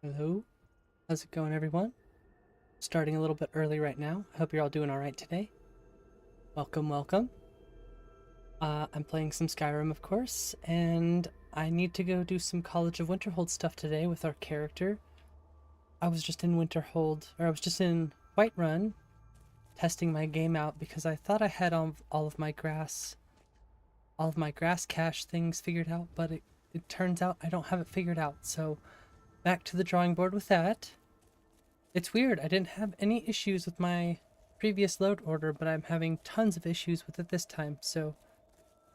Hello, how's it going, everyone? Starting a little bit early right now. I hope you're all doing all right today. Welcome, welcome. I'm playing some Skyrim, of course, and I need to go do some College of Winterhold stuff today with our character. I was just in Winterhold, or I was just in Whiterun, testing my game out because I thought I had all of my grass cache things figured out, but it turns out I don't have it figured out, so back to the drawing board with that. It's weird, I didn't have any issues with my previous load order, but I'm having tons of issues with it this time, so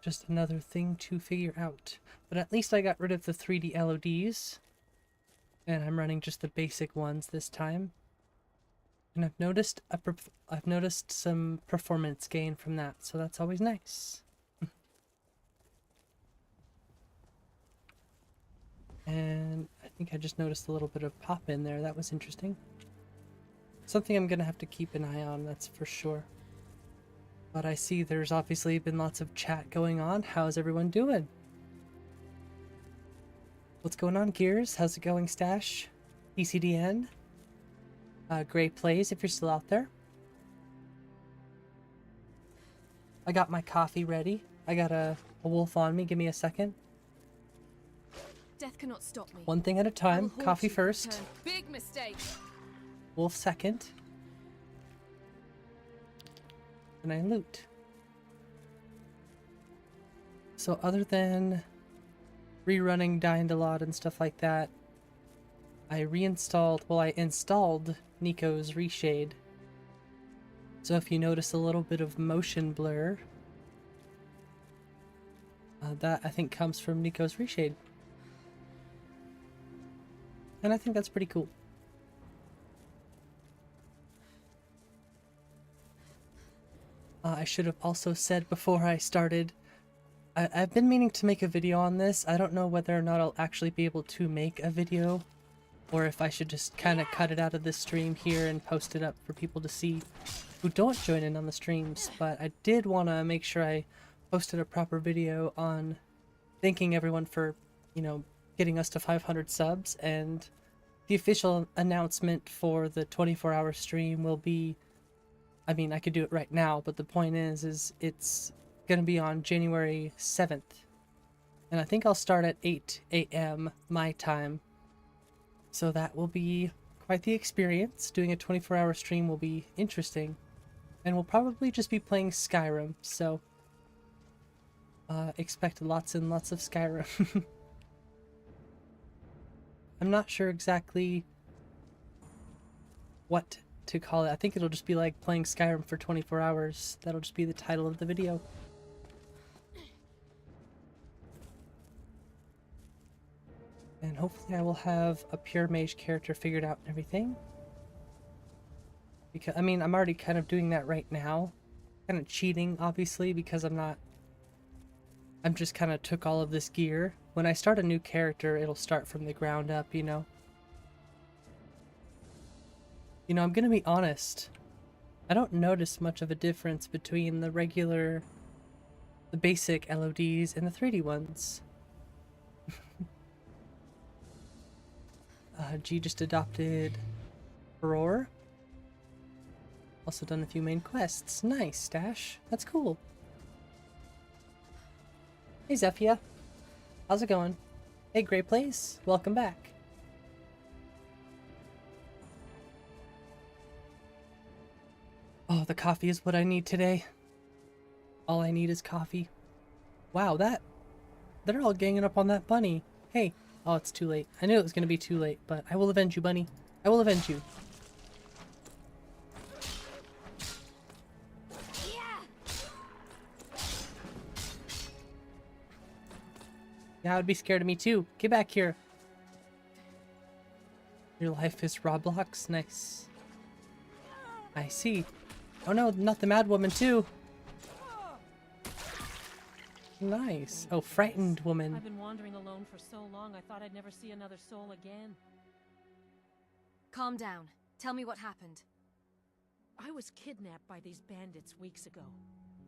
just another thing to figure out. But at least I got rid of the 3D LODs, and I'm running just the basic ones this time. And I've noticed some performance gain from that, so that's always nice. And I think I just noticed a little bit of pop in there. That was interesting. Something I'm gonna have to keep an eye on, that's for sure. But I see there's obviously been lots of chat going on. How's everyone doing? What's going on, Gears? How's it going, Stash? ECDN? Gray Plays, if you're still out there. I got my coffee ready. I got a wolf on me. Give me a second. Death cannot stop me. One thing at a time. Coffee first. Big mistake. Wolf second. And I loot. So other than rerunning DynDoLOD and stuff like that, I installed Nico's reshade. So if you notice a little bit of motion blur, that I think comes from Nico's reshade. And I think that's pretty cool. I should have also said before I started, I've been meaning to make a video on this. I don't know whether or not I'll actually be able to make a video, or if I should just kind of cut it out of this stream here and post it up for people to see who don't join in on the streams. But I did want to make sure I posted a proper video on thanking everyone for, you know, getting us to 500 subs, and the official announcement for the 24-hour stream will be, I mean, I could do it right now, but the point is it's going to be on January 7th. And I think I'll start at 8 a.m. my time. So that will be quite the experience. Doing a 24-hour stream will be interesting. And we'll probably just be playing Skyrim, so expect lots and lots of Skyrim. I'm not sure exactly what to call it. I think it'll just be like playing Skyrim for 24 hours. That'll just be the title of the video. And hopefully I will have a pure mage character figured out and everything. Because, I mean, I'm already kind of doing that right now. Kind of cheating, obviously, because I'm just kind of took all of this gear. When I start a new character, it'll start from the ground up, you know? You know, I'm gonna be honest. I don't notice much of a difference between the basic LODs and the 3D ones. G just adopted Roar. Also done a few main quests. Nice, Stash. That's cool. Hey, Zephia. How's it going? Hey, Great Place. Welcome back. Oh, the coffee is what I need today. All I need is coffee. Wow, they're all ganging up on that bunny. Hey. Oh, it's too late. I knew it was going to be too late, but I will avenge you, bunny. I will avenge you. Yeah, I would be scared of me too. Get back here. Your life is Roblox? Nice. I see. Oh no, not the mad woman too. Nice. Oh, frightened woman. I've been wandering alone for so long, I thought I'd never see another soul again. Calm down. Tell me what happened. I was kidnapped by these bandits weeks ago.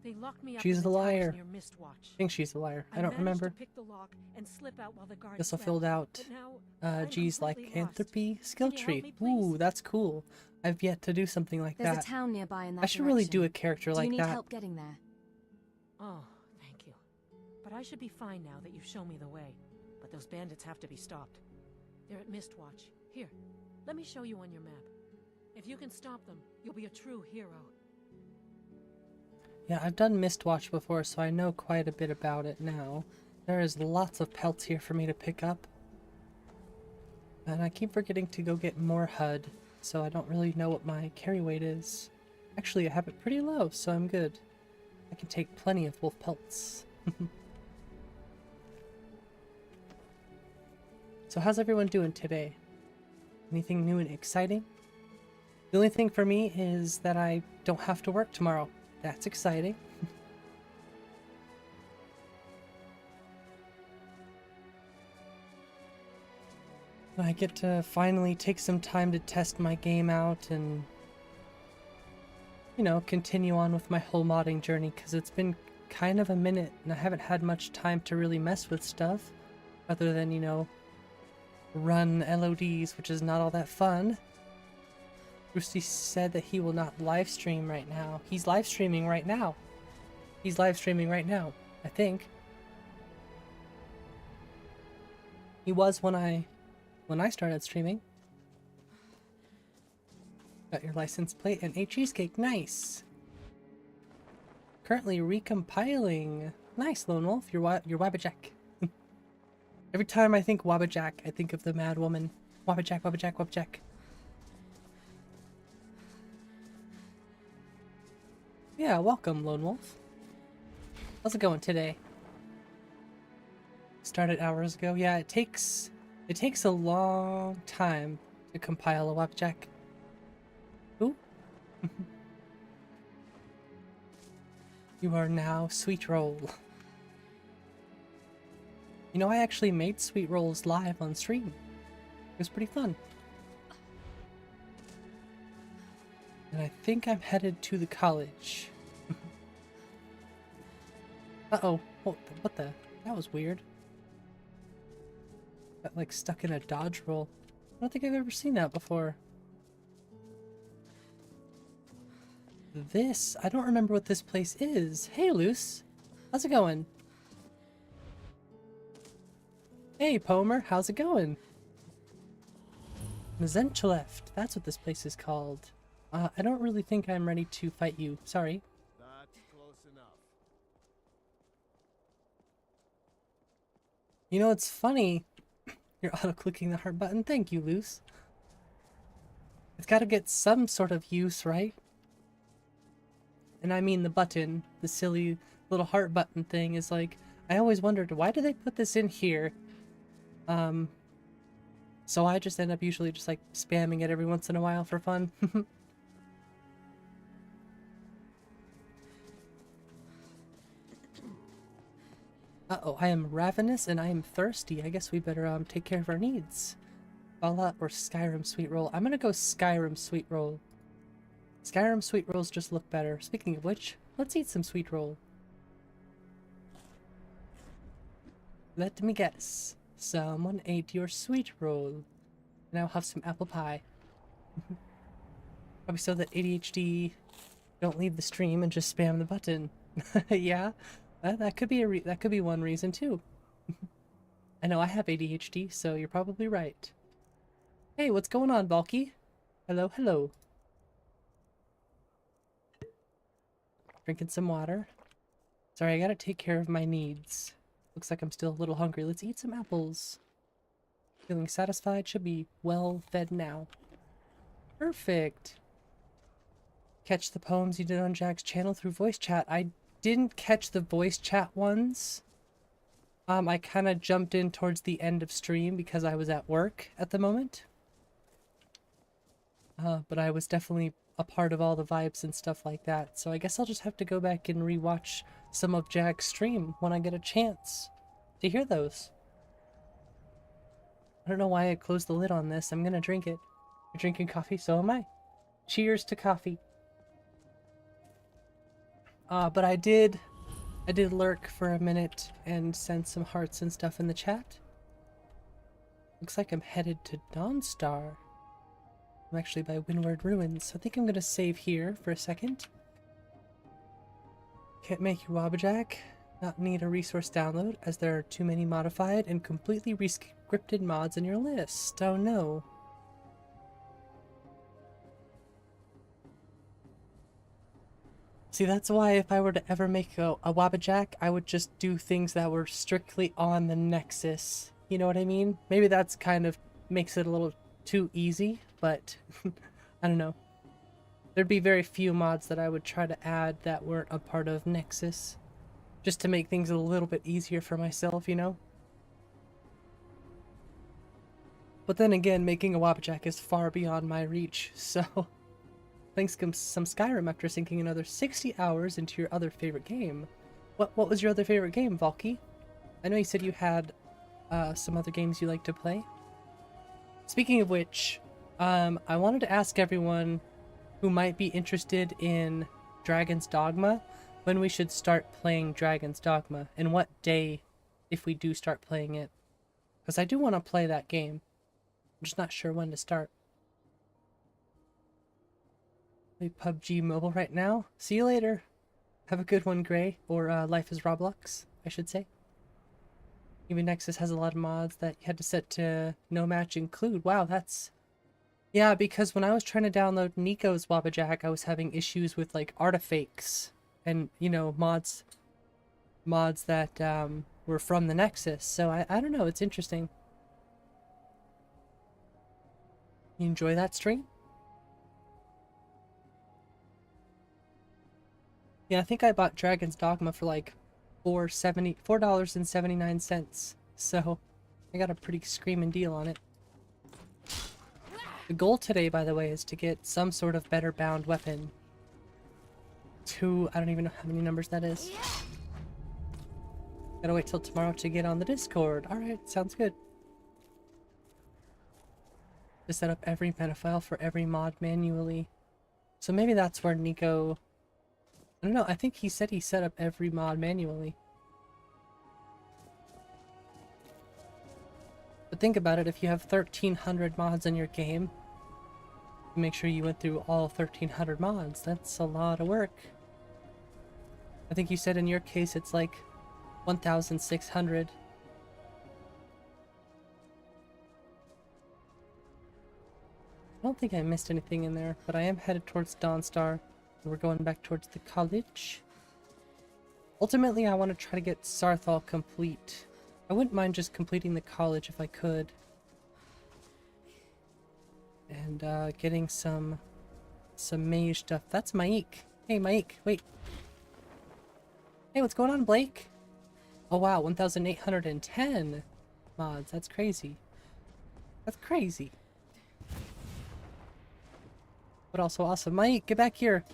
They locked me up She's in the a towers liar. near Mistwatch. I think she's a liar. I don't managed remember. to pick the lock and slip out while the guards This will slept, filled out. but now I'm G's completely lycanthropy skill Can you help tree. me, please? Ooh, that's cool. I've yet to do something like There's that. a town nearby in that I should really do a direction. character Do like you need that. help getting there? Oh, thank you. But I should be fine now that you've shown me the way. But those bandits have to be stopped. They're at Mistwatch. Here, let me show you on your map. If you can stop them, you'll be a true hero. Yeah, I've done Mistwatch before, so I know quite a bit about it now. There is lots of pelts here for me to pick up. And I keep forgetting to go get more HUD, so I don't really know what my carry weight is. Actually, I have it pretty low, so I'm good. I can take plenty of wolf pelts. So how's everyone doing today? Anything new and exciting? The only thing for me is that I don't have to work tomorrow. That's exciting. I get to finally take some time to test my game out and, you know, continue on with my whole modding journey, because it's been kind of a minute and I haven't had much time to really mess with stuff other than, you know, run LODs, which is not all that fun. Rusty said that he will not live stream right now. He's live streaming right now. He's live streaming right now, I think. He was when I started streaming. Got your license plate and a cheesecake. Nice. Currently recompiling. Nice, Lone Wolf. You're Wabbajack. Every time I think Wabbajack, I think of the Mad Woman. Wabbajack, Wabbajack, Wabbajack. Yeah, welcome, Lone Wolf. How's it going today? Started hours ago. Yeah, it takes a long time to compile a Wabbajack. Ooh. You are now Sweet Roll. You know, I actually made Sweet Rolls live on stream. It was pretty fun. And I think I'm headed to the college. Uh-oh. What the? That was weird. Got, like, stuck in a dodge roll. I don't think I've ever seen that before. This, I don't remember what this place is. Hey, Luce. How's it going? Hey, Pomer. How's it going? Mazentaleft. That's what this place is called. I don't really think I'm ready to fight you. Sorry. That's close enough. You know, it's funny. You're auto-clicking the heart button. Thank you, Luce. It's gotta get some sort of use, right? And I mean the button, the silly little heart button thing is like, I always wondered, why do they put this in here? So I just end up usually just like spamming it every once in a while for fun. Uh-oh, I am ravenous and I am thirsty. I guess we better take care of our needs. Valhalla or Skyrim Sweet Roll? I'm gonna go Skyrim Sweet Roll. Skyrim Sweet Rolls just look better. Speaking of which, let's eat some Sweet Roll. Let me guess. Someone ate your Sweet Roll. Now have some apple pie. Probably so that ADHD don't leave the stream and just spam the button. Yeah, that could be that could be one reason too. I know I have ADHD, so you're probably right. Hey, what's going on, Balky? Hello, hello. Drinking some water. Sorry, I gotta take care of my needs. Looks like I'm still a little hungry. Let's eat some apples. Feeling satisfied, should be well fed now. Perfect. Catch the poems you did on Jack's channel through voice chat. I didn't catch the voice chat ones. I kind of jumped in towards the end of stream because I was at work at the moment. But I was definitely a part of all the vibes and stuff like that. So I guess I'll just have to go back and rewatch some of Jack's stream when I get a chance to hear those. I don't know why I closed the lid on this. I'm gonna drink it. You're drinking coffee? So am I. Cheers to coffee. But I did lurk for a minute and send some hearts and stuff in the chat. Looks like I'm headed to Dawnstar. I'm actually by Windward Ruins, so I think I'm gonna save here for a second. Can't make your Wabbajack. Not need a resource download, as there are too many modified and completely rescripted mods in your list. Oh no. See, that's why if I were to ever make a Wabbajack, I would just do things that were strictly on the Nexus. You know what I mean? Maybe that's kind of makes it a little too easy, but I don't know. There'd be very few mods that I would try to add that weren't a part of Nexus. Just to make things a little bit easier for myself, you know? But then again, making a Wabbajack is far beyond my reach, so... Thanks some Skyrim after sinking another 60 hours into your other favorite game. What was your other favorite game, Valky? I know you said you had some other games you like to play. Speaking of which, I wanted to ask everyone who might be interested in Dragon's Dogma when we should start playing Dragon's Dogma, and what day if we do start playing it. Because I do want to play that game. I'm just not sure when to start. Play PUBG Mobile right now. See you later. Have a good one, Gray. Or Life is Roblox, I should say. Even Nexus has a lot of mods that you had to set to no match include. Wow, that's... Yeah, because when I was trying to download Nico's Wabbajack, I was having issues with, like, artifacts. And, you know, mods that were from the Nexus. So, I don't know, it's interesting. You enjoy that stream? Yeah, I think I bought Dragon's Dogma for like $4.79. So I got a pretty screaming deal on it. The goal today, by the way, is to get some sort of better bound weapon. I don't even know how many numbers that is. Gotta wait till tomorrow to get on the Discord. Alright, sounds good. To set up every meta file for every mod manually. So maybe that's where Nico... I don't know, I think he said he set up every mod manually. But think about it, if you have 1,300 mods in your game, make sure you went through all 1,300 mods. That's a lot of work. I think you said in your case it's like 1,600. I don't think I missed anything in there, but I am headed towards Dawnstar. We're going back towards the college. Ultimately, I want to try to get Sarthal complete. I wouldn't mind just completing the college if I could. And getting some mage stuff. That's Maik. Hey, Maik, wait. Hey, what's going on, Blake? Oh wow, 1,810 mods. That's crazy. That's crazy. But also awesome. Maik, get back here.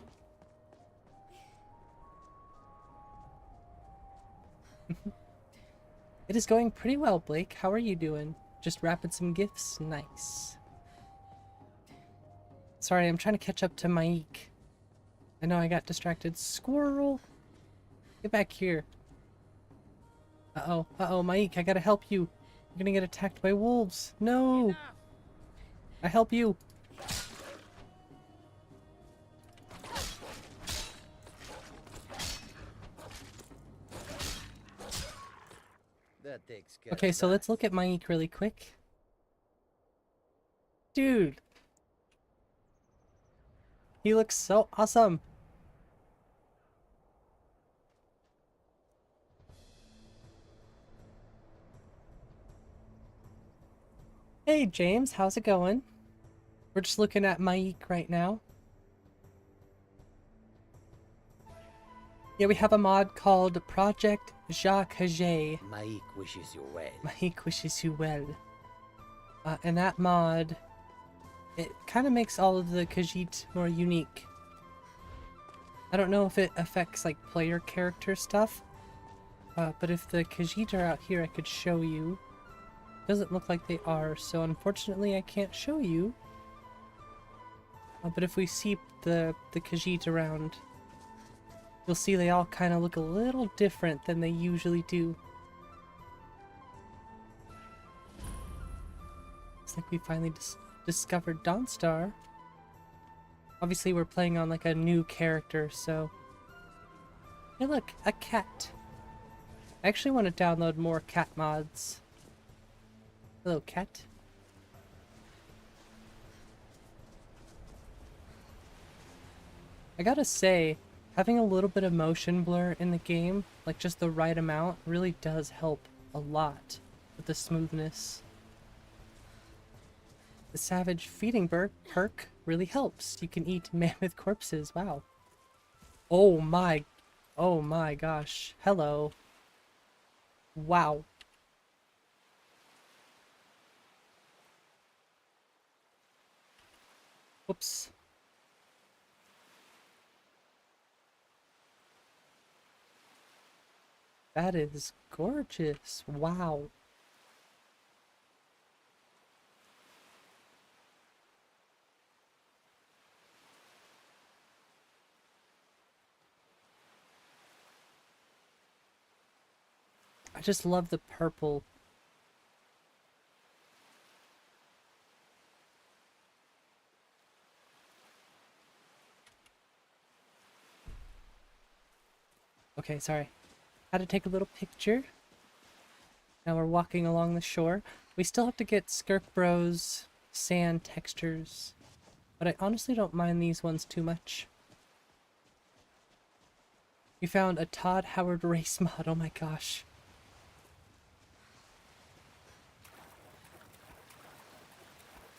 It is going pretty well, Blake. How are you doing? Just wrapping some gifts? Nice. Sorry, I'm trying to catch up to Maik. I know I got distracted. Squirrel! Get back here. Uh-oh. Uh-oh, Maik, I gotta help you. You're gonna get attacked by wolves. No! I help you. Okay, so let's look at Maik really quick. Dude! He looks so awesome! Hey James, how's it going? We're just looking at Maik right now. Yeah, we have a mod called Project Jacques Haget. Maik wishes you well. Maik wishes you well. And that mod, it kind of makes all of the Khajiit more unique. I don't know if it affects like player character stuff, but if the Khajiit are out here, I could show you. Doesn't look like they are, so unfortunately I can't show you. But if we see the Khajiit around, you'll see they all kind of look a little different than they usually do. Looks like we finally discovered Dawnstar. Obviously we're playing on like a new character, so... Hey look, a cat! I actually want to download more cat mods. Hello, cat. I gotta say, having a little bit of motion blur in the game, like just the right amount, really does help a lot with the smoothness. The Savage Feeding perk really helps. You can eat mammoth corpses. Wow. Oh my gosh. Hello. Wow. Whoops. That is gorgeous. Wow. I just love the purple. Okay, sorry. Had to take a little picture. Now we're walking along the shore. We still have to get Skirkbro's sand textures, but I honestly don't mind these ones too much. We found a Todd Howard race mod. Oh my gosh.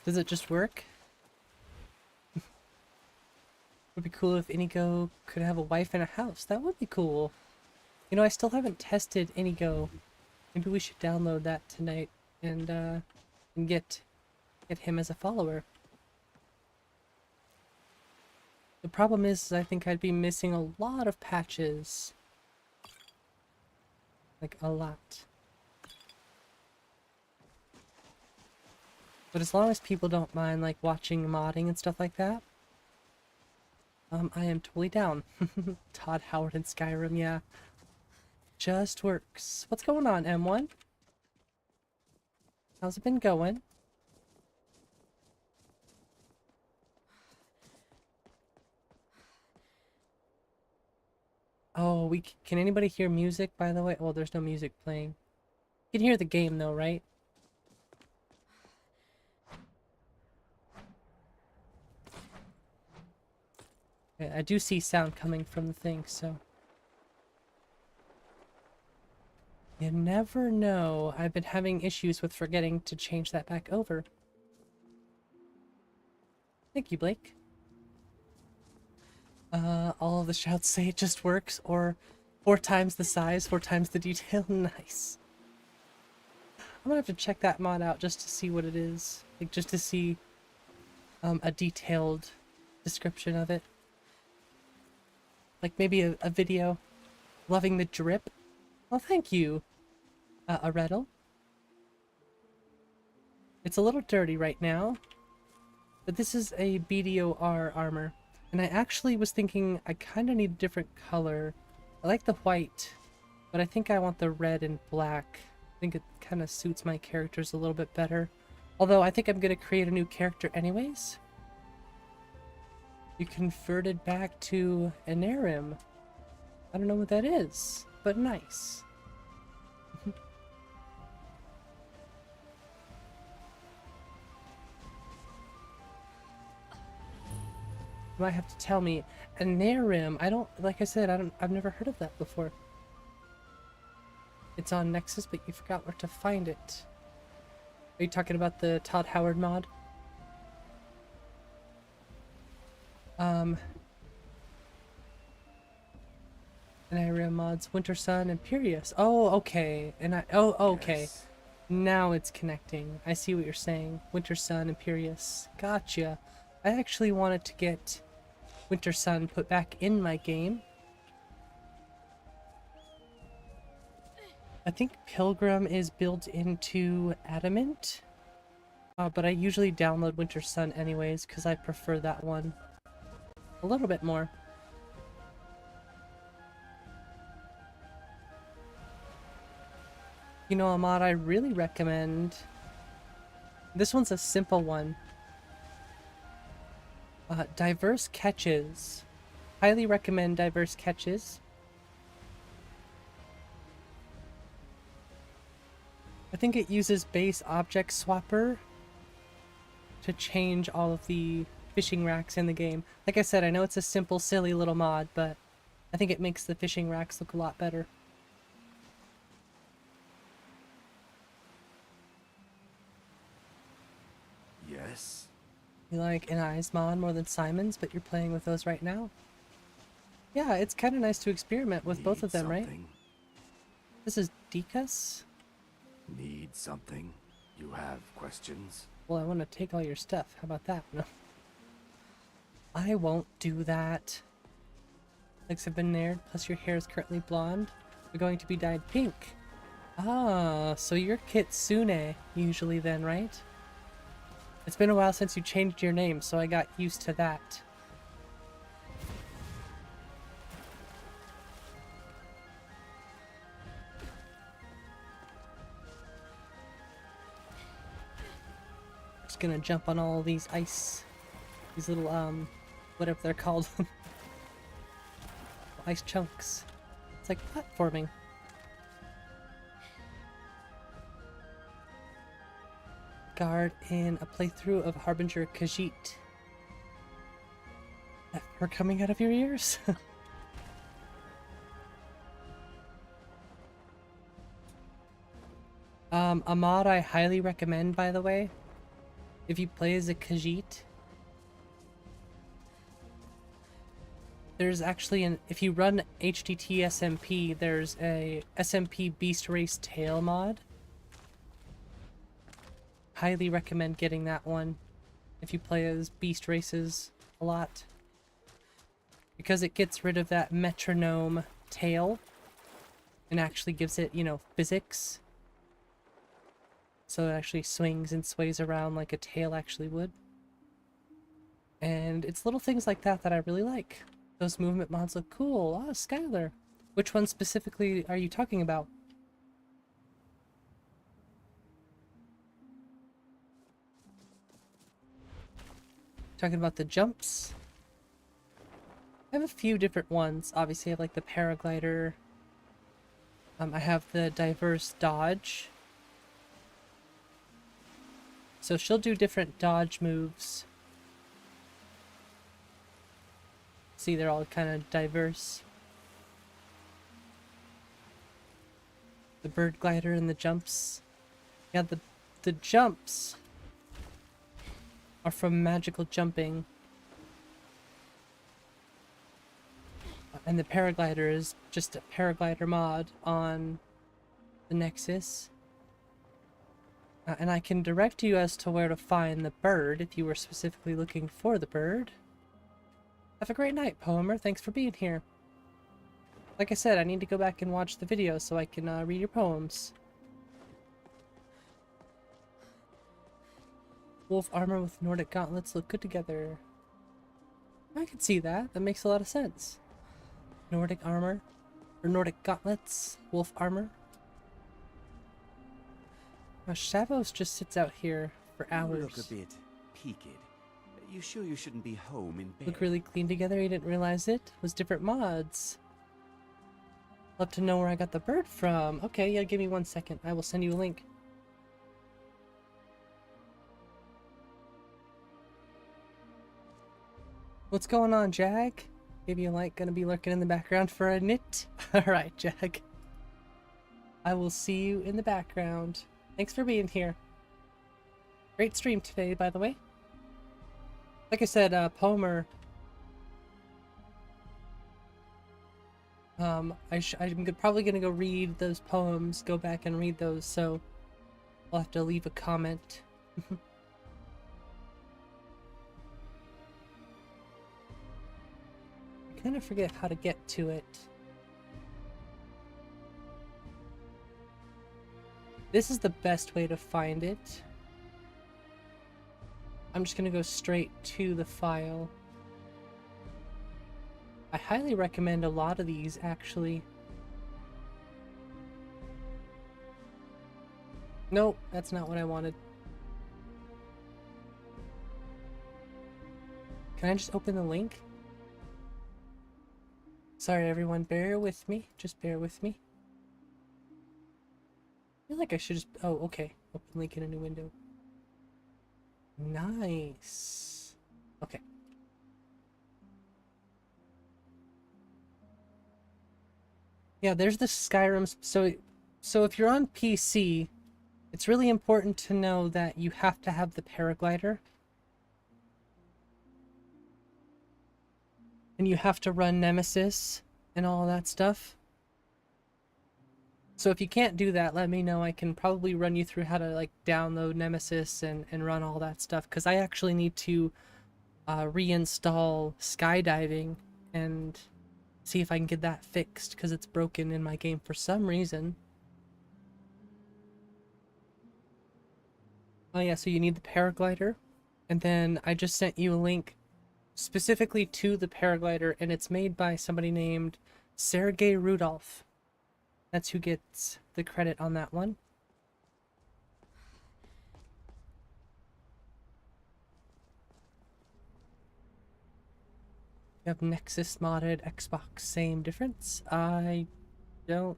Does it just work? Would be cool if Inigo could have a wife and a house. That would be cool. You know, I still haven't tested Inigo. Maybe we should download that tonight and get him as a follower. The problem is I think I'd be missing a lot of patches. Like, a lot. But as long as people don't mind, like, watching modding and stuff like that, I am totally down. Todd Howard and Skyrim, yeah. Just works. What's going on, M1? How's it been going? Oh, can anybody hear music, by the way? Well, there's no music playing. You can hear the game, though, right? I do see sound coming from the thing, so... You never know. I've been having issues with forgetting to change that back over. Thank you, Blake. All of the shouts say it just works, or 4 times the size, 4 times the detail. Nice. I'm gonna have to check that mod out just to see what it is. Like, just to see a detailed description of it. Like maybe a video. Loving the drip. Well, thank you, Arettle. It's a little dirty right now, but this is a BDOR armor. And I actually was thinking I kind of need a different color. I like the white, but I think I want the red and black. I think it kind of suits my characters a little bit better. Although I think I'm going to create a new character anyways. You converted back to Anarim. I don't know what that is, but nice. You might have to tell me. Anarim, I don't, like I said, I've never heard of that before. It's on Nexus, but you forgot where to find it. Are you talking about the Todd Howard mod? Anarim mods, Winter Sun, Imperious. Oh, okay. Okay. Yes. Now it's connecting. I see what you're saying. Winter Sun, Imperious. Gotcha. I actually wanted to get Winter Sun put back in my game. I think Pilgrim is built into Adamant. But I usually download Winter Sun anyways, because I prefer that one a little bit more. You know, a mod I really recommend. This one's a simple one. Diverse catches. Highly recommend diverse catches. I think it uses base object swapper to change all of the fishing racks in the game. Like I said, I know it's a simple, silly little mod, but I think it makes the fishing racks look a lot better. Yes. You like an Eyes mod more than Simon's, but you're playing with those right now? Yeah, it's kind of nice to experiment with both of them, right? This is Dekus? Need something? You have questions? Well, I want to take all your stuff. How about that? No. I won't do that. Legs have been nared, plus your hair is currently blonde. You're going to be dyed pink. Ah, so you're Kitsune usually then, right? It's been a while since you changed your name, so I got used to that. Just gonna jump on all these ice, these little whatever they're called. Ice chunks. It's like platforming. Guard in a playthrough of Harbinger Khajiit. We're coming out of your ears. A mod I highly recommend, by the way, if you play as a Khajiit. There's actually an, if you run HDT SMP, there's a SMP Beast Race Tail mod. Highly recommend getting that one if you play as Beast Races a lot. Because it gets rid of that metronome tail and actually gives it, you know, physics. So it actually swings and sways around like a tail actually would. And it's little things like that that I really like. Those movement mods look cool. Oh, Skylar. Which one specifically are you talking about? Talking about the jumps? I have a few different ones. Obviously, I have like the paraglider. I have the diverse dodge. So she'll do different dodge moves. See, they're all kind of diverse. The bird glider and the jumps. Yeah, the jumps are from magical jumping. And the paraglider is just a paraglider mod on the Nexus. And I can direct you as to where to find the bird if you were specifically looking for the bird. Have a great night, Poemer. Thanks for being here. Like I said, I need to go back and watch the video so I can read your poems. Wolf armor with Nordic gauntlets look good together. I can see that. That makes a lot of sense. Nordic armor, or Nordic gauntlets, wolf armor. Now Shavos just sits out here for hours. You look a bit peaked. You sure you shouldn't be home in bed? Look really clean together. You didn't realize it was different mods. Love to know where I got the bird from. Okay, yeah, give me 1 second. I will send you a link. What's going on, Jag? Give you a like, gonna be lurking in the background for a nit. Alright, Jag. I will see you in the background. Thanks for being here. Great stream today, by the way. Like I said, Poemer. I'm probably gonna go read those poems, go back and read those, so I'll have to leave a comment. I kind of forget how to get to it. This is the best way to find it. I'm just gonna go straight to the file. I highly recommend a lot of these, actually. Nope, that's not what I wanted. Can I just open the link? Sorry everyone, bear with me. Just bear with me. I feel like I should just... Oh, okay. Open link in a new window. Nice. Okay. Yeah, there's the Skyrim. So if you're on PC, it's really important to know that you have to have the paraglider. And you have to run Nemesis and all that stuff. So if you can't do that, let me know. I can probably run you through how to like download Nemesis and run all that stuff. Because I actually need to reinstall skydiving and see if I can get that fixed. Because it's broken in my game for some reason. Oh yeah, so you need the paraglider. And then I just sent you a link specifically to the paraglider. And it's made by somebody named Sergey Rudolph. That's who gets the credit on that one. You have Nexus modded, Xbox, same difference? I don't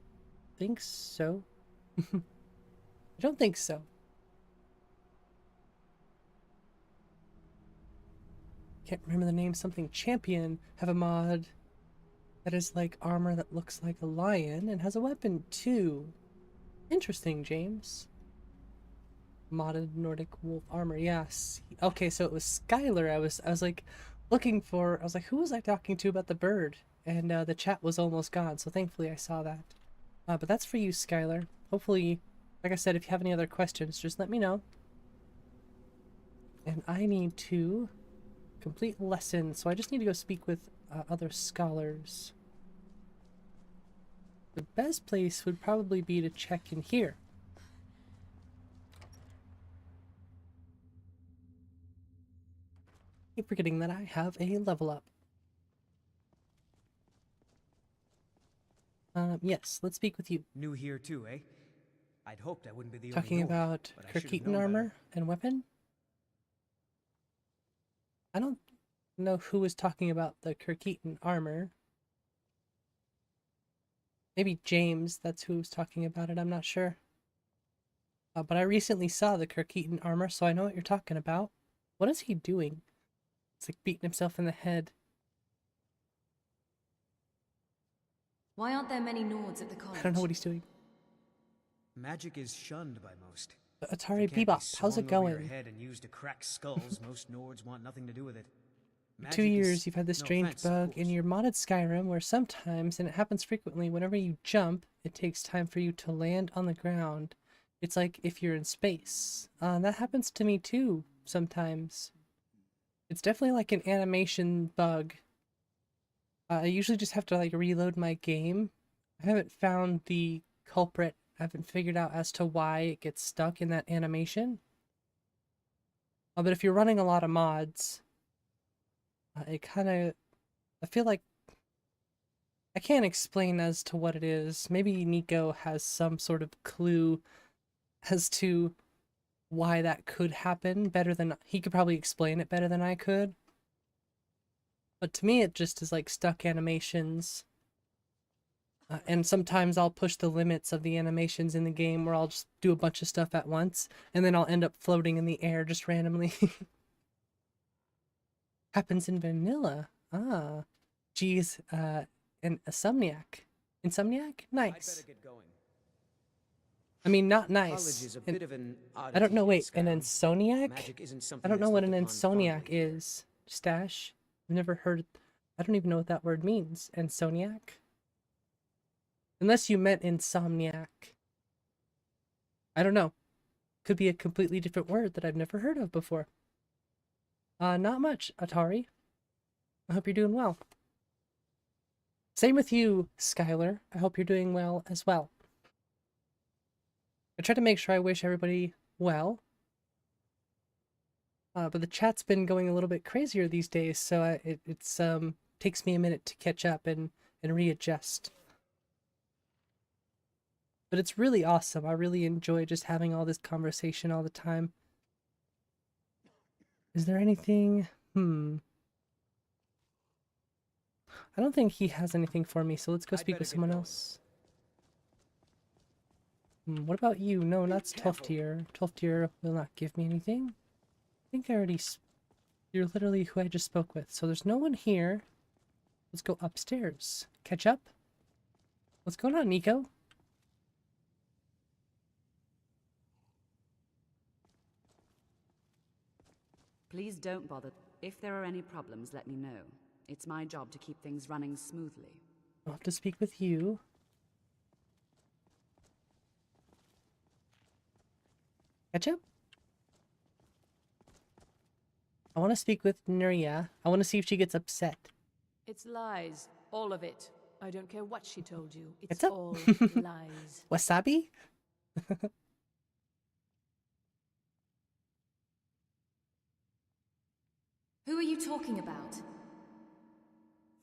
think so. I don't think so. Can't remember the name. Something Champion have a mod that is like armor that looks like a lion and has a weapon too. Interesting, James. Modded Nordic wolf armor. Yes. Okay, so it was Skylar. I was like looking for. I was like, who was I talking to about the bird? And the chat was almost gone. So thankfully I saw that. But that's for you, Skylar. Hopefully, like I said, if you have any other questions, just let me know. And I need to complete lesson, so I just need to go speak with other scholars. The best place would probably be to check in here. Keep forgetting that I have a level up. Yes, let's speak with you. New here too, eh? I'd hoped I wouldn't be the Talking only Nord, about but I should've Kirkitan known armor better. and weapon? I don't know who was talking about the Kirkitan armor. Maybe James, that's who was talking about it, I'm not sure. But I recently saw the Kirkitan armor, so I know what you're talking about. What is he doing? It's like beating himself in the head. Why aren't there many Nords at the college? I don't know what he's doing. Magic is shunned by most. Atari If it can't be Bebop, how's it swung over your going? head and used to crack skulls, most Nords want nothing to do with it. For 2 Magic years, is- you've had this no strange offense, of bug in course. your modded Skyrim where sometimes, and it happens frequently, whenever you jump, it takes time for you to land on the ground. It's like if you're in space. That happens to me too, sometimes. It's definitely like an animation bug. I usually just have to like reload my game. I haven't found the culprit. I haven't figured out as to why it gets stuck in that animation. But if you're running a lot of mods, it kind of, I feel like, I can't explain as to what it is. Maybe Nico has some sort of clue as to why that could happen better than, he could probably explain it better than I could. But to me, it just is like stuck animations. And sometimes I'll push the limits of the animations in the game where I'll just do a bunch of stuff at once, and then I'll end up floating in the air just randomly. Happens in vanilla. Ah. Geez, an Insomniac. Insomniac? Nice. I'd better get going. I mean, not College nice. is a An- bit of an I don't know, oddity wait, in an Skyrim. Insomniac? Magic isn't I something don't know that's what an looked upon Insomniac fondly. is. Stash? I've never heard, I don't even know what that word means. Insomniac? Unless you meant insomniac. I don't know. Could be a completely different word that I've never heard of before. Not much, Atari. I hope you're doing well. Same with you, Skylar. I hope you're doing well as well. I try to make sure I wish everybody well. But the chat's been going a little bit crazier these days, so it's takes me a minute to catch up and readjust. But it's really awesome. I really enjoy just having all this conversation all the time. Is there anything? I don't think he has anything for me, so let's go speak with someone else. What about you? No, that's Toftir. Toftir will not give me anything. I think I already... You're literally who I just spoke with. So there's no one here. Let's go upstairs. Catch up? What's going on, Nico? Please don't bother. If there are any problems, let me know. It's my job to keep things running smoothly. I'll have to speak with you. Catch up? I want to speak with Nuria. I want to see if she gets upset. It's lies. All of it. I don't care what she told you. What's It's up? all lies. Wasabi? Who are you talking about?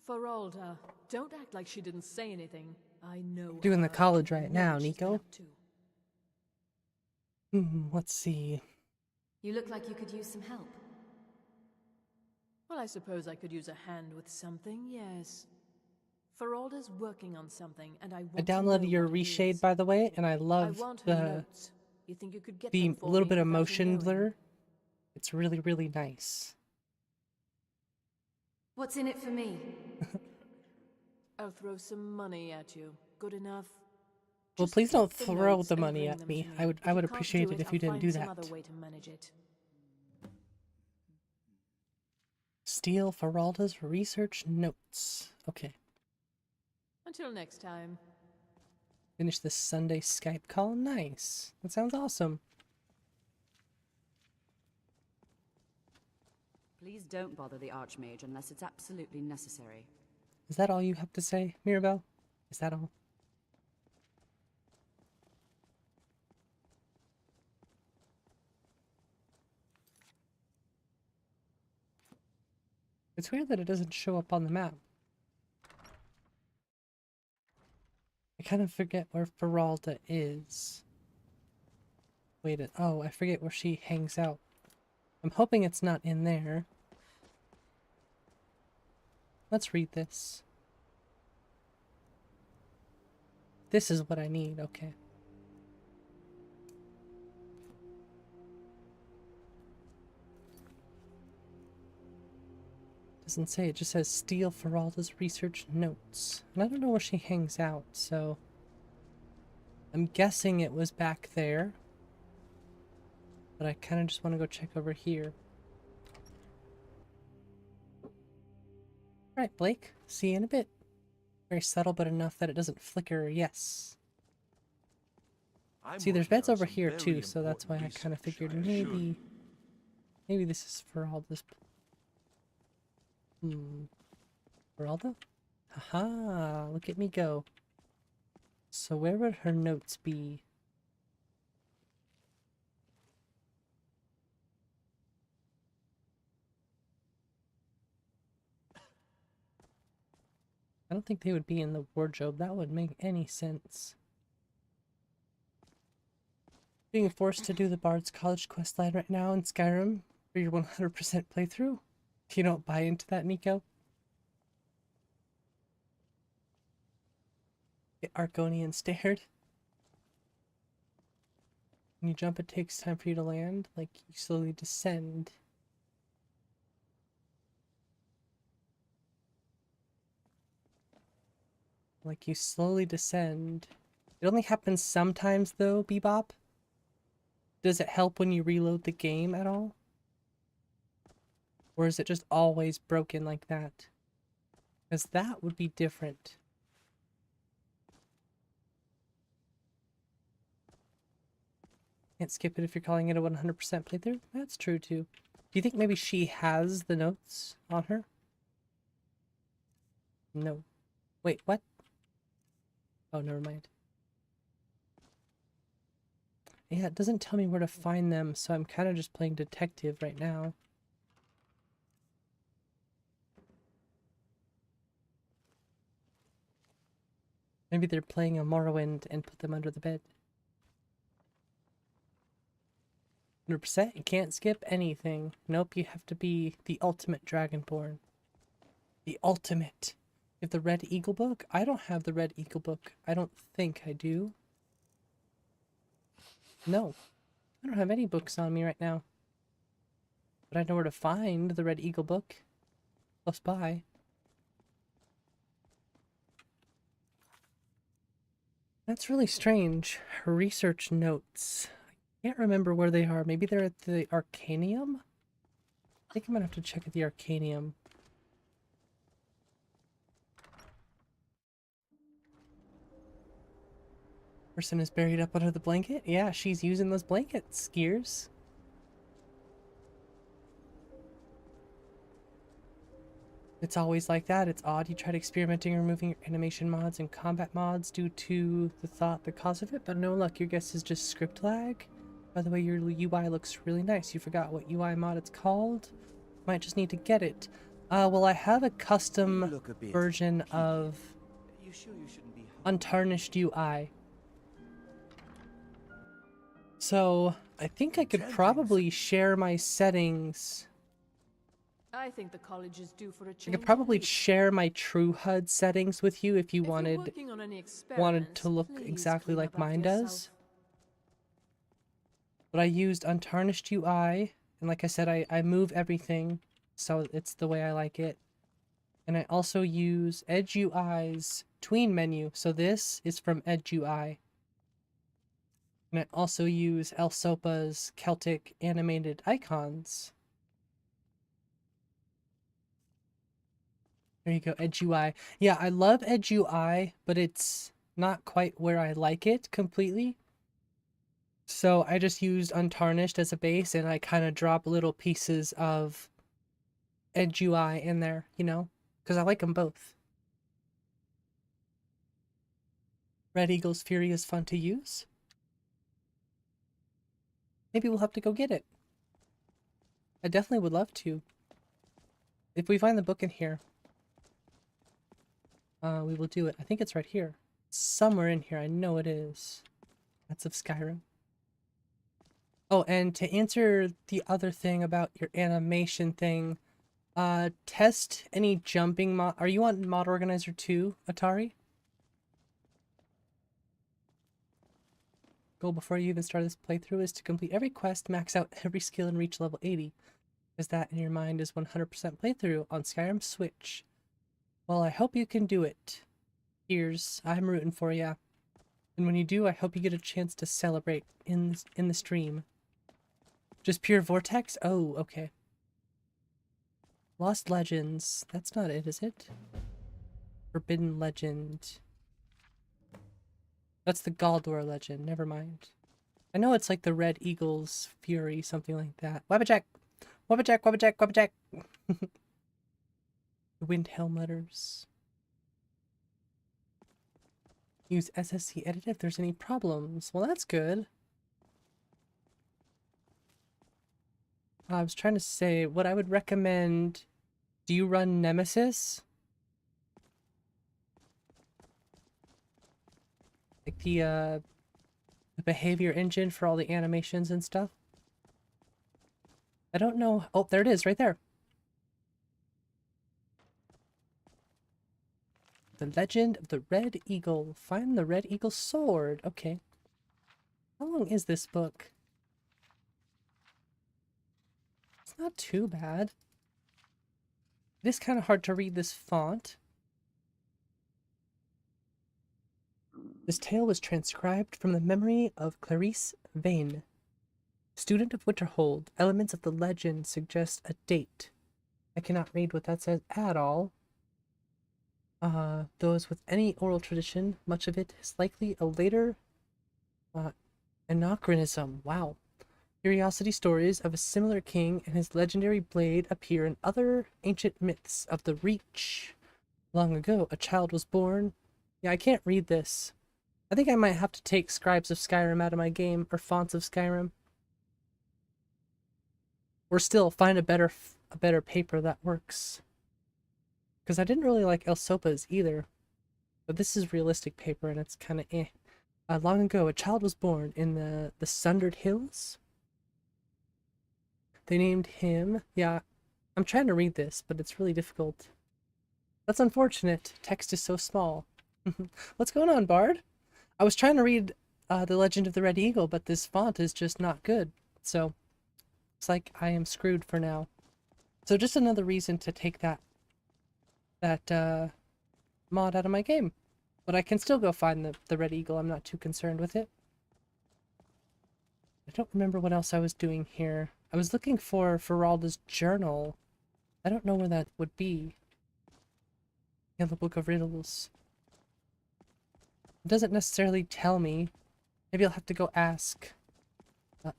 Feralda, don't act like she didn't say anything. I know Doing the her. college I right know now, what she's been Nico. up to. Let's see. You look like you could use some help. Well, I suppose I could use a hand with something, yes. Feralda's working on something, and I want I to know downloaded your what it reshade, is. by the way, and I I love want her the notes. You think you could get them for little me bit of without her motion knowing? blur. It's really, really nice. What's in it for me? I'll throw some money at you. Good enough? Well, Just please don't get the throw notes the and money bring at them me. to I would you can't appreciate do it if you I'll didn't do find some that. other way to manage it. Steal Feralda's research notes. Okay. Until next time. Finish this Sunday Skype call. Nice. That sounds awesome. Please don't bother the Archmage unless it's absolutely necessary. Is that all you have to say, Mirabelle? Is that all? It's weird that it doesn't show up on the map. I kind of forget where Feralda is. Wait, oh, I forget where she hangs out. I'm hoping it's not in there. Let's read this. This is what I need, okay. Doesn't say, it just says steal Feralda's research notes. And I don't know where she hangs out, so... I'm guessing it was back there. But I kind of just want to go check over here. Alright, Blake. See you in a bit. Very subtle, but enough that it doesn't flicker. Yes. See, there's beds over here too, so that's why I kind of figured maybe this is Feralda's. Feralda? Haha, look at me go. So where would her notes be? I don't think they would be in the wardrobe. That wouldn't make any sense. Being forced to do the Bard's College questline right now in Skyrim for your 100% playthrough? You don't buy into that, Nico? Get Argonian stared. When you jump, it takes time for you to land. Like, you slowly descend. Like, you slowly descend. It only happens sometimes, though, Bebop. Does it help when you reload the game at all? Or is it just always broken like that? Because that would be different. Can't skip it if you're calling it a 100% playthrough? That's true, too. Do you think maybe she has the notes on her? No. Wait, what? Oh, never mind. Yeah, it doesn't tell me where to find them, so I'm kind of just playing detective right now. Maybe they're playing a Morrowind and put them under the bed. 100%, you can't skip anything. Nope, you have to be the ultimate Dragonborn. The ultimate. You have the Red Eagle book? I don't have the Red Eagle book. I don't think I do. No. I don't have any books on me right now. But I know where to find the Red Eagle book. Close by. That's really strange. Research notes. I can't remember where they are. Maybe they're at the Arcanium? I think I'm gonna have to check at the Arcanium. Person is buried up under the blanket? Yeah, she's using those blankets, Gears. It's always like that. It's odd you tried experimenting removing your animation mods and combat mods due to the thought the cause of it, but no luck. Your guess is just script lag. By the way, your UI looks really nice. You forgot what UI mod it's called? Might just need to get it. Well, I have a custom version of untarnished UI. So, I think I could probably share my settings. I think the college is due for a change. I could probably share my true HUD settings with you if you wanted to look exactly like mine does. But I used untarnished UI, and like I said, I move everything so it's the way I like it. And I also use Edge UI's tween menu, so this is from Edge UI. And I also use Elsopa's Celtic animated icons. There you go, Edge UI. Yeah, I love Edge UI, but it's not quite where I like it completely. So I just used untarnished as a base, and I kind of drop little pieces of Edge UI in there, you know? Because I like them both. Red Eagle's Fury is fun to use. Maybe we'll have to go get it. I definitely would love to. If we find the book in here, we will do it. I think it's right here. Somewhere in here. I know it is. That's of Skyrim. Oh, and to answer the other thing about your animation thing, test any jumping mod. Are you on Mod Organizer 2, Atari? Goal before you even start this playthrough is to complete every quest, max out every skill, and reach level 80. Because that in your mind is 100% playthrough on Skyrim Switch. Well, I hope you can do it. Here's, I'm rooting for ya. And when you do, I hope you get a chance to celebrate in the stream. Just pure Vortex? Oh, okay. Lost Legends. That's not it, is it? Forbidden Legend. That's the Galdor legend. Never mind. I know it's like the Red Eagle's Fury, something like that. Wabbajack! Wabbajack, wabbajack, wabbajack! The Windhelm letters. Use SSC edit if there's any problems. Well, that's good. I was trying to say, what I would recommend... Do you run Nemesis? Like the behavior engine for all the animations and stuff? I don't know. Oh, there it is, right there. The Legend of the Red Eagle. Find the Red Eagle sword. Okay. How long is this book? It's not too bad. It is kind of hard to read this font. This tale was transcribed from the memory of Clarice Vane, student of Winterhold. Elements of the legend suggest a date. I cannot read what that says at all. Those with any oral tradition, much of it is likely a later anachronism. Wow. Curiosity stories of a similar king and his legendary blade appear in other ancient myths of the Reach. Long ago, a child was born. Yeah, I can't read this. I think I might have to take Scribes of Skyrim out of my game, or Fonts of Skyrim. Or still, find a better paper that works. Because I didn't really like Elsopa's either. But this is realistic paper and it's kind of eh. Long ago, a child was born in the Sundered Hills. They named him... Yeah, I'm trying to read this, but it's really difficult. That's unfortunate. Text is so small. What's going on, Bard? I was trying to read The Legend of the Red Eagle, but this font is just not good. So, it's like I am screwed for now. So just another reason to take that mod out of my game. But I can still go find the Red Eagle. I'm not too concerned with it. I don't remember what else I was doing here. I was looking for Feralda's journal. I don't know where that would be. Yeah, the Book of Riddles. It doesn't necessarily tell me. Maybe I'll have to go ask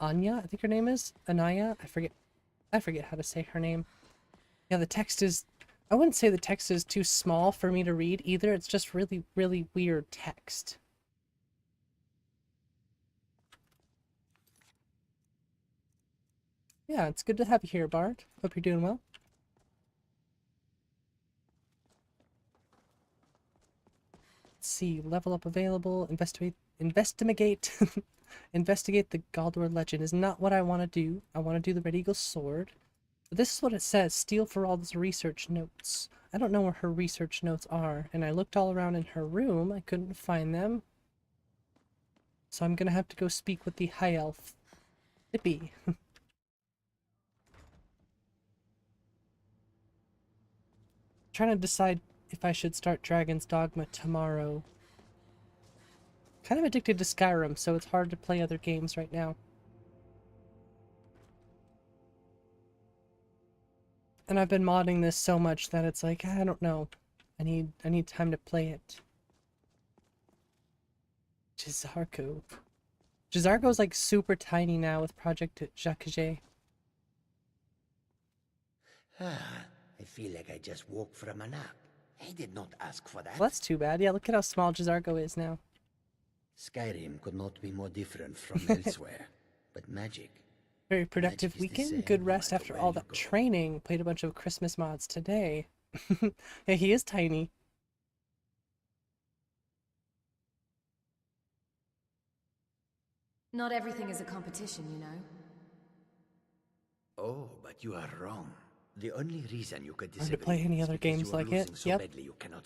Anya, I think her name is? Anaya? I forget how to say her name. Yeah, the text is... I wouldn't say the text is too small for me to read either. It's just really, really weird text. Yeah, it's good to have you here, Bard. Hope you're doing well. Let's see, level up available, investigate investigate the Galdor legend is not what I want to do. I want to do the Red Eagle sword. But this is what it says, steal Feralda's research notes. I don't know where her research notes are, and I looked all around in her room, I couldn't find them. So I'm gonna have to go speak with the High Elf. Hippie. Trying to decide if I should start Dragon's Dogma tomorrow. Kind of addicted to Skyrim, so it's hard to play other games right now. And I've been modding this so much that it's like, I don't know. I need time to play it. J'zargo. J'zargo's like super tiny now with Project Jacques. I feel like I just woke from a nap. I did not ask for that. Well, that's too bad. Yeah, look at how small J'zargo is now. Skyrim could not be more different from elsewhere. But magic. Very productive weekend. Good rest after all that training. Played a bunch of Christmas mods today. Yeah, he is tiny. Not everything is a competition, you know. Oh, but you are wrong. The only reason you could Hard to play any other games like it. So Yep.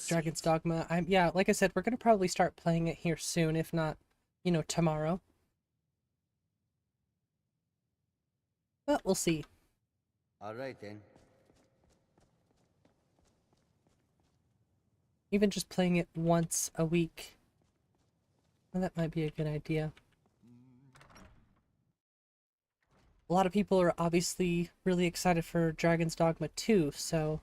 Dragon's Dogma. Yeah, like I said, we're gonna probably start playing it here soon, if not, you know, tomorrow. But we'll see. All right then. Even just playing it once a week. Well, that might be a good idea. A lot of people are obviously really excited for Dragon's Dogma 2, so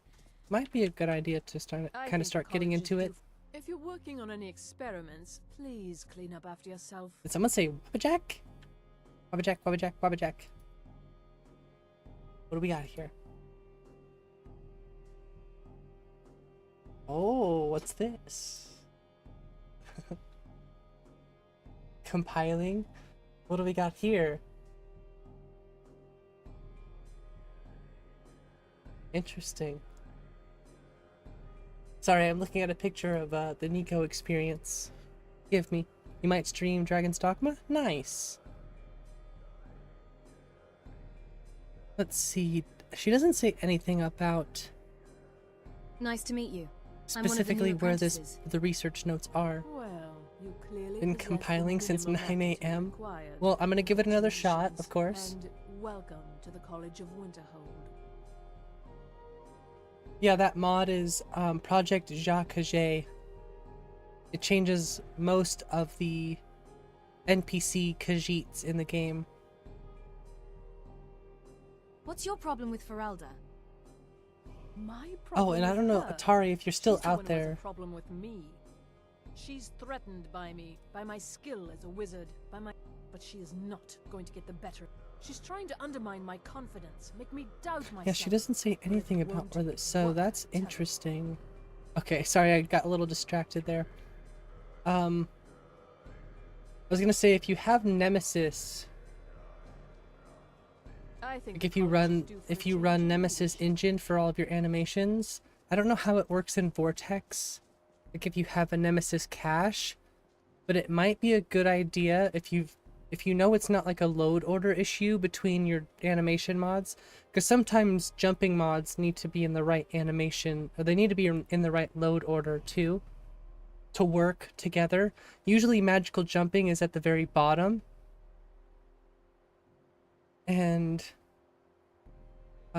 might be a good idea to start getting into it. If you're working on any experiments, please clean up after yourself. Did someone say Wabbajack? Wabbajack, Wabbajack, Wabbajack. What do we got here? Oh, what's this? Compiling? What do we got here? Interesting. Sorry, I'm looking at a picture of the Nico experience. Give me. You might stream Dragon's Dogma? Nice. Let's see. She doesn't say anything about Nice to meet you. specifically where the research notes are. Well, you clearly Been possess compiling the since minimum 9 aptitude a.m. required Well, I'm gonna give it another for shot, missions, of course. And welcome to the College of Winterhold. Yeah, that mod is Project Jacques. It changes most of the NPC Khajiits in the game. What's your problem with Feralda? My Oh, problem and I with don't know, her. Atari, if you're still She's the one out who has a there. problem with me. She's threatened by me, by my skill as a wizard, but she is not going to get the better. She's trying to undermine my confidence, make me doubt myself. Yeah, she doesn't say but it anything won't about where be that. So one that's tell. interesting. Okay, sorry, I got a little distracted there. I was gonna say, if you have Nemesis, I think like the if you college is due for a change run in Nemesis leadership. engine for all of your animations, I don't know how it works in Vortex. like if you have a Nemesis cache, but it might be a good idea if you know it's not like a load order issue between your animation mods, because sometimes jumping mods need to be in the right animation, or they need to be in the right load order too, to work together. Usually magical jumping is at the very bottom, and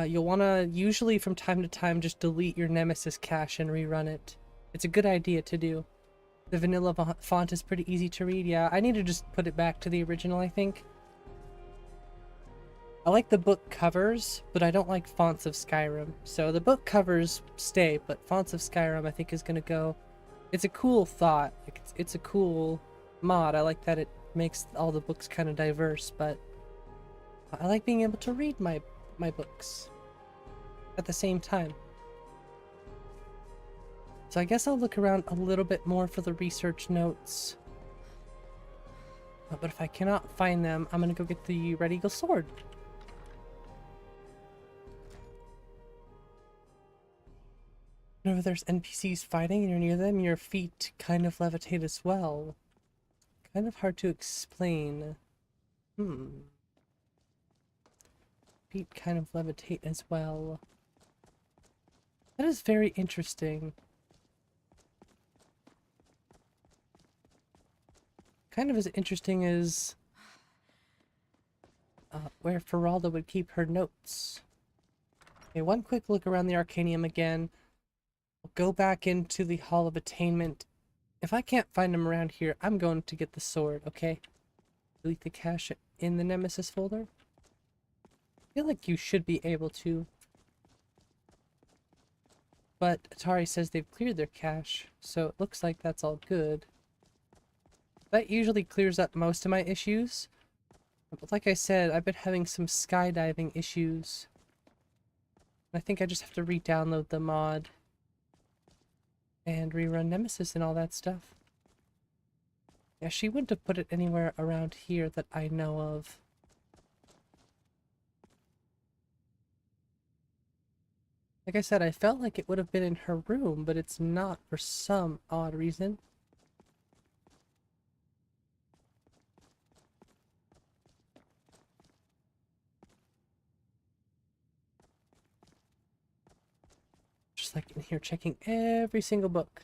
you'll want to usually from time to time just delete your Nemesis cache and rerun it. It's a good idea to do. The vanilla font is pretty easy to read. Yeah, I need to just put it back to the original, I think. I like the book covers, but I don't like Fonts of Skyrim. So the book covers stay, but Fonts of Skyrim I think is going to go. It's a cool thought. Like, it's a cool mod. I like that it makes all the books kind of diverse, but I like being able to read my books at the same time. So I guess I'll look around a little bit more for the research notes. But if I cannot find them, I'm going to go get the Red Eagle sword. Whenever there's NPCs fighting and you're near them, your feet kind of levitate as well. Kind of hard to explain. Feet kind of levitate as well. That is very interesting. Kind of as interesting as where Feralda would keep her notes. Okay, one quick look around the Arcanium again. We'll go back into the Hall of Attainment. If I can't find them around here, I'm going to get the sword, okay? Delete the cache in the Nemesis folder. I feel like you should be able to. But Atari says they've cleared their cache, so it looks like that's all good. That usually clears up most of my issues. But like I said, I've been having some skydiving issues. I think I just have to re-download the mod and rerun Nemesis and all that stuff. Yeah, she wouldn't have put it anywhere around here that I know of. Like I said, I felt like it would have been in her room, but it's not for some odd reason. Just like in here, checking every single book.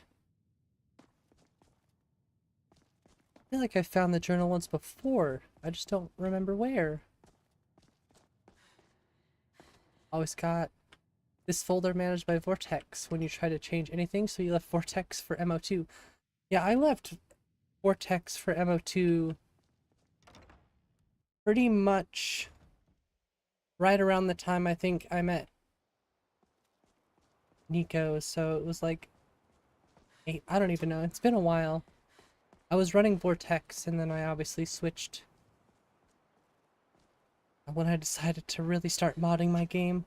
I feel like I found the journal once before. I just don't remember where. Always got this folder managed by Vortex when you try to change anything, so you left Vortex for MO2. Yeah, I left Vortex for MO2 pretty much right around the time I think I met Nico, so it was like 8, I don't even know, it's been a while. I was running Vortex and then I obviously switched when I decided to really start modding my game.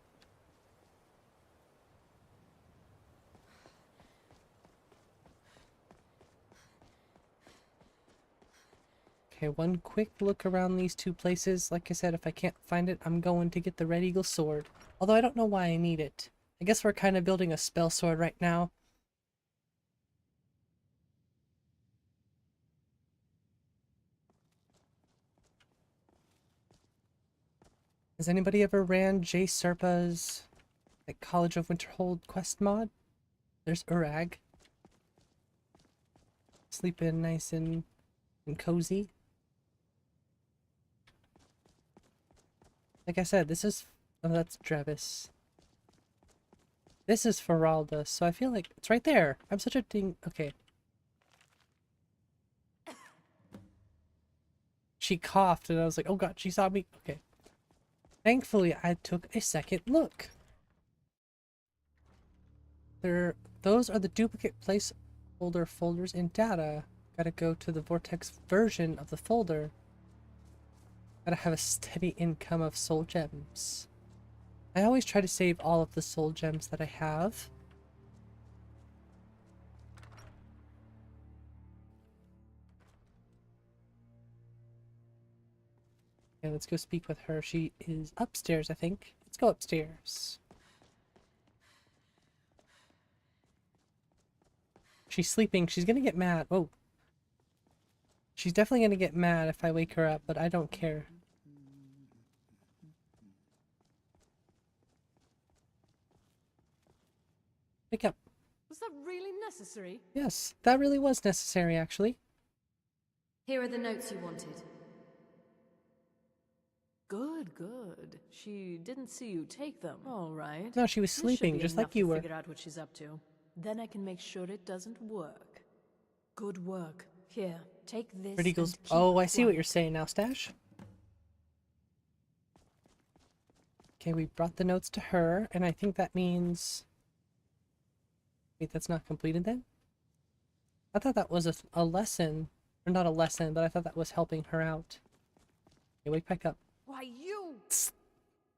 Okay, one quick look around these two places. Like I said, if I can't find it, I'm going to get the Red Eagle sword. Although I don't know why I need it. I guess we're kind of building a spell sword right now. Has anybody ever ran J Serpa's like College of Winterhold quest mod? There's Urag. Sleeping nice and cozy. Like I said, this is... oh, that's Drevis. This is Feralda, so I feel like it's right there. I'm such a ding... okay. She coughed and I was like, oh god, she saw me. Okay. Thankfully, I took a second look. Those are the duplicate placeholder folders in data. Gotta go to the Vortex version of the folder. Gotta have a steady income of soul gems. I always try to save all of the soul gems that I have. Okay, let's go speak with her. She is upstairs, I think. Let's go upstairs. She's sleeping. She's gonna get mad. Oh. She's definitely gonna get mad if I wake her up, but I don't care. Wake up. Was that really necessary? Yes, that really was necessary, actually. Here are the notes you wanted. Good, good. She didn't see you take them. All right. No, she was This should sleeping, be just enough like you to were. Figure out what she's up to. Then I can make sure it doesn't work. Good work. Here, take this. Pretty goes. and keep Oh, I see what quiet. you're saying now, Stash. Okay, we brought the notes to her, and I think that means... Wait, that's not completed then? I thought that was a lesson. Or not a lesson, but I thought that was helping her out. Okay, wake back up. Why, you!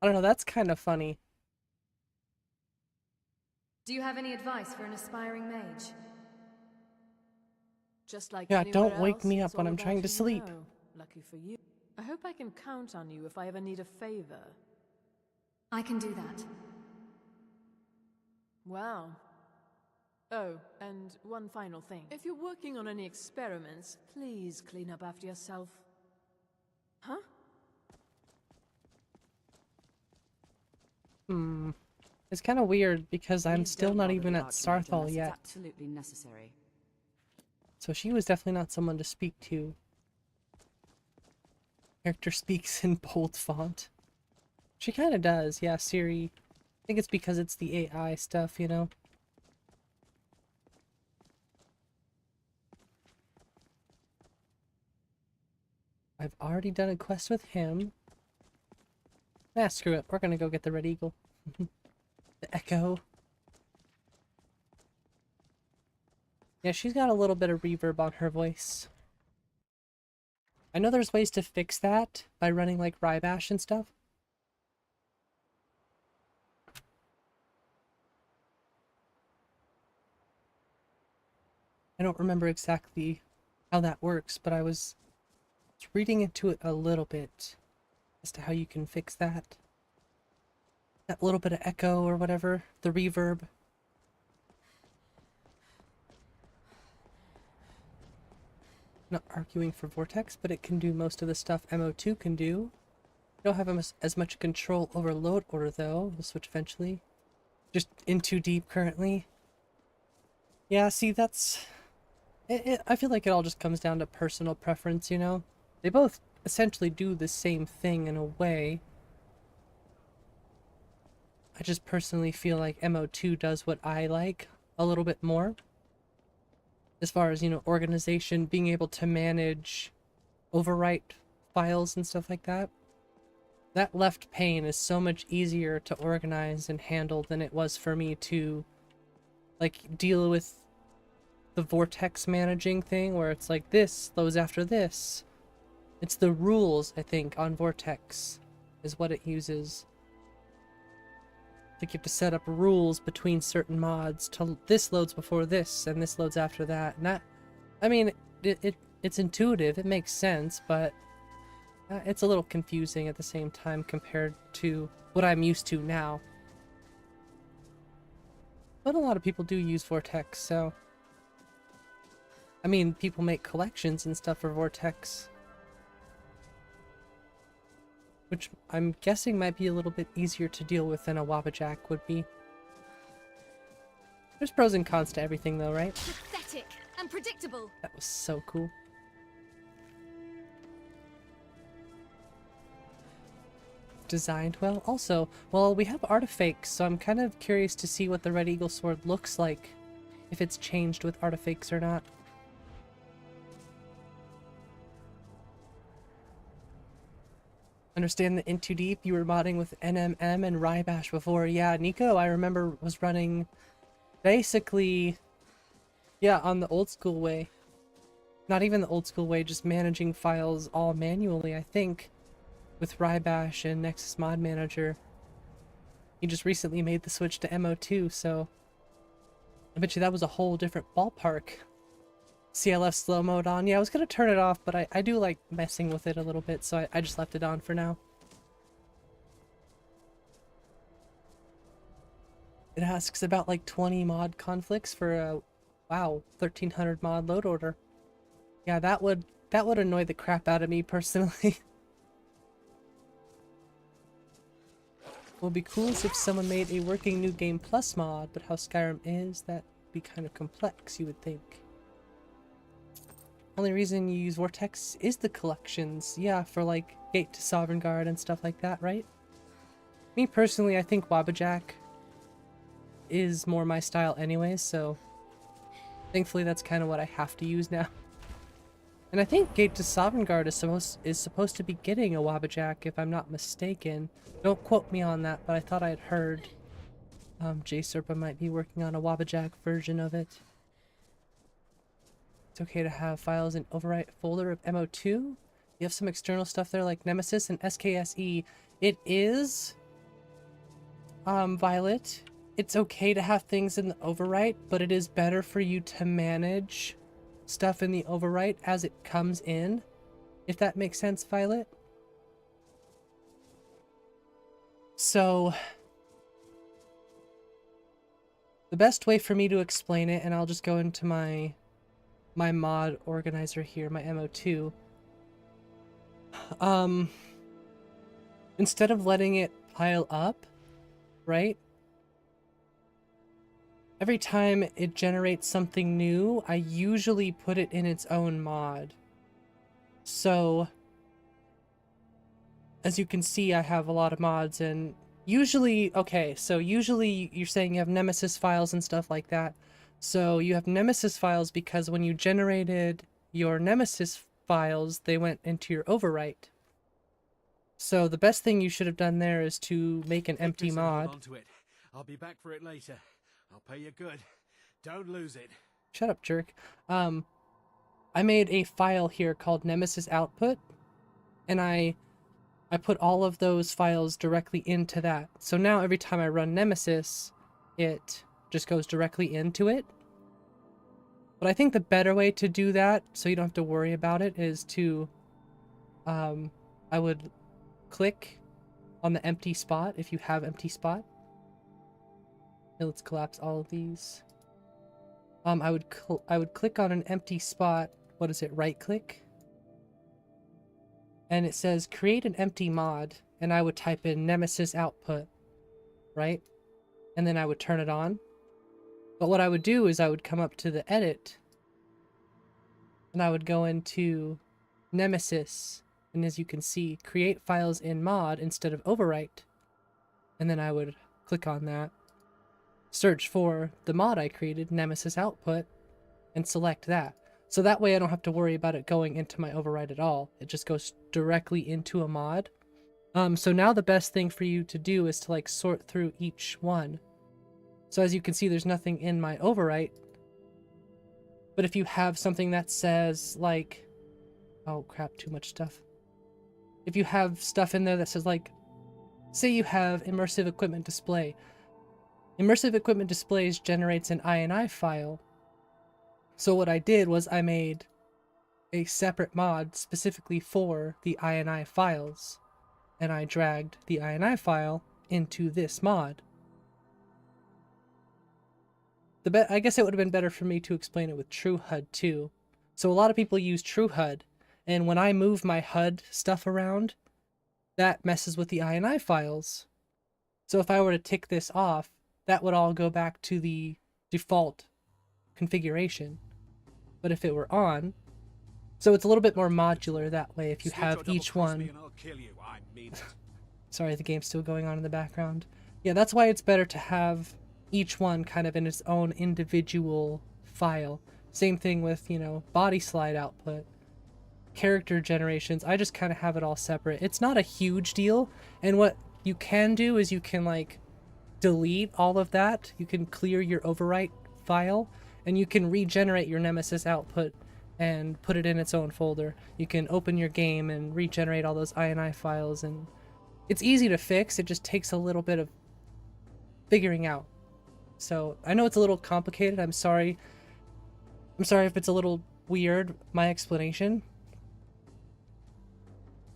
I don't know, that's kind of funny. Do you have any advice for an aspiring mage? Just like Yeah, anywhere don't wake else, me it's up when all I'm about trying to who you sleep. know. Lucky for you. I hope I can count on you if I ever need a favor. I can do that. Wow. Oh, and one final thing. If you're working on any experiments, please clean up after yourself. Huh? It's kind of weird because I'm Please still don't not bother even the at argument Starthal unless yet. It's absolutely necessary. So she was definitely not someone to speak to. Character speaks in bold font. She kind of does, yeah, Siri. I think it's because it's the AI stuff, you know? I've already done a quest with him. Ah, screw it. We're gonna go get the Red Eagle. The Echo. Yeah, she's got a little bit of reverb on her voice. I know there's ways to fix that by running like Rybash and stuff. I don't remember exactly how that works, but I was reading into it a little bit as to how you can fix that. That little bit of echo or whatever, the reverb. Not arguing for Vortex, but it can do most of the stuff MO2 can do. Don't have as much control over load order though. We'll switch eventually. Just in too deep currently. Yeah, see, that's... I feel like it all just comes down to personal preference, you know? They both essentially do the same thing in a way. I just personally feel like MO2 does what I like a little bit more. As far as, you know, organization, being able to manage overwrite files and stuff like that. That left pane is so much easier to organize and handle than it was for me to, like, deal with the Vortex managing thing, where it's like this flows after this. It's the rules, I think, on Vortex is what it uses. Like you have to set up rules between certain mods to this loads before this and this loads after that. And that, I mean, it's intuitive, it makes sense, but it's a little confusing at the same time compared to what I'm used to now. But a lot of people do use Vortex, so... I mean, people make collections and stuff for Vortex. Which I'm guessing might be a little bit easier to deal with than a Wabajack would be. There's pros and cons to everything though, right? Pathetic and predictable. That was so cool. Designed well. Also, well, we have artifacts, so I'm kind of curious to see what the Red Eagle sword looks like. If it's changed with artifacts or not. Understand that in too deep you were modding with NMM and Rybash before. Yeah, Nico, I remember, was running basically, yeah, on the old school way. Not even the old school way, just managing files all manually, I think, with Rybash and Nexus Mod Manager. He just recently made the switch to MO2, so I bet you that was a whole different ballpark. CLF slow mode on. Yeah, I was gonna turn it off, but I do like messing with it a little bit, so I just left it on for now. It asks about like 20 mod conflicts for Wow, 1300 mod load order. Yeah, that would annoy the crap out of me personally. What would be cool is if someone made a working New Game Plus mod, but how Skyrim is, that'd be kind of complex, you would think. Only reason you use Vortex is the collections. Yeah, for like Gate to Sovereign Guard and stuff like that, right? Me personally, I think Wabbajack is more my style anyways, so thankfully that's kind of what I have to use now. And I think Gate to Sovereign Guard is supposed to be getting a Wabbajack, if I'm not mistaken. Don't quote me on that, but I thought I had heard J-Serpa might be working on a Wabbajack version of it. It's okay to have files in overwrite folder of MO2. You have some external stuff there like Nemesis and SKSE. It is, Violet. It's okay to have things in the overwrite, but it is better for you to manage stuff in the overwrite as it comes in, if that makes sense, Violet. So the best way for me to explain it, and I'll just go into my mod organizer here, my MO2. Instead of letting it pile up, right? Every time it generates something new, I usually put it in its own mod. So, as you can see, I have a lot of mods, and usually, okay, so usually you're saying you have Nemesis files and stuff like that. So you have Nemesis files because when you generated your Nemesis files, they went into your overwrite. So the best thing you should have done there is to make an empty mod. I'll be back for it later. I'll pay you good. Don't lose it. Shut up, jerk. I made a file here called Nemesis Output, and I put all of those files directly into that. So now every time I run Nemesis, it just goes directly into it. But I think the better way to do that, so you don't have to worry about it, is to, I would click on the empty spot if you have empty spot. Here, let's collapse all of these. I would click on an empty spot. What is it? Right click. And it says create an empty mod, and I would type in Nemesis output, right? And then I would turn it on. But what I would do is I would come up to the edit, and I would go into Nemesis, and as you can see, create files in mod instead of overwrite. And then I would click on that, search for the mod I created, Nemesis output, and select that. So that way I don't have to worry about it going into my override at all. It just goes directly into a mod. So now the best thing for you to do is to like sort through each one. So as you can see, there's nothing in my overwrite. But if you have something that says like, oh crap, too much stuff. If you have stuff in there that says like, say you have immersive equipment display. Immersive equipment displays generates an INI file. So what I did was I made a separate mod specifically for the INI files, and I dragged the INI file into this mod. I guess it would have been better for me to explain it with TrueHUD too. So a lot of people use TrueHUD, and when I move my HUD stuff around, that messes with the INI files. So if I were to tick this off, that would all go back to the default configuration. But if it were on, so it's a little bit more modular that way if you have each one. Sorry, the game's still going on in the background. Yeah, that's why it's better to have each one kind of in its own individual file. Same thing with, you know, body slide output, character generations. I just kind of have it all separate. It's not a huge deal, and what you can do is you can like delete all of that. You can clear your overwrite file, and you can regenerate your Nemesis output and put it in its own folder. You can open your game and regenerate all those INI files, and it's easy to fix. It just takes a little bit of figuring out. So I know it's a little complicated. I'm sorry if it's a little weird, my explanation.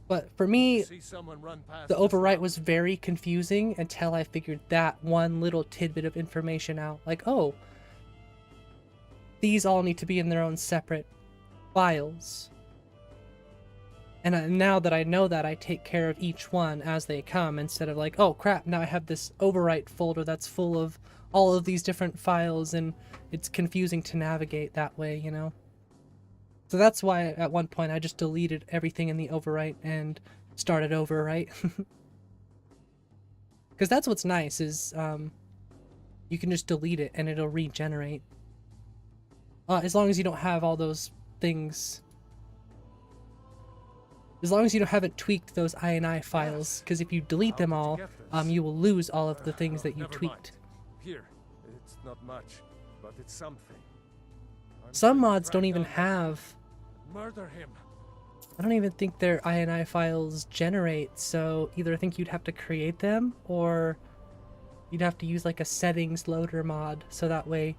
But for me, the overwrite was very confusing until I figured that one little tidbit of information out. Like, oh, these all need to be in their own separate files. And now that I know that, I take care of each one as they come, instead of like, oh crap, now I have this overwrite folder that's full of all of these different files, and it's confusing to navigate that way, you know? So that's why at one point I just deleted everything in the overwrite and started over, right? Because that's what's nice, is you can just delete it and it'll regenerate. As long as you don't have all those things. As long as you haven't tweaked those INI files, because if you delete them all, you will lose all of the things that you tweaked. Here, it's not much, but it's something. Some mods don't even have... Murder him. I don't even think their INI files generate, so either I think you'd have to create them, or you'd have to use like a settings loader mod, so that way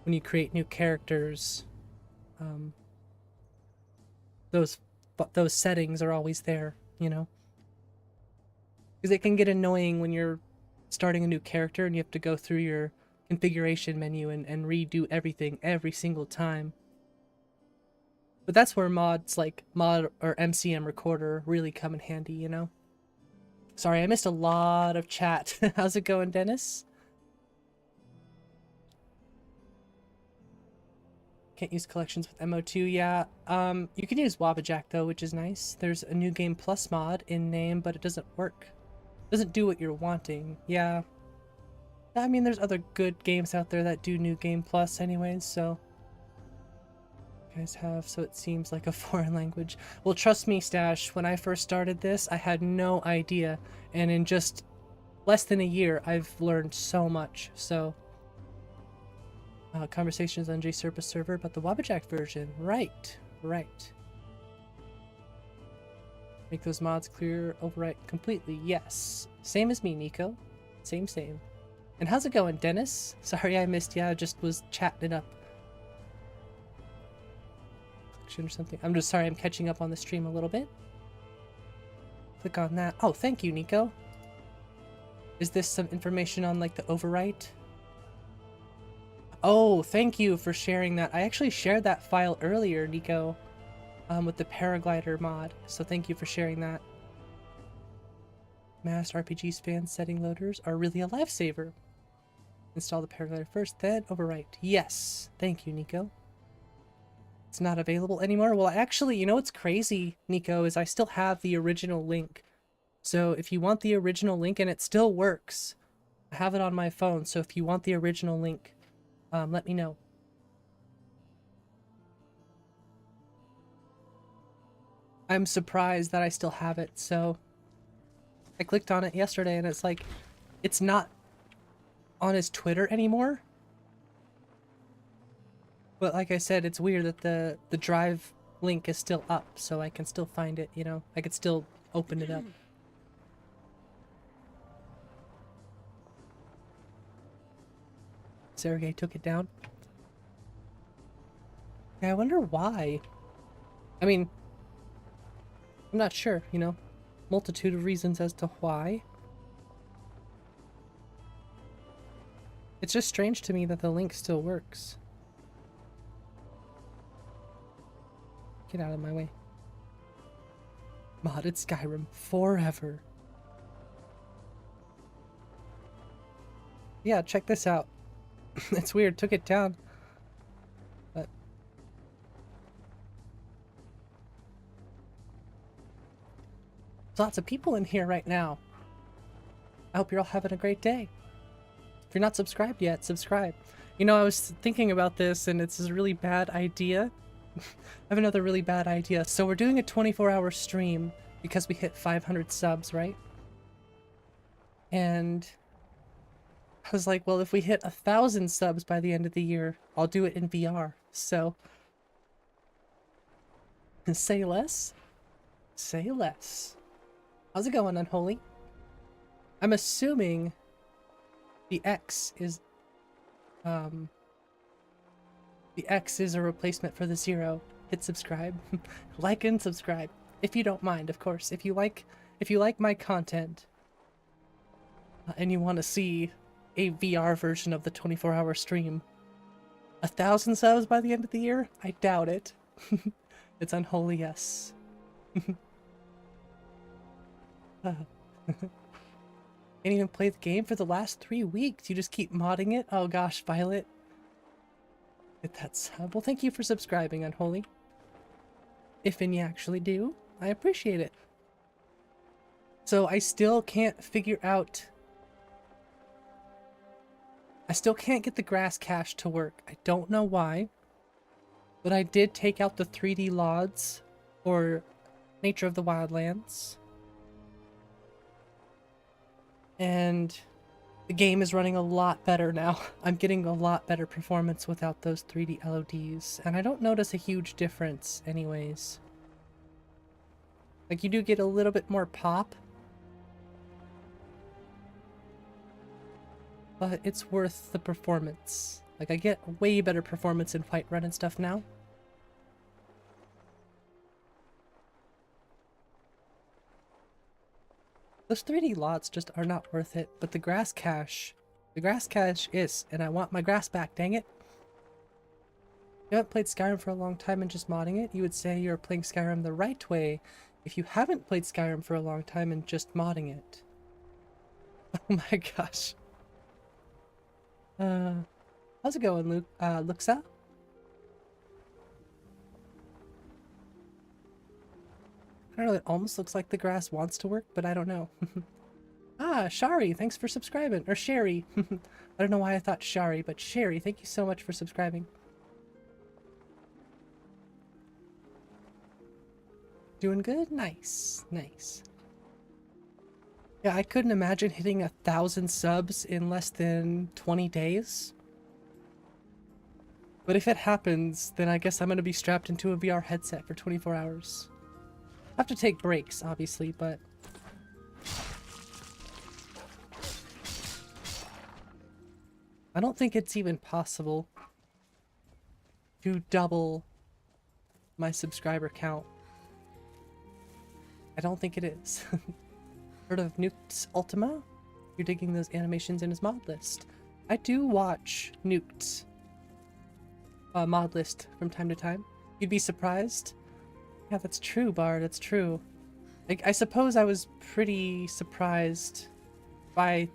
when you create new characters, those settings are always there, you know? Because it can get annoying when you're starting a new character and you have to go through your configuration menu and redo everything every single time. But that's where mods like Mod or MCM Recorder really come in handy, you know? Sorry, I missed a lot of chat. How's it going, Dennis? Can't use collections with MO2, yeah. You can use Wabbajack though, which is nice. There's a New Game Plus mod in name, but it doesn't work. It doesn't do what you're wanting. Yeah. I mean, there's other good games out there that do New Game Plus anyways, so... You guys have, so it seems like a foreign language. Well, trust me, Stash, when I first started this, I had no idea. And in just less than a year, I've learned so much, so... conversations on JSerpa server, but the Wabbajack version. Right. Make those mods clear, overwrite completely. Yes. Same as me, Nico. Same. And how's it going, Dennis? Sorry I missed you. I just was chatting it up. Or something. I'm just sorry, I'm catching up on the stream a little bit. Click on that. Oh, thank you, Nico. Is this some information on like the overwrite? Oh, thank you for sharing that. I actually shared that file earlier, Nico, with the paraglider mod. So thank you for sharing that. Mass RPG span setting loaders are really a lifesaver. Install the paraglider first, then overwrite. Yes, thank you, Nico. It's not available anymore. Well, actually, you know what's crazy, Nico, is I still have the original link. So if you want the original link, and it still works, I have it on my phone. So if you want the original link, let me know. I'm surprised that I still have it, so I clicked on it yesterday and it's like, it's not on his Twitter anymore. But like I said, it's weird that the drive link is still up, so I can still find it, you know? I could still open it up. Sergey took it down. Yeah, I wonder why. I mean, I'm not sure, you know? Multitude of reasons as to why. It's just strange to me that the link still works. Get out of my way. Modded Skyrim forever. Yeah, check this out. It's weird, took it down. But there's lots of people in here right now. I hope you're all having a great day. If you're not subscribed yet, subscribe. You know, I was thinking about this and it's a really bad idea. I have another really bad idea. So we're doing a 24-hour stream because we hit 500 subs, right? And I was like, well, if we hit 1,000 subs by the end of the year, I'll do it in VR. So, say less. Say less. How's it going, Unholy? I'm assuming the X is a replacement for the 0. Hit subscribe. Like and subscribe. If you don't mind, of course. If you like my content and you want to see a VR version of the 24-hour stream, 1,000 subs by the end of the year? I doubt it. It's unholy, yes. Can't even play the game for the last 3 weeks. You just keep modding it? Oh gosh, Violet. Get that sub. Well, thank you for subscribing, Unholy. If and you actually do, I appreciate it. So I still can't figure out... I still can't get the grass cache to work. I don't know why. But I did take out the 3D LODs, or Nature of the Wildlands. And the game is running a lot better now. I'm getting a lot better performance without those 3D LODs. And I don't notice a huge difference anyways. Like, you do get a little bit more pop. But it's worth the performance. Like, I get way better performance in Whiterun and stuff now. Those 3D lots just are not worth it, but the grass cache is, and I want my grass back, dang it. If you haven't played Skyrim for a long time and just modding it, you would say you're playing Skyrim the right way if you haven't played Skyrim for a long time and just modding it. Oh my gosh. How's it going, Luke? Luxa? I don't know, it almost looks like the grass wants to work, but I don't know. Ah, Shari, thanks for subscribing. Or Sherry. I don't know why I thought Shari, but Sherry, thank you so much for subscribing. Doing good? Nice. Nice. Yeah, I couldn't imagine hitting 1,000 subs in less than 20 days. But if it happens, then I guess I'm going to be strapped into a VR headset for 24 hours. I have to take breaks, obviously, but... I don't think it's even possible to double my subscriber count. I don't think it is. Heard of Nuked Ultima? You're digging those animations in his mod list. I do watch Nuked mod list from time to time. You'd be surprised. Yeah, that's true, Bard, that's true. Like, I suppose I was pretty surprised by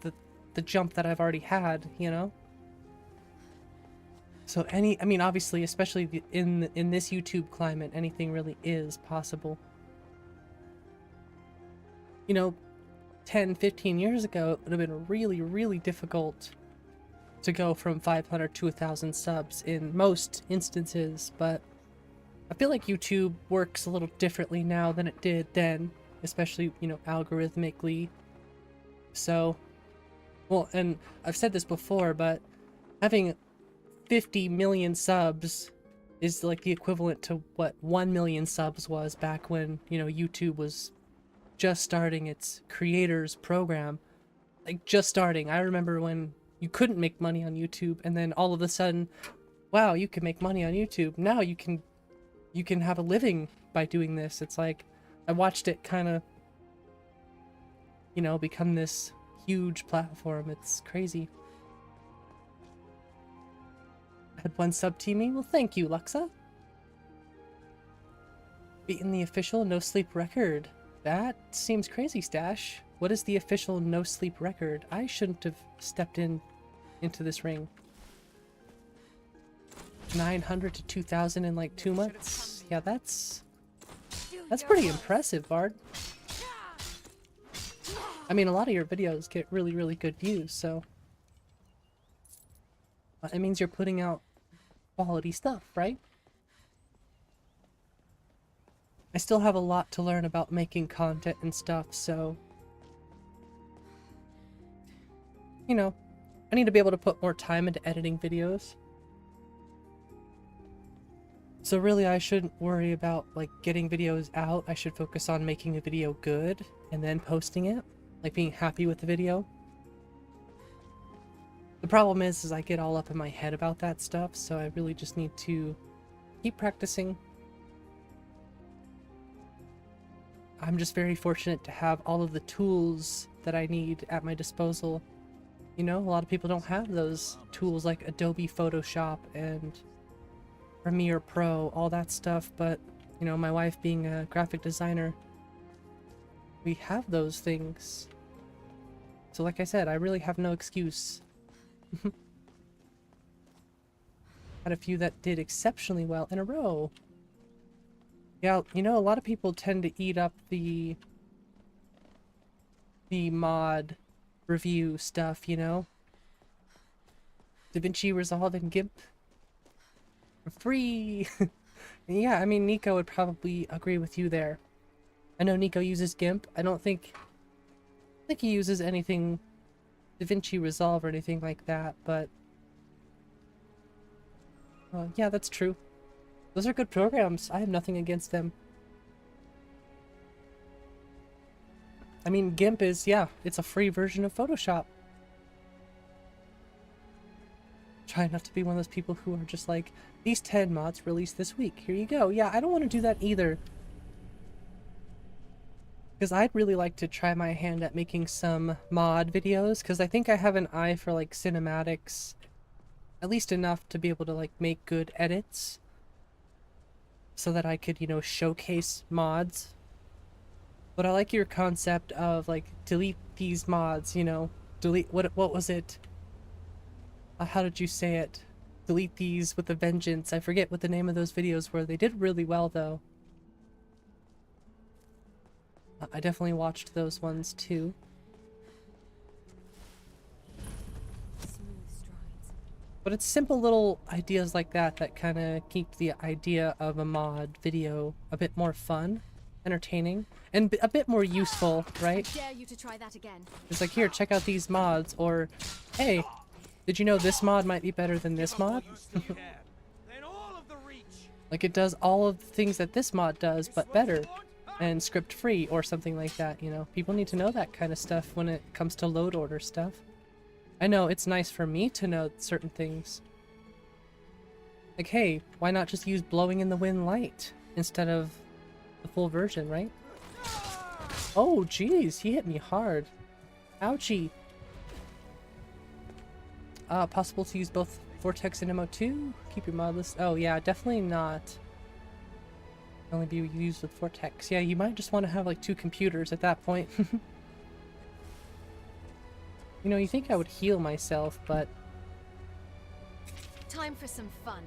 the jump that I've already had, you know? So I mean, obviously, especially in this YouTube climate, anything really is possible. You know, 10, 15 years ago, it would have been really, really difficult to go from 500 to 1,000 subs in most instances, but I feel like YouTube works a little differently now than it did then, especially, you know, algorithmically. So, well, and I've said this before, but having 50 million subs is like the equivalent to what 1 million subs was back when, you know, YouTube was just starting its creators program. Like, just starting. I remember when you couldn't make money on YouTube, and then all of a sudden, wow, you can make money on YouTube. Now you can have a living by doing this. It's like, I watched it kind of, you know, become this huge platform. It's crazy. I had 1 sub teaming. Well, thank you, Luxa. Beaten the official no sleep record. That seems crazy, Stash. What is the official no sleep record? I shouldn't have stepped into this ring. 900 to 2,000 in like 2 months. Yeah, that's pretty impressive, Bard. I mean, a lot of your videos get really, really good views, so it means you're putting out quality stuff, right? I still have a lot to learn about making content and stuff, so you know, I need to be able to put more time into editing videos. So really, I shouldn't worry about, like, getting videos out. I should focus on making a video good and then posting it, like being happy with the video. The problem is I get all up in my head about that stuff, so I really just need to keep practicing. I'm just very fortunate to have all of the tools that I need at my disposal You know, a lot of people don't have those tools like Adobe Photoshop and Premiere Pro, all that stuff, but, you know, my wife being a graphic designer, we have those things. So like I said, I really have no excuse. Had a few that did exceptionally well in a row. Yeah, you know, a lot of people tend to eat up the mod review stuff, you know? DaVinci Resolve and GIMP for free. Yeah, I mean, Nico would probably agree with you there. I know Nico uses GIMP. I don't think he uses anything DaVinci Resolve or anything like that, but yeah, that's true. Those are good programs. I have nothing against them. I mean, GIMP is, yeah, it's a free version of Photoshop. Try not to be one of those people who are just like, these 10 mods released this week. Here you go. Yeah, I don't want to do that either. Because I'd really like to try my hand at making some mod videos, because I think I have an eye for, like, cinematics. At least enough to be able to, like, make good edits. So that I could, you know, showcase mods. But I like your concept of, like, delete these mods, you know. Delete, what was it? How did you say it? Delete these with a vengeance. I forget what the name of those videos were. They did really well, though. I definitely watched those ones, too. But it's simple little ideas like that that kind of keep the idea of a mod video a bit more fun, entertaining, and a bit more useful, right? I dare you to try that again. It's like, here, check out these mods, or, hey, did you know this mod might be better than this mod? Like, it does all of the things that this mod does, but better, and script-free, or something like that, you know? People need to know that kind of stuff when it comes to load order stuff. I know, it's nice for me to know certain things. Like, hey, why not just use Blowing in the Wind Light instead of the full version, right? Oh, jeez, he hit me hard. Ouchie. Possible to use both Vortex and MO2? Keep your mod list. Oh, yeah, definitely not. Only be used with Vortex. Yeah, you might just want to have, like, 2 computers at that point. You know, you think I would heal myself, but... Time for some fun.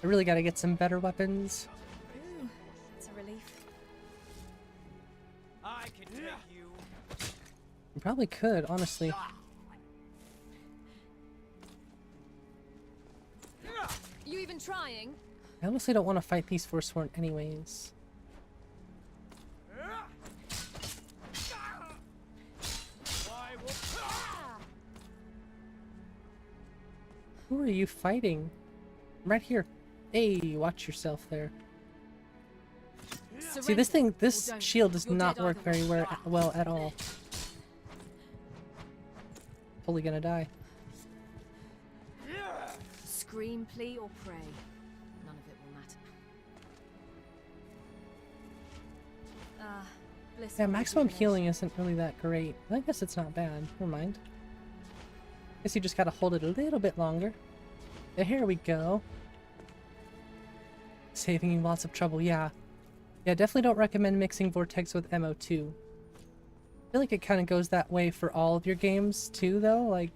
I really gotta get some better weapons. Ooh, it's a relief. I can take you. You probably could, honestly. You even trying? I honestly don't want to fight these Forsworn anyways. Who are you fighting? I'm right here. Hey, watch yourself there. See, this shield does not work very well at all. Totally gonna die. Scream, plea, or pray. None of it will matter. Yeah, maximum healing isn't really that great. I guess it's not bad. Never mind. Guess you just gotta hold it a little bit longer. Yeah, here we go. Saving you lots of trouble, yeah. Yeah, definitely don't recommend mixing Vortex with MO2. I feel like it kind of goes that way for all of your games, too, though. Like,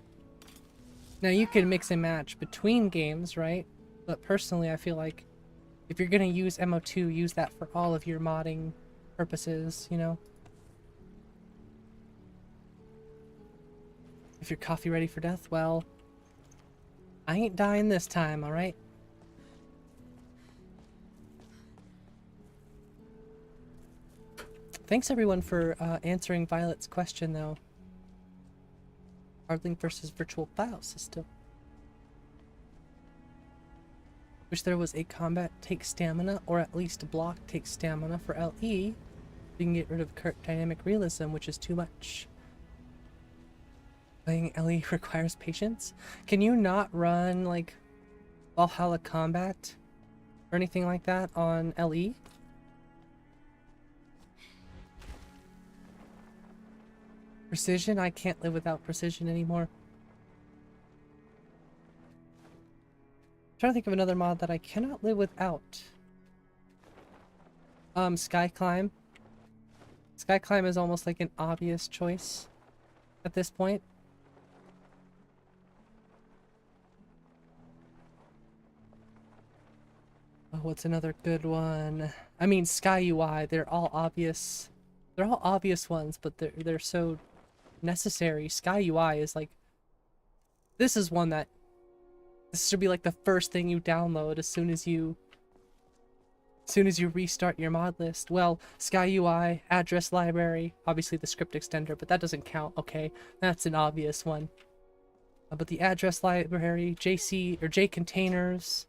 now you can mix and match between games, right? But personally, I feel like if you're gonna use MO2, use that for all of your modding purposes, you know? If you're coffee ready for death, well, I ain't dying this time, alright? Thanks everyone for answering Violet's question, though. Hardlink versus virtual file system. Wish there was a combat takes stamina, or at least block takes stamina for LE. You can get rid of dynamic realism, which is too much. Playing LE requires patience. Can you not run, like, Valhalla Combat or anything like that on LE? Precision? I can't live without precision anymore. I'm trying to think of another mod that I cannot live without. Sky Climb. Sky Climb is almost like an obvious choice at this point. Oh, what's another good one? I mean, Sky UI, they're all obvious. They're all obvious ones, but they're so necessary. Sky UI is like, this is one that this should be like the first thing you download as soon as you restart your mod list. Well, Sky UI, address library, obviously the script extender, but that doesn't count. Okay, that's an obvious one. But the address library, JC or J containers,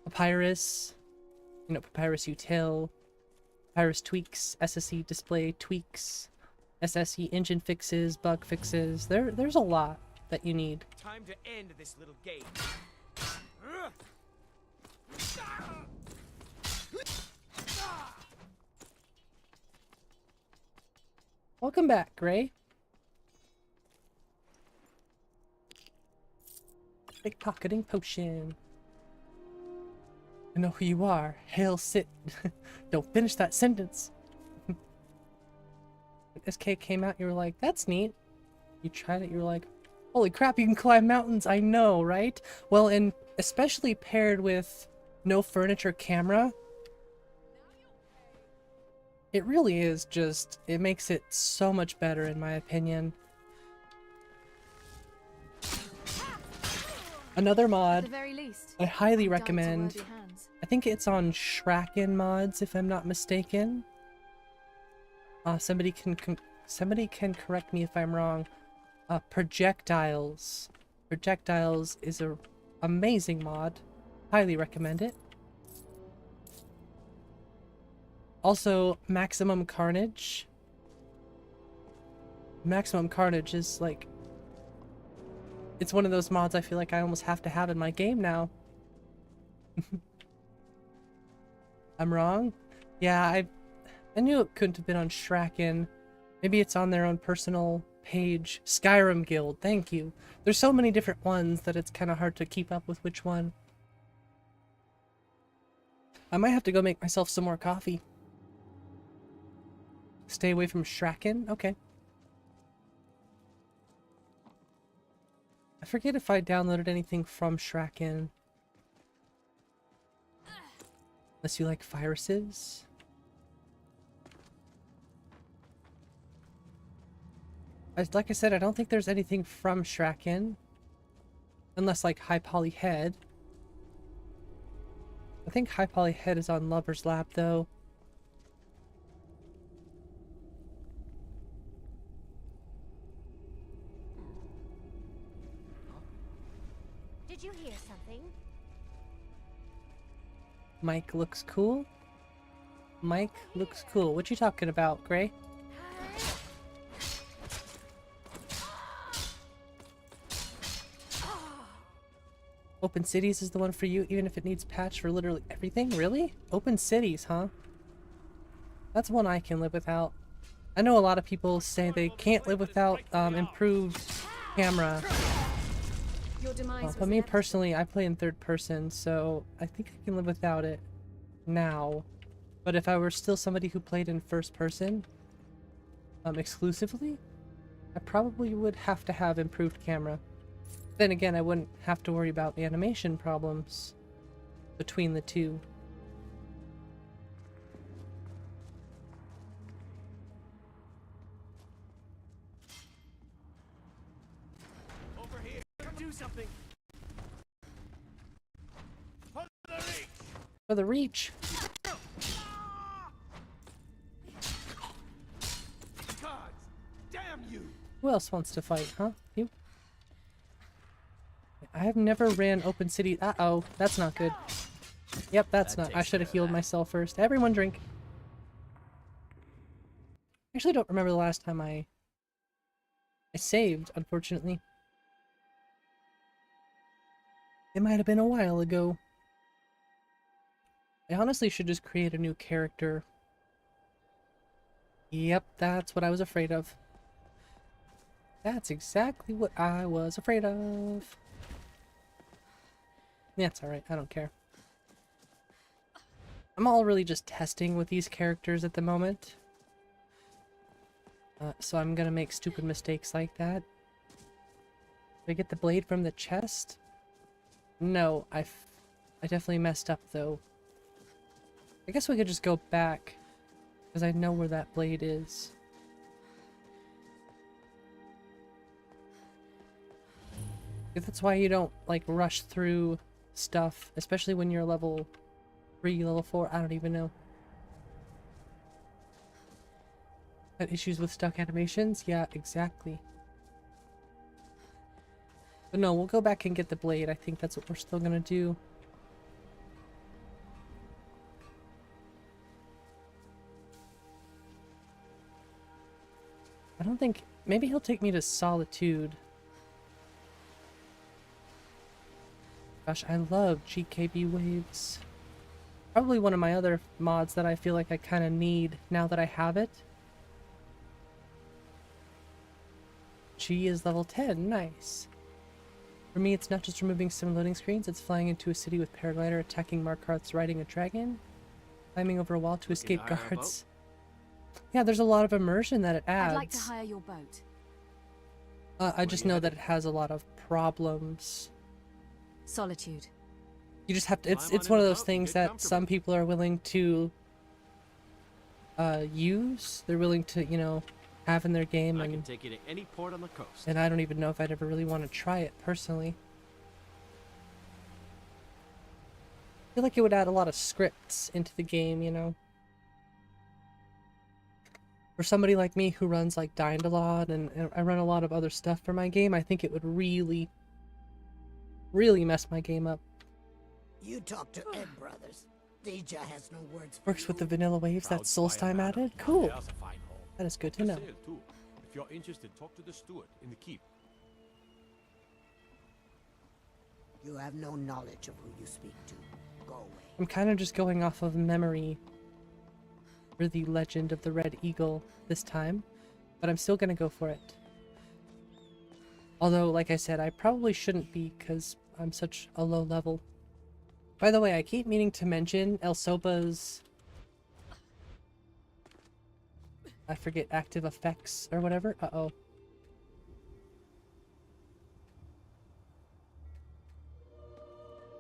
Papyrus, you know, Papyrus util, Papyrus tweaks, SSE display tweaks, SSE engine fixes, bug fixes. There's a lot that you need. Time to end this little game. Welcome back, Gray. Pickpocketing potion. I know who you are. Hail sit. Don't finish that sentence. When SK came out, you were like, that's neat. You tried it, you were like, holy crap, you can climb mountains. I know, right? Well, and especially paired with no furniture camera, it really is just, it makes it so much better in my opinion. Another mod At the very least, I highly I'm down to recommend. worthy hands. I think it's on Shraken mods, if I'm not mistaken. Somebody can correct me if I'm wrong. Projectiles. Projectiles is a amazing mod. Highly recommend it. Also, Maximum Carnage. Maximum Carnage is like, it's one of those mods I feel like I almost have to have in my game now. I'm wrong? Yeah, I knew it couldn't have been on Shraken. Maybe it's on their own personal page. Skyrim Guild, thank you. There's so many different ones that it's kind of hard to keep up with which one. I might have to go make myself some more coffee. Stay away from Shraken? Okay. I forget if I downloaded anything from Shraken. Unless you like viruses. Like I said, I don't think there's anything from Shraken. Unless like High Poly Head. I think High Poly Head is on Lover's Lap though. Did you hear something? Mike looks cool. Mike looks cool. What you talking about, Gray? Open Cities is the one for you, even if it needs patch for literally everything? Really? Open Cities, huh? That's one I can live without. I know a lot of people say they can't live without improved camera. But me personally, I play in third person, so I think I can live without it now. But if I were still somebody who played in first person exclusively, I probably would have to have improved camera. Then again, I wouldn't have to worry about animation problems between the two. Over here, do something. For the reach. God, damn you! Who else wants to fight, huh? You? I have never ran Open City. Uh-oh, that's not good. Yep, that's not. I should have healed myself first. Everyone drink. I actually don't remember the last time I saved, unfortunately. It might have been a while ago. I honestly should just create a new character. Yep, that's what I was afraid of. That's exactly what I was afraid of. Yeah, it's alright. I don't care. I'm all really just testing with these characters at the moment. So I'm gonna make stupid mistakes like that. Did I get the blade from the chest? No, I definitely messed up though. I guess we could just go back, because I know where that blade is. If that's why you don't, like, rush through stuff, especially when you're level 3, level 4, I don't even know. Had issues with stuck animations? Yeah, exactly. But no, we'll go back and get the blade. I think that's what we're still gonna do. I don't think... Maybe he'll take me to Solitude. Gosh, I love GKB waves. Probably one of my other mods that I feel like I kind of need now that I have it. G is level 10, nice. For me, it's not just removing some loading screens, it's flying into a city with paraglider, attacking Markarths, riding a dragon, climbing over a wall to escape guards. Yeah, there's a lot of immersion that it adds. I'd like to hire your boat. I just know that it has a lot of problems. Solitude. You just have to, it's one of those things that some people are willing to use. They're willing to, you know, have in their game, I can and take you to any port on the coast. I don't even know if I'd ever really want to try it personally. I feel like it would add a lot of scripts into the game, you know. For somebody like me who runs like DynDoLOD and I run a lot of other stuff for my game, I think it would really mess my game up. You talk to Ed Brothers. Deja has no words for Works with the vanilla waves that Solstheim added? Cool. That is good to know. If you're interested, talk to the steward in the keep. You have no knowledge of who you speak to. Go away. I'm kind of just going off of memory for the Legend of the Red Eagle this time, but I'm still gonna go for it. Although, like I said, I probably shouldn't be because I'm such a low level. By the way, I keep meaning to mention El Sopa's, I forget, active effects or whatever. Uh-oh.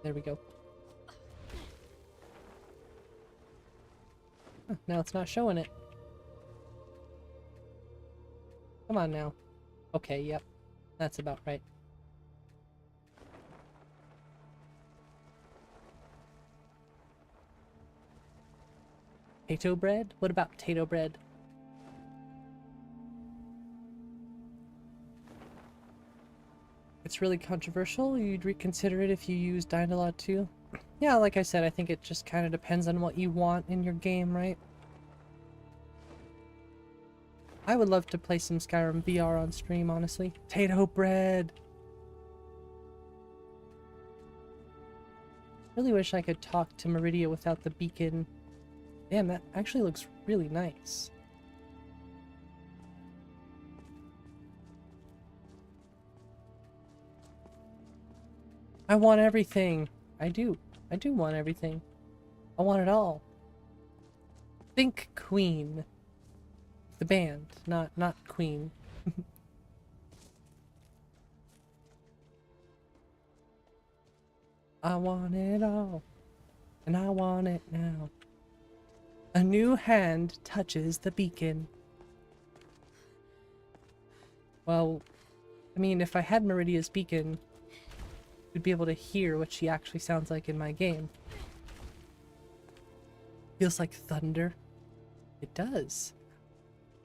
There we go. Huh, now it's not showing it. Come on now. Okay, yep. That's about right. Potato bread? What about potato bread? It's really controversial. You'd reconsider it if you use DynDoLOD too. Yeah, like I said, I think it just kind of depends on what you want in your game, right? I would love to play some Skyrim VR on stream, honestly. Potato bread! Really wish I could talk to Meridia without the beacon. Damn, that actually looks really nice. I want everything. I do want everything. I want it all. Think Queen. The band, not Queen. I want it all. And I want it now. A new hand touches the beacon. Well, I mean, if I had Meridia's beacon, you'd be able to hear what she actually sounds like in my game. Feels like thunder. It does.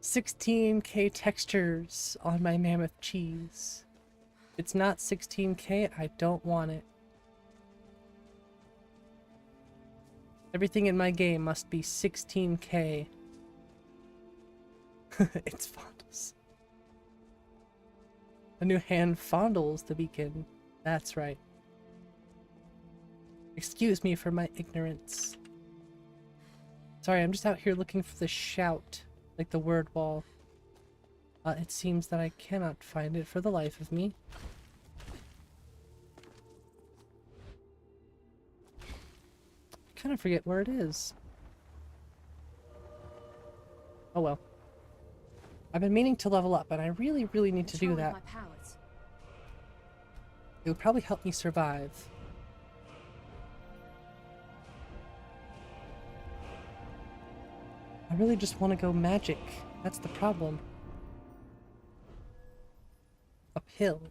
16K textures on my mammoth cheese. If it's not 16K, I don't want it. Everything in my game must be 16K. It's fondles. A new hand fondles the beacon. That's right. Excuse me for my ignorance. Sorry, I'm just out here looking for the shout. Like the word wall. It seems that I cannot find it for the life of me. I kind of forget where it is. Oh well. I've been meaning to level up, and I really, really need to do that. It would probably help me survive. I really just want to go magic. That's the problem. Uphill.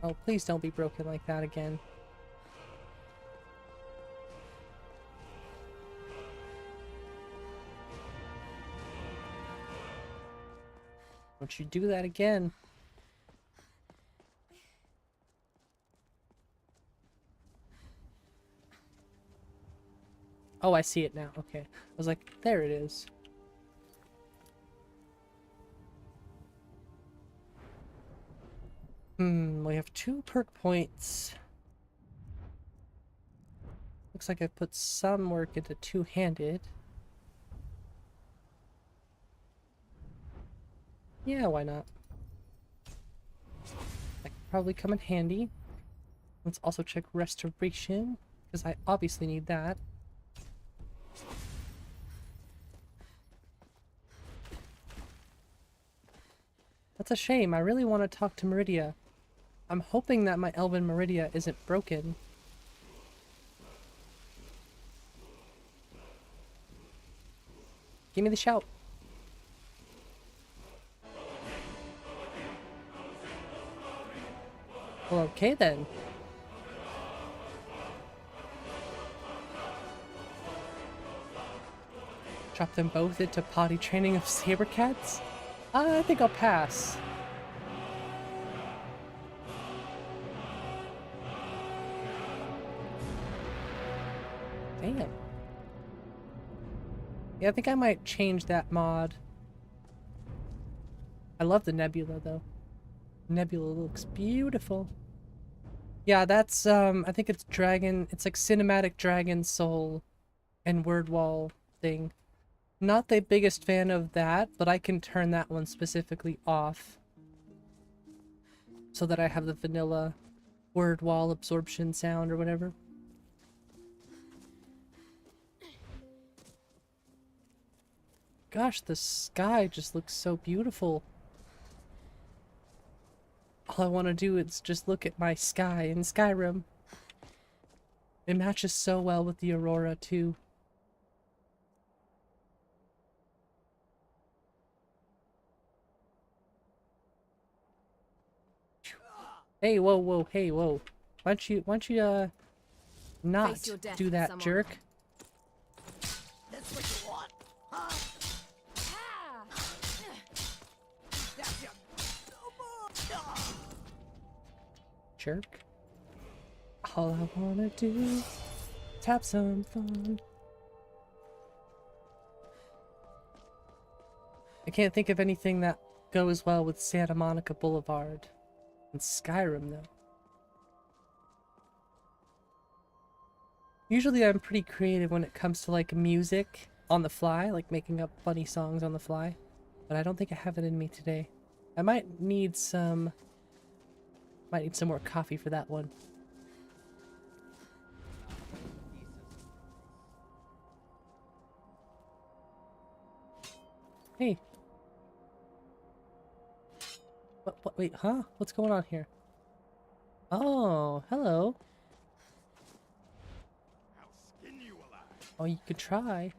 Oh, please don't be broken like that again. Don't you do that again. Oh, I see it now. Okay. I was like, there it is. We have 2 perk points. Looks like I put some work into two-handed. Yeah, why not? That could probably come in handy. Let's also check restoration, because I obviously need that. That's a shame. I really want to talk to Meridia. I'm hoping that my Elven Meridia isn't broken. Give me the shout. Well, okay then. Drop them both into potty training of saber cats? I think I'll pass. Damn. Yeah, I think I might change that mod. I love the nebula though. Nebula looks beautiful. Yeah, that's I think it's dragon, it's like cinematic dragon soul and word wall thing. Not the biggest fan of that, but I can turn that one specifically off so that I have the vanilla word wall absorption sound or whatever. Gosh, the sky just looks so beautiful. All I want to do is just look at my sky in Skyrim. It matches so well with the aurora too. Hey, whoa, whoa, hey, whoa. Why don't you, not do that, someone. Jerk? That's what you want, huh? Jerk. All I wanna do is have some fun. I can't think of anything that goes well with Santa Monica Boulevard. In Skyrim, though. Usually I'm pretty creative when it comes to, like, music on the fly, like making up funny songs on the fly. But I don't think I have it in me today. I might need some more coffee for that one. Hey. What, wait, huh? What's going on here? Oh, hello. Oh, you could try.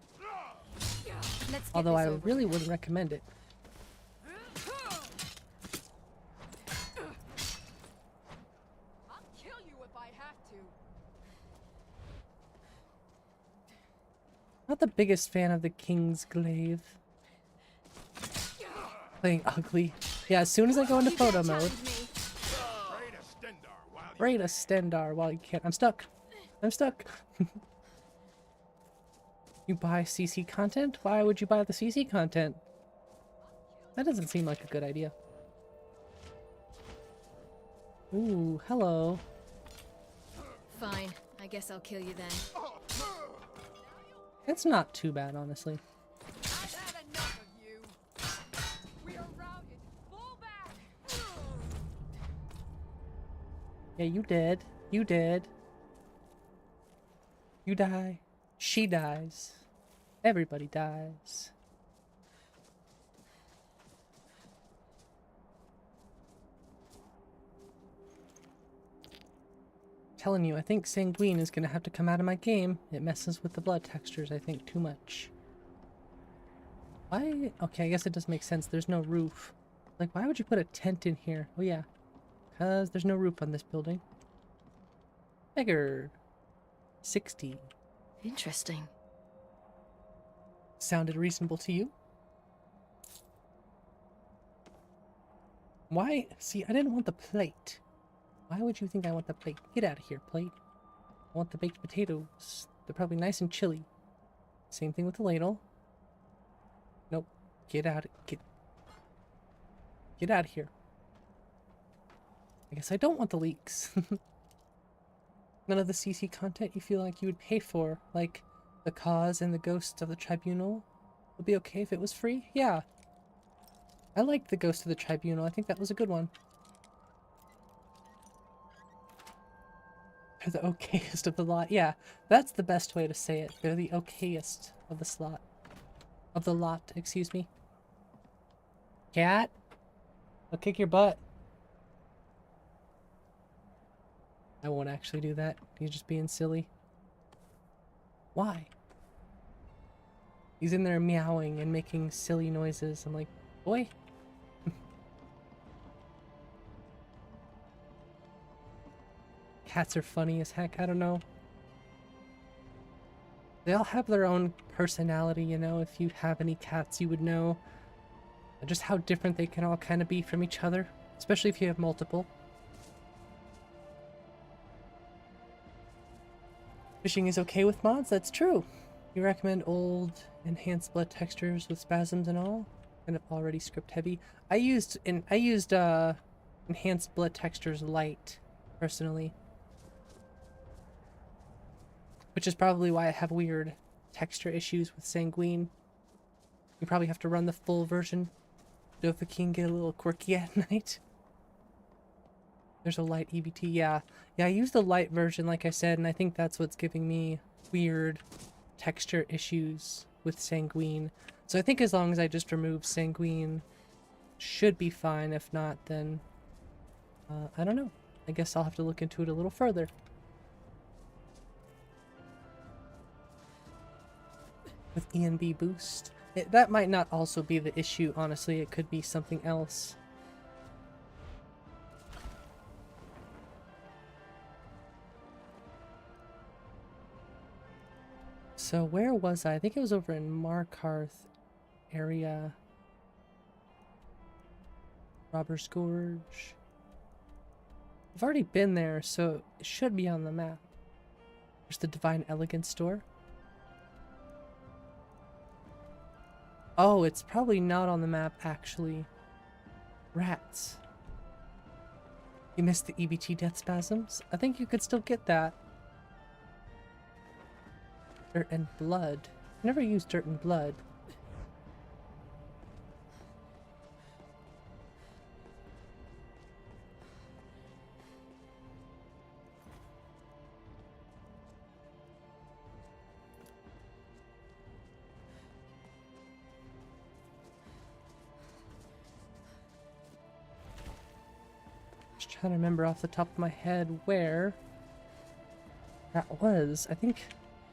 Although I really wouldn't recommend it. I'll kill you if I have to. Not the biggest fan of the King's Glaive. Playing ugly. Yeah, as soon as I go into photo mode. Raid a Stendar while you can. I'm stuck. I'm stuck. You buy CC content? Why would you buy the CC content? That doesn't seem like a good idea. Ooh, hello. Fine. I guess I'll kill you then. It's not too bad, honestly. I've had enough of you. We are routed. Fall back. Yeah, you did. You did. You die. She dies. Everybody dies. Telling you, I think Sanguine is gonna have to come out of my game. It messes with the blood textures, I think, too much. Why? Okay, I guess it does make sense. There's no roof. Like, why would you put a tent in here? Oh, yeah. Because there's no roof on this building. Beggar. 60. Interesting. Sounded reasonable to you? Why? See, I didn't want the plate. Why would you think I want the plate? Get out of here, plate. I want the baked potatoes. They're probably nice and chilly. Same thing with the ladle. Nope. Get out. Get out of here. I guess I don't want the leaks. None of the CC content you feel like you would pay for, like the cause and the ghost of the tribunal, would be okay if it was free? Yeah. I liked the ghost of the tribunal. I think that was a good one. They're the okayest of the lot. Yeah, that's the best way to say it. They're the okayest of the slot. Of the lot, excuse me. Cat? I'll kick your butt. I won't actually do that. He's just being silly. Why? He's in there meowing and making silly noises. I'm like, boy. Cats are funny as heck. I don't know. They all have their own personality, you know. If you have any cats, you would know just how different they can all kind of be from each other, especially if you have multiple. Fishing is okay with mods, that's true. You recommend old enhanced blood textures with spasms and all? Kind of already script heavy. I used enhanced blood textures light, personally. Which is probably why I have weird texture issues with Sanguine. You probably have to run the full version. Dofus can get a little quirky at night. There's a light EBT, yeah. Yeah, I use the light version, like I said, and I think that's what's giving me weird texture issues with Sanguine. So I think as long as I just remove Sanguine, should be fine. If not, then I don't know. I guess I'll have to look into it a little further. With ENB boost. That might not also be the issue, honestly. It could be something else. So where was I? I think it was over in Markarth area. Robber's Gorge. I've already been there, so it should be on the map. There's the Divine Elegance store. Oh, it's probably not on the map, actually. Rats. You missed the EBT death spasms? I think you could still get that. Dirt and blood. I never used dirt and blood. Just trying to remember off the top of my head where that was. I think,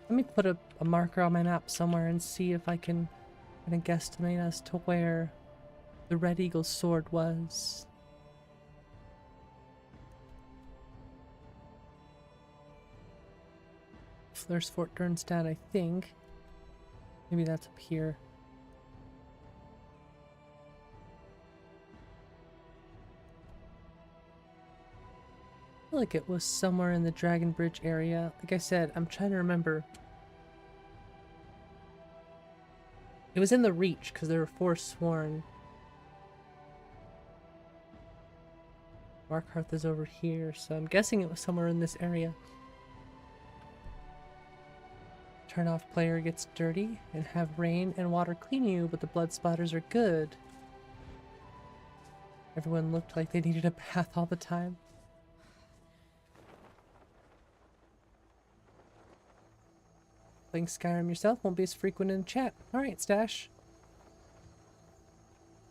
let me put a marker on my map somewhere and see if I can kind of guesstimate as to where the Red Eagle's sword was. There's Fort Durnstad, I think. Maybe that's up here. I feel like it was somewhere in the Dragon Bridge area. Like I said, I'm trying to remember. It was in the Reach, because there were Forsworn. Markarth is over here, so I'm guessing it was somewhere in this area. turn off player gets dirty and have rain and water clean you, but the blood splatters are good. Everyone looked like they needed a bath all the time. Playing Skyrim yourself won't be as frequent in chat. Alright, Stash.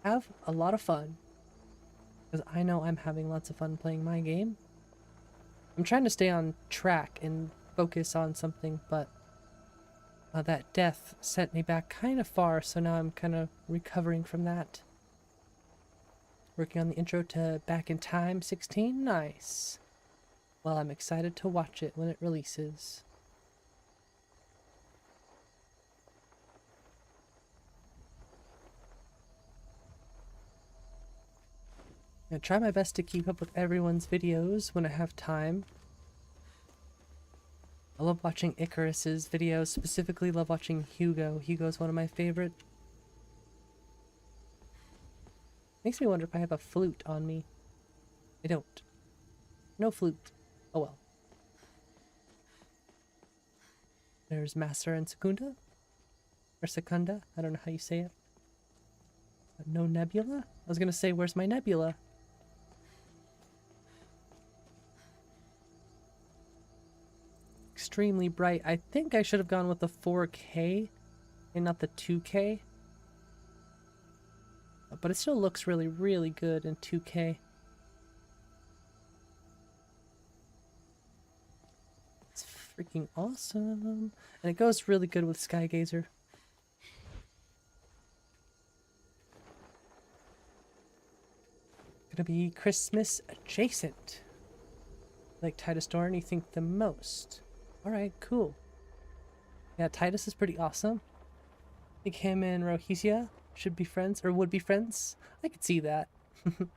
Have a lot of fun. Because I know I'm having lots of fun playing my game. I'm trying to stay on track and focus on something, but that death sent me back kind of far, so now I'm kind of recovering from that. Working on the intro to Back in Time 16? Nice. Well, I'm excited to watch it when it releases. I try my best to keep up with everyone's videos when I have time. I love watching Icarus's videos, specifically love watching Hugo. Hugo's one of my favorite. Makes me wonder if I have a flute on me. I don't. No flute. Oh well. There's Master and Secunda? Or Secunda? I don't know how you say it. No nebula? I was gonna say, where's my nebula? Extremely bright. I think I should have gone with the 4K and not the 2K. But it still looks really, really good in 2K. It's freaking awesome. And it goes really good with Skygazer. Gonna be Christmas adjacent. Like Titus Dorn, you think the most? Alright, cool. Yeah, Titus is pretty awesome. I think him and Rohisia should be friends, or would be friends. I could see that. It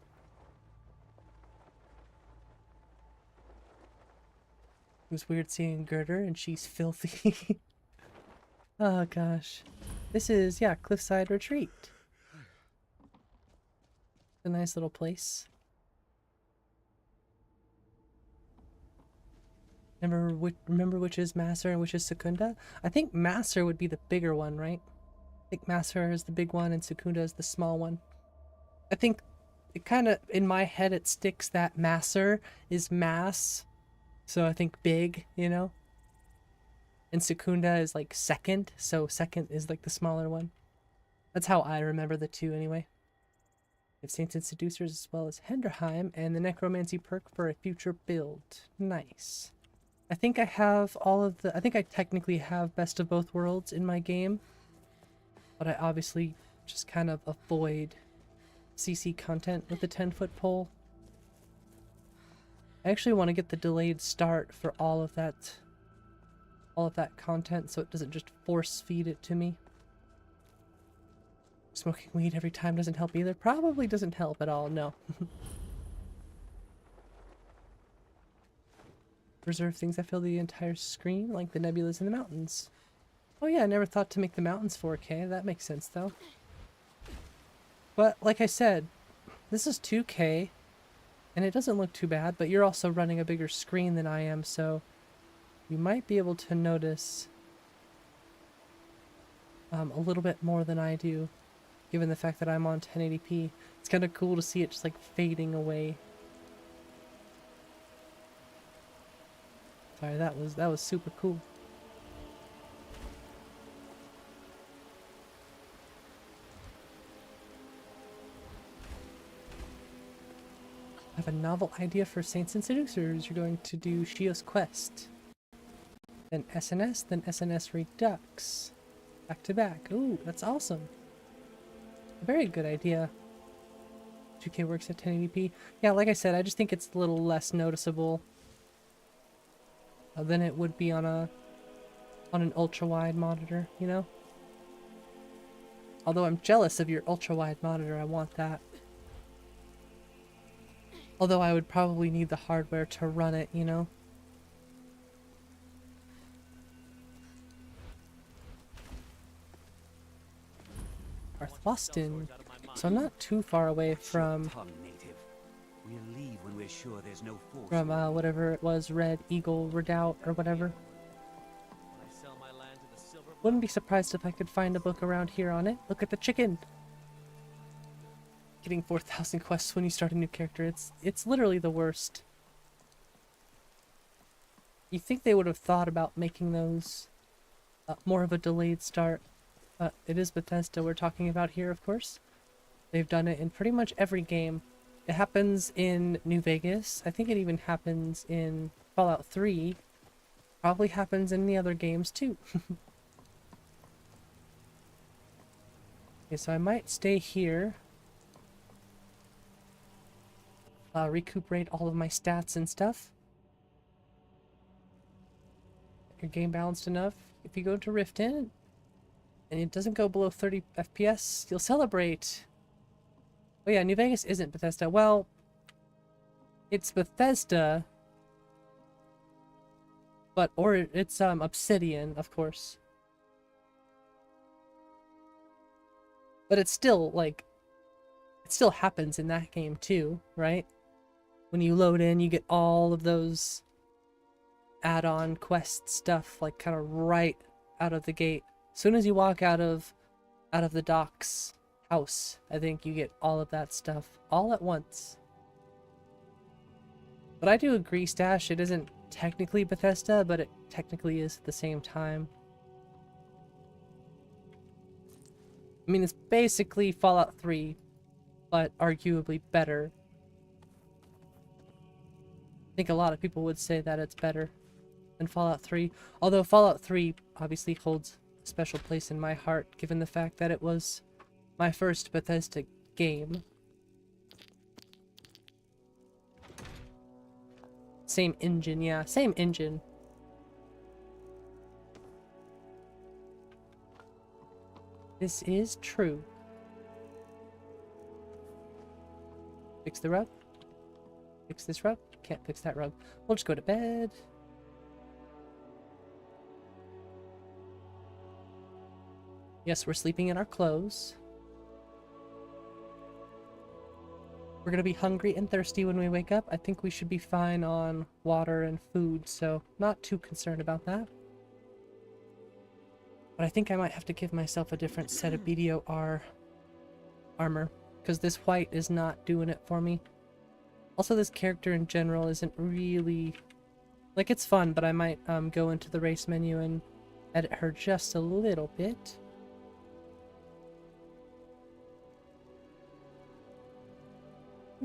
was weird seeing Girder, and she's filthy. Oh gosh. This is, yeah, Cliffside Retreat. A nice little place. Remember which is Master and which is Secunda? I think Master would be the bigger one, right? I think Master is the big one and Secunda is the small one. I think it kind of, in my head, it sticks that Master is mass. So I think big, you know? And Secunda is like second, so second is like the smaller one. That's how I remember the two anyway. We have Saints and Seducers as well as Henderheim and the Necromancy perk for a future build. Nice. I think I have all of the... I think I technically have Best of Both Worlds in my game. But I obviously just kind of avoid CC content with the 10-foot pole. I actually want to get the delayed start for all of that content so it doesn't just force feed it to me. Smoking weed every time doesn't help either. Probably doesn't help at all, no. Reserve things that fill the entire screen, like the nebulas in the mountains. Oh yeah, I never thought to make the mountains 4K. That makes sense, though. But, like I said, this is 2K, and it doesn't look too bad, but you're also running a bigger screen than I am, so you might be able to notice a little bit more than I do, given the fact that I'm on 1080p. It's kind of cool to see it just, like, fading away. Sorry, that was super cool. I have a novel idea for Saints and Seducers. You're going to do Shio's Quest. Then SNS, then SNS Redux. Back to back. Ooh, that's awesome. A very good idea. 2K works at 1080p. Yeah, like I said, I just think it's a little less noticeable than it would be on an ultra-wide monitor, you know? Although I'm jealous of your ultra-wide monitor, I want that. Although I would probably need the hardware to run it, you know? Boston. So I'm not too far away from whatever it was, Red Eagle Redoubt or whatever. Wouldn't be surprised if I could find a book around here on it. Look at the chicken! Getting 4,000 quests when you start a new character, it's literally the worst. You think they would have thought about making those more of a delayed start. It is Bethesda we're talking about here, of course. They've done it in pretty much every game. It happens in New Vegas. I think it even happens in Fallout 3. Probably happens in the other games too. Okay, so I might stay here. Recuperate all of my stats and stuff. Your game balanced enough. If you go to Riften and it doesn't go below 30 FPS, you'll celebrate. Oh yeah, New Vegas isn't Bethesda. Well, it's Bethesda, but it's Obsidian, of course. But it's still like it still happens in that game too, right? When you load in, you get all of those add-on quest stuff like kind of right out of the gate. As soon as you walk out of the doc's house, I think you get all of that stuff all at once. But I do agree, Stash, it isn't technically Bethesda, but it technically is at the same time. I mean, it's basically Fallout 3, but arguably better. I think a lot of people would say that it's better than Fallout 3, although Fallout 3 obviously holds a special place in my heart, given the fact that it was my first Bethesda game. Same engine, yeah, same engine. This is true. Fix the rug. Fix this rug. Can't fix that rug. We'll just go to bed. Yes, we're sleeping in our clothes. We're gonna be hungry and thirsty when we wake up. I think we should be fine on water and food, so not too concerned about that. But I think I might have to give myself a different set of BDOR armor, because this white is not doing it for me. Also, this character in general isn't really... like, it's fun, but I might go into the race menu and edit her just a little bit.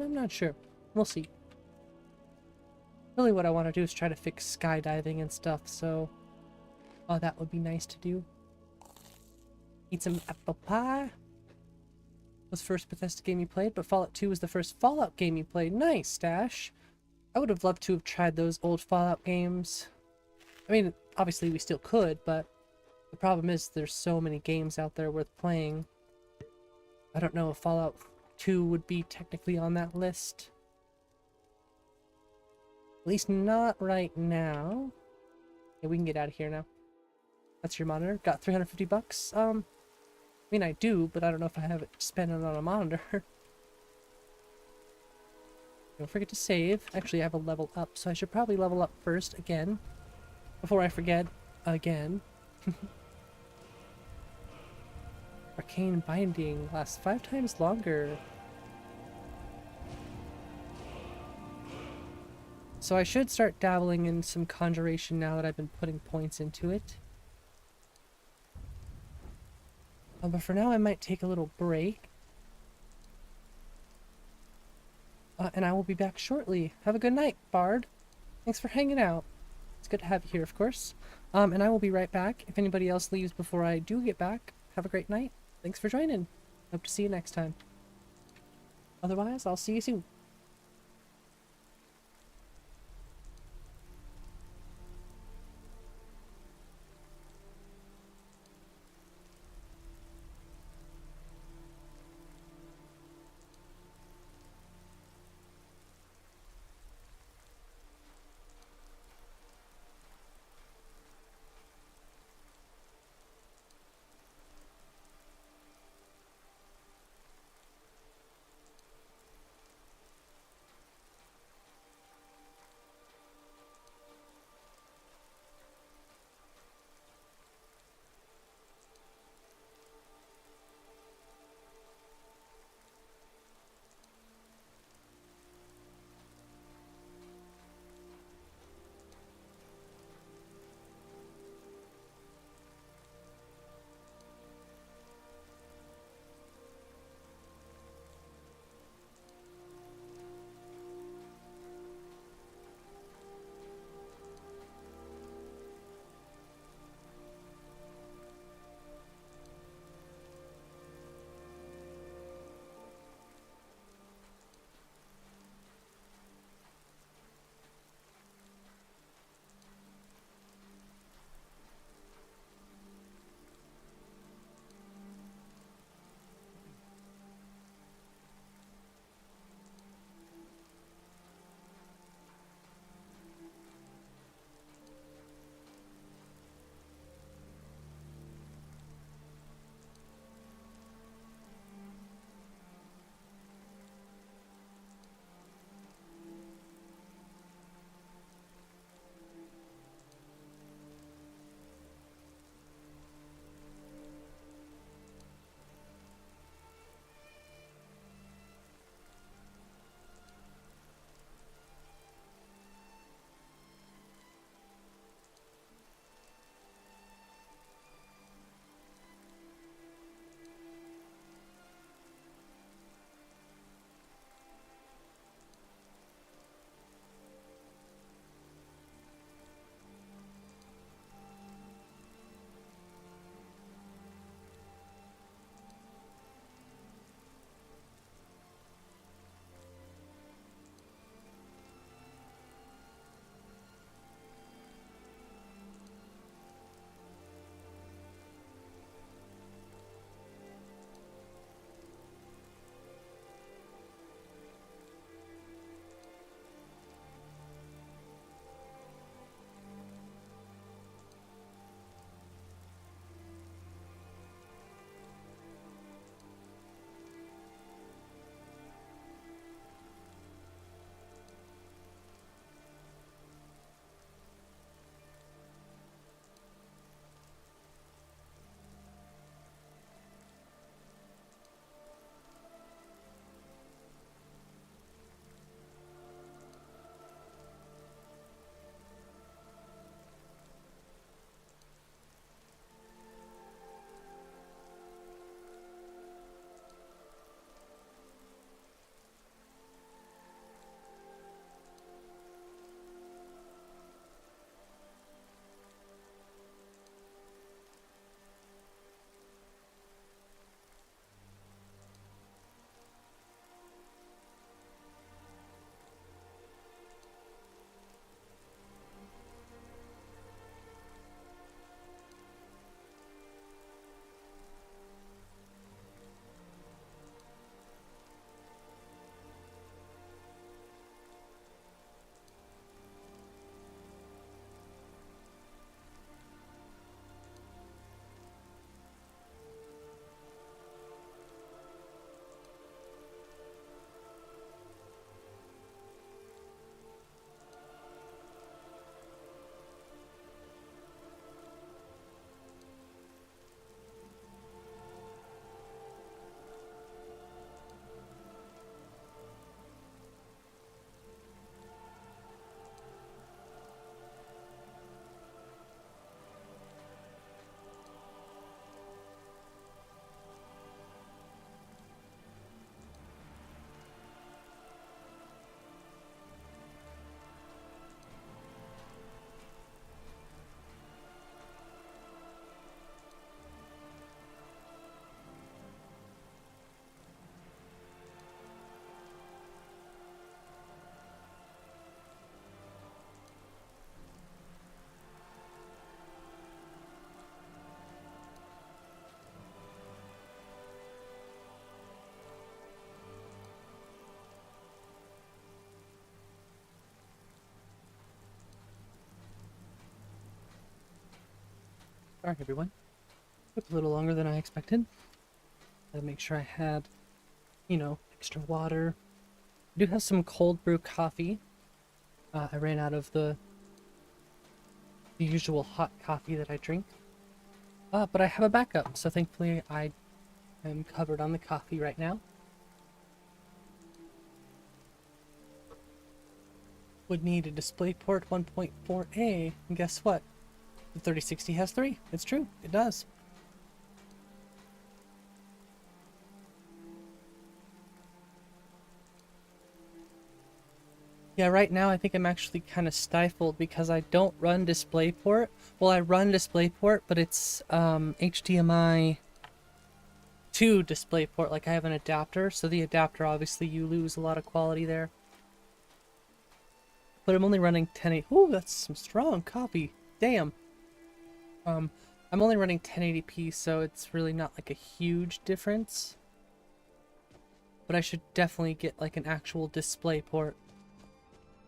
I'm not sure. We'll see. Really what I want to do is try to fix skydiving and stuff, so... oh, that would be nice to do. Eat some apple pie. Was the first Bethesda game you played, but Fallout 2 was the first Fallout game you played. Nice, Stash. I would have loved to have tried those old Fallout games. I mean, obviously we still could, but the problem is there's so many games out there worth playing. I don't know if Fallout 2 would be technically on that list. At least not right now. Yeah, we can get out of here now. That's your monitor. Got 350 bucks. I mean, I do, but I don't know if I have it spent on a monitor. Don't forget to save. Actually, I have a level up, so I should probably level up first again. Before I forget again. Arcane Binding lasts 5 times longer. So I should start dabbling in some conjuration now that I've been putting points into it. But for now I might take a little break. And I will be back shortly. Have a good night, Bard. Thanks for hanging out. It's good to have you here, of course. And I will be right back. If anybody else leaves before I do get back, have a great night. Thanks for joining. Hope to see you next time. Otherwise, I'll see you soon. Sorry, everyone. Took a little longer than I expected. Gotta make sure I had, you know, extra water. I do have some cold brew coffee. I ran out of the usual hot coffee that I drink. But I have a backup, so thankfully I am covered on the coffee right now. Would need a DisplayPort 1.4a, and guess what? The 3060 has 3. It's true, it does. Yeah, right now I think I'm actually kind of stifled because I don't run DisplayPort. Well, I run DisplayPort, but it's HDMI to DisplayPort. Like, I have an adapter, so the adapter, obviously, you lose a lot of quality there. But I'm only running 1080. Ooh, that's some strong coffee. Damn. I'm only running 1080p, so it's really not like a huge difference. But I should definitely get like an actual DisplayPort,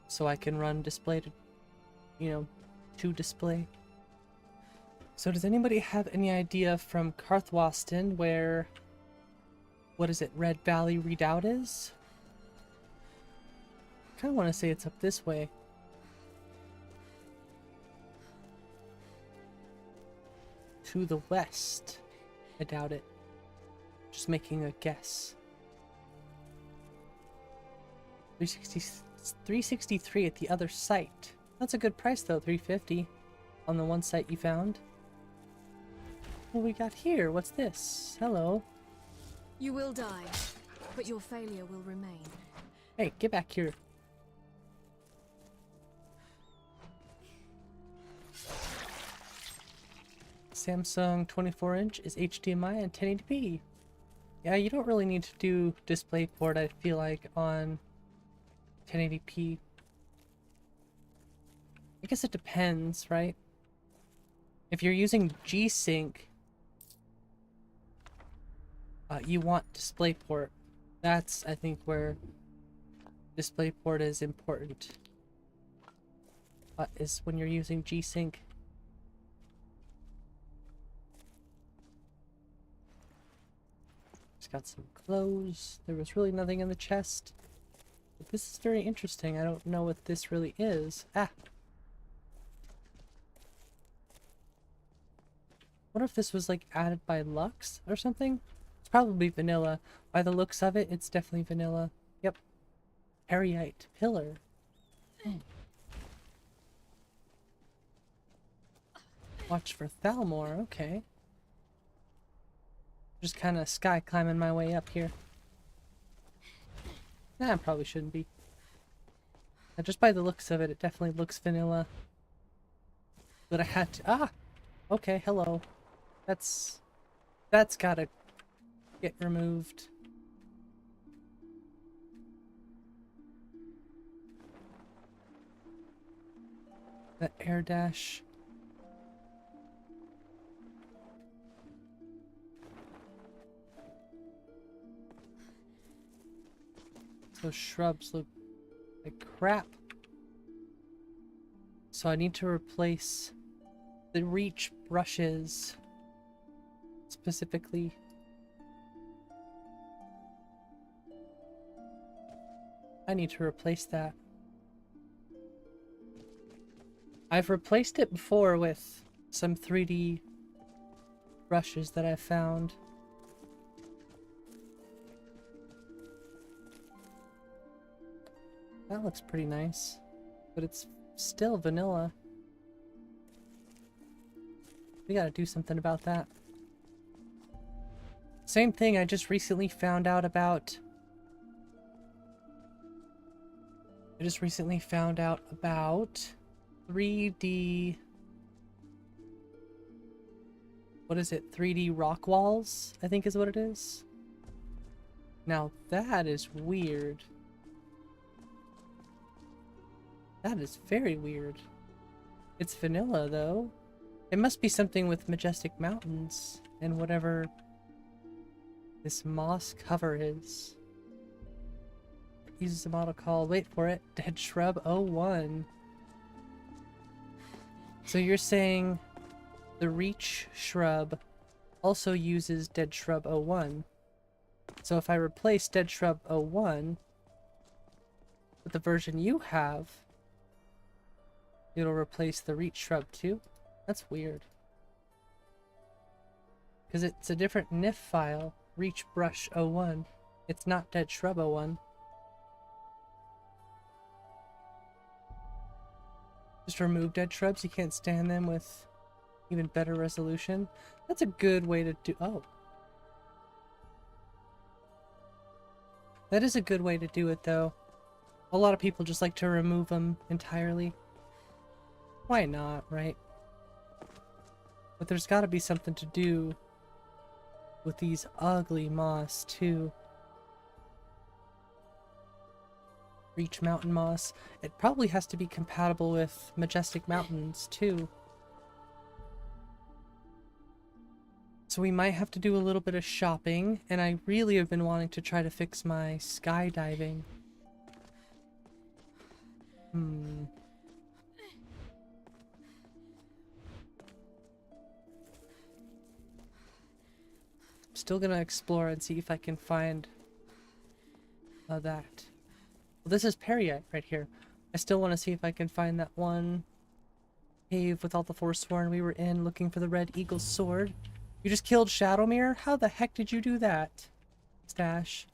so I can run display to, you know, to display. So does anybody have any idea from Karthwasten where, what is it, Red Valley Redoubt is? I kind of want to say it's up this way. To the west. I doubt it. Just making a guess. 363 at the other site. That's a good price though, 350 on the one site you found. What we got here? What's this? Hello. You will die, but your failure will remain. Hey, get back here. Samsung 24-inch is HDMI and 1080p. Yeah, you don't really need to do DisplayPort, I feel like, on 1080p. I guess it depends, right? If you're using G-Sync, you want DisplayPort. That's, I think, where DisplayPort is important. Is when you're using G-Sync. Just got some clothes. There was really nothing in the chest. But this is very interesting. I don't know what this really is. Ah! What if this was like added by Lux or something? It's probably vanilla. By the looks of it, it's definitely vanilla. Yep. Harryite pillar. Watch for Thalmor, okay. Just kind of sky climbing my way up here. Nah, I probably shouldn't be. Now, just by the looks of it, it definitely looks vanilla. But I had to... Ah! Okay, hello. That's gotta get removed. That air dash. Those shrubs look like crap. So I need to replace the reach brushes. Specifically. I need to replace that. I've replaced it before with some 3D brushes that I found. That looks pretty nice, but it's still vanilla. We gotta do something about that. Same thing I just recently found out about. 3D... What is it? 3D rock walls, I think is what it is. Now that is weird. That is very weird. It's vanilla, though. It must be something with Majestic Mountains and whatever this moss cover is. It uses a model called, wait for it, Dead Shrub 01. So you're saying the Reach shrub also uses Dead Shrub 01. So if I replace Dead Shrub 01 with the version you have, it'll replace the Reach shrub too? That's weird. Because it's a different NIF file, Reach Brush 01. It's not Dead Shrub 01. Just remove dead shrubs, you can't stand them with even better resolution. That's a good way to do... Oh. That is a good way to do it, though. A lot of people just like to remove them entirely. Why not, right? But there's got to be something to do with these ugly moss, too. Reach Mountain Moss. It probably has to be compatible with Majestic Mountains, too. So we might have to do a little bit of shopping, and I really have been wanting to try to fix my skydiving. Still gonna explore and see if I can find that. Well, this is Periite right here. I still want to see if I can find that one cave with all the Forsworn we were in looking for the Red Eagle's sword. You just killed Shadowmere? How the heck did you do that? Stash.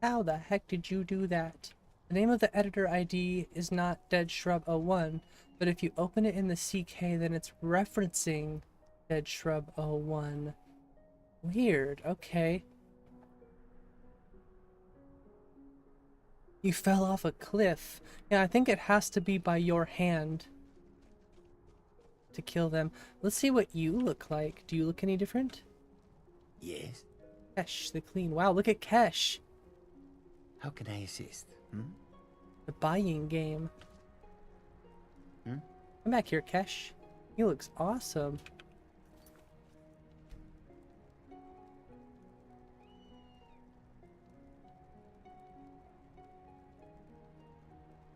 How the heck did you do that? The name of the editor ID is not Dead Shrub 01, but if you open it in the CK, then it's referencing Dead Shrub 01. Weird, okay. You fell off a cliff. Yeah, I think it has to be by your hand to kill them. Let's see what you look like. Do you look any different? Yes. Kesh, the clean. Wow, look at Kesh. How can I assist? The buying game. Come back here, Kesh. He looks awesome.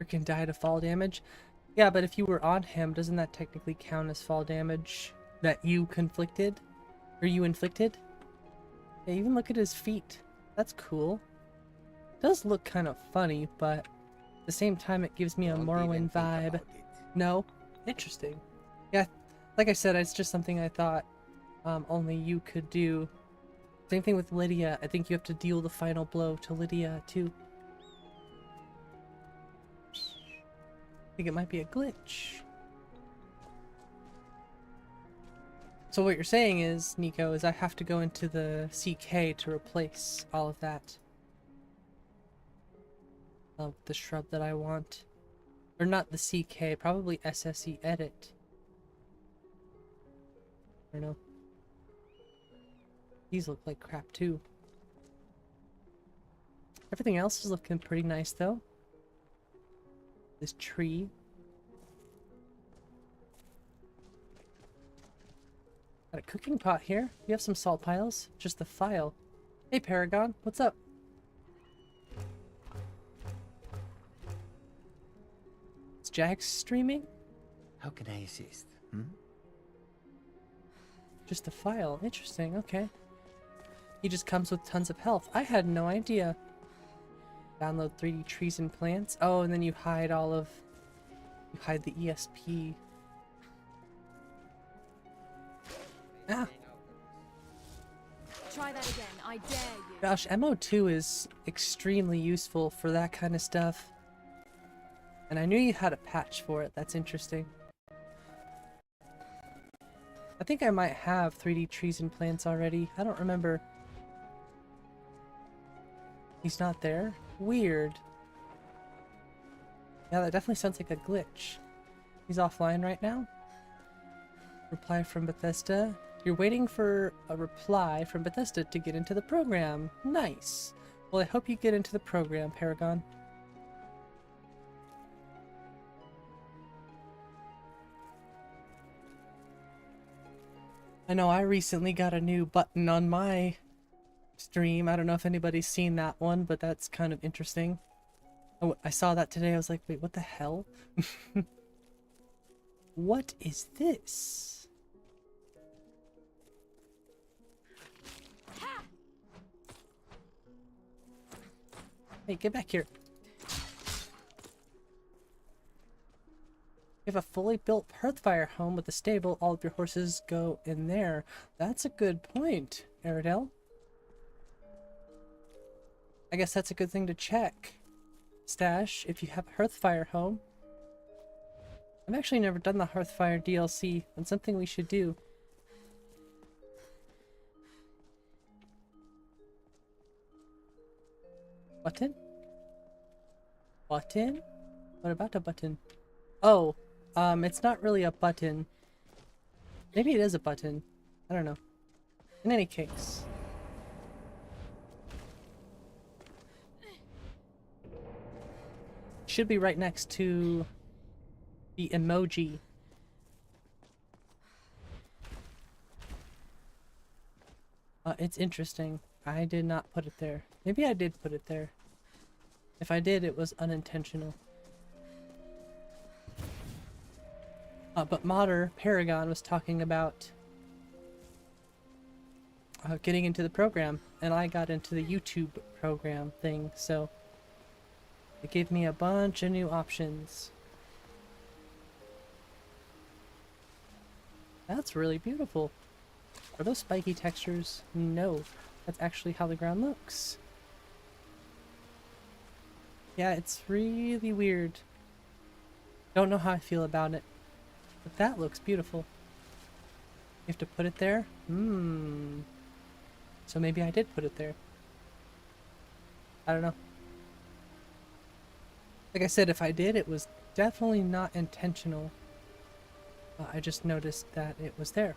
Freaking die to fall damage. Yeah, but if you were on him, doesn't that technically count as fall damage that you conflicted? Or you inflicted? Yeah, even look at his feet. That's cool. Does look kind of funny, but at the same time it gives me a Morrowind vibe. No? Interesting. Yeah, like I said, it's just something I thought only you could do. Same thing with Lydia. I think you have to deal the final blow to Lydia, too. I think it might be a glitch. So what you're saying is, Nico, is I have to go into the CK to replace all of that. Of the shrub that I want. Or not the CK, probably SSE edit. I don't know. These look like crap too. Everything else is looking pretty nice though. This tree. Got a cooking pot here. You have some salt piles. Just the file. Hey Paragon, what's up? Is Jax streaming? How can I assist? Just the file. Interesting, okay. He just comes with tons of health. I had no idea. Download 3D trees and plants. Oh, and then you hide all of... You hide the ESP. Ah! Try that again, I dare you. Gosh, MO2 is extremely useful for that kind of stuff. And I knew you had a patch for it. That's interesting. I think I might have 3D trees and plants already. I don't remember. He's not there? Weird. Yeah, that definitely sounds like a glitch. He's offline right now? Reply from Bethesda. You're waiting for a reply from Bethesda to get into the program. Nice. Well, I hope you get into the program, Paragon. I know I recently got a new button on my stream. I don't know if anybody's seen that one, but that's kind of interesting. Oh, I saw that today. I was like, wait, what the hell? What is this? Hey, get back here. You have a fully built Hearthfire home with a stable. All of your horses go in there. That's a good point, Aradel. I guess that's a good thing to check. Stash, if you have a Hearthfire home. I've actually never done the Hearthfire DLC. That's something we should do. Button? Button? What about a button? Oh, it's not really a button. Maybe it is a button. I don't know. In any case. Should be right next to the emoji. It's interesting. I did not put it there. Maybe I did put it there. If I did, it was unintentional. But Modder Paragon was talking about getting into the program, and I got into the YouTube program thing, so it gave me a bunch of new options. That's really beautiful. Are those spiky textures? No. That's actually how the ground looks. Yeah, it's really weird. Don't know how I feel about it. But that looks beautiful. You have to put it there? So maybe I did put it there. I don't know. Like I said, if I did, it was definitely not intentional. I just noticed that it was there.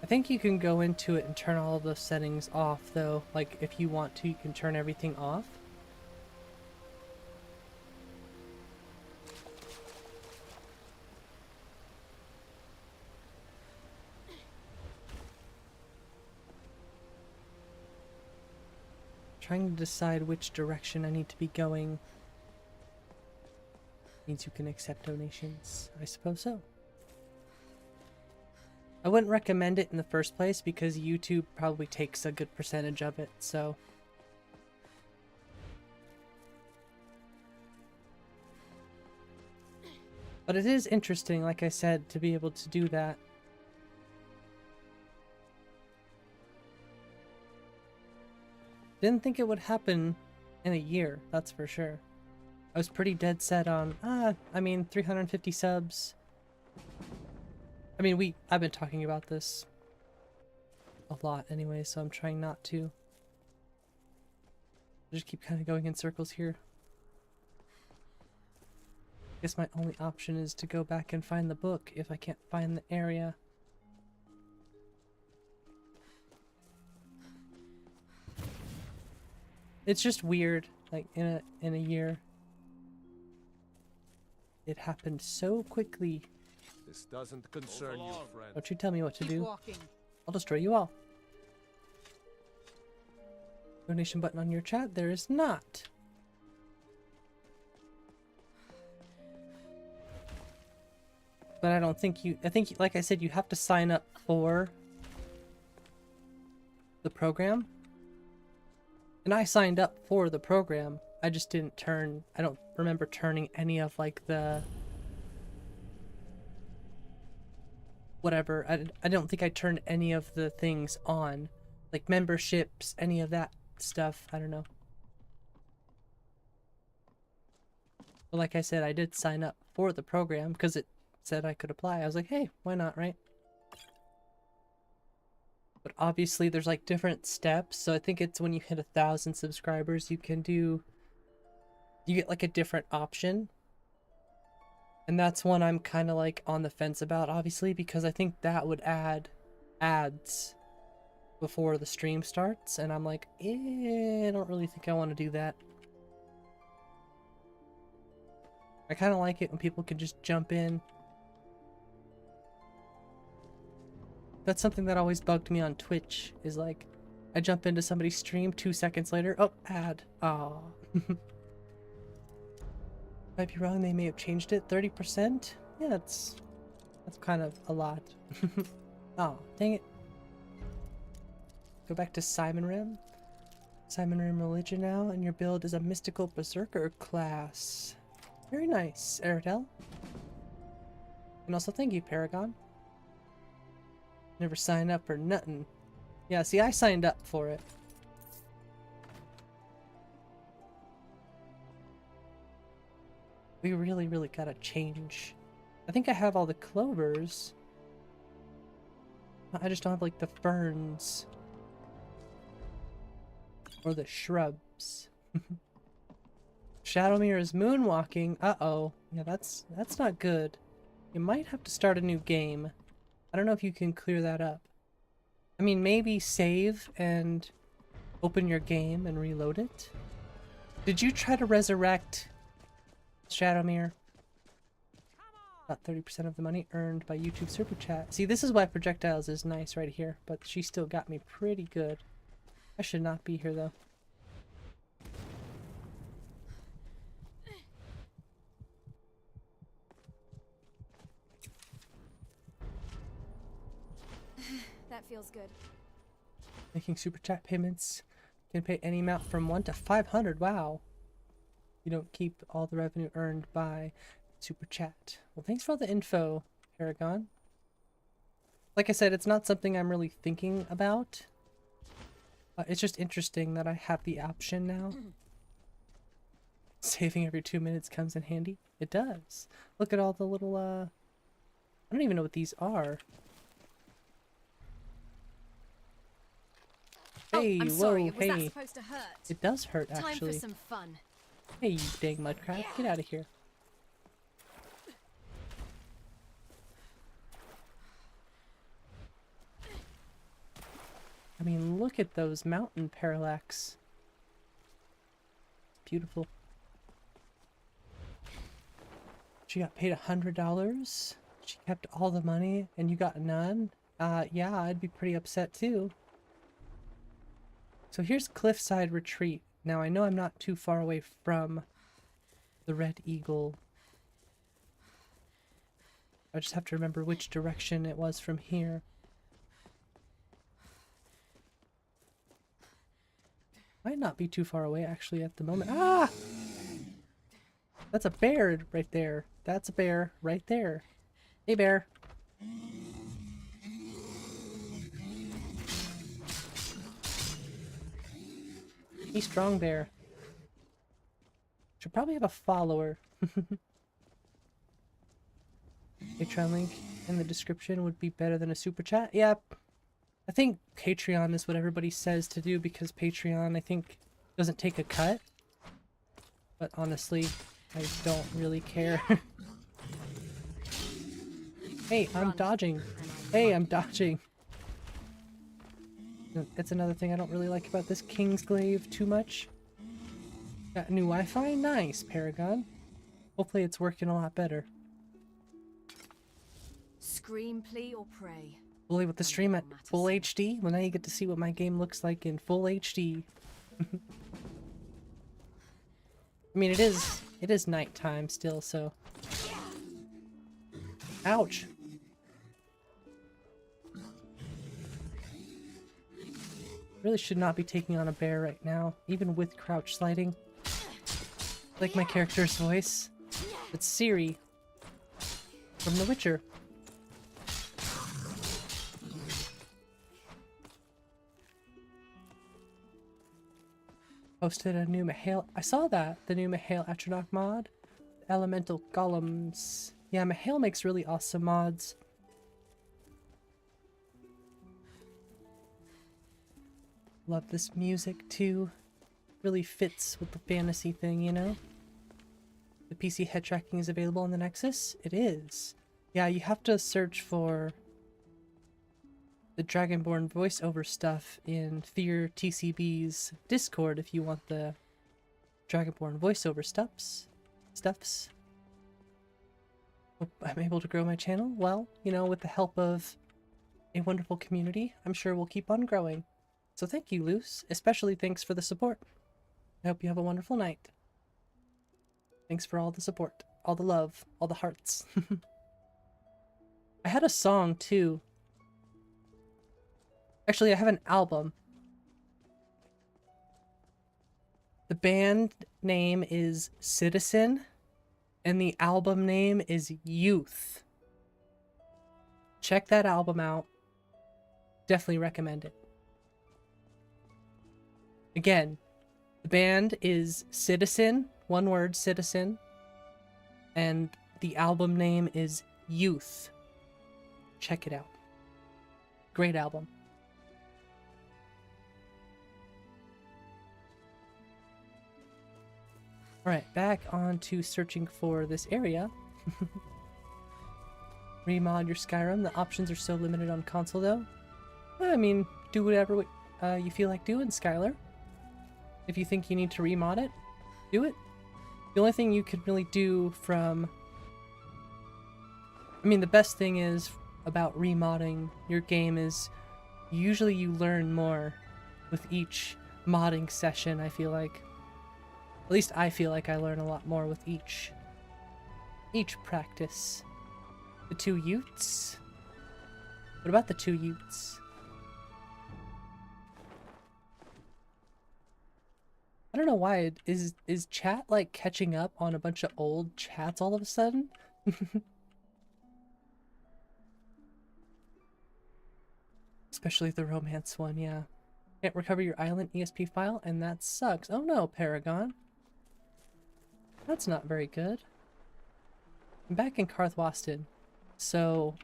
I think you can go into it and turn all of the settings off, though. Like, if you want to, you can turn everything off. Trying to decide which direction I need to be going. Means you can accept donations. I suppose so. I wouldn't recommend it in the first place because YouTube probably takes a good percentage of it, so. But it is interesting, like I said, to be able to do that. Didn't think it would happen in a year, that's for sure. I was pretty dead set on, 350 subs. I mean, I've been talking about this a lot anyway, so I'm trying not to. I just keep kind of going in circles here. I guess my only option is to go back and find the book if I can't find the area. It's just weird, like in a year. It happened so quickly. This doesn't concern you, friend. Don't you tell me what to do. Walking. I'll destroy you all. Donation button on your chat? There is not. But I don't think you... I think, like I said, you have to sign up for the program. And I signed up for the program. I just didn't turn... I don't remember turning any of, like, the... whatever. I don't think I turned any of the things on. Like, memberships, any of that stuff. I don't know. But like I said, I did sign up for the program because it said I could apply. I was like, hey, why not, right? But obviously there's like different steps, so I think it's when you hit 1,000 subscribers you can do... you get like a different option. And that's one I'm kind of like on the fence about, obviously, because I think that would add ads before the stream starts, and I'm like, I don't really think I want to do that. I kind of like it when people can just jump in. That's something that always bugged me on Twitch, is like, I jump into somebody's stream, 2 seconds later, oh, ad. Aww. Might be wrong, they may have changed it. 30%? Yeah, that's kind of a lot. Oh, dang it. Go back to Simon Rim. Simon Rim religion now, and your build is a mystical berserker class. Very nice, Aradel. And also thank you, Paragon. Never signed up for nothing. Yeah, see, I signed up for it. We really gotta change. I think I have all the clovers. I just don't have, like, the ferns. Or the shrubs. Shadowmere is moonwalking. Uh-oh. Yeah, that's not good. You might have to start a new game. I don't know if you can clear that up. I mean, maybe save and open your game and reload it. Did you try to resurrect Shadowmere? About 30% of the money earned by YouTube Super Chat. See, this is why Projectiles is nice right here, but she still got me pretty good. I should not be here, though. That feels good. Making Super Chat payments. Can pay any amount from 1 to 500. Wow. You don't keep all the revenue earned by Super Chat. Well, thanks for all the info, Paragon. Like I said, it's not something I'm really thinking about. It's just interesting that I have the option now. Saving every 2 minutes comes in handy. It does. Look at all the little, I don't even know what these are. Hey, I'm whoa, sorry. Was hey. that supposed to hurt? It does hurt, actually. Time for some fun. Hey, you dang mudcrab. Get out of here. I mean, look at those mountain parallax. Beautiful. She got paid $100. She kept all the money and you got none. Yeah, I'd be pretty upset too. So here's Cliffside Retreat. Now I know I'm not too far away from the Red Eagle. I just have to remember which direction it was from here. Might not be too far away actually at the moment. Ah! That's a bear right there. That's a bear right there. Hey, bear. Hey, strong bear. Should probably have a follower. Patreon link in the description would be better than a super chat. Yeah, I think Patreon is what everybody says to do because Patreon, I think, doesn't take a cut. But honestly, I don't really care. Hey, I'm dodging. Hey, I'm dodging. It's another thing I don't really like about this Kingsglaive too much. Got new Wi-Fi? Nice, Paragon. Hopefully it's working a lot better. Scream, plea, or pray. Fully with the stream at full HD? Well, now you get to see what my game looks like in full HD. I mean, it is nighttime still, so... Ouch! Really should not be taking on a bear right now, even with crouch sliding. Like my character's voice. It's Ciri from The Witcher. Posted a new Mahale. I saw that, the new Mahale Atronach mod. Elemental Golems. Yeah, Mahale makes really awesome mods. Love this music too. Really fits with the fantasy thing, you know? The PC head tracking is available on the Nexus? It is. Yeah, you have to search for the Dragonborn voiceover stuff in Fear TCB's Discord if you want the Dragonborn voiceover stuffs. Hope I'm able to grow my channel. Well, you know, with the help of a wonderful community, I'm sure we'll keep on growing. So thank you, Luce. Especially thanks for the support. I hope you have a wonderful night. Thanks for all the support, all the love, all the hearts. I had a song too. Actually, I have an album. The band name is Citizen, and the album name is Youth. Check that album out. Definitely recommend it. Again, the band is Citizen, one word, Citizen, and the album name is Youth. Check it out. Great album. Alright, back on to searching for this area. Remod your Skyrim. The options are so limited on console though. I mean, do whatever you feel like doing, Skylar. If you think you need to remod it, do it. The only thing you could really do from... I mean, the best thing is about remodding your game is usually you learn more with each modding session, I feel like. At least I feel like I learn a lot more with each practice. The 2 Utes? What about the 2 Utes? I don't know why. Is chat like catching up on a bunch of old chats all of a sudden? Especially the romance one, yeah. Can't recover your island ESP file, and that sucks. Oh no, Paragon. That's not very good. I'm back in Karthwasten, so...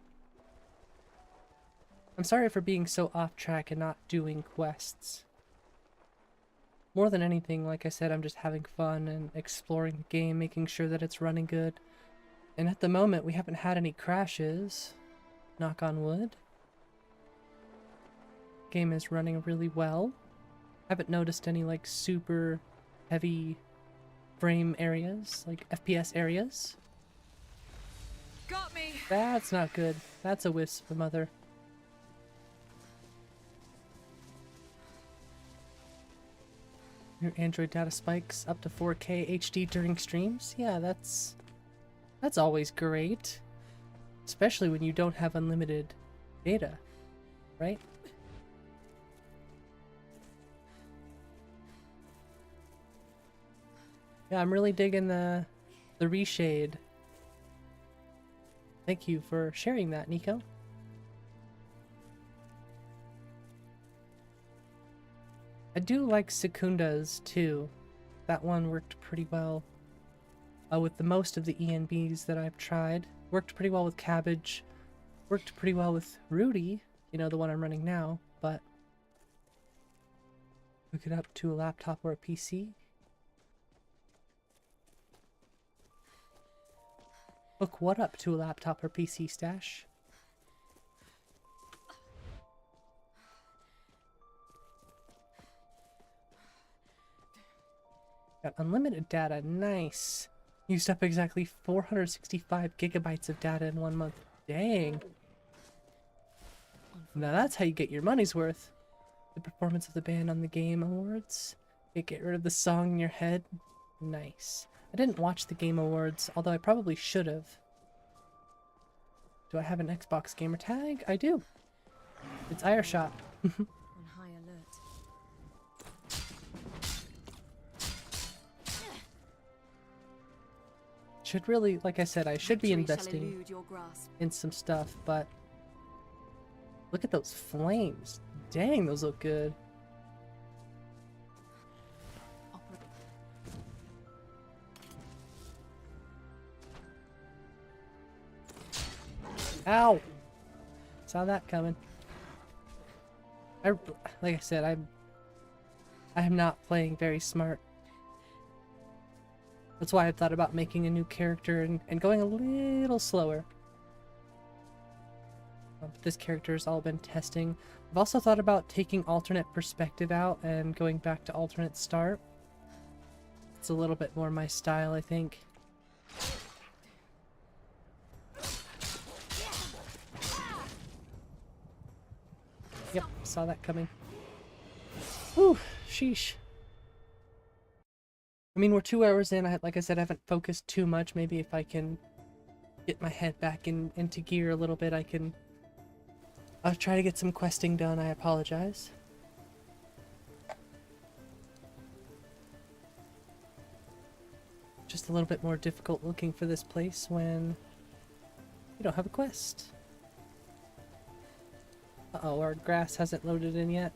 I'm sorry for being so off track and not doing quests. More than anything, like I said, I'm just having fun and exploring the game, making sure that it's running good. And at the moment, we haven't had any crashes. Knock on wood. Game is running really well. Haven't noticed any like super heavy frame areas, like FPS areas. Got me. That's not good. That's a wisp, mother. Your Android data spikes up to 4K HD during streams? Yeah, that's always great. Especially when you don't have unlimited data, right? Yeah, I'm really digging the reshade. Thank you for sharing that, Nico. I do like Secunda's too. That one worked pretty well with the most of the ENBs that I've tried. Worked pretty well with Cabbage. Worked pretty well with Rudy, you know, the one I'm running now, but hook it up to a laptop or a PC. Hook what up to a laptop or PC, Stash? Got unlimited data, nice. Used up exactly 465 gigabytes of data in 1 month. Dang. Now that's how you get your money's worth. The performance of the band on the Game Awards. You get rid of the song in your head. Nice. I didn't watch the Game Awards, although I probably should have. Do I have an Xbox gamer tag? I do. It's Ireshot. On high alert. Should really, like I said, I should be investing in some stuff, but look at those flames. Dang, those look good. Ow! Saw that coming. Like I said, I'm not playing very smart. That's why I've thought about making a new character and going a little slower. But this character's all been testing. I've also thought about taking alternate perspective out and going back to alternate start. It's a little bit more my style, I think. Yep, saw that coming. Whew, sheesh. I mean, we're 2 hours in. Like I said, I haven't focused too much. Maybe if I can get my head back into gear a little bit, I'll try to get some questing done. I apologize. It's a little bit more difficult looking for this place when you don't have a quest. Uh-oh, our grass hasn't loaded in yet.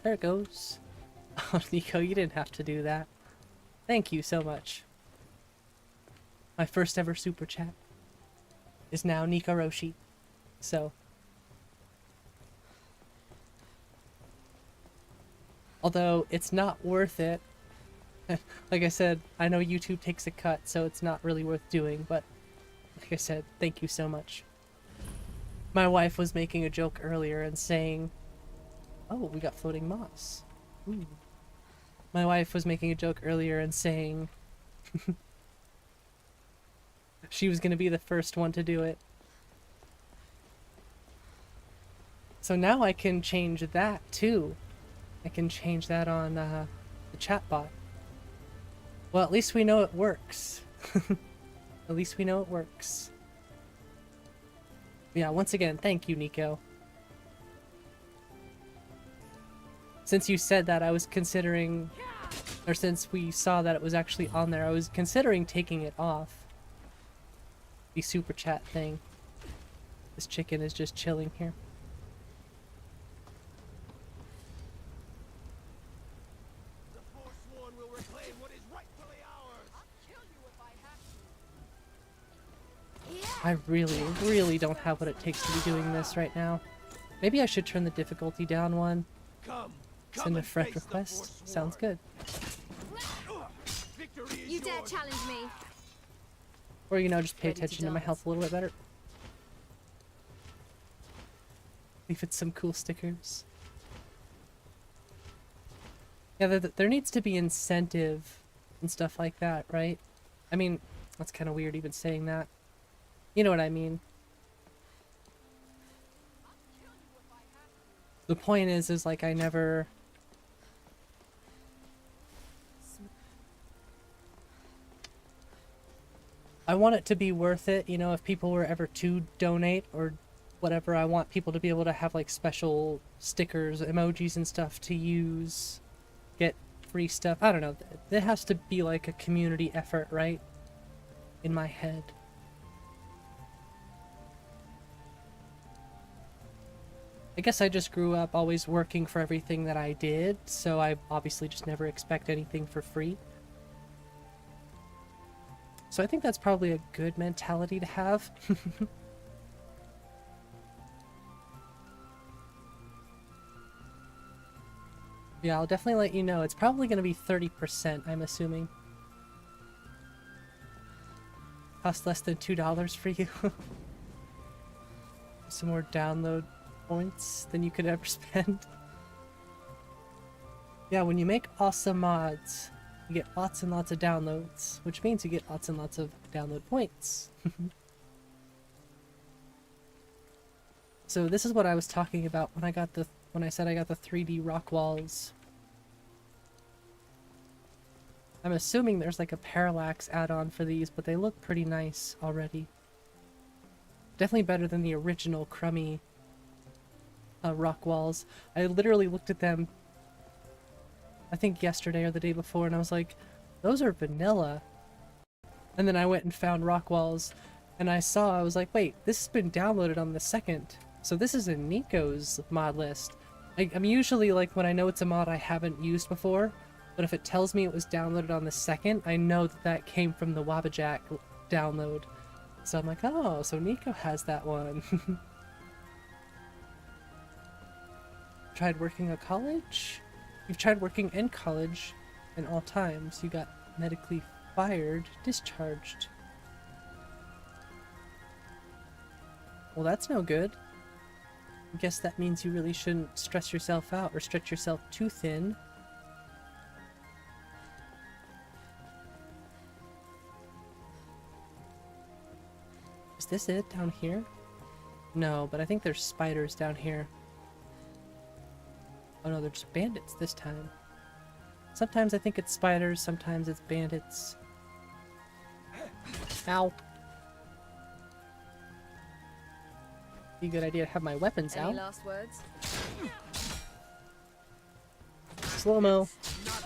There it goes. Oh, Nico, you didn't have to do that. Thank you so much. My first ever super chat is now Nico Roshi. So. Although it's not worth it. Like I said, I know YouTube takes a cut, so it's not really worth doing, but like I said, thank you so much. My wife was making a joke earlier and saying, oh, we got floating moss. Ooh. My wife was making a joke earlier and saying she was going to be the first one to do it. So now I can change that too. I can change that on the chatbot. Well, at least we know it works. At least we know it works. Yeah, once again, thank you, Nico. Since you said that, I was considering, or since we saw that it was actually on there, I was considering taking it off. The super chat thing. This chicken is just chilling here. I really don't have what it takes to be doing this right now. Maybe I should turn the difficulty down one. Send a friend request. Sounds good. You dare challenge me? Or, you know, just pay attention to my health a little bit better. Leave it some cool stickers. Yeah, there needs to be incentive and stuff like that, right? I mean, that's kind of weird even saying that. You know what I mean. The point is like I never... I want it to be worth it, you know, if people were ever to donate or whatever. I want people to be able to have like special stickers, emojis and stuff to use, get free stuff. I don't know. It has to be like a community effort, right? In my head. I guess I just grew up always working for everything that I did, so I obviously just never expect anything for free. So I think that's probably a good mentality to have. Yeah, I'll definitely let you know. It's probably going to be 30%, I'm assuming. Cost less than $2 for you. Some more download points than you could ever spend. Yeah, when you make awesome mods, you get lots and lots of downloads, which means you get lots and lots of download points. So this is what I was talking about when I said I got the 3D rock walls. I'm assuming there's like a parallax add-on for these, but they look pretty nice already. Definitely better than the original crummy rock walls. I literally looked at them, I think yesterday or the day before, and I was like, those are vanilla. And then I went and found rock walls, and I was like, wait, this has been downloaded on the 2nd. So this is in Nico's mod list. I'm usually like, when I know it's a mod I haven't used before, but if it tells me it was downloaded on the 2nd, I know that came from the Wabbajack download. So I'm like, oh, so Nico has that one. Tried working at college? You've tried working in college in all times. You got medically fired, discharged. Well, that's no good. I guess that means you really shouldn't stress yourself out or stretch yourself too thin. Is this it down here? No, but I think there's spiders down here. Oh no, they're just bandits this time. Sometimes I think it's spiders, sometimes it's bandits. Ow. Be a good idea to have my weapons out. Any last words? Slow-mo. Not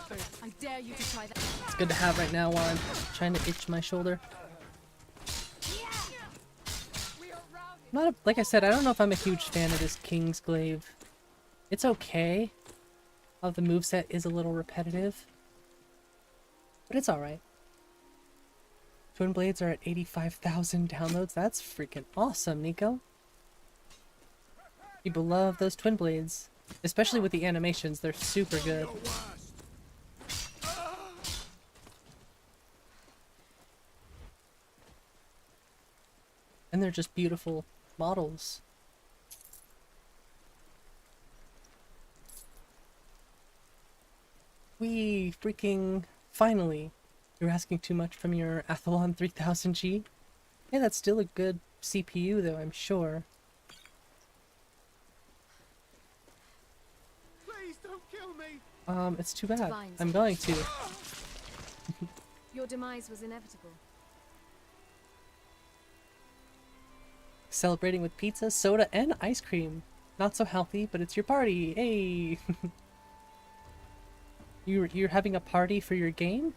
I dare you to try that. It's good to have right now while I'm trying to itch my shoulder. Not a, like I said, I don't know if I'm a huge fan of this King's Glaive. It's okay. The moveset is a little repetitive. But it's alright. Twin Blades are at 85,000 downloads. That's freaking awesome, Nico. People love those Twin Blades. Especially with the animations, they're super good. And they're just beautiful models. We freaking finally. You're asking too much from your Athlon 3000G? Yeah, that's still a good CPU though, I'm sure. Please don't kill me. It's too bad. Fine, I'm going to. Your demise was inevitable. Celebrating with pizza, soda, and ice cream. Not so healthy, but it's your party. Hey! You're having a party for your game?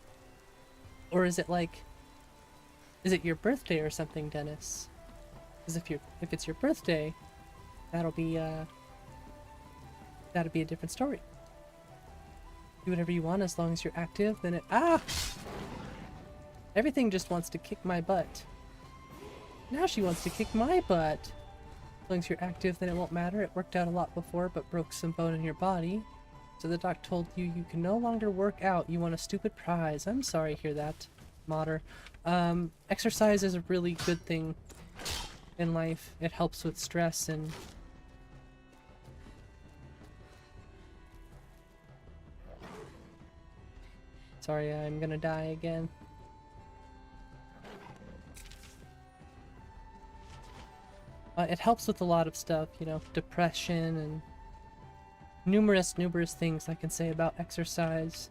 Or is it like... Is it your birthday or something, Dennis? Because if it's your birthday, that'll be a different story. Do whatever you want as long as you're active, then it... Ah! Everything just wants to kick my butt. Now she wants to kick my butt. As long as you're active, then it won't matter. It worked out a lot before, but broke some bone in your body. So the doc told you you can no longer work out. You want a stupid prize. I'm sorry to hear that, modder. Exercise is a really good thing in life. It helps with stress and... Sorry, I'm gonna die again. It helps with a lot of stuff, you know, depression and numerous things I can say about exercise.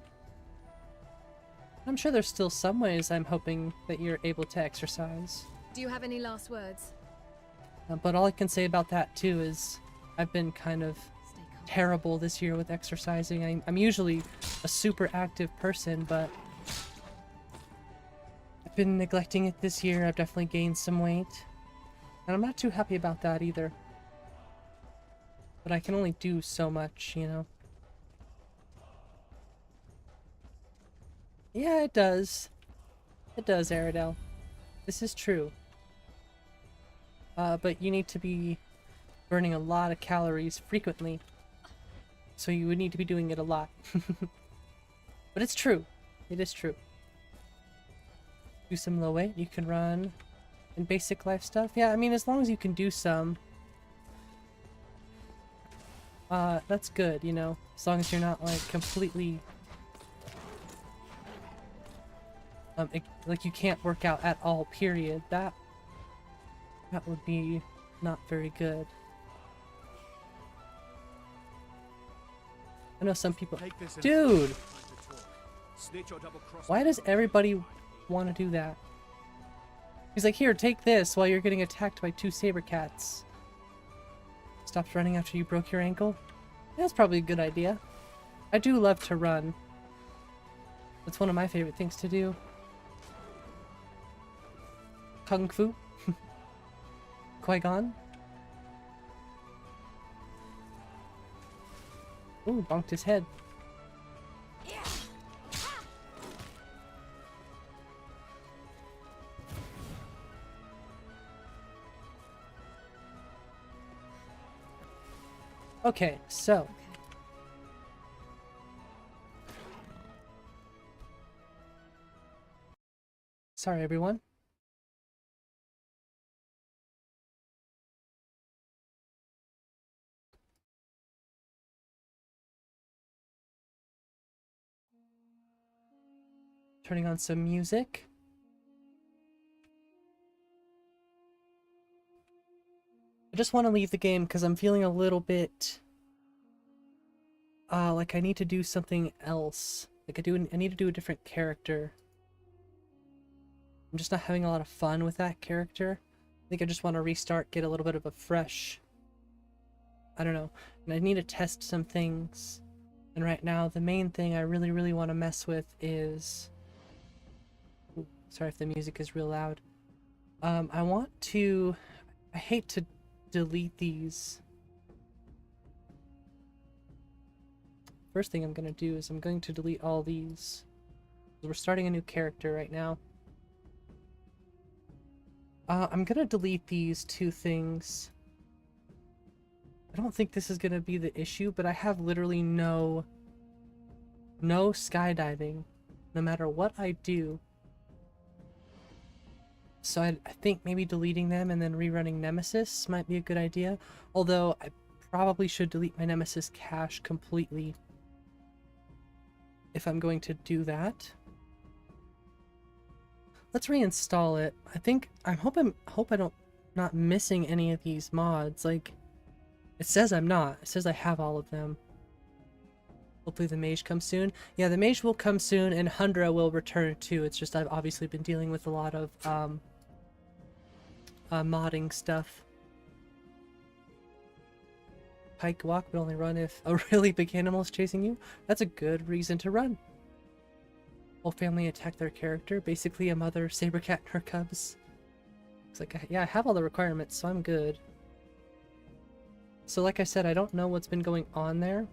I'm sure there's still some ways I'm hoping that you're able to exercise. Do you have any last words? But all I can say about that too is I've been kind of terrible this year with exercising. I'm usually a super active person, but I've been neglecting it this year. I've definitely gained some weight. And I'm not too happy about that either. But I can only do so much, you know. Yeah, it does. It does, Aradel. This is true. But you need to be burning a lot of calories frequently. So you would need to be doing it a lot. But it's true. It is true. Do some low weight, you can run. And basic life stuff? Yeah, I mean, as long as you can do some. That's good, you know? As long as you're not, like, completely... like, you can't work out at all, period. That would be not very good. I know some people... Dude! Why does everybody want to do that? He's like, here, take this while you're getting attacked by 2 saber cats. Stopped running after you broke your ankle? That's probably a good idea. I do love to run. That's one of my favorite things to do. Kung Fu? Qui-Gon? Ooh, bonked his head. Okay, so... Sorry, everyone. Turning on some music. I just want to leave the game because I'm feeling a little bit like I need to do something else. Like I need to do a different character. I'm just not having a lot of fun with that character. I think I just want to restart, get a little bit of a fresh... I don't know. And I need to test some things. And right now, the main thing I really want to mess with is... Ooh, sorry if the music is real loud. I want to... I hate to delete these. First thing I'm going to do is I'm going to delete all these. We're starting a new character right now. I'm going to delete these two things. I don't think this is going to be the issue, but I have literally no skydiving, no matter what I do. So I think maybe deleting them and then rerunning Nemesis might be a good idea. Although I probably should delete my Nemesis cache completely if I'm going to do that. Let's reinstall it. I hope I'm not missing any of these mods. Like, it says I'm not. It says I have all of them. Hopefully the mage comes soon. Yeah, the mage will come soon, and Tundra will return too. It's just I've obviously been dealing with a lot of modding stuff. Pike walk, but only run if a really big animal is chasing you. That's a good reason to run. Whole family attack their character. Basically a mother, saber cat, and her cubs. It's like, yeah, I have all the requirements, so I'm good. So like I said, I don't know what's been going on there.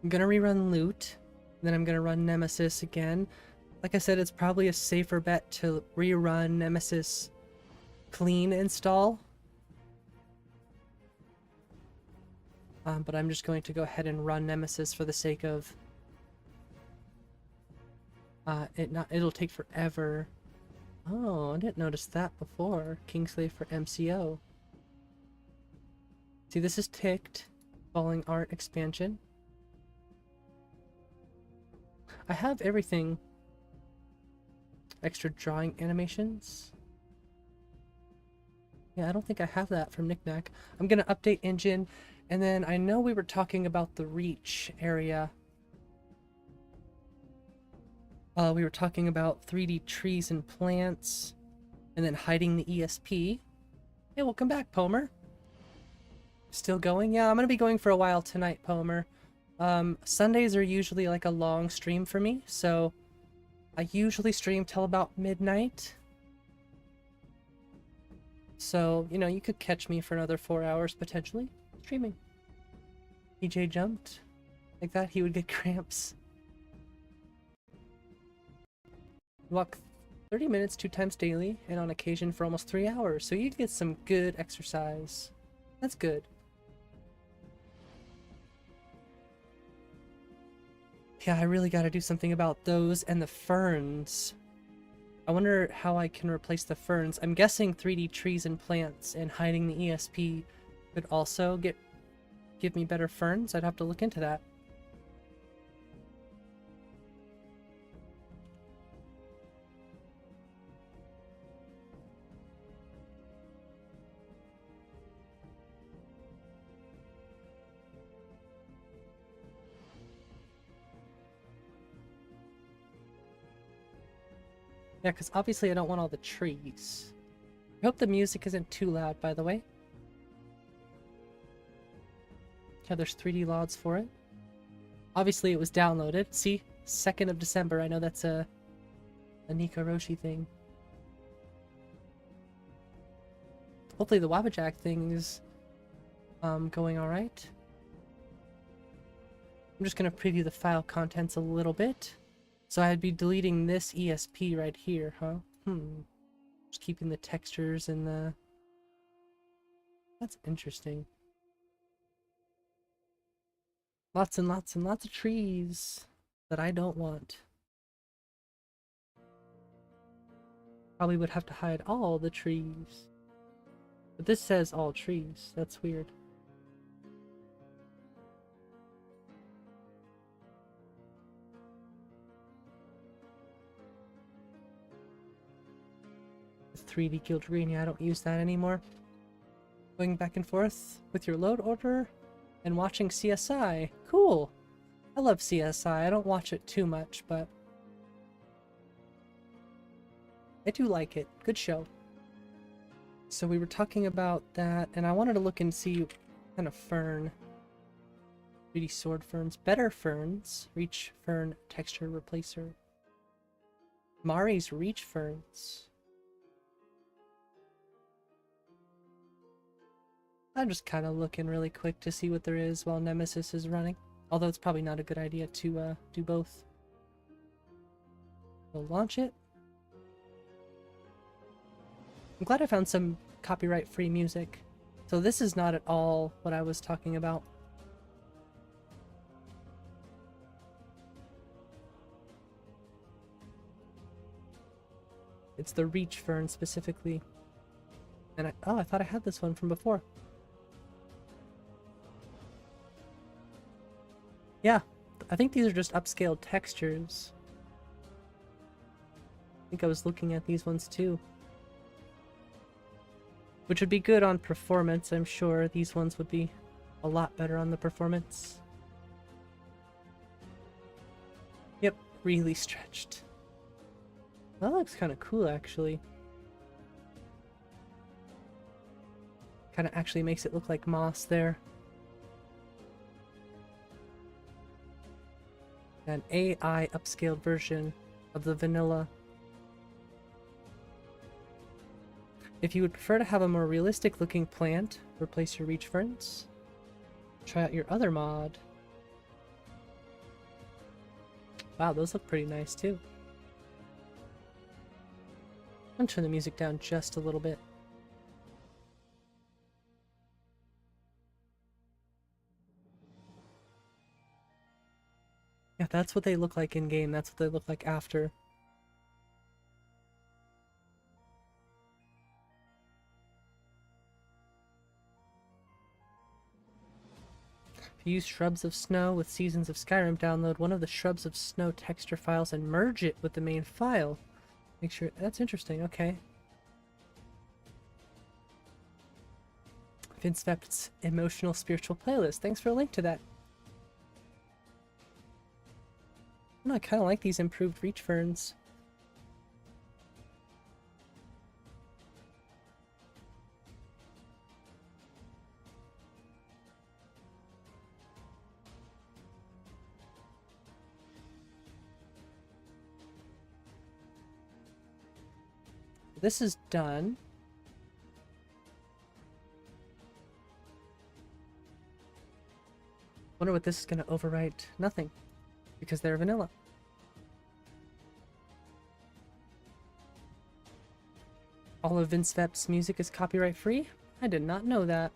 I'm gonna rerun Loot, then I'm gonna run Nemesis again. Like I said, it's probably a safer bet to rerun Nemesis clean install. But I'm just going to go ahead and run Nemesis for the sake of it'll take forever. Oh, I didn't notice that before. Kingslave for MCO. See, this is ticked. Falling Art expansion. I have everything. Extra drawing animations. Yeah, I don't think I have that from Knickknack. I'm gonna update engine, and then I know we were talking about the reach area. We were talking about 3D trees and plants, and then hiding the ESP. Hey, welcome back, Pomer. Still going? Yeah, I'm gonna be going for a while tonight, Pomer. Sundays are usually like a long stream for me, so I usually stream till about midnight. So, you know, you could catch me for another 4 hours, potentially, streaming. EJ jumped. Like that, he would get cramps. Walk 30 minutes 2 times daily, and on occasion for almost 3 hours, so you get some good exercise. That's good. Yeah, I really gotta do something about those and the ferns. I wonder how I can replace the ferns. I'm guessing 3D trees and plants and hiding the ESP could also give me better ferns. I'd have to look into that. Yeah, because obviously I don't want all the trees. I hope the music isn't too loud, by the way. Yeah, there's 3DLODs for it. Obviously it was downloaded. See? 2nd of December. I know that's a Nico Roshi thing. Hopefully the Wabajack thing is going alright. I'm just going to preview the file contents a little bit. So I'd be deleting this ESP right here, huh? Just keeping the textures and the... That's interesting. Lots and lots and lots of trees that I don't want. Probably would have to hide all the trees. But this says all trees. That's weird. The 3D Guild Green, yeah, I don't use that anymore. Going back and forth with your load order and watching CSI. Cool. I love CSI. I don't watch it too much, but I do like it. Good show. So we were talking about that, and I wanted to look and see what kind of fern. 3D sword ferns. Better ferns. Reach fern texture replacer. Mari's reach ferns. I'm just kind of looking really quick to see what there is while Nemesis is running. Although it's probably not a good idea to do both. We'll launch it. I'm glad I found some copyright-free music. So this is not at all what I was talking about. It's the Reach Fern specifically. And I thought I had this one from before. Yeah, I think these are just upscaled textures. I think I was looking at these ones too. Which would be good on performance, I'm sure. These ones would be a lot better on the performance. Yep, really stretched. That looks kind of cool, actually. Kind of actually makes it look like moss there. An AI upscaled version of the vanilla. If you would prefer to have a more realistic looking plant, replace your reach ferns. Try out your other mod. Wow, those look pretty nice too. I'm gonna turn the music down just a little bit. Yeah, that's what they look like in game. That's what they look like after. If you use Shrubs of Snow with Seasons of Skyrim, download one of the Shrubs of Snow texture files and merge it with the main file. Make sure... That's interesting, okay. Vincevept's Emotional Spiritual Playlist. Thanks for a link to that. I kind of like these improved reach ferns. This is done. Wonder what this is going to overwrite. Nothing. Because they're vanilla. All of Vincevept's music is copyright free? I did not know that.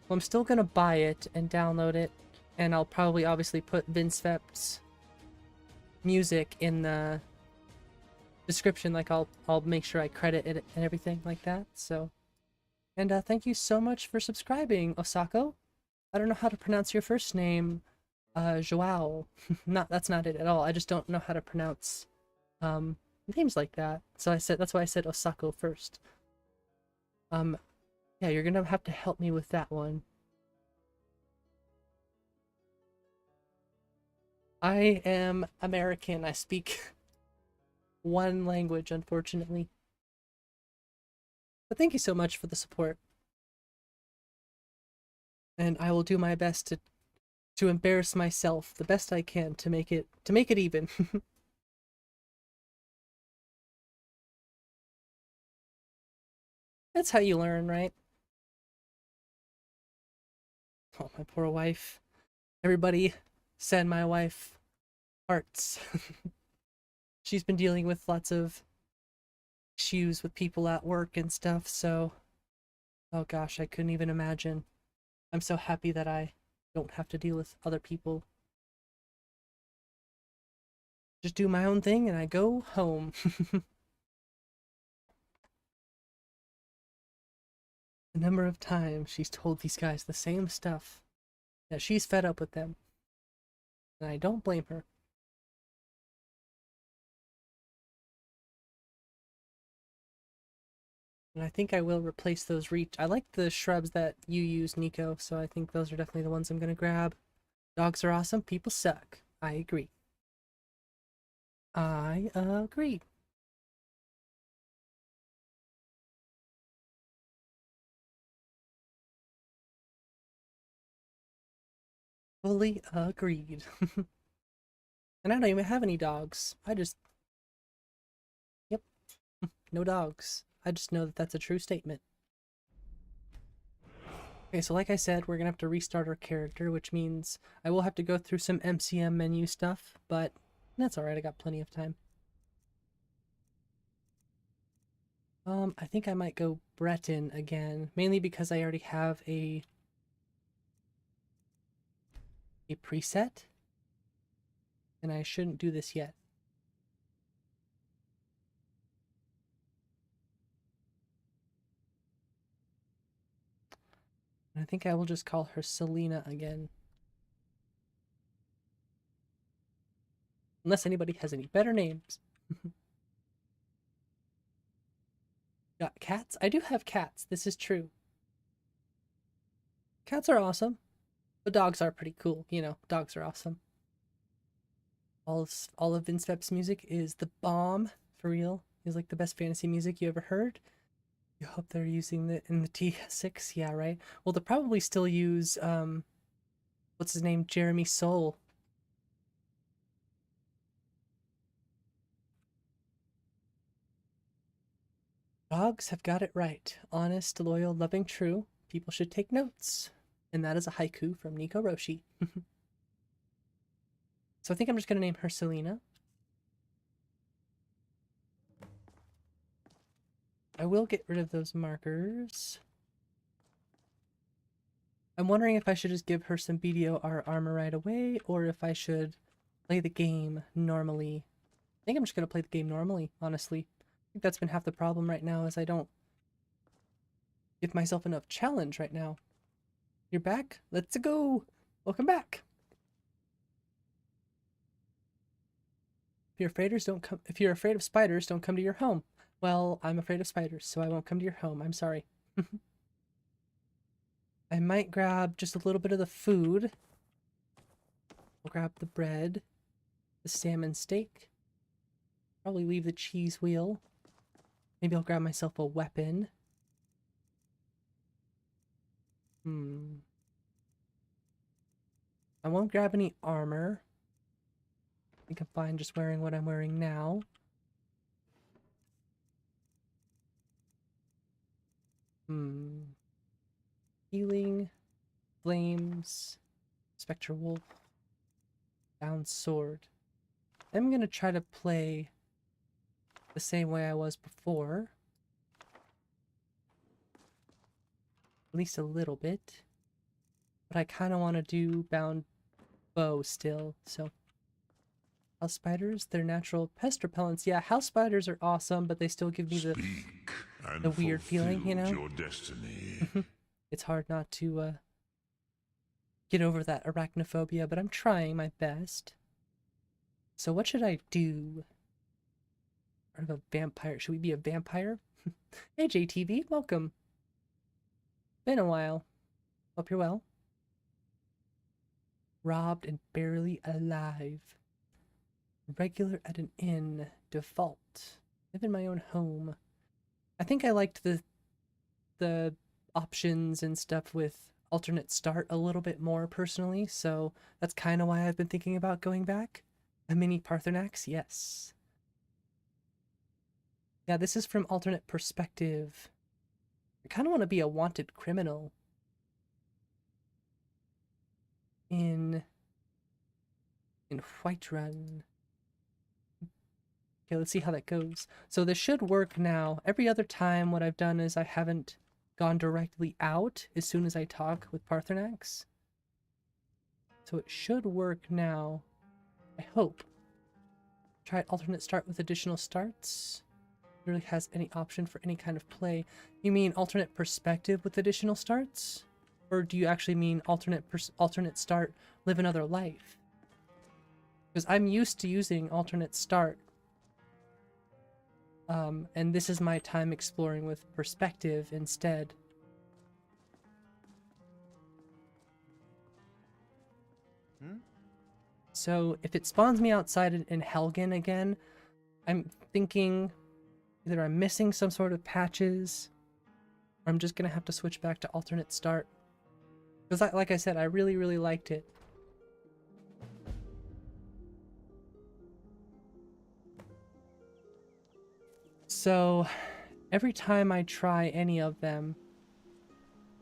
Well, I'm still going to buy it and download it. And I'll probably obviously put Vincevept's music in the description, like I'll make sure I credit it and everything like that. So, and thank you so much for subscribing, Osako. I don't know how to pronounce your first name, Joao. That's not it at all. I just don't know how to pronounce names like that. So that's why I said Osako first. Yeah, you're gonna have to help me with that one. I am American. I speak one language, unfortunately. But thank you so much for the support. And I will do my best to embarrass myself the best I can to make it even. That's how you learn, right? Oh, my poor wife. Everybody send my wife hearts. She's been dealing with lots of issues with people at work and stuff, so... Oh gosh, I couldn't even imagine. I'm so happy that I don't have to deal with other people. Just do my own thing and I go home. The number of times she's told these guys the same stuff, that she's fed up with them. And I don't blame her. And I think I will replace those reach. I like the shrubs that you use, Nico, so I think those are definitely the ones I'm gonna grab. Dogs are awesome, people suck. I agree. I agree. Fully agreed. And I don't even have any dogs. Yep, no dogs. I just know that that's a true statement. Okay, so like I said, we're gonna have to restart our character, which means I will have to go through some MCM menu stuff, but that's alright, I got plenty of time. I think I might go Breton again, mainly because I already have a preset, and I shouldn't do this yet. And I think I will just call her Selena again. Unless anybody has any better names. Got cats? I do have cats, this is true. Cats are awesome. But dogs are pretty cool, you know, dogs are awesome. All of Vince Vepp's music is the bomb, for real. He's like the best fantasy music you ever heard. You hope they're using it in the T6, yeah, right? Well, they'll probably still use, what's his name? Jeremy Soule. Dogs have got it right. Honest, loyal, loving, true. People should take notes. And that is a haiku from Nico Roshi. So I think I'm just going to name her Selena. I will get rid of those markers. I'm wondering if I should just give her some BDOR armor right away, or if I should play the game normally. I think I'm just going to play the game normally, honestly. I think that's been half the problem right now, is I don't give myself enough challenge right now. You're back? Let's go! Welcome back! If you're afraid of spiders, don't come to your home. Well, I'm afraid of spiders, so I won't come to your home. I'm sorry. I might grab just a little bit of the food. We'll grab the bread, the salmon steak. Probably leave the cheese wheel. Maybe I'll grab myself a weapon. I won't grab any armor. I think I'm fine just wearing what I'm wearing now. Healing, flames, spectral wolf, bound sword. I'm gonna try to play the same way I was before. At least a little bit. But I kind of want to do bound bow still, so. House spiders, they're natural pest repellents. Yeah, house spiders are awesome, but they still give me the weird feeling, you know? Your destiny. It's hard not to get over that arachnophobia, but I'm trying my best. So what should I do? Part of a vampire. Should we be a vampire? Hey JTV, welcome. Been a while. Hope you're well. Robbed and barely alive. Regular at an inn. Default. Live in my own home. I think I liked the options and stuff with alternate start a little bit more personally, so that's kind of why I've been thinking about going back. A mini Parthenax, yes. Yeah, this is from alternate perspective. I kind of want to be a wanted criminal. In Whiterun. Okay, let's see how that goes. So this should work now. Every other time what I've done is I haven't gone directly out as soon as I talk with Parthenax. So it should work now. I hope. Try alternate start with additional starts. It really has any option for any kind of play. You mean alternate perspective with additional starts? Or do you actually mean alternate start, live another life? Because I'm used to using alternate start. And this is my time exploring with perspective instead. So if it spawns me outside in Helgen again, I'm thinking either I'm missing some sort of patches, or I'm just gonna have to switch back to alternate start. Because like I said, I really, really liked it. So every time I try any of them,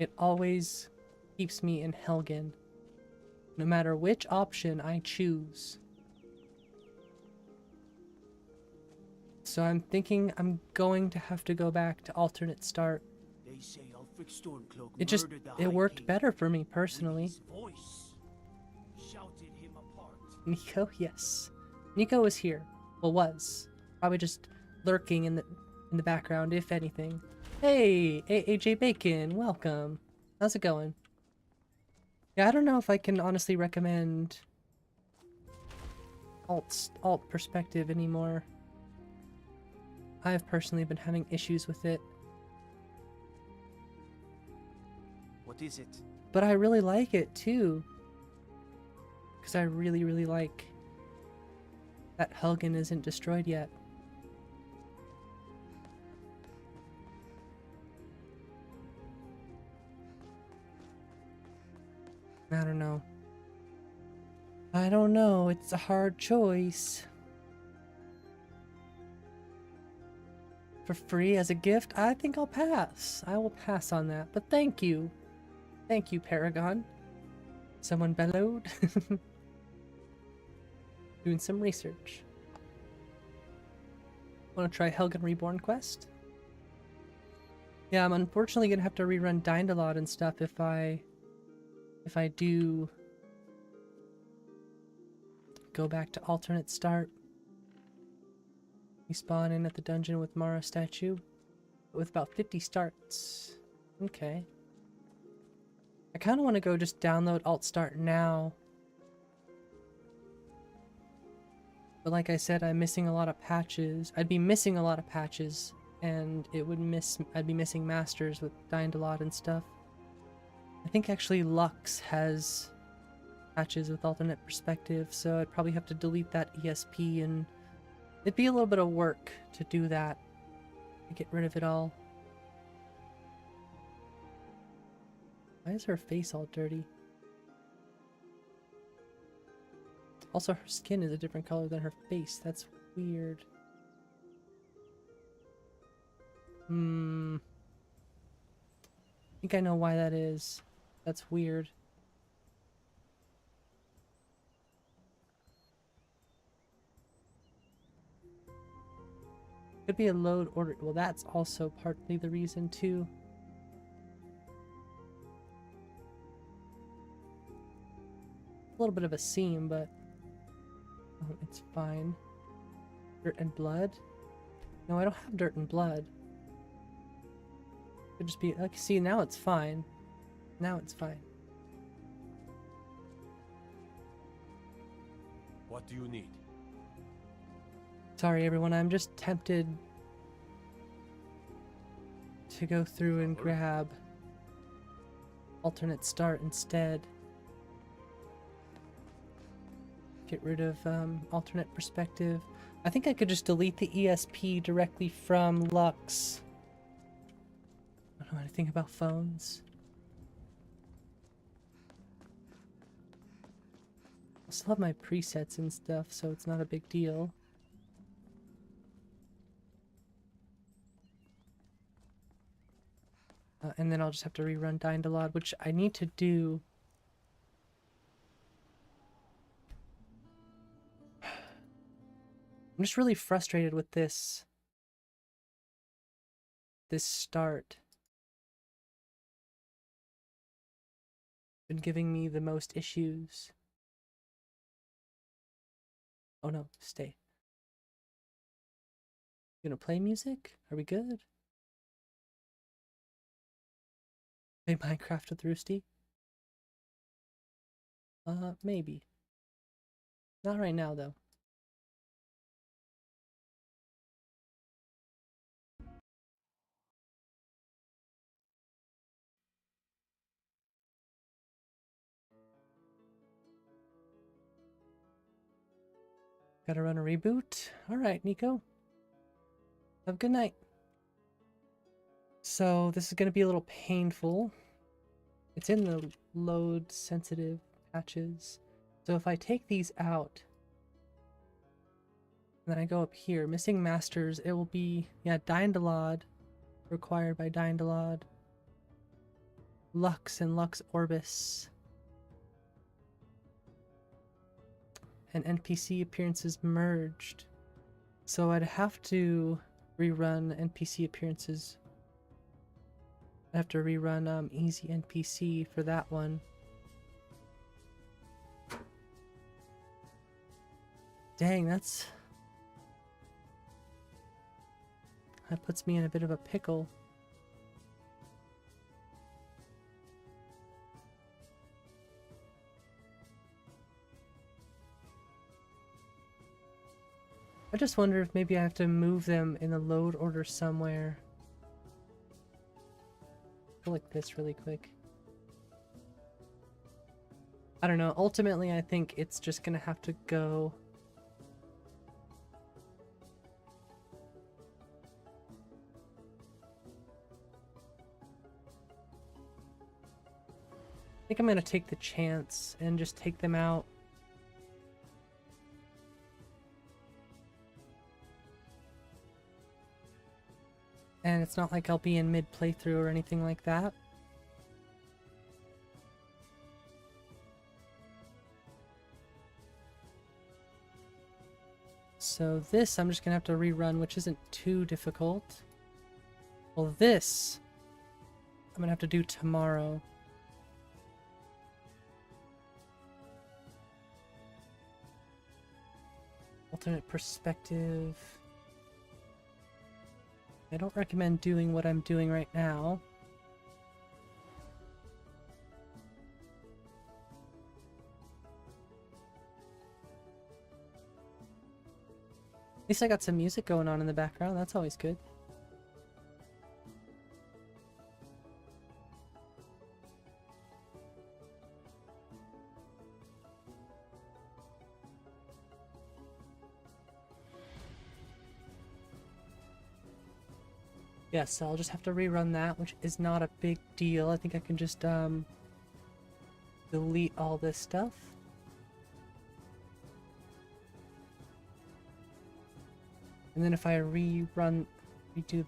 it always keeps me in Helgen, no matter which option I choose. So I'm thinking I'm going to have to go back to alternate start. They say Ulfric Stormcloak It worked better for me personally. his voice shouted him apart. Nico, yes. Nico was here. Well, was. Probably just lurking in the background, if anything. Hey, AJ Bacon, welcome. How's it going? Yeah, I don't know if I can honestly recommend alt perspective anymore. I've personally been having issues with it. What is it? But I really like it too. Because I really, really like that Helgen isn't destroyed yet. I don't know. I don't know. It's a hard choice. For free as a gift? I think I'll pass. I will pass on that. But thank you. Thank you, Paragon. Someone bellowed. Doing some research. Want to try Helgen Reborn quest? Yeah, I'm unfortunately gonna have to rerun DynDoLOD and stuff if I do go back to alternate start. We spawn in at the dungeon with Mara statue with about 50 starts. Okay. I kind of want to go just download alt start now. But like I said, I'm missing a lot of patches. I'd be missing a lot of patches, and I'd be missing masters with DynDoLOD and stuff. I think actually Lux has patches with alternate perspective, so I'd probably have to delete that ESP, and it'd be a little bit of work to do that, to get rid of it all. Why is her face all dirty? Also, her skin is a different color than her face. That's weird. I think I know why that is. That's weird. Could be a load order. Well, that's also partly the reason too. A little bit of a seam, but it's fine. Dirt and blood? No, I don't have dirt and blood. Could just be like, see, now it's fine. Now it's fine. What do you need? Sorry everyone, I'm just tempted to go through and grab alternate start instead. Get rid of alternate perspective. I think I could just delete the ESP directly from Lux. I don't know anything about phones. I still have my presets and stuff, so it's not a big deal. And then I'll just have to rerun DynDoLOD, which I need to do. I'm just really frustrated with this start. Been giving me the most issues. Oh no, stay. You gonna play music? Are we good? Play Minecraft with Roosty? Maybe. Not right now, though. Gotta run a reboot? Alright, Nico. Have a good night. So, this is gonna be a little painful. It's in the load sensitive patches. So if I take these out, And then I go up here, missing masters, it will be, yeah, DynDoLOD, required by DynDoLOD. Lux and Lux Orbis. And NPC appearances merged. So I'd have to rerun NPC appearances. I have to rerun easy NPC for that one. Dang, that puts me in a bit of a pickle. I just wonder if maybe I have to move them in the load order somewhere. Go like this really quick. I don't know. Ultimately, I think it's just gonna have to go. I think I'm gonna take the chance and just take them out. And it's not like I'll be in mid playthrough or anything like that. So this I'm just gonna have to rerun, which isn't too difficult. Well, this I'm gonna have to do tomorrow. Alternate perspective. I don't recommend doing what I'm doing right now. At least I got some music going on in the background, that's always good. Yes, so I'll just have to rerun that, which is not a big deal. I think I can just delete all this stuff. And then if I redo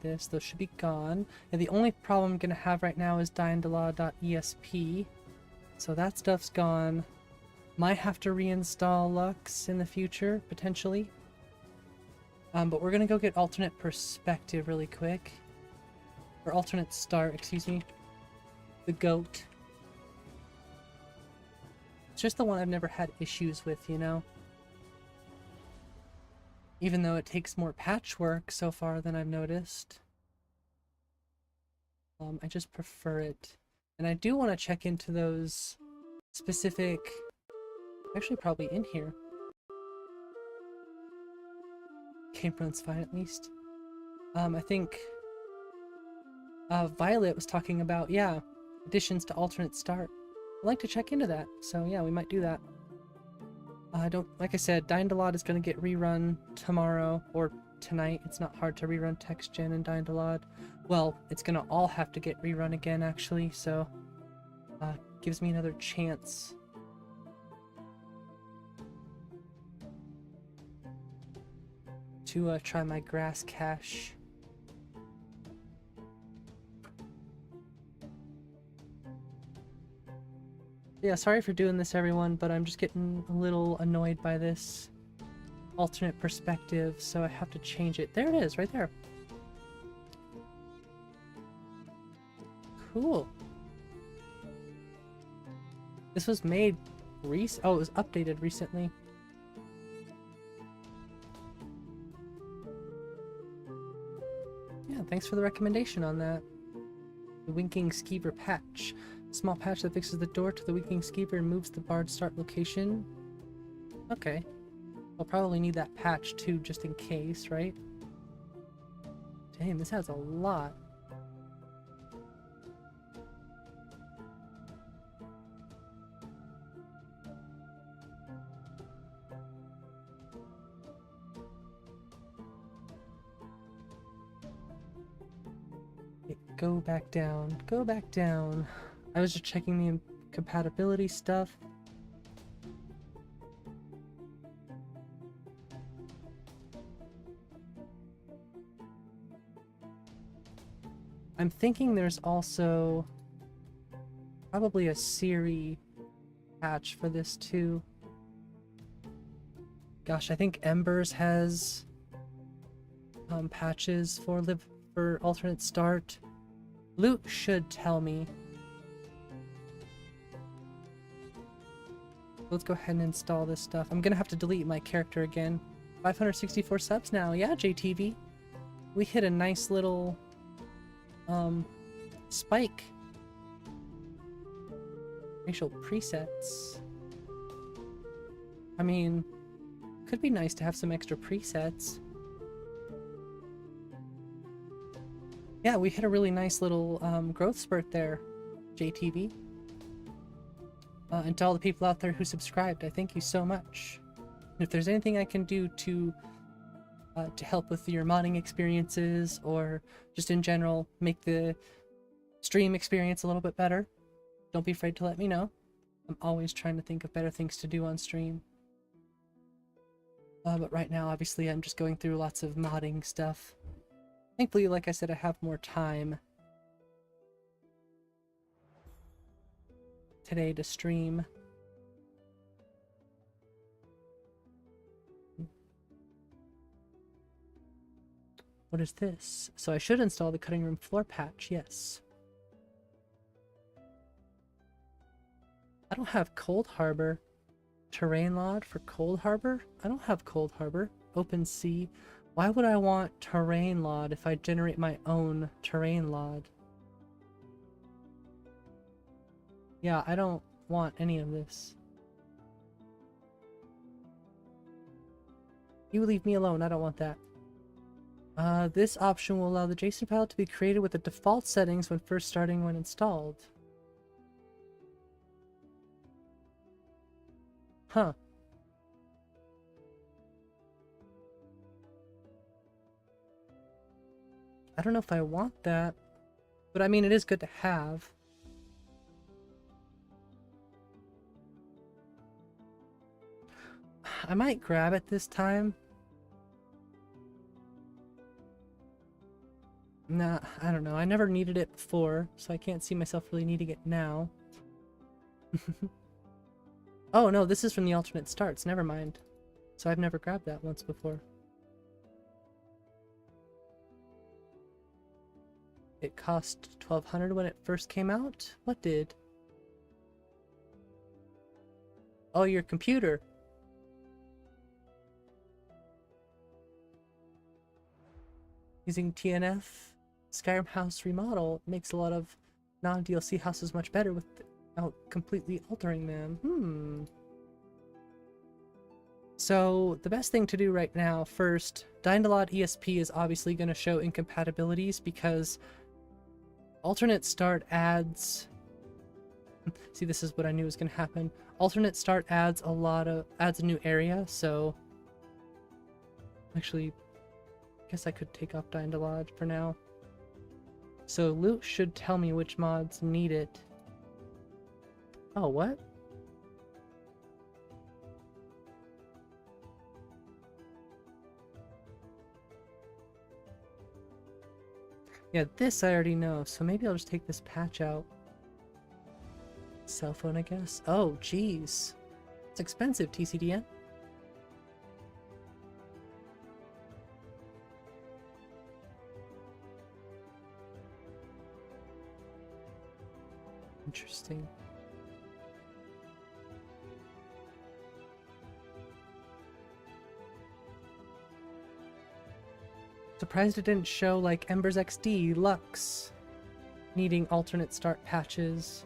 this, those should be gone. And the only problem I'm gonna have right now is DynDoLOD.esp. So that stuff's gone. Might have to reinstall Lux in the future, potentially. But we're gonna go get alternate perspective really quick. Or alternate start, excuse me. The goat. It's just the one I've never had issues with, you know? Even though it takes more patchwork so far than I've noticed. I just prefer it. And I do want to check into those specific... Actually, probably in here. Game run's fine, at least. I think... Violet was talking about, yeah, additions to alternate start. I'd like to check into that, so yeah, we might do that. Like I said, DynDoLOD is going to get rerun tomorrow, or tonight. It's not hard to rerun TextGen and DynDoLOD. Well, it's going to all have to get rerun again, actually, so gives me another chance. To try my grass cache. Yeah, sorry for doing this, everyone, but I'm just getting a little annoyed by this alternate perspective, so I have to change it. There it is, right there. Cool. This was made oh, it was updated recently. Yeah, thanks for the recommendation on that. The Winking Skeever patch. Small patch that fixes the door to the Winking Skeever and moves the barred start location. Okay. I'll probably need that patch too, just in case, right? Damn, this has a lot. Go back down. Go back down. I was just checking the compatibility stuff. I'm thinking there's also probably a Siri patch for this too. Gosh, I think Embers has patches for alternate start. Loot should tell me. Let's go ahead and install this stuff. I'm gonna have to delete my character again. 564 subs now. Yeah, JTV. We hit a nice little spike. Racial presets. I mean, could be nice to have some extra presets. Yeah, we hit a really nice little growth spurt there, JTV. And to all the people out there who subscribed, I thank you so much. And if there's anything I can do to help with your modding experiences, or just in general make the stream experience a little bit better, don't be afraid to let me know. I'm always trying to think of better things to do on stream. But right now, obviously, I'm just going through lots of modding stuff. Thankfully, like I said, I have more time today to stream. What is this? So I should install the cutting room floor patch, yes. I don't have Cold Harbor. DynDoLOD for Cold Harbor? I don't have Cold Harbor. Open Sea. Why would I want DynDoLOD if I generate my own DynDoLOD? Yeah, I don't want any of this. You leave me alone, I don't want that. This option will allow the JSON file to be created with the default settings when first starting when installed. Huh. I don't know if I want that, but I mean, it is good to have. I might grab it this time. Nah, I don't know. I never needed it before, so I can't see myself really needing it now. Oh no, this is from the alternate starts. Never mind. So I've never grabbed that once before. It cost $1,200 when it first came out? What did? Oh, your computer. Using TNF, Skyrim house remodel makes a lot of non-DLC houses much better without completely altering them. So the best thing to do right now, first, DynDoLOD ESP is obviously going to show incompatibilities because alternate start adds... See, this is what I knew was going to happen. Alternate start adds a new area, so... Actually, I guess I could take off DynDoLOD for now. So loot should tell me which mods need it. Oh, what? Yeah, this I already know, so maybe I'll just take this patch out. Cell phone, I guess. Oh, jeez. It's expensive, TCDN. Interesting. Surprised it didn't show like Embers XD, Lux, needing alternate start patches.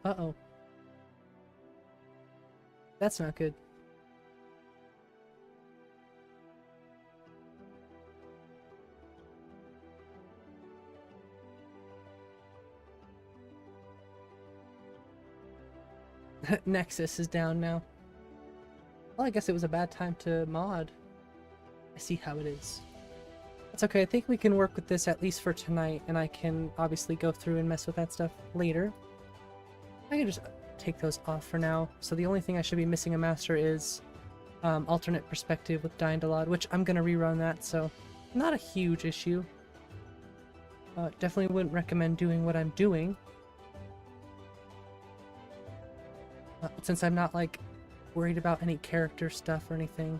Uh-oh. That's not good. Nexus is down now. Well, I guess it was a bad time to mod. I see how it is. That's okay, I think we can work with this at least for tonight, and I can obviously go through and mess with that stuff later. I can just take those off for now. So the only thing I should be missing a master is alternate perspective with DynDoLOD, which I'm gonna rerun that, so not a huge issue. Definitely wouldn't recommend doing what I'm doing. Since I'm not like worried about any character stuff or anything.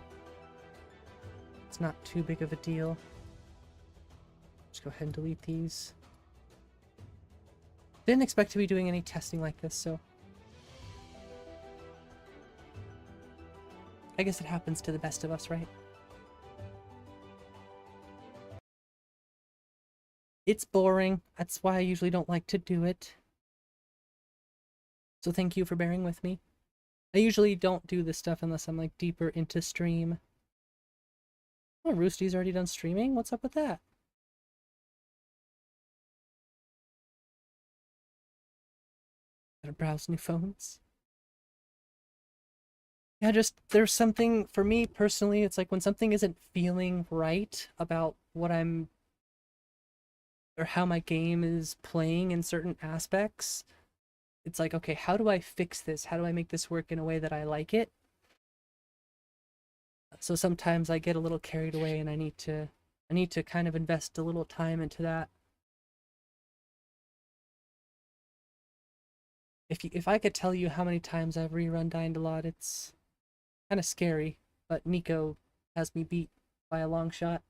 It's not too big of a deal. Just go ahead and delete these. Didn't expect to be doing any testing like this, so I guess it happens to the best of us, right? It's boring. That's why I usually don't like to do it. So thank you for bearing with me. I usually don't do this stuff unless I'm like deeper into stream. Oh, Roosty's already done streaming? What's up with that? Gotta browse new phones. Yeah, just there's something for me personally, it's like when something isn't feeling right about what I'm or how my game is playing in certain aspects, it's like, okay, how do I fix this? How do I make this work in a way that I like it? So sometimes I get a little carried away and I need to kind of invest a little time into that. If I could tell you how many times I've rerun DynDoLOD, it's kind of scary, but Nico has me beat by a long shot.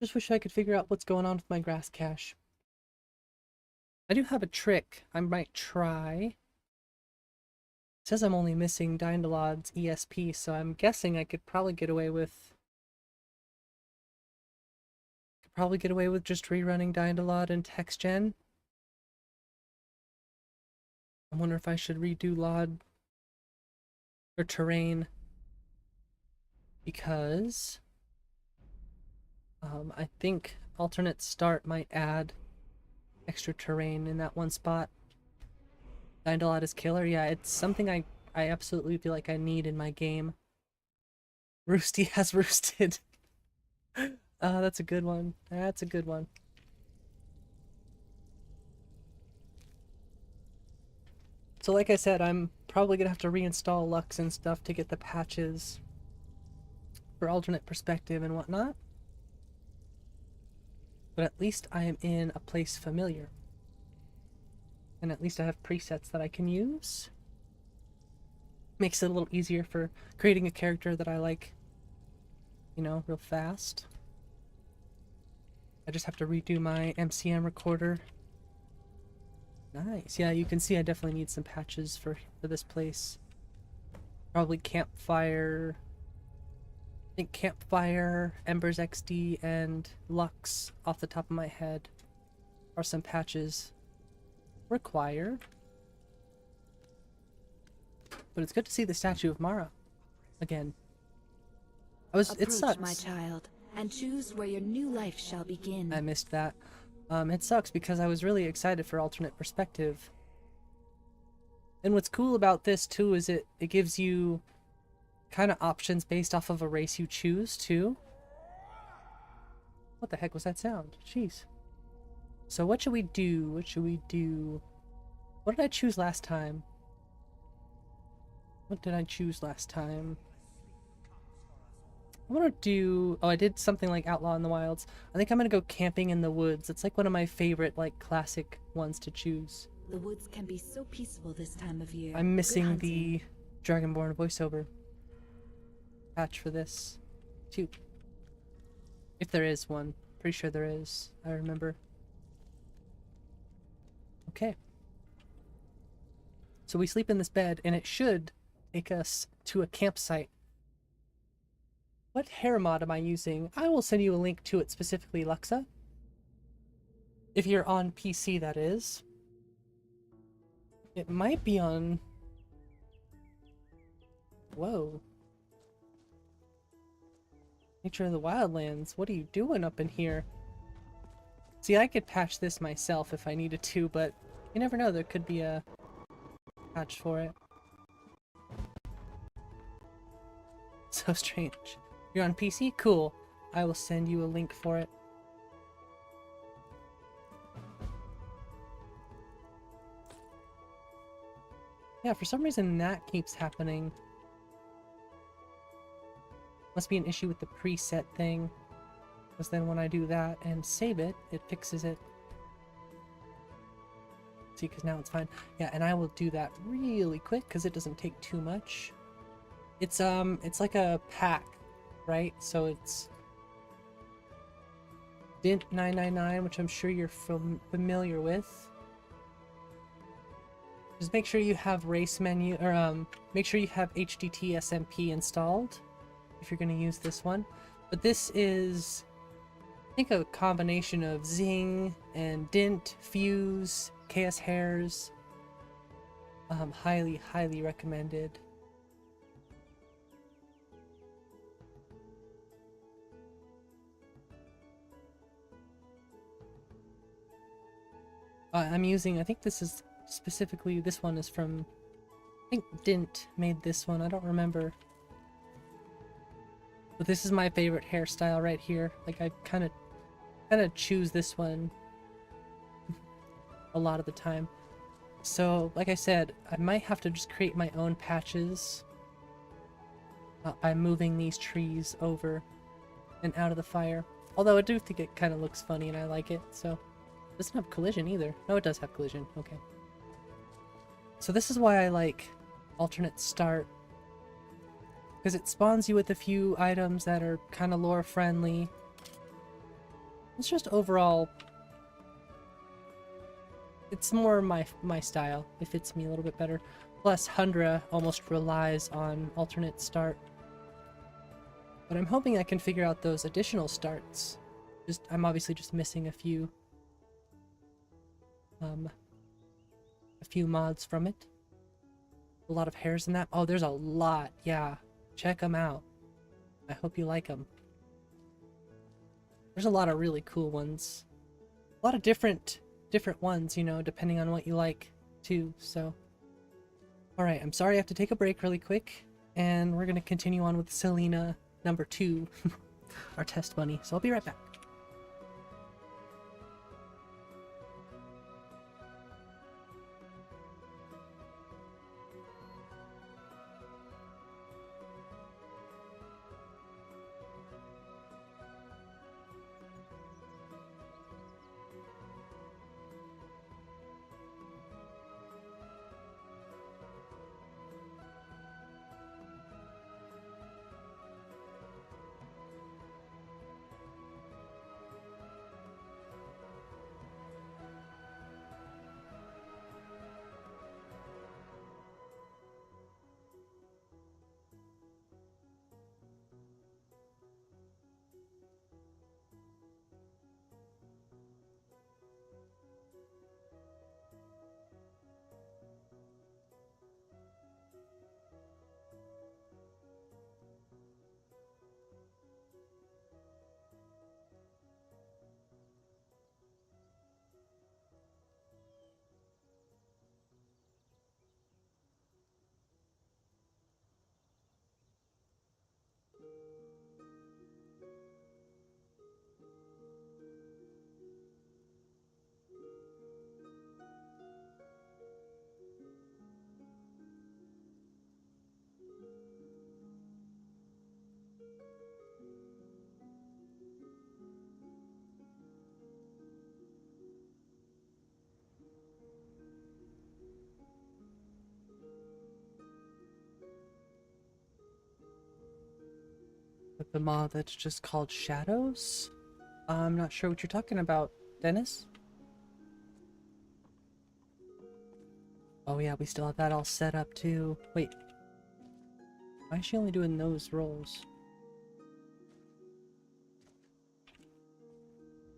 Just wish I could figure out what's going on with my grass cache. I do have a trick I might try. It says I'm only missing DynDoLOD's ESP, so I'm guessing I could probably get away with just rerunning DynDoLOD and TextGen. I wonder if I should redo LOD or terrain, because I think alternate start might add extra terrain in that one spot. DynDoLOD is killer. Yeah, it's something I absolutely feel like I need in my game. Roosty has roosted. That's a good one. That's a good one. So like I said, I'm probably gonna have to reinstall Lux and stuff to get the patches for alternate perspective and whatnot. But at least I am in a place familiar. And at least I have presets that I can use. Makes it a little easier for creating a character that I like, you know, real fast. I just have to redo my MCM recorder. Nice. Yeah, you can see I definitely need some patches for this place. Probably Campfire. I think Campfire, Embers XD, and Lux off the top of my head are some patches required. But it's good to see the statue of Mara again. It sucks. My child, and choose where your new life shall begin. I missed that. It sucks because I was really excited for alternate perspective. And what's cool about this too is it gives you kind of options based off of a race you choose too. What the heck was that sound? Jeez. So what should we do? What should we do? What did I choose last time? What did I choose last time? I want to do... Oh, I did something like Outlaw in the Wilds. I think I'm going to go Camping in the Woods. It's like one of my favorite, like, classic ones to choose. The woods can be so peaceful this time of year. I'm missing the Dragonborn voiceover patch for this, too. If there is one. Pretty sure there is. I remember. Okay. So we sleep in this bed, and it should take us to a campsite. What hair mod am I using? I will send you a link to it specifically, Luxa. If you're on PC, that is. It might be on... Whoa. Nature of the Wildlands. What are you doing up in here? See, I could patch this myself if I needed to, but you never know. There could be a patch for it. So strange. You're on PC? Cool. I will send you a link for it. Yeah, for some reason that keeps happening. Must be an issue with the preset thing. Because then when I do that and save it, it fixes it. See, because now it's fine. Yeah, and I will do that really quick because it doesn't take too much. It's like a pack, right? So it's DINT 999, which I'm sure you're familiar with. Just make sure you have race menu, or make sure you have HDT SMP installed if you're going to use this one. But this is, I think, a combination of Zing and DINT, Fuse, KS Hairs. Highly, highly recommended. I'm using, I think this is specifically, this one is from, I think DINT made this one, I don't remember. But this is my favorite hairstyle right here. Like, I kind of choose this one a lot of the time. So, like I said, I might have to just create my own patches by moving these trees over and out of the fire. Although I do think it kind of looks funny and I like it, so. It doesn't have collision either. No, it does have collision. Okay. So this is why I like alternate start. Because it spawns you with a few items that are kind of lore friendly. It's just overall, it's more my style. It fits me a little bit better. Plus, Tundra almost relies on alternate start. But I'm hoping I can figure out those additional starts. I'm obviously just missing a few mods from it. A lot of hairs in that. Oh, there's a lot. Yeah, check them out. I hope you like them. There's a lot of really cool ones. A lot of different ones, you know, depending on what you like too. So, all right. I'm sorry I have to take a break really quick, and we're gonna continue on with Selena number 2, our test bunny. So I'll be right back. With the mod that's just called Shadows? I'm not sure what you're talking about, Dennis. Oh yeah, we still have that all set up too. Wait. Why is she only doing those rolls?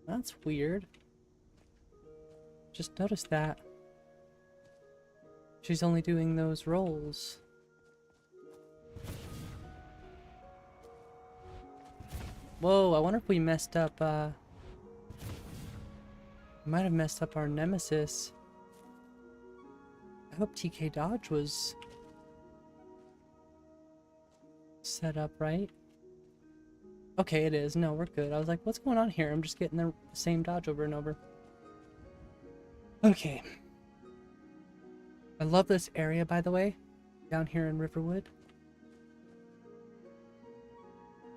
That's weird. Just noticed that. She's only doing those rolls. Whoa, I wonder if we messed up, might have messed up our nemesis. I hope TK Dodge was set up right. Okay, it is. No, we're good. I was like, what's going on here? I'm just getting the same dodge over and over. Okay. I love this area, by the way, down here in Riverwood.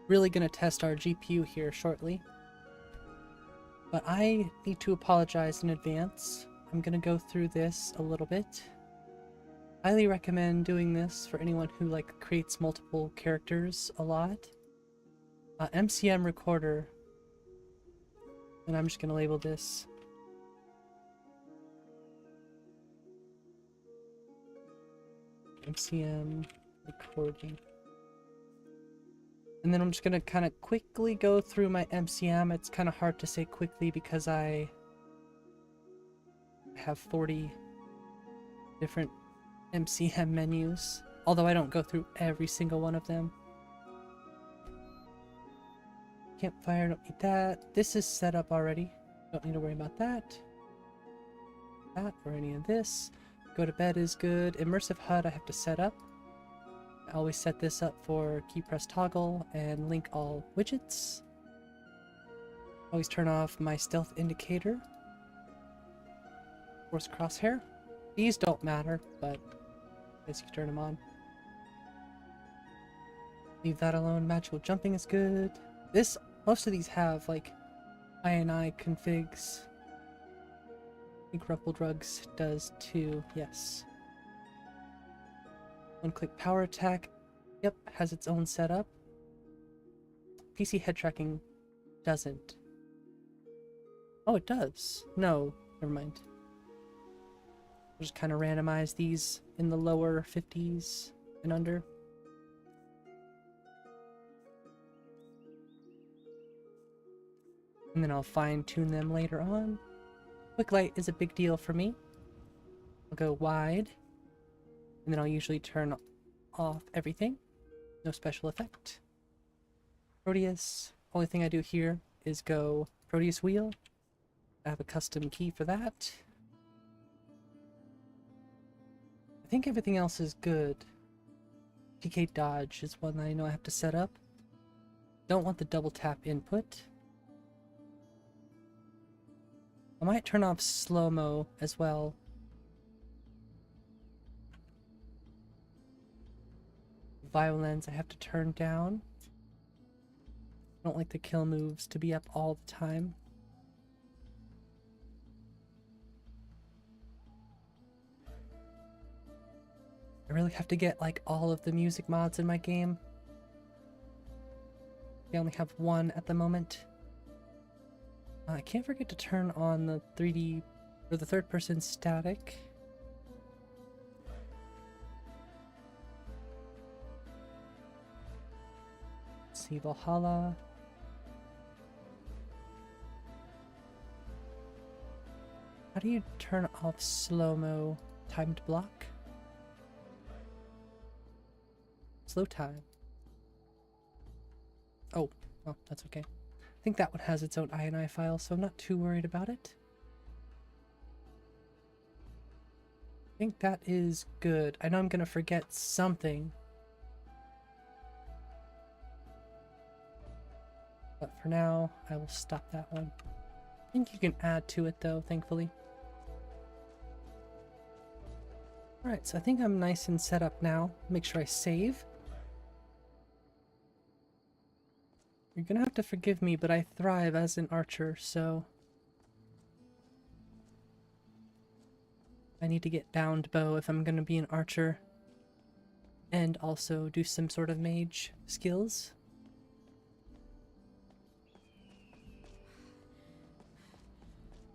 Really gonna test our GPU here shortly. But I need to apologize in advance. I'm gonna go through this a little bit. Highly recommend doing this for anyone who like creates multiple characters a lot. MCM recorder, and I'm just gonna label this MCM recording. And then I'm just gonna kind of quickly go through my MCM. It's kind of hard to say quickly because I have 40 different MCM menus, although I don't go through every single one of them. Campfire, don't need that. This is set up already. Don't need to worry about that. That or any of this. Go to bed is good. Immersive HUD I have to set up. I always set this up for key press toggle and link all widgets. Always turn off my stealth indicator. Force crosshair. These don't matter, but I guess you can turn them on. Leave that alone. Magical jumping is good. Most of these have like INI configs. I think Ruffled Rugs does too, yes. One-click power attack, yep, has its own setup. PC head tracking doesn't. Oh, it does. No, never mind. I'll just kind of randomize these in the lower 50s and under. And then I'll fine-tune them later on. Quick light is a big deal for me. I'll go wide. And then I'll usually turn off everything. No special effect. Proteus. Only thing I do here is go Proteus wheel. I have a custom key for that. I think everything else is good. PK dodge is one that I know I have to set up. Don't want the double tap input. I might turn off slow-mo as well. Violence I have to turn down. I don't like the kill moves to be up all the time. I really have to get like all of the music mods in my game. I only have one at the moment. I can't forget to turn on the 3D or the third person static. Let's see, Valhalla. How do you turn off slow-mo timed block? Slow time. Oh, that's okay. I think that one has its own INI file, so I'm not too worried about it. I think that is good. I know I'm gonna forget something. But for now, I will stop that one. I think you can add to it though, thankfully. Alright, so I think I'm nice and set up now. Make sure I save. You're gonna have to forgive me, but I thrive as an archer, so I need to get bound bow if I'm gonna be an archer. And also do some sort of mage skills.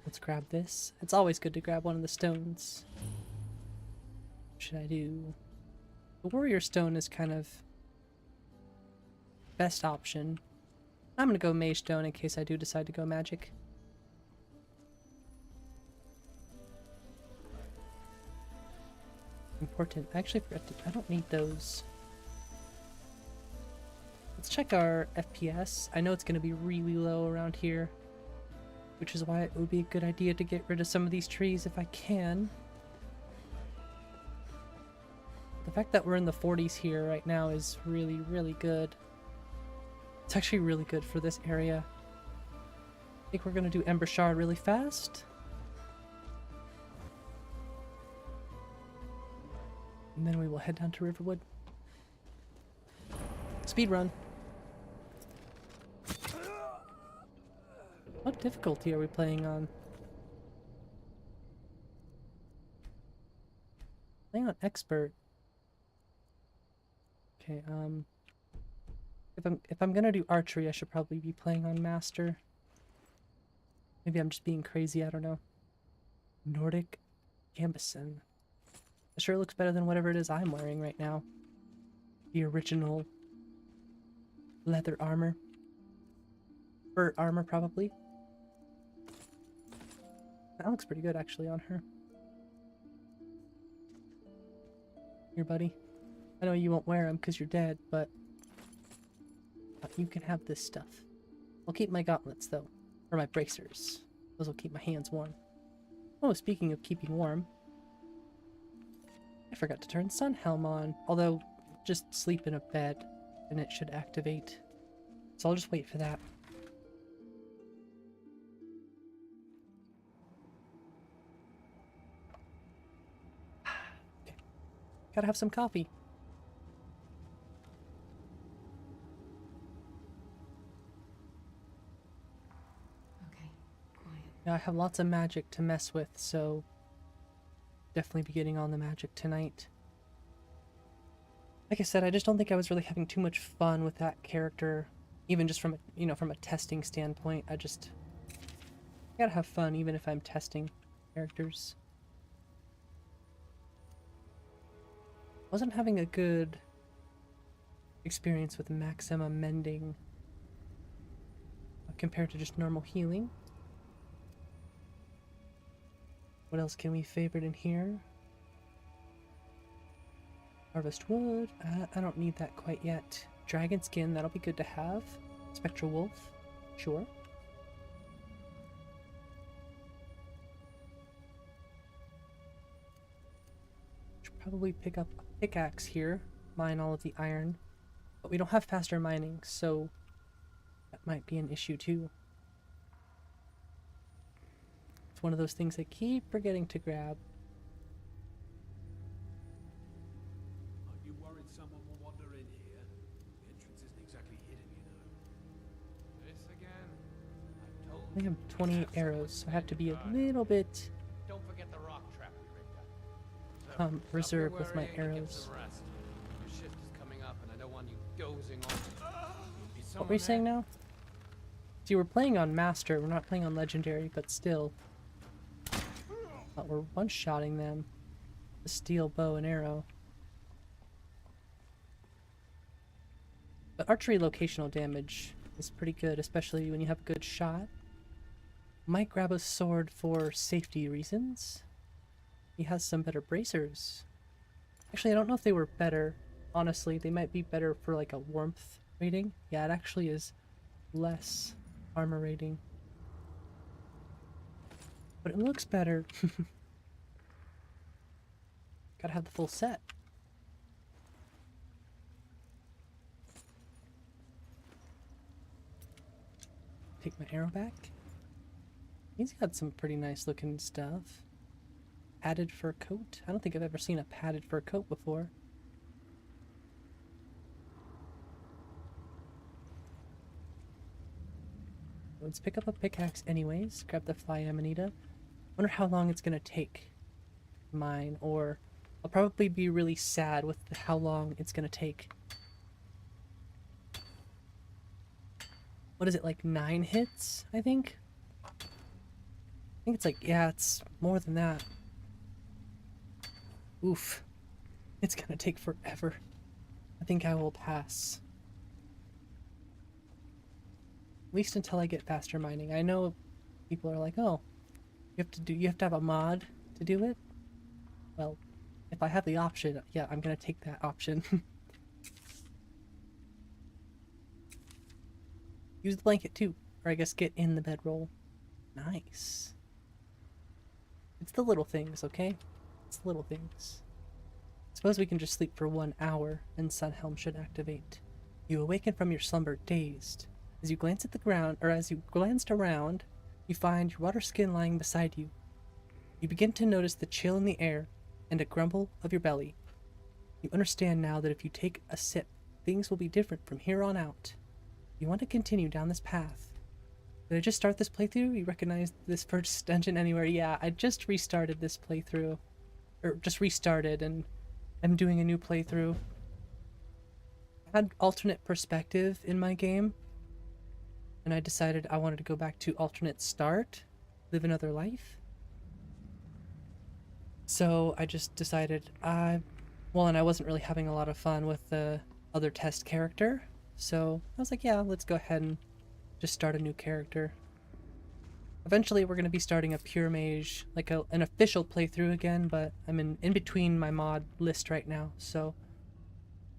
Let's grab this. It's always good to grab one of the stones. What should I do? The warrior stone is kind of best option. I'm gonna go mage stone in case I do decide to go magic. Important. I actually forgot to. I don't need those. Let's check our FPS. I know it's gonna be really low around here, which is why it would be a good idea to get rid of some of these trees if I can. The fact that we're in the 40s here right now is really, really good. It's actually really good for this area. I think we're gonna do Ember Shard really fast. And then we will head down to Riverwood. Speed run. What difficulty are we playing on? Playing on expert. Okay, if I'm gonna do archery, I should probably be playing on master. Maybe I'm just being crazy, I don't know. Nordic Gambison. It sure looks better than whatever it is I'm wearing right now. The original leather armor. Fur armor, probably. That looks pretty good, actually, on her. Here, buddy. I know you won't wear them because you're dead, but you can have this stuff. I'll keep my gauntlets, though. Or my bracers. Those will keep my hands warm. Oh, speaking of keeping warm, I forgot to turn Sun Helm on. Although, just sleep in a bed and it should activate. So I'll just wait for that. Okay. Gotta have some coffee. I have lots of magic to mess with, so definitely be getting on the magic tonight. Like I said, I just don't think I was really having too much fun with that character, even just from a, from a testing standpoint. I gotta have fun even if I'm testing characters. Wasn't having a good experience with Maxima mending compared to just normal healing. What else can we favorite in here? Harvest wood. I don't need that quite yet. Dragon skin, that'll be good to have. Spectral wolf. Sure. Should probably pick up a pickaxe here. Mine all of the iron. But we don't have faster mining, so that might be an issue too. It's one of those things I keep forgetting to grab. Are you worried someone will wander in here? The entrance isn't exactly hidden, you know. This again? I think I'm 28 arrows, so I have to be a little bit Don't forget the rock trap we rigged up. reserved with my arrows. Your shift is coming up and I don't want you dozing on. What were you saying now? See, we're playing on Master, we're not playing on Legendary, but still. We're one-shotting them. The steel bow and arrow. But archery locational damage is pretty good, especially when you have a good shot. Might grab a sword for safety reasons. He has some better bracers. Actually, I don't know if they were better. Honestly, they might be better for like a warmth rating. Yeah, it actually is less armor rating. But it looks better. Gotta have the full set. Take my arrow back. He's got some pretty nice looking stuff. Padded fur coat. I don't think I've ever seen a padded fur coat before. Let's pick up a pickaxe anyways. Grab the fly amanita. Wonder how long it's gonna take mine, or I'll probably be really sad with how long it's gonna take. What is it, like 9 hits, I think? I think it's like, yeah, it's more than that. Oof. It's gonna take forever. I think I will pass. At least until I get faster mining. I know people are like, oh, you have to have a mod to do it? Well, if I have the option, yeah, I'm gonna take that option. Use the blanket too, or I guess get in the bedroll. Nice. It's the little things, okay? It's the little things. Suppose we can just sleep for 1 hour, and Sunhelm should activate. You awaken from your slumber dazed. As you glance at the ground, or as you glanced around, you find your water skin lying beside you. You begin to notice the chill in the air and a grumble of your belly. You understand now that if you take a sip, things will be different from here on out. You want to continue down this path. Did I just start this playthrough? You recognize this first dungeon anywhere? Yeah, I just restarted this playthrough. Or just restarted, and I'm doing a new playthrough. I had alternate perspective in my game, and I decided I wanted to go back to alternate start, live another life. So I just decided well, and I wasn't really having a lot of fun with the other test character, so I was like, yeah, let's go ahead and just start a new character. Eventually we're going to be starting a pure mage, like an official playthrough again, but I'm in between my mod list right now, so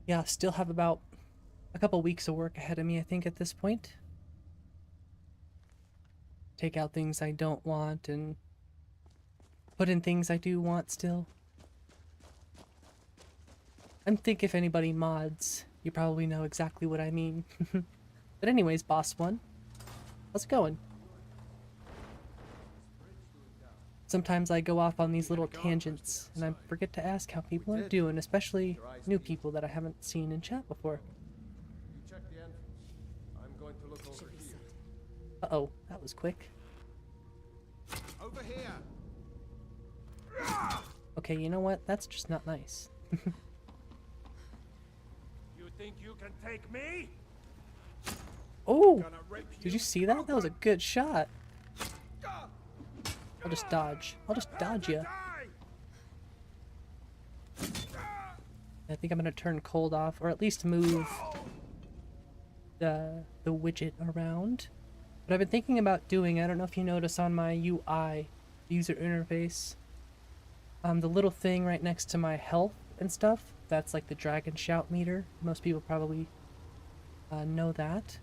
yeah, still have about a couple weeks of work ahead of me, I think, at this point. Take out things I don't want and put in things I do want still. I think if anybody mods, you probably know exactly what I mean. But anyways, boss one, how's it going? Sometimes I go off on these little tangents, and I forget to ask how people are doing, especially new people that I haven't seen in chat before. You check the entrance. I'm going to look over here. Uh-oh, that was quick. Over here. Okay, you know what? That's just not nice. You think you can take me? Oh! Did you see that? That was a good shot. I'll just dodge. I'll just dodge you. I think I'm gonna turn cold off, or at least move the widget around. But I've been thinking about doing, I don't know if you notice on my UI, user interface, the little thing right next to my health and stuff, that's like the dragon shout meter. Most people probably know that.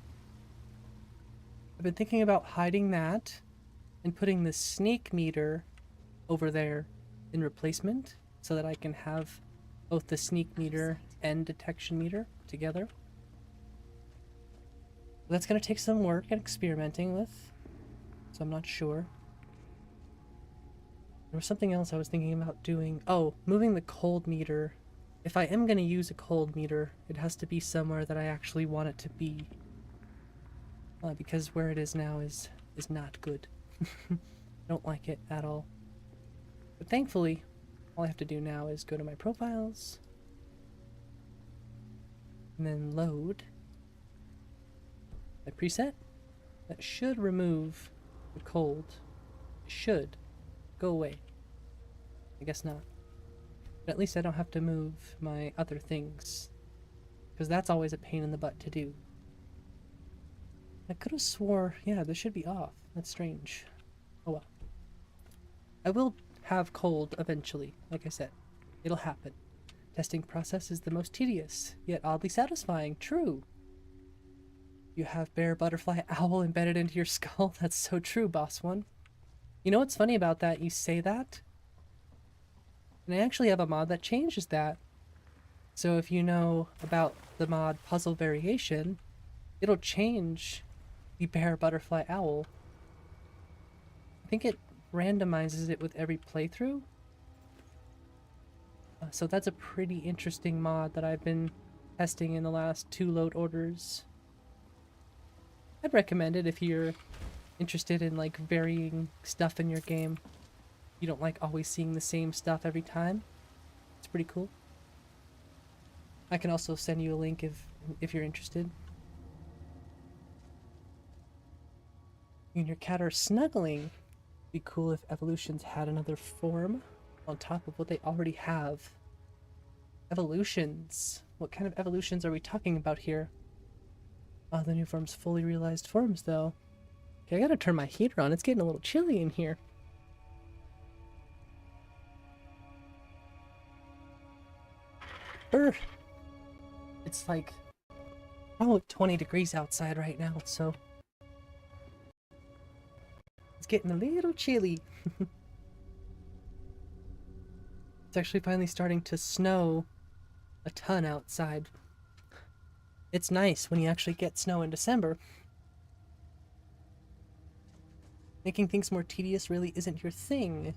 I've been thinking about hiding that and putting the sneak meter over there in replacement so that I can have both the sneak meter and detection meter together. That's going to take some work and experimenting with, so I'm not sure. There was something else I was thinking about doing. Oh, moving the cold meter. If I am going to use a cold meter, it has to be somewhere that I actually want it to be. Because where it is now is not good. I don't like it at all. But thankfully, all I have to do now is go to my profiles, and then load my preset. That should remove the cold. It should go away. I guess not. But at least I don't have to move my other things, because that's always a pain in the butt to do. I could have swore, yeah, this should be off. That's strange. Oh well. I will have cold eventually, like I said. It'll happen. Testing process is the most tedious, yet oddly satisfying. True. You have bear, butterfly, owl embedded into your skull. That's so true, boss one. You know what's funny about that? You say that, and I actually have a mod that changes that. So if you know about the mod Puzzle Variation, it'll change the bear, butterfly, owl. I think it randomizes it with every playthrough. So that's a pretty interesting mod that I've been testing in the last 2 load orders. I'd recommend it if you're interested in like varying stuff in your game. You don't like always seeing the same stuff every time. It's pretty cool. I can also send you a link if you're interested. You and your cat are snuggling. It'd be cool if evolutions had another form on top of what they already have. Evolutions. What kind of evolutions are we talking about here? Oh, the new form's fully realized forms, though. Okay, I gotta turn my heater on. It's getting a little chilly in here. It's like, oh, 20 degrees outside right now, so it's getting a little chilly. It's actually finally starting to snow a ton outside. It's nice when you actually get snow in December. Making things more tedious really isn't your thing.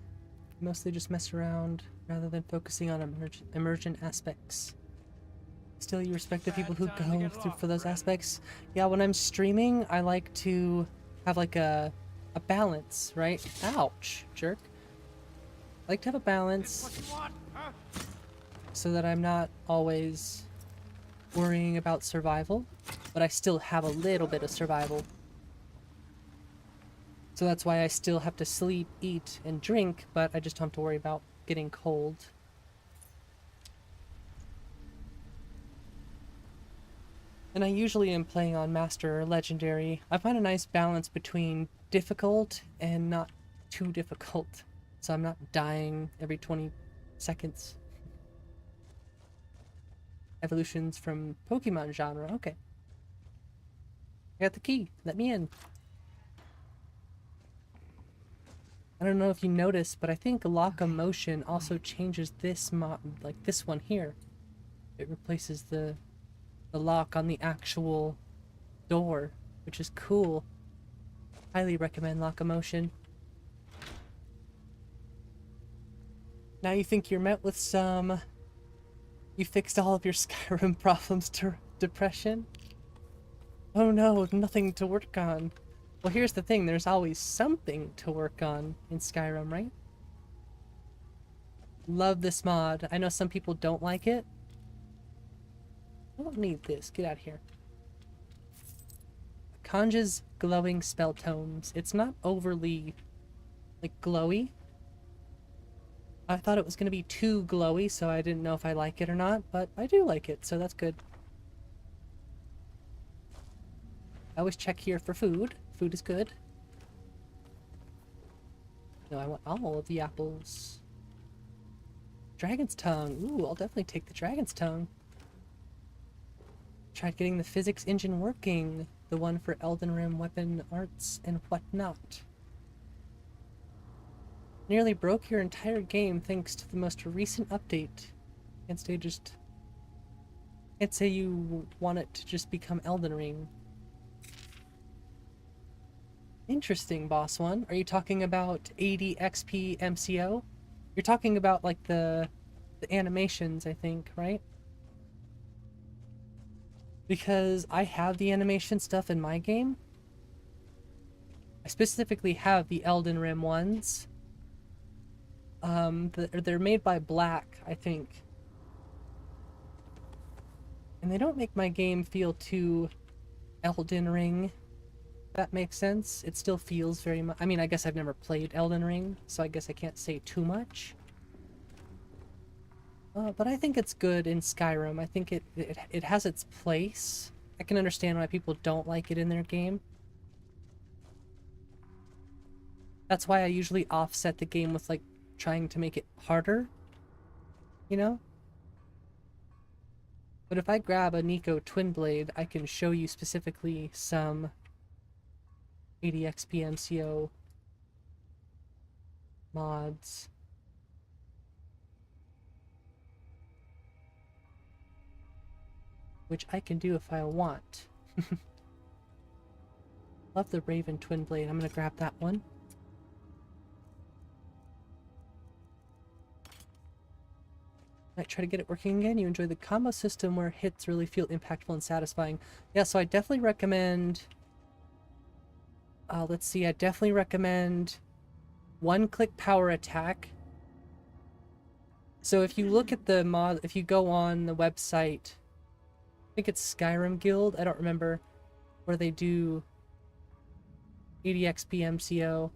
Mostly just mess around rather than focusing on emergent aspects. Still, you respect the people who go through for those aspects. Yeah, when I'm streaming, I like to have like a balance, right? Ouch, jerk. I like to have a balance so that I'm not always worrying about survival, but I still have a little bit of survival. So that's why I still have to sleep, eat, and drink, but I just don't have to worry about getting cold. And I usually am playing on Master or Legendary. I find a nice balance between difficult and not too difficult. So I'm not dying every 20 seconds. Evolutions from Pokemon genre, okay. I got the key, let me in. I don't know if you noticed, but I think Locomotion also changes this like this one here. It replaces the lock on the actual door, which is cool. Highly recommend Locomotion. Now you think you're met with some... You fixed all of your Skyrim problems to depression? Oh no, nothing to work on. Well, here's the thing, there's always something to work on in Skyrim, right? Love this mod. I know some people don't like it. I don't need this. Get out of here. Kanja's glowing spell tomes. It's not overly, like, glowy. I thought it was going to be too glowy, so I didn't know if I like it or not, but I do like it, so that's good. I always check here for food. Food is good. No, I want all of the apples. Dragon's tongue. Ooh, I'll definitely take the dragon's tongue. Tried getting the physics engine working. The one for Elden Ring weapon arts and whatnot. Nearly broke your entire game thanks to the most recent update. Can't say you want it to just become Elden Ring. Interesting, boss one. Are you talking about 80 XP MCO? You're talking about like the animations, I think, right? Because I have the animation stuff in my game. I specifically have the Elden Ring ones. They're made by Black, I think. And they don't make my game feel too Elden Ring. That makes sense. It still feels very much... I mean, I guess I've never played Elden Ring, so I guess I can't say too much. But I think it's good in Skyrim. I think it has its place. I can understand why people don't like it in their game. That's why I usually offset the game with, like, trying to make it harder. You know? But if I grab a Nico Twin Blade, I can show you specifically some 80 XP MCO mods. Which I can do if I want. Love the Raven Twin Blade. I'm gonna grab that one. Might try to get it working again. You enjoy the combo system where hits really feel impactful and satisfying. Yeah, so I definitely recommend... let's see, I definitely recommend one-click power attack. So if you look at the mod, if you go on the website, I think it's Skyrim Guild, I don't remember, where they do 80 XP MCO.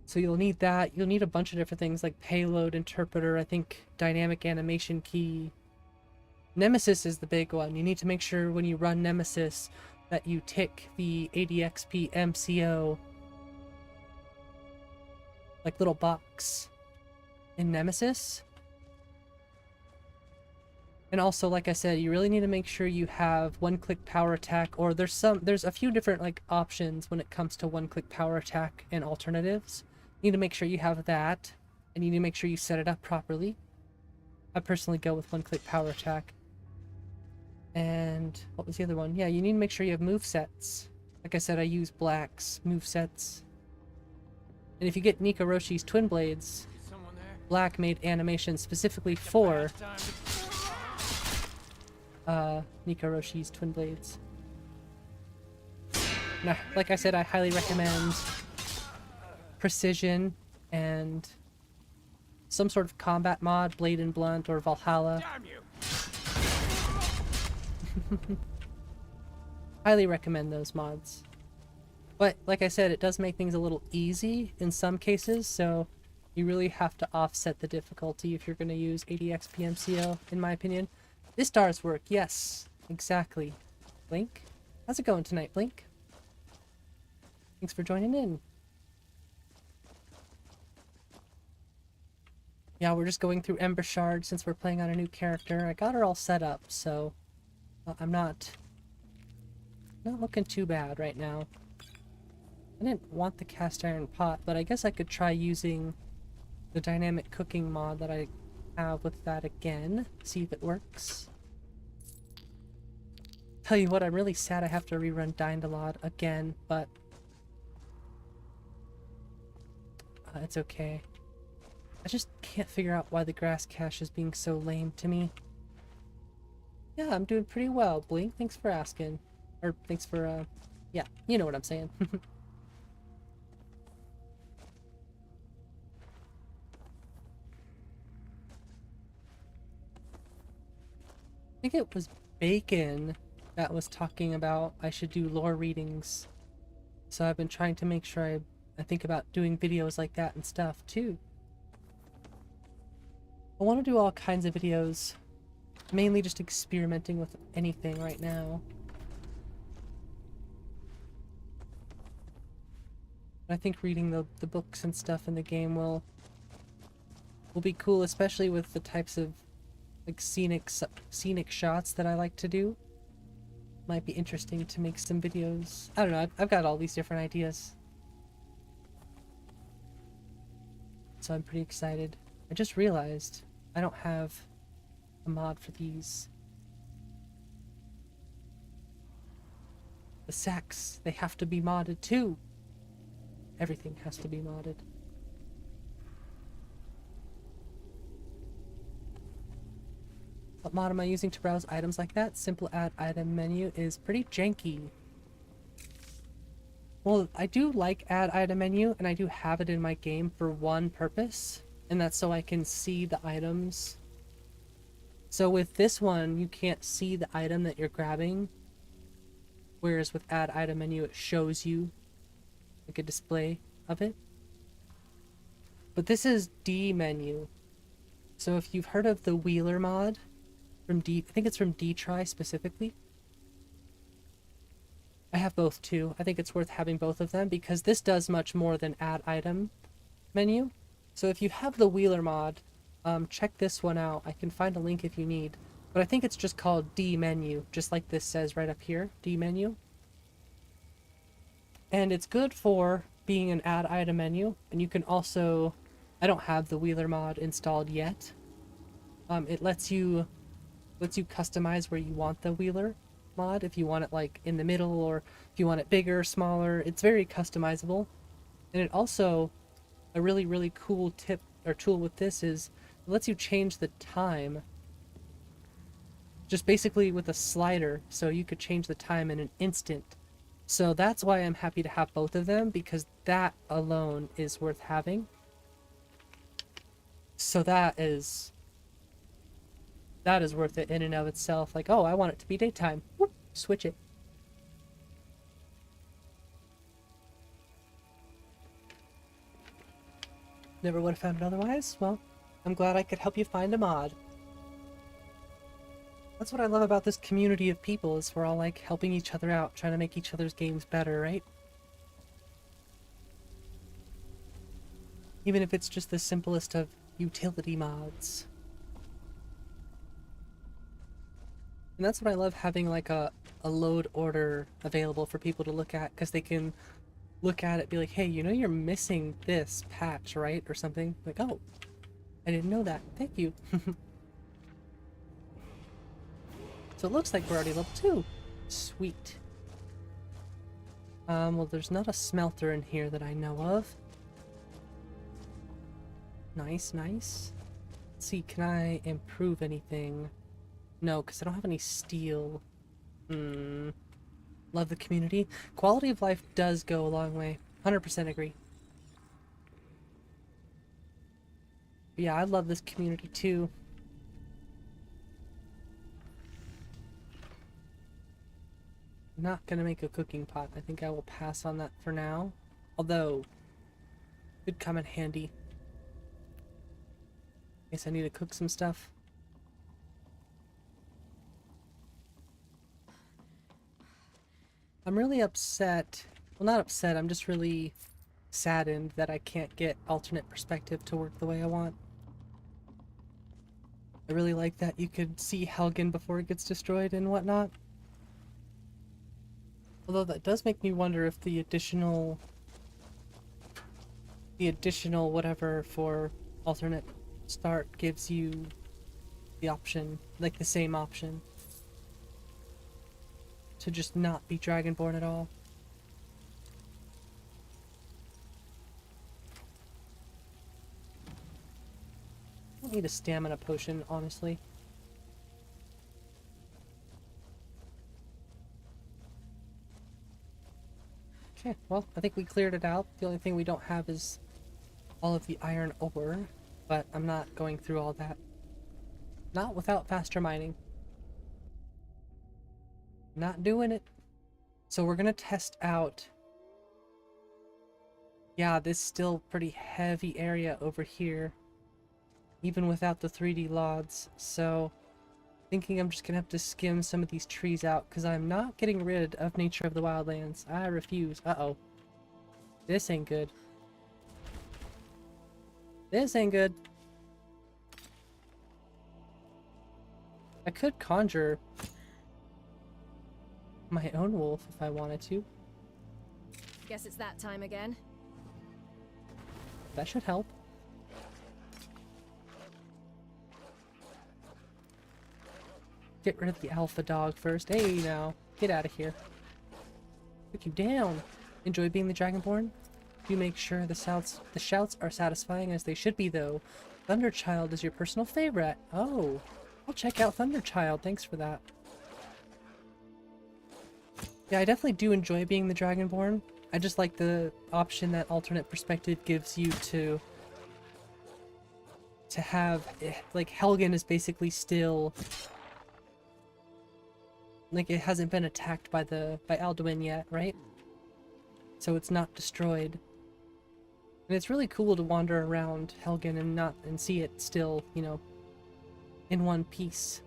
So you'll need that. You'll need a bunch of different things like payload, interpreter, I think dynamic animation key. Nemesis is the big one. You need to make sure when you run Nemesis that you tick the 80 XP MCO like little box in Nemesis. And also, like I said, you really need to make sure you have one-click power attack, or there's a few different like options when it comes to one-click power attack and alternatives. You need to make sure you have that, and you need to make sure you set it up properly. I personally go with one-click power attack. And what was the other one? Yeah, you need to make sure you have movesets. Like I said, I use Black's movesets. And if you get Nikoroshi's twin blades, Black made animation specifically for Nikoroshi's twin blades. Now, like I said, I highly recommend Precision and some sort of combat mod, Blade and Blunt or Valhalla. Highly recommend those mods. But like I said, it does make things a little easy in some cases, so you really have to offset the difficulty if you're going to use ADX PMCO, in my opinion. This stars work, yes, exactly. Blink? How's it going tonight, Blink? Thanks for joining in. Yeah, we're just going through Ember Shard since we're playing on a new character. I got her all set up, so I'm not looking too bad right now. I didn't want the cast iron pot, but I guess I could try using the dynamic cooking mod that I have with that again. See if it works. Tell you what, I'm really sad I have to rerun DynDoLOD again, but it's okay. I just can't figure out why the grass cache is being so lame to me. Yeah, I'm doing pretty well, Blink. Thanks for asking. Or thanks for, yeah, you know what I'm saying. I think it was Bacon that was talking about I should do lore readings. So I've been trying to make sure I think about doing videos like that and stuff too. I want to do all kinds of videos, mainly just experimenting with anything right now. I think reading the books and stuff in the game will be cool, especially with the types of like scenic shots that I like to do. Might be interesting to make some videos. I don't know, I've got all these different ideas. So I'm pretty excited. I just realized I don't have a mod for these. The sacks, they have to be modded too. Everything has to be modded. What mod am I using to browse items like that? Simple add item menu is pretty janky. Well, I do like add item menu, and I do have it in my game for one purpose, and that's so I can see the items. So with this one, you can't see the item that you're grabbing, whereas with add item menu, it shows you like a display of it. But this is D menu. So if you've heard of the Wheeler mod from I think it's from D-Try specifically. I have both too. I think it's worth having both of them because this does much more than add item menu. So if you have the Wheeler mod, check this one out. I can find a link if you need. But I think it's just called D menu, just like this says right up here, D menu. And it's good for being an add item menu, and you can also, I don't have the Wheeler mod installed yet. It lets you customize where you want the Wheeler mod, if you want it like in the middle or if you want it bigger, smaller. It's very customizable. And it also, a really cool tip or tool with this is it lets you change the time just basically with a slider, so you could change the time in an instant. So that's why I'm happy to have both of them, because that alone is worth having. So that is worth it in and of itself. Like, oh, I want it to be daytime. Whoop, switch it. Never would have found it otherwise. Well, I'm glad I could help you find a mod. That's what I love about this community of people, is we're all like helping each other out, trying to make each other's games better, right? Even if it's just the simplest of utility mods. And that's what I love, having like a load order available for people to look at, because they can look at it, be like, hey, you know you're missing this patch, right? Or something. Like, oh, I didn't know that. Thank you. So it looks like we're already level 2. Sweet. Well, there's not a smelter in here that I know of. Nice, nice. Let's see, can I improve anything? No, because I don't have any steel. Love the community. Quality of life does go a long way. 100% agree. But yeah, I love this community too. I'm not gonna make a cooking pot. I think I will pass on that for now. Although, could come in handy. Guess I need to cook some stuff. I'm really upset. Well, not upset. I'm just really saddened that I can't get alternate perspective to work the way I want. I really like that you could see Helgen before it gets destroyed and whatnot. Although that does make me wonder if the additional whatever for alternate start gives you the option, like the same option, to just not be Dragonborn at all. I don't need a stamina potion, honestly. Okay, well, I think we cleared it out. The only thing we don't have is all of the iron ore, but I'm not going through all that. Not without faster mining. Not doing it. So we're gonna test out. Yeah, this still pretty heavy area over here, even without the 3D LODs. So thinking I'm just gonna have to skim some of these trees out because I'm not getting rid of Nature of the Wildlands. I refuse. Uh-oh. This ain't good. This ain't good. I could conjure my own wolf if I wanted to. Guess it's that time again. That should help. Get rid of the alpha dog first. Hey now, get out of here. Put you down. Enjoy being the Dragonborn? Do make sure the shouts are satisfying as they should be though. Thunderchild is your personal favorite. Oh, I'll check out Thunderchild. Thanks for that. Yeah, I definitely do enjoy being the Dragonborn. I just like the option that alternate perspective gives you to have, like, Helgen is basically still, like, it hasn't been attacked by Alduin yet, right? So it's not destroyed. And it's really cool to wander around Helgen and see it still, you know, in one piece.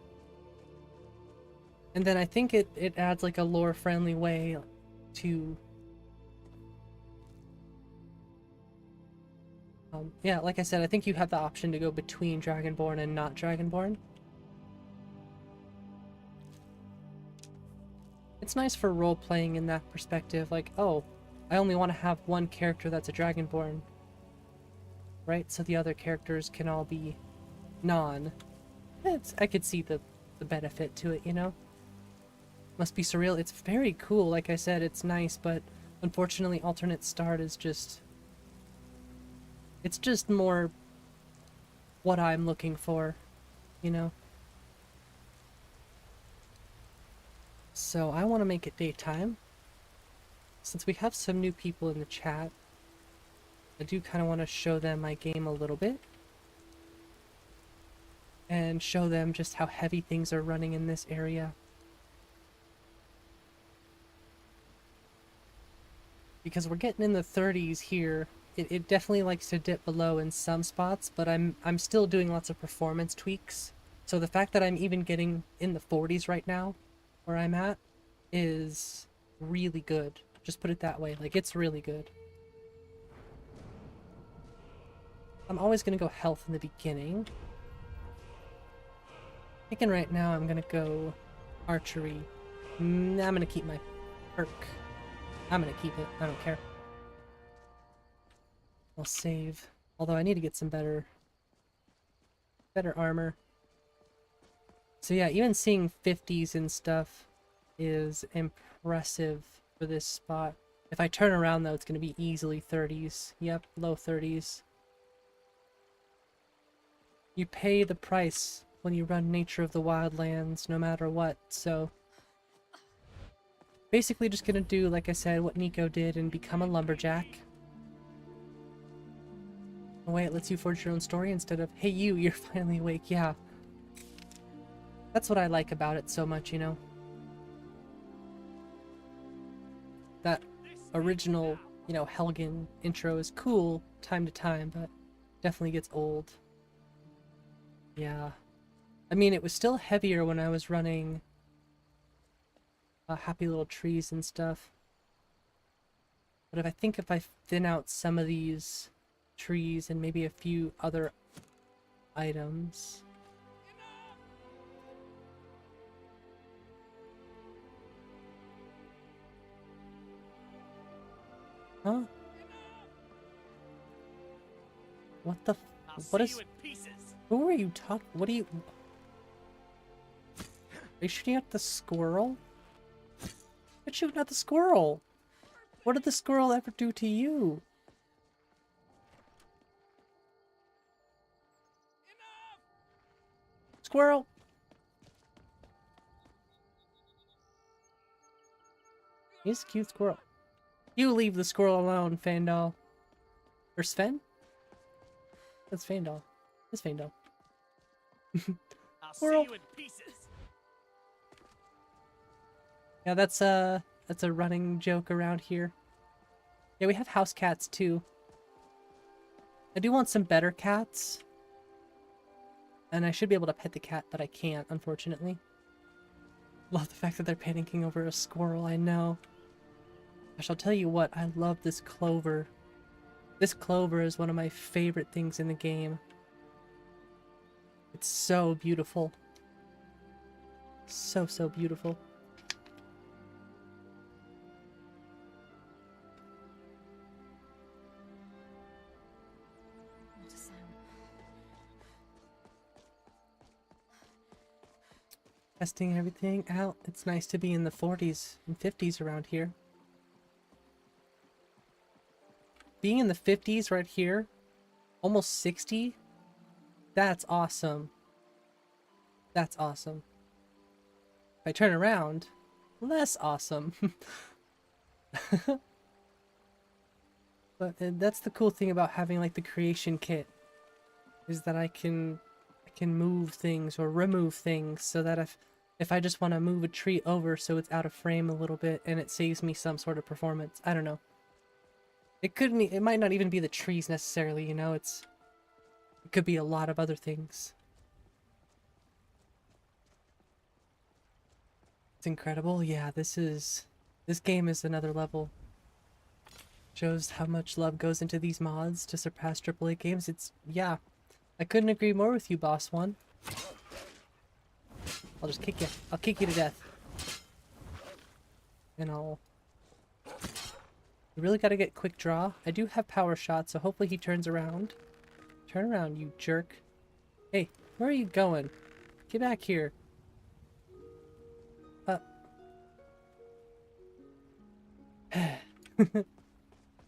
And then I think it adds like a lore-friendly way to... yeah, like I said, I think you have the option to go between Dragonborn and not Dragonborn. It's nice for role-playing in that perspective, like, oh, I only want to have one character that's a Dragonborn, right? So the other characters can all be non. I could see the benefit to it, you know? Must be surreal. It's very cool, like I said, it's nice, but unfortunately alternate start is just... it's just more what I'm looking for, you know? So I want to make it daytime. Since we have some new people in the chat, I do kind of want to show them my game a little bit. And show them just how heavy things are running in this area. Because we're getting in the 30s here. It definitely likes to dip below in some spots, but I'm still doing lots of performance tweaks. So the fact that I'm even getting in the 40s right now, where I'm at, is really good. Just put it that way, like, it's really good. I'm always gonna go health in the beginning. Thinking right now I'm gonna go archery. I'm gonna keep my perk. I'm gonna keep it, I don't care. I'll save. Although I need to get some better armor. So yeah, even seeing 50s and stuff is impressive for this spot. If I turn around though, it's gonna be easily 30s. Yep, low 30s. You pay the price when you run Nature of the Wildlands, no matter what, so... Basically just gonna do, like I said, what Nico did and become a lumberjack. The way it lets you forge your own story instead of, hey you, you're finally awake, yeah. That's what I like about it so much, you know? That original, you know, Helgen intro is cool time to time, but definitely gets old. Yeah. I mean, it was still heavier when I was running Happy Little Trees and stuff. But if I thin out some of these trees and maybe a few other items... Huh? What the what is... Who are you talking... What are you... Are you shooting at the squirrel? You're shooting at the squirrel! What did the squirrel ever do to you? Squirrel! He's a cute squirrel. You leave the squirrel alone, Fandal. Or Sven? That's Fandal. It's Fandal. Squirrel! Yeah, that's a running joke around here. Yeah, we have house cats too. I do want some better cats. And I should be able to pet the cat, but I can't, unfortunately. Love the fact that they're panicking over a squirrel, I know. Gosh, I'll tell you what, I love this clover. This clover is one of my favorite things in the game. It's so beautiful. So, so beautiful. Testing everything out. It's nice to be in the 40s and 50s around here. Being in the 50s right here, almost 60, that's awesome. That's awesome. If I turn around, less awesome. But that's the cool thing about having like the creation kit, is that I can move things or remove things, so that if I just want to move a tree over so it's out of frame a little bit and it saves me some sort of performance. I don't know. It might not even be the trees necessarily, you know, it could be a lot of other things. It's incredible. Yeah, this game is another level. Shows how much love goes into these mods to surpass AAA games. Yeah, I couldn't agree more with you, Boss One. I'll just kick you. I'll kick you to death. And You really gotta get quick draw. I do have power shot, so hopefully he turns around. Turn around, you jerk. Hey, where are you going? Get back here.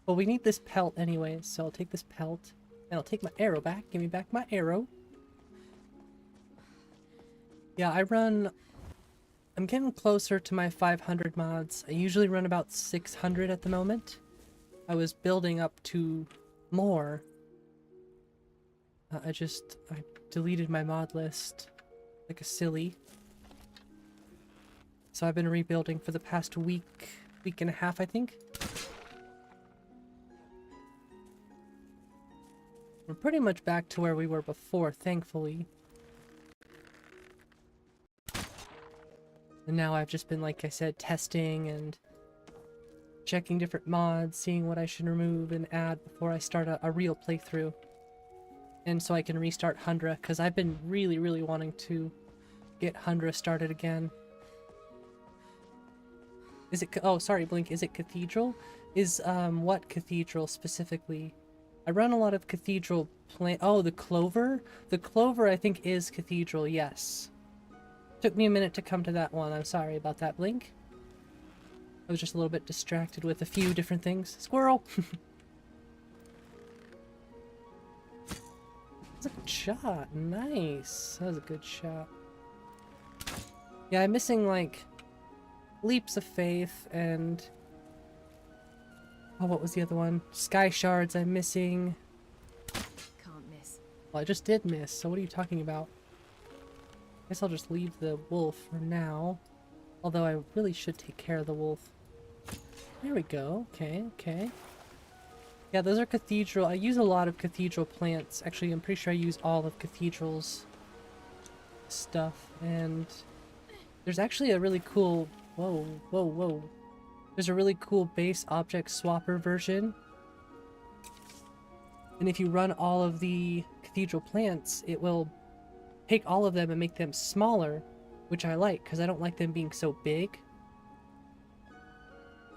Well, we need this pelt anyway, so I'll take this pelt. And I'll take my arrow back. Give me back my arrow. Yeah, I'm getting closer to my 500 mods. I usually run about 600 at the moment. I was building up to more. I deleted my mod list like a silly. So I've been rebuilding for the past week and a half, I think. We're pretty much back to where we were before, thankfully. And now I've just been, like I said, testing and checking different mods, seeing what I should remove and add before I start a real playthrough. And so I can restart Tundra, because I've been really, really wanting to get Tundra started again. Is it... Oh, sorry, Blink. Is it Cathedral? What Cathedral specifically? I run a lot of Cathedral Oh, the Clover? The Clover, I think, is Cathedral, yes. Took me a minute to come to that one. I'm sorry about that, Blink. I was just a little bit distracted with a few different things. Squirrel! That's a good shot. Nice. That was a good shot. Yeah, I'm missing like Leaps of Faith and oh, what was the other one? Sky Shards. I'm missing. Can't miss. Well, I just did miss. So what are you talking about? I guess I'll just leave the wolf for now. Although I really should take care of the wolf. There we go. Okay, okay. Yeah, those are cathedral. I use a lot of cathedral plants. Actually, I'm pretty sure I use all of cathedral's stuff. And there's actually a really cool... Whoa, whoa, whoa. There's a really cool base object swapper version. And if you run all of the cathedral plants, it will take all of them and make them smaller, which I like, because I don't like them being so big.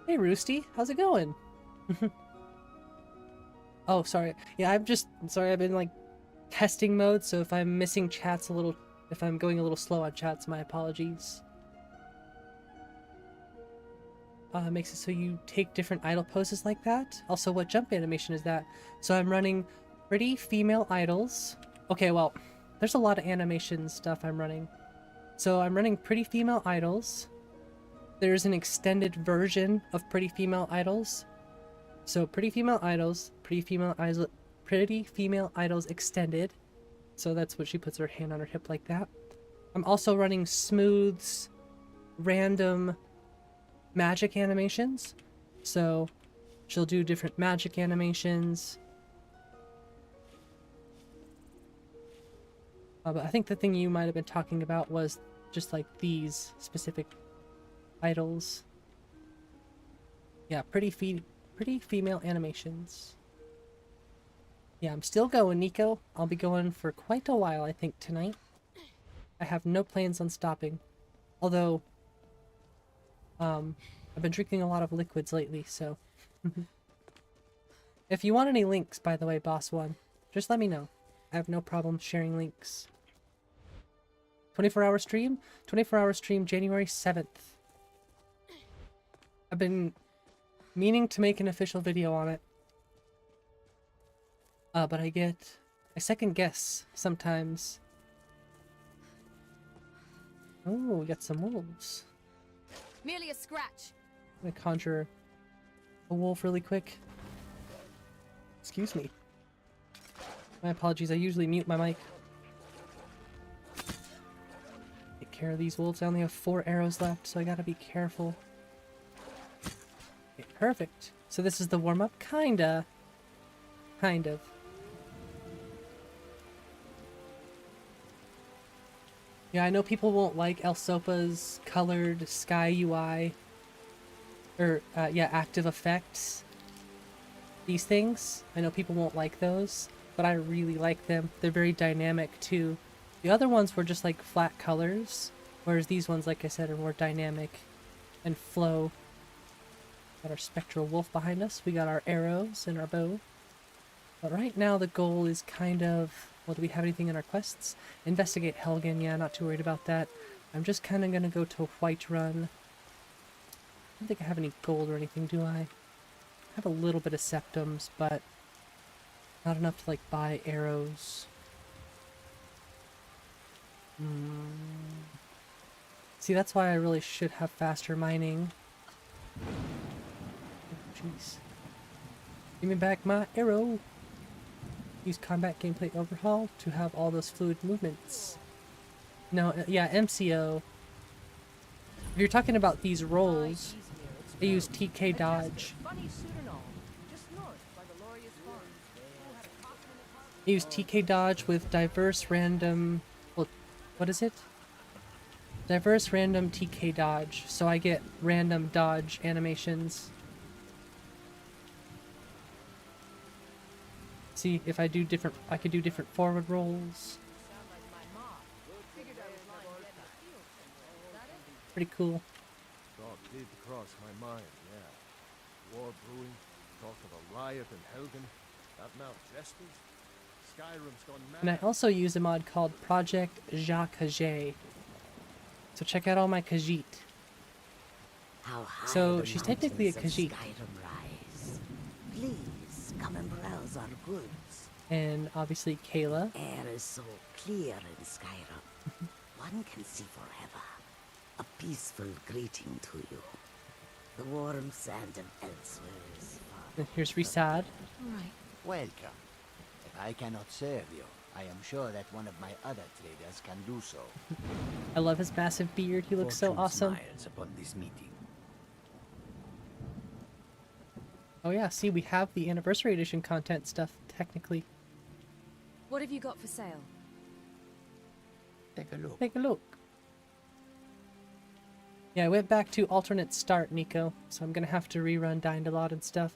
Hey, Roosty, how's it going? Oh, sorry. Yeah, I've been, like, testing mode, so if I'm missing chats a little, if I'm going a little slow on chats, my apologies. Makes it so you take different idle poses like that. Also, what jump animation is that? So I'm running pretty female idols. Okay, well, there's a lot of animation stuff I'm running. So I'm running pretty female idols. There's an extended version of pretty female idols. So pretty female idols, pretty female idols extended. So that's what she puts her hand on her hip like that. I'm also running smooths, random magic animations. So she'll do different magic animations. But I think the thing you might have been talking about was just like these specific idols. Yeah, pretty female animations. Yeah, I'm still going, Nico. I'll be going for quite a while, I think, tonight. I have no plans on stopping. Although, I've been drinking a lot of liquids lately, so... If you want any links, by the way, Boss One, just let me know. I have no problem sharing links. 24-hour stream? 24-hour stream, January 7th. I've been meaning to make an official video on it. But I second guess sometimes. Oh, we got some wolves. Merely a scratch. I'm gonna conjure a wolf really quick. Excuse me. My apologies, I usually mute my mic. Take care of these wolves. I only have 4 arrows left, so I gotta be careful. Okay, perfect. So this is the warm-up? Kinda. Kind of. Yeah, I know people won't like Elsopa's colored sky UI. Or, yeah, active effects. These things. I know people won't like those, but I really like them. They're very dynamic, too. The other ones were just, like, flat colors, whereas these ones, like I said, are more dynamic and flow. Got our spectral wolf behind us. We got our arrows and our bow. But right now the goal is kind of... Well, do we have anything in our quests? Investigate Helgen, yeah, not too worried about that. I'm just kind of going to go to Whiterun. I don't think I have any gold or anything, do I? I have a little bit of septums, but not enough to, like, buy arrows. See, that's why I really should have faster mining. Jeez. Give me back my arrow! Use combat gameplay overhaul to have all those fluid movements. No, yeah, MCO. If you're talking about these rolls, they use TK dodge. They use TK dodge with diverse random... Well, what is it? Diverse random TK dodge. So I get random dodge animations. See, if I do different, I could do different forward rolls. Pretty cool. Thought did cross my mind, yeah. War brewing, talk of a riot in Helgen, that now jesters. Skyrim's gone mad. And I also use a mod called Project Jacques. So check out all my Khajiit. So she's technically a Khajiit. Please come and browse our goods. and obviously Kayla. Air is so clear in Skyrim. One can see forever. A peaceful greeting to you. The warm sand of elsewhere is far. And here's Risad. Right. Welcome. If I cannot serve you, I am sure that one of my other traders can do so. I love his massive beard. He looks so Fortune awesome. smiles upon this meeting. Oh yeah, see, we have the anniversary edition content stuff, technically. What have you got for sale? Take a look. Take a look. Yeah, I went back to alternate start, Nico, so I'm gonna have to rerun DynDoLOD and stuff.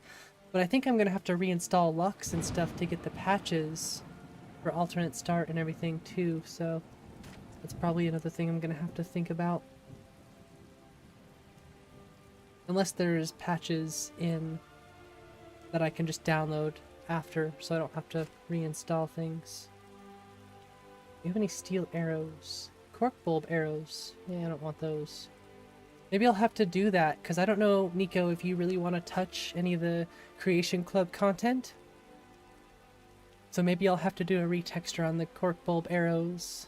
But I think I'm gonna have to reinstall Lux and stuff to get the patches for alternate start and everything too, so that's probably another thing I'm gonna have to think about. Unless there's patches in that I can just download after, so I don't have to reinstall things. Do you have any steel arrows? Cork bulb arrows. Yeah, I don't want those. Maybe I'll have to do that, because I don't know, Nico, if you really want to touch any of the Creation Club content. So maybe I'll have to do a retexture on the cork bulb arrows.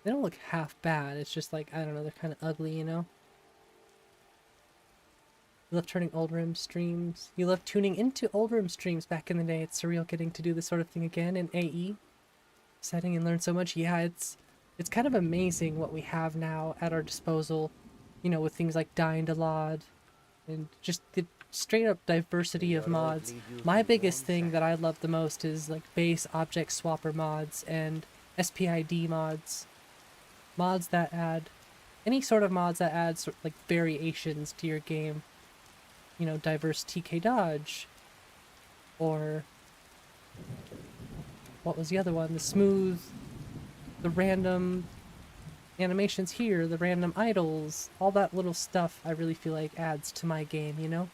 They don't look half bad, it's just like, I don't know, they're kind of ugly, you know? You love turning old room streams. You love tuning into old room streams back in the day. It's surreal getting to do this sort of thing again in AE setting and learn so much. Yeah, it's kind of amazing what we have now at our disposal, you know, with things like DynDoLOD and just the straight up diversity of mods. My biggest thing that I love the most is like base object swapper mods and SPID mods. Mods that add any sort of mods that add sort of like variations to your game. You know, diverse TK dodge, or what was the other one? The smooth, the random animations here, the random idles, all that little stuff I really feel like adds to my game, you know?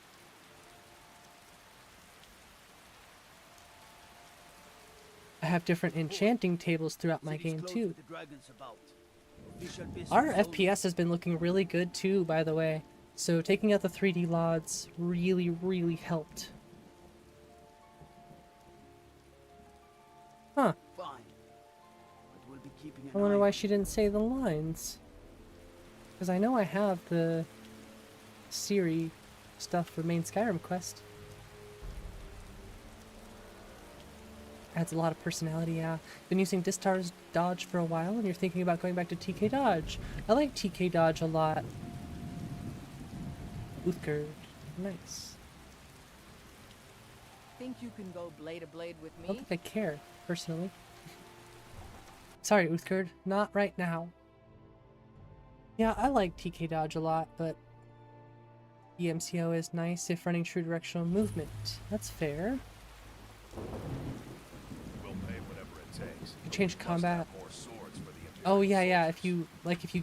I have different enchanting tables throughout my game too. Our FPS has been looking really good too, by the way. So taking out the 3D LODs really, really helped. Huh. I wonder why she didn't say the lines. Because I know I have the Siri stuff for main Skyrim quest. Adds a lot of personality, yeah. Been using Dawnstar's dodge for a while and you're thinking about going back to TK dodge. I like TK dodge a lot. Uthgerd. Nice. Think you can go blade to blade with I don't me? think I care, personally. Sorry, Uthgerd. Not right now. Yeah, I like TK dodge a lot, but EMCO is nice if running true directional movement. That's fair. We'll pay whatever it takes. You change combat. Oh yeah, yeah. If you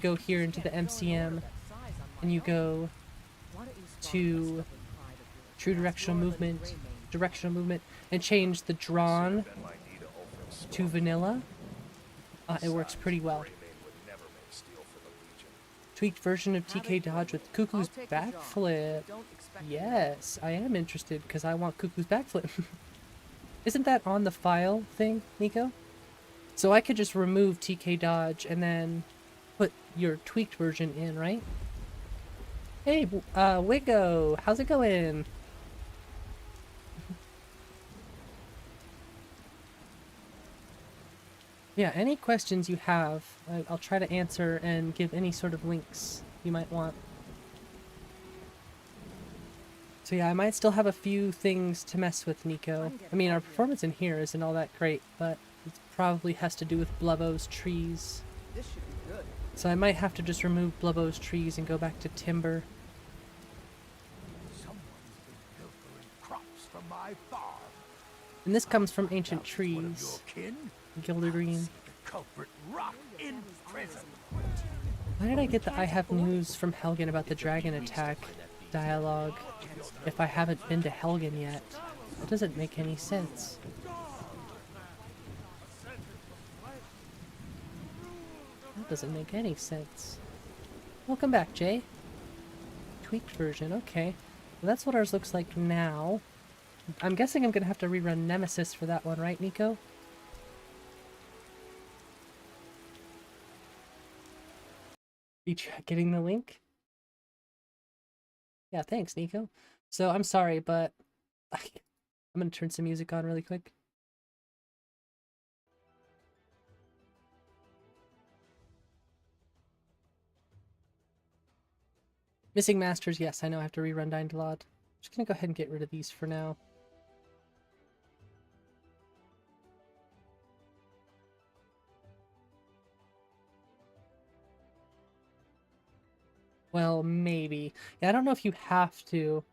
go here into the MCM and you go to true directional movement, and change the drawn to vanilla, it works pretty well. Tweaked version of TK dodge with Cuckoo's backflip. Yes, I am interested because I want Cuckoo's backflip. Isn't that on the file thing, Nico? So I could just remove TK dodge and then put your tweaked version in, right? Hey, Wiggo, how's it going? Yeah, any questions you have, I'll try to answer and give any sort of links you might want. So yeah, I might still have a few things to mess with, Nico. I mean, our performance in here isn't all that great, but it probably has to do with Blubbo's trees. This should be good. So I might have to just remove Blubbo's trees and go back to timber. Someone's been pilfering crops from my farm. And this comes from ancient One of trees. your kin? Gildergreen. The culprit rot in prison. Why did I get the I have news from Helgen about the dragon attack dialogue if I haven't been to Helgen yet? That doesn't make any sense. That doesn't make any sense. Welcome back, Jay. tweaked version. Okay. Well, that's what ours looks like now. I'm guessing I'm gonna have to rerun Nemesis for that one, right, Nico? You getting the link? Yeah, thanks, Nico. So I'm sorry, but I'm gonna turn some music on really quick. Missing masters, yes, I know I have to rerun DynDoLOD. Just gonna go ahead and get rid of these for now. Well, maybe. Yeah, I don't know if you have to.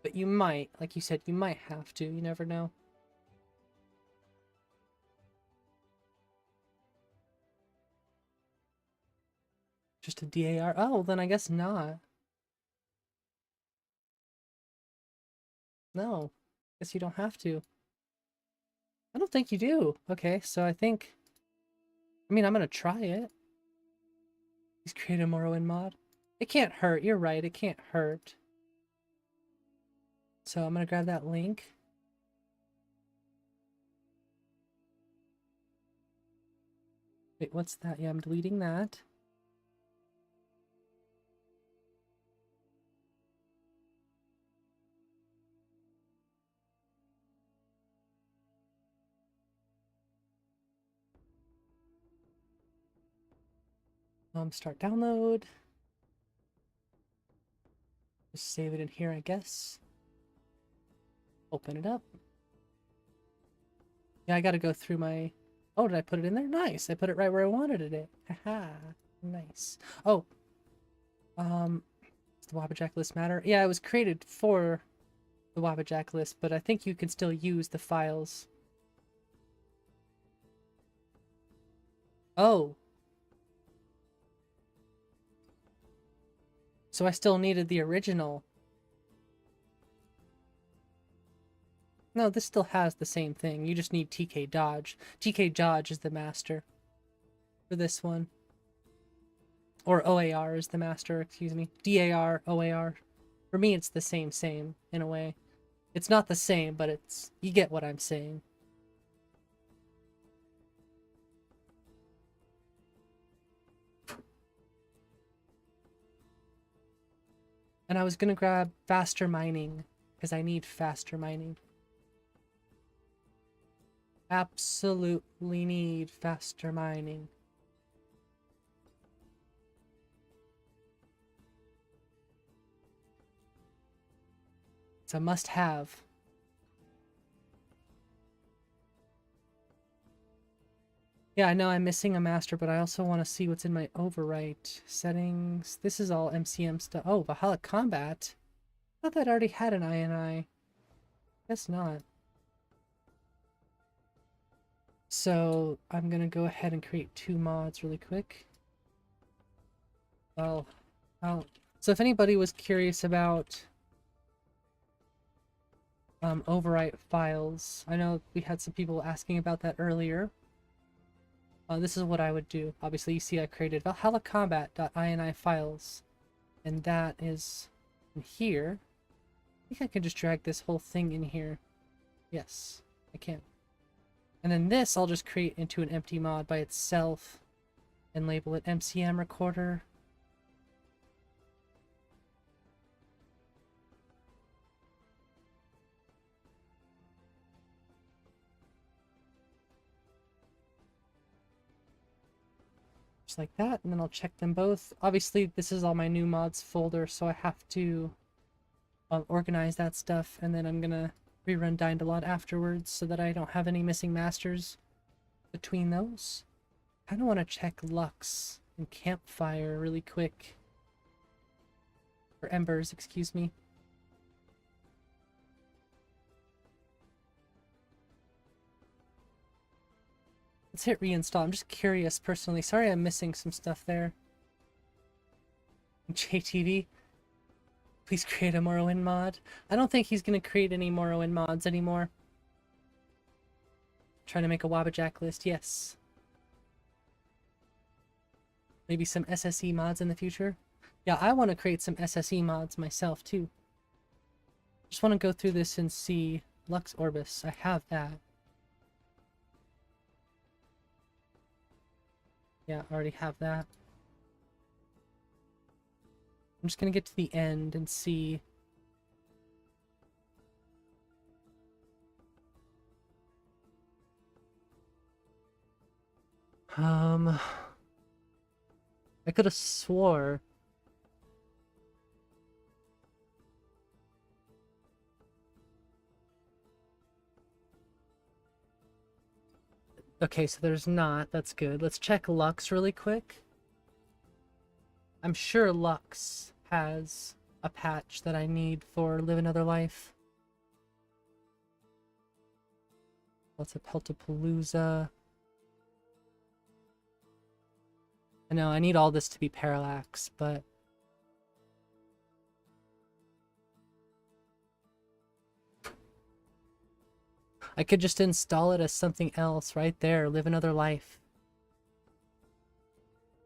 But you might. Like you said, you might have to. You never know. Just a DAR? Oh, then I guess not. No. Guess you don't have to. I don't think you do. Okay, so I think... I mean, I'm gonna try it. Please create a Morrowind mod. It can't hurt. You're right. It can't hurt. So I'm gonna grab that link. Wait, what's that? Yeah, I'm deleting that. Start download. Just save it in here, I guess. Open it up. Yeah, I gotta go through my... Oh, did I put it in there? Nice! I put it right where I wanted it. Haha. Nice. Oh. Does the Wabbajack list matter? Yeah, it was created for the Wabbajack list, but I think you can still use the files. Oh. So I still needed the original. No, this still has the same thing. You just need TK Dodge. TK Dodge is the master for this one. Or OAR is the master, excuse me. DAR, OAR. For me, it's the same in a way. It's not the same, but it's... You get what I'm saying. And I was gonna grab faster mining, because I need faster mining. Absolutely need faster mining. It's a must-have. Yeah, I know I'm missing a master, but I also want to see what's in my overwrite settings. This is all MCM stuff. Oh, Valhalla Combat. I thought that already had an INI. Guess not. So I'm gonna go ahead and create 2 mods really quick. Well, so if anybody was curious about overwrite files, I know we had some people asking about that earlier. This is what I would do. Obviously, you see I created valhallacombat.ini files, and that is in here. I think I can just drag this whole thing in here. Yes, I can. And then this I'll just create into an empty mod by itself and label it MCM recorder. Just like that, and then I'll check them both. Obviously, this is all my new mods folder, so I have to organize that stuff, and then I'm gonna rerun DynDoLOD afterwards so that I don't have any missing masters between those. I kind of want to check Lux and Campfire really quick. Or Embers, excuse me. Let's hit reinstall. I'm just curious personally. Sorry I'm missing some stuff there. JTV, please create a Morrowind mod. I don't think he's going to create any Morrowind mods anymore. Trying to make a Wabbajack list, yes. Maybe some SSE mods in the future. Yeah, I want to create some SSE mods myself too. Just want to go through this and see Lux Orbis. I have that. Yeah, I already have that. I'm just gonna get to the end and see. I could have swore. Okay, so there's not. That's good. Let's check Lux really quick. I'm sure Lux has a patch that I need for Live Another Life. What's a Peltapalooza? I know I need all this to be parallax, but I could just install it as something else right there, Live Another Life.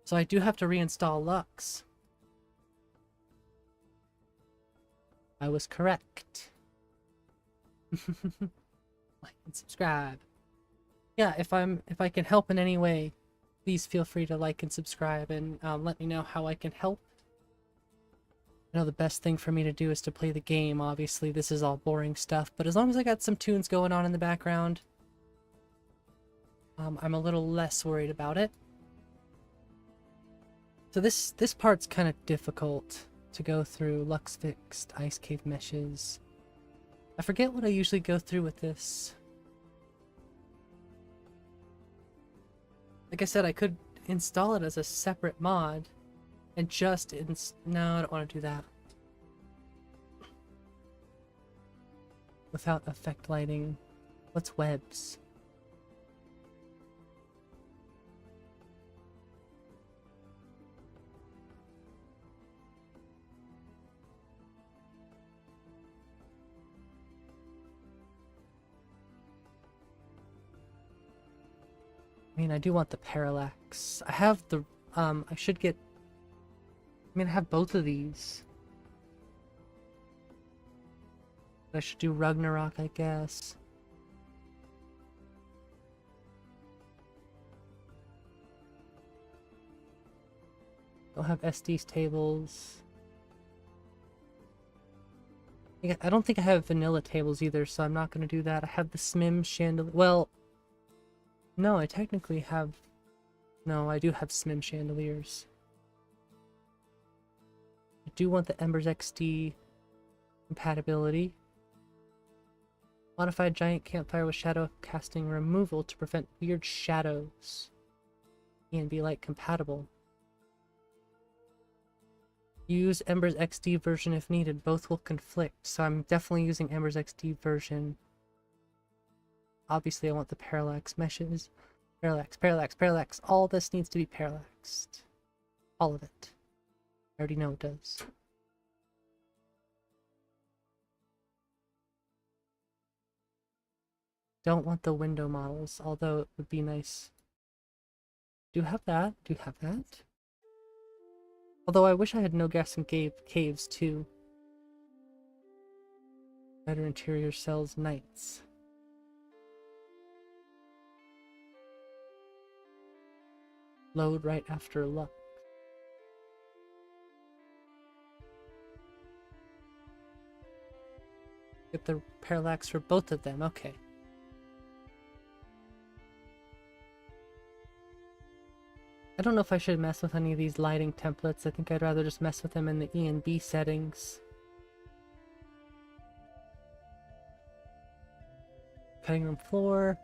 So I do have to reinstall Lux. I was correct. Like and subscribe. Yeah, if I can help in any way, please feel free to like and subscribe and let me know how I can help. I know the best thing for me to do is to play the game. Obviously, this is all boring stuff, but as long as I got some tunes going on in the background, I'm a little less worried about it. So this part's kind of difficult to go through. Lux fixed, ice cave meshes. I forget what I usually go through with this. Like I said, I could install it as a separate mod and just no, I don't want to do that. Without effect lighting. What's webs? I mean, I do want the parallax. I have the, I should get, I mean, I have both of these. I should do Ragnarok, I guess. Don't have SD's tables. I don't think I have vanilla tables either, so I'm not going to do that. I have the SMIM chandelier. Well, no, I technically have... No, I do have SMIM chandeliers. I do want the Embers XD compatibility. Modified giant campfire with shadow casting removal to prevent weird shadows. ENB light compatible. Use Embers XD version if needed. Both will conflict, so I'm definitely using Embers XD version. Obviously, I want the parallax meshes. Parallax, parallax, parallax. All this needs to be parallaxed. All of it. I already know it does. Don't want the window models, although it would be nice. Do have that. Do have that. Although I wish I had no gas and caves too. Better interior cells, nights. Load right after luck. Get the parallax for both of them, okay. I don't know if I should mess with any of these lighting templates. I think I'd rather just mess with them in the ENB settings. Cutting room floor.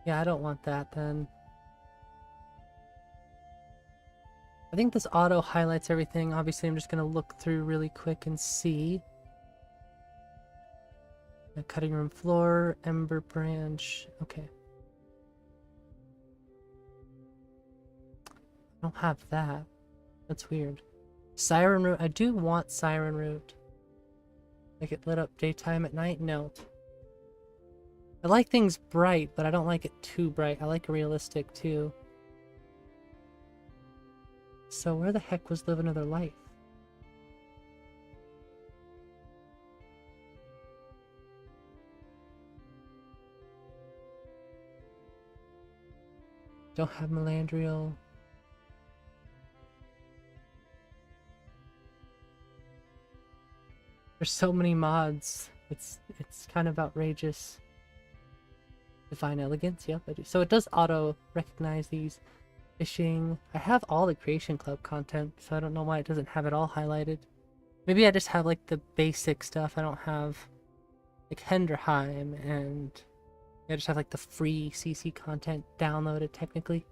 Yeah, I don't want that then. I think this auto highlights everything. Obviously, I'm just going to look through really quick and see. The cutting room floor, ember branch. Okay. I don't have that. That's weird. Siren route. I do want siren route. Like it lit up daytime at night? No. I like things bright, but I don't like it too bright. I like realistic too. So where the heck was Live Another Life? Don't have Melandriel. There's so many mods. It's kind of outrageous. Divine Elegance, yep, I do. So it does auto recognize these. Fishing. I have all the Creation Club content, so I don't know why it doesn't have it all highlighted. Maybe I just have like the basic stuff. I don't have like Henderheim, and I just have like the free CC content downloaded technically.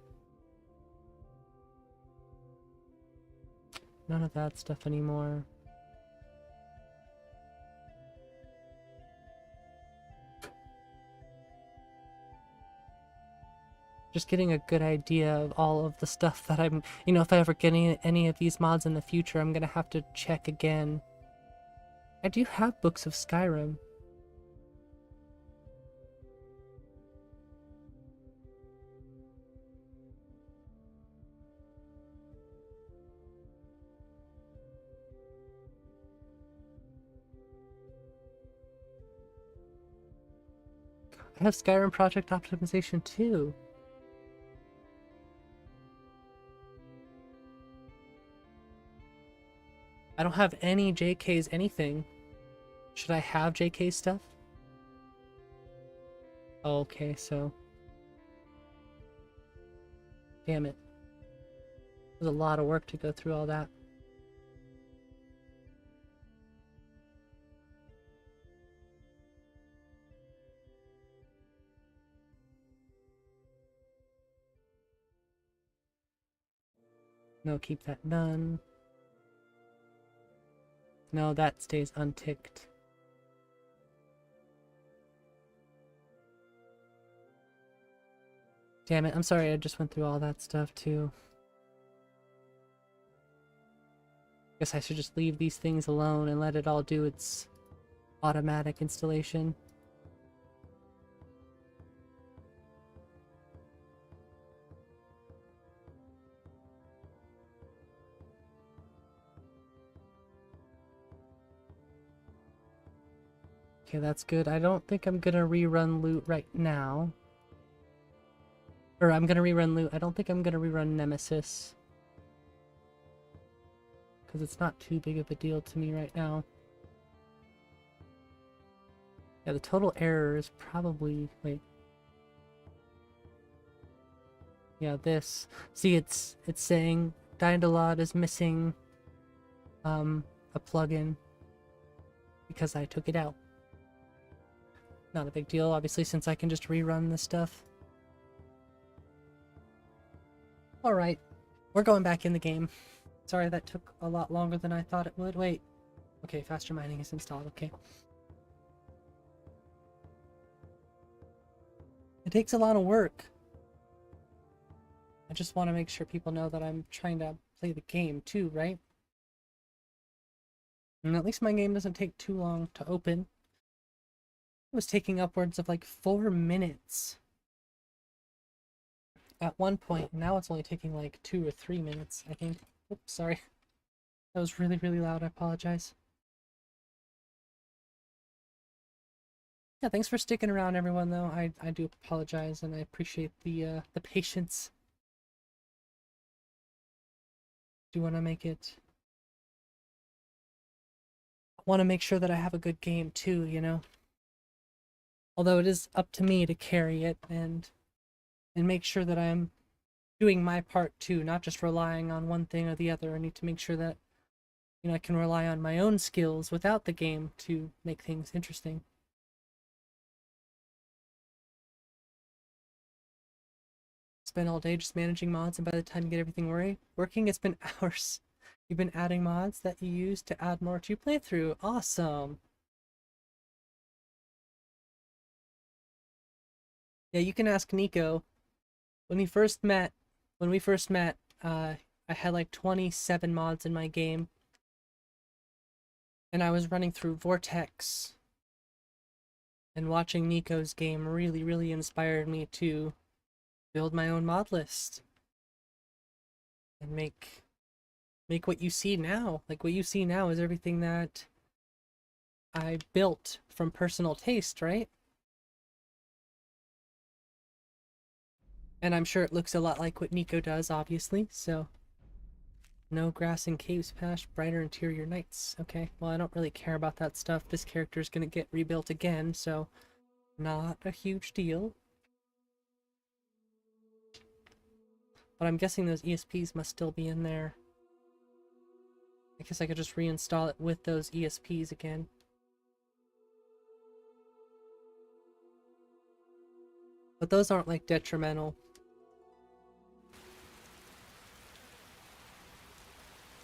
None of that stuff anymore. Just getting a good idea of all of the stuff that I'm, you know, if I ever get any of these mods in the future, I'm gonna have to check again. I do have books of Skyrim. I have Skyrim Project Optimization too. I don't have any JK's anything. Should I have JK's stuff? Oh, okay, so... Damn it. There's a lot of work to go through all that. No, keep that none. No, that stays unticked. Damn it, I'm sorry, I just went through all that stuff too. Guess I should just leave these things alone and let it all do its automatic installation. Okay, that's good. I don't think I'm gonna rerun loot right now. Or I'm gonna rerun loot. I don't think I'm gonna rerun Nemesis. Because it's not too big of a deal to me right now. Yeah, the total error is probably... Wait. Yeah, this. See, it's saying DynDoLOD is missing a plugin because I took it out. Not a big deal, obviously, since I can just rerun this stuff. Alright, we're going back in the game. Sorry that took a lot longer than I thought it would. Wait. Okay, faster mining is installed, okay. It takes a lot of work. I just want to make sure people know that I'm trying to play the game too, right? And at least my game doesn't take too long to open. It was taking upwards of like 4 minutes at one point. Now it's only taking like 2 or 3 minutes, I think. Oops, sorry. That was really, really loud. I apologize. Yeah, thanks for sticking around, everyone, though. I do apologize, and I appreciate the patience. Do want to make it... I want to make sure that I have a good game, too, you know? Although it is up to me to carry it and make sure that I'm doing my part too, not just relying on one thing or the other. I need to make sure that, you know, I can rely on my own skills without the game to make things interesting. Spend all day just managing mods, and by the time you get everything working, it's been hours. You've been adding mods that you use to add more to your playthrough. Awesome! Yeah, you can ask Nico. When we first met, I had like 27 mods in my game. And I was running through Vortex. And watching Nico's game really, really inspired me to build my own mod list. And make make what you see now. Like, what you see now is everything that I built from personal taste, right? And I'm sure it looks a lot like what Nico does, obviously, so... No grass and caves past, brighter interior nights. Okay, well, I don't really care about that stuff. This character is gonna get rebuilt again, so... Not a huge deal. But I'm guessing those ESPs must still be in there. I guess I could just reinstall it with those ESPs again. But those aren't, like, detrimental.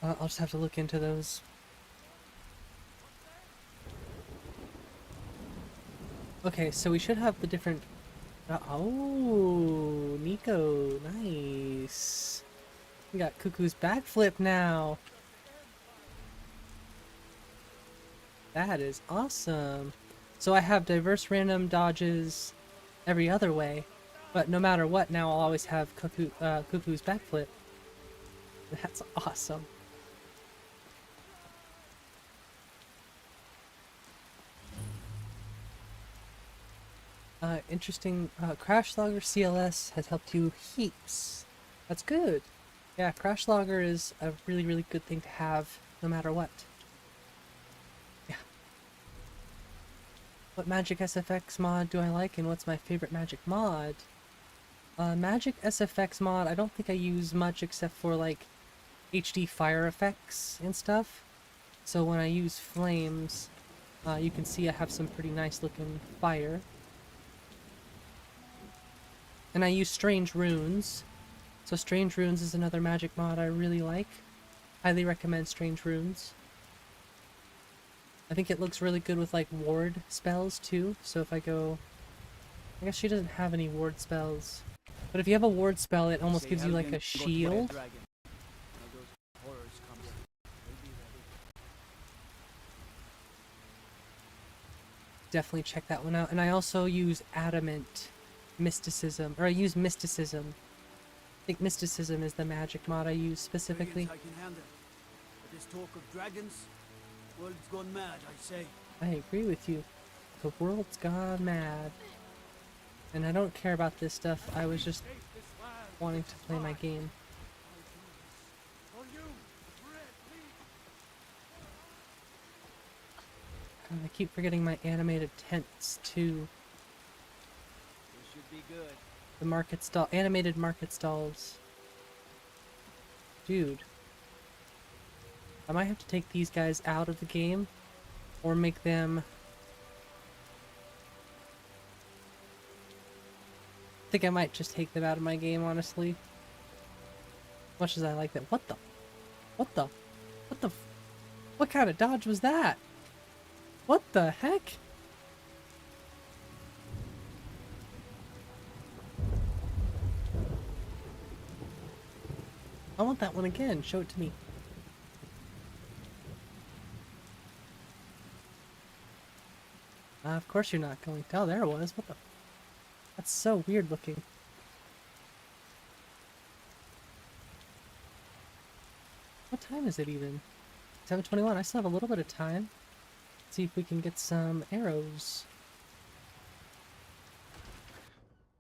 I'll just have to look into those. Okay, so we should have the different... oh, Nico, nice. We got Cuckoo's backflip now. That is awesome. So I have diverse random dodges every other way, but no matter what, now I'll always have Cuckoo's backflip. That's awesome. Interesting. Crash Logger CLS has helped you heaps. That's good. Yeah, Crash Logger is a really, really good thing to have, no matter what. Yeah. What Magic SFX mod do I like, and what's my favorite Magic mod? Magic SFX mod, I don't think I use much except for, like, HD fire effects and stuff. So when I use flames, you can see I have some pretty nice looking fire. And I use Strange Runes. So Strange Runes is another magic mod I really like. Highly recommend Strange Runes. I think it looks really good with, like, ward spells too. So if I go... I guess she doesn't have any ward spells. But if you have a ward spell, it almost gives you, like, a shield. Definitely check that one out. And I also use Adamant Mysticism, or I use Mysticism. I think Mysticism is the magic mod I use specifically. I can handle. But this talk of dragons, world's gone mad, I say. I agree with you. The world's gone mad. And I don't care about this stuff. I was just wanting to play my game. I keep forgetting my animated tents too. This should be good. The market stall, animated market stalls. Dude. I might have to take these guys out of the game, or make them... I think I might just take them out of my game, honestly. Much as I like them. What the? What the? What the? What kind of dodge was that? What the heck? I want that one again. Show it to me. Of course you're not going to. Oh, there it was. What the? That's so weird looking. What time is it even? 7:21. I still have a little bit of time. Let's see if we can get some arrows.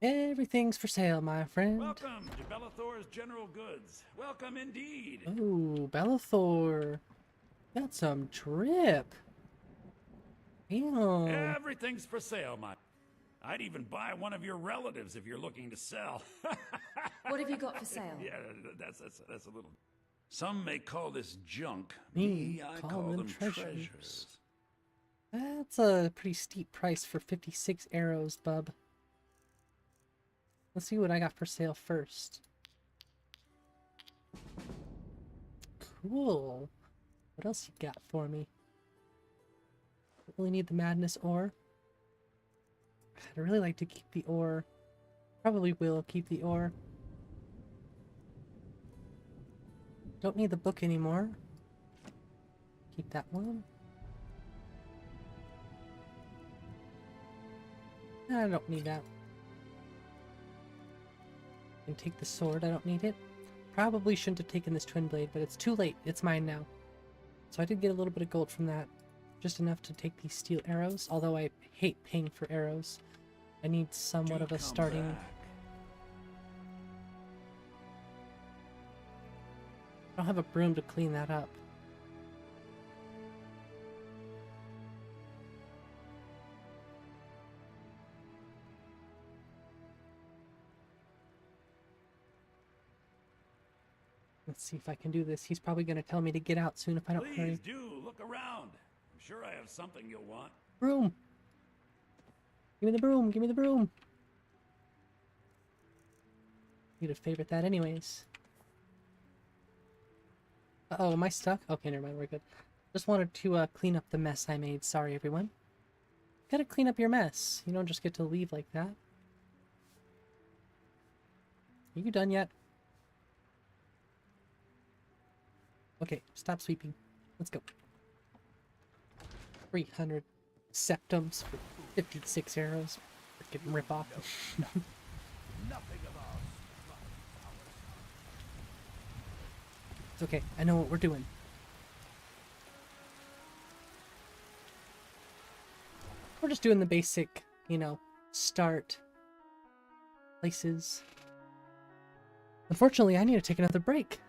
Everything's for sale, my friend. Welcome to Bellathor's General Goods. Welcome indeed. Oh, Bellathor. Got some trip. Damn. Everything's for sale, my... I'd even buy one of your relatives if you're looking to sell. What have you got for sale? Yeah, that's a little... Some may call this junk. Me, I call them treasures. That's a pretty steep price for 56 arrows, bub. Let's see what I got for sale first. Cool. What else you got for me? Don't really need the madness ore. I'd really like to keep the ore. Probably will keep the ore. Don't need the book anymore. Keep that one. I don't need that. I can take the sword, I don't need it. probably shouldn't have taken this twin blade, but it's too late. It's mine now. So I did get a little bit of gold from that. Just enough to take these steel arrows, although I hate paying for arrows. I need somewhat of a starting... I don't have a broom to clean that up. Let's see if I can do this. He's probably going to tell me to get out soon if I don't hurry. Please do look around. I'm sure I have something you'll want. Broom! Give me the broom! Give me the broom! You'd have favored that anyways. Uh-oh, am I stuck? Okay, never mind, we're good. Just wanted to clean up the mess I made. Sorry, everyone. Gotta clean up your mess. You don't just get to leave like that. Are you done yet? Okay, stop sweeping. Let's go. 300 septums for 56 arrows. Freaking rip off. It's okay, I know what we're doing. We're just doing the basic, you know, start places. Unfortunately, I need to take another break.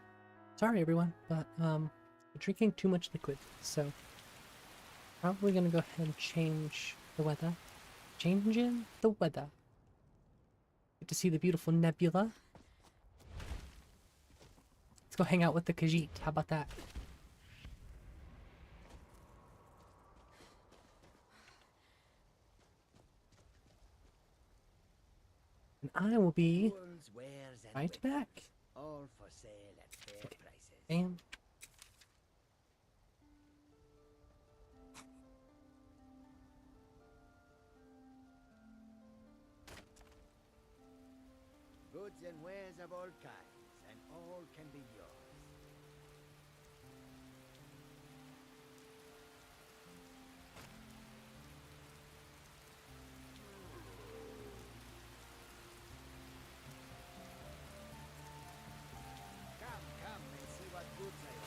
Sorry, everyone, but I'm drinking too much liquid, so probably gonna go ahead and change the weather. Changing the weather. Get to see the beautiful nebula. Let's go hang out with the Khajiit. How about that? And I will be right back. All for sale at fair prices. Bam. Goods and wares of all kinds, and all can be yours. Come and see what goods I have.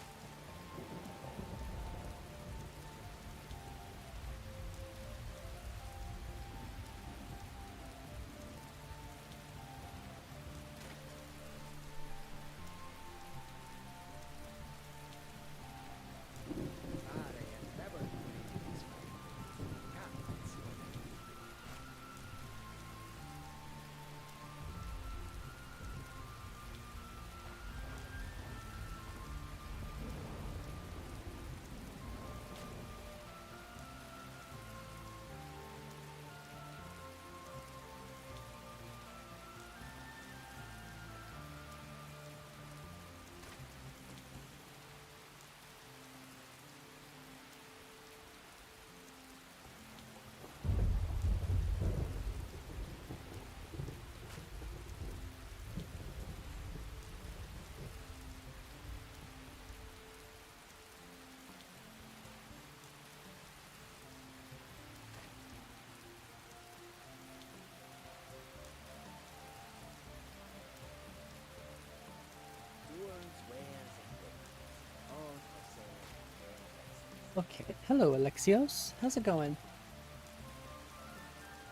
Okay, hello Alexios. How's it going?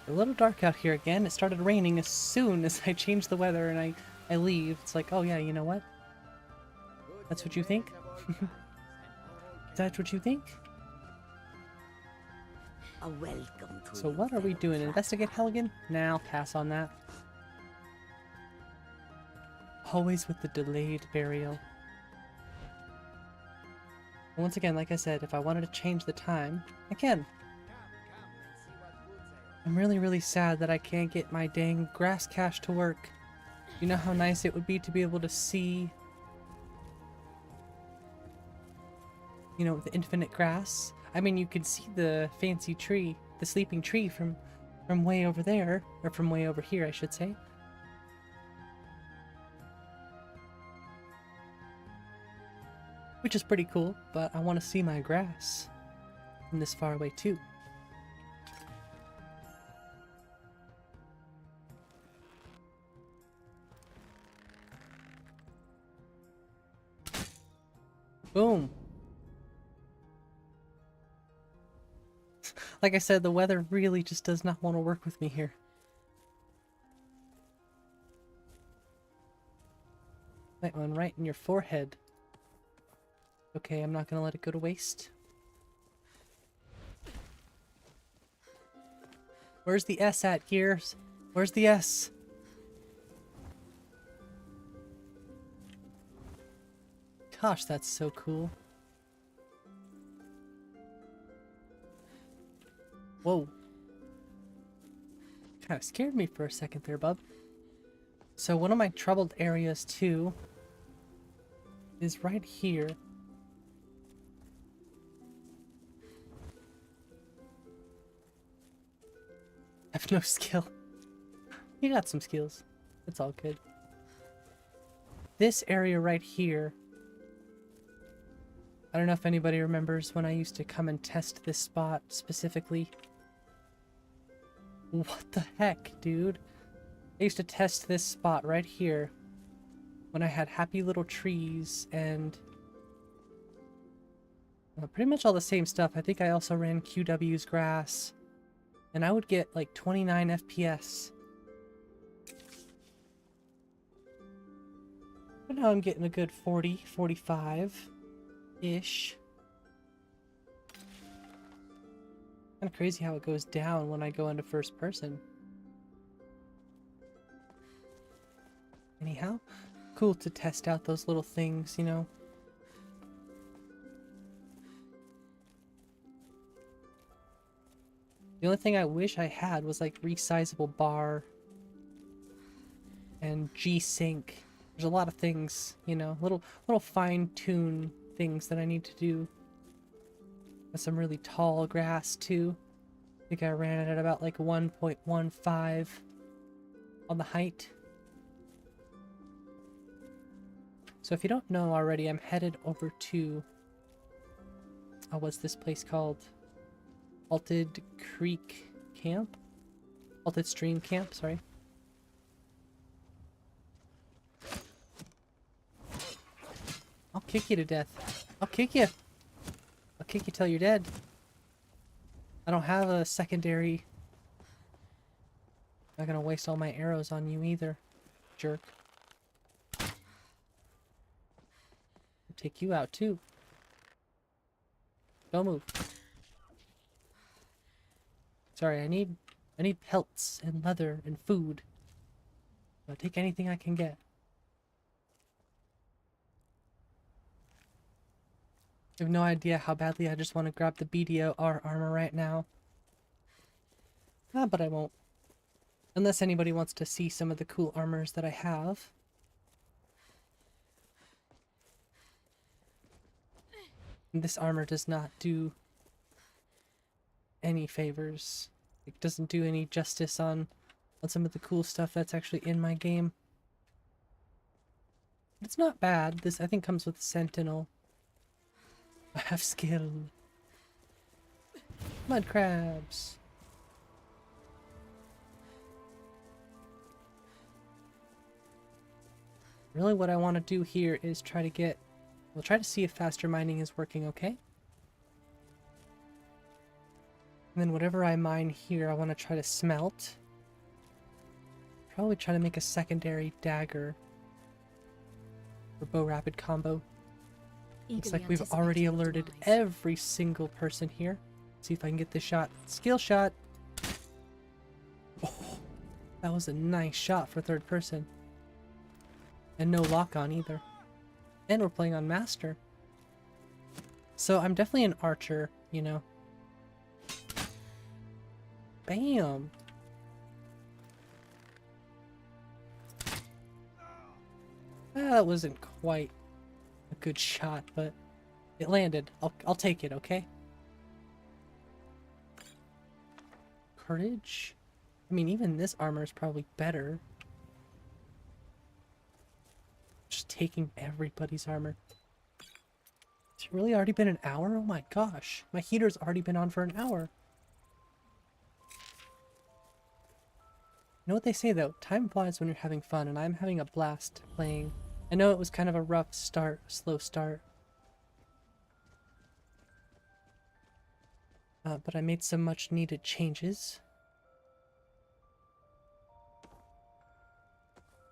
A little dark out here again. It started raining as soon as I changed the weather and I leave. It's like, oh yeah, you know what? That's what you think? That's what you think? A welcome to So what are we doing? Investigate Helgen? Nah, I'll pass on that. Always with the delayed burial. Once again, like I said, if I wanted to change the time, I can. I'm really, really sad that I can't get my dang grass cache to work. You know how nice it would be to be able to see, you know, the infinite grass? I mean, you could see the fancy tree, the sleeping tree from way over there, or from way over here, I should say. Which is pretty cool, but I want to see my grass from this far away too. Like I said, the weather really just does not want to work with me here. That one right in your forehead. Okay, I'm not gonna let it go to waste. Where's the S at, Gears? Where's the S? Gosh, that's so cool. Whoa. Kind of scared me for a second there, bub. So one of my troubled areas, too, is right here. I have no skill. You got some skills. It's all good. This area right here. I don't know if anybody remembers when I used to come and test this spot specifically. What the heck, dude? I used to test this spot right here when I had happy little trees and pretty much all the same stuff. I think I also ran QW's grass and I would get like 29 FPS. But now I'm getting a good 40, 45-ish. Kind of crazy how it goes down when I go into first person. Anyhow, cool to test out those little things, you know. The only thing I wish I had was like resizable bar and G-Sync. There's a lot of things, you know, little fine-tune things that I need to do. With some really tall grass too. I think I ran it at about like 1.15 on the height. So if you don't know already, I'm headed over to what's this place called? Alted Creek Camp? Alted Stream Camp, sorry. I'll kick you to death. I'll kick you. I'll kick you till you're dead. I don't have a secondary. I'm not gonna waste all my arrows on you either, jerk. I'll take you out too. Don't move. Sorry, I need pelts and leather and food. I'll take anything I can get. I have no idea how badly I just want to grab the BDOR armor right now. But I won't. Unless anybody wants to see some of the cool armors that I have. And this armor does not do any favors. It doesn't do any justice on some of the cool stuff that's actually in my game. It's not bad. This, I think, comes with Sentinel. I have skill. Mud crabs. Really what I want to do here is try to get... We'll try to see if faster mining is working okay. And then whatever I mine here, I want to try to smelt. Probably try to make a secondary dagger. For bow rapid combo. Looks like we've already alerted every single person here. See if I can get this shot. Skill shot! Oh, that was a nice shot for third person. And no lock on either. And we're playing on master. So I'm definitely an archer, you know. Bam! That wasn't quite a good shot, but it landed. I'll take it, okay? Courage? I mean, even this armor is probably better. Just taking everybody's armor. It's really already been an hour? Oh my gosh. My heater's already been on for an hour. You know what they say though? Time flies when you're having fun, and I'm having a blast playing. I know it was kind of a rough start, slow start. but I made some much needed changes.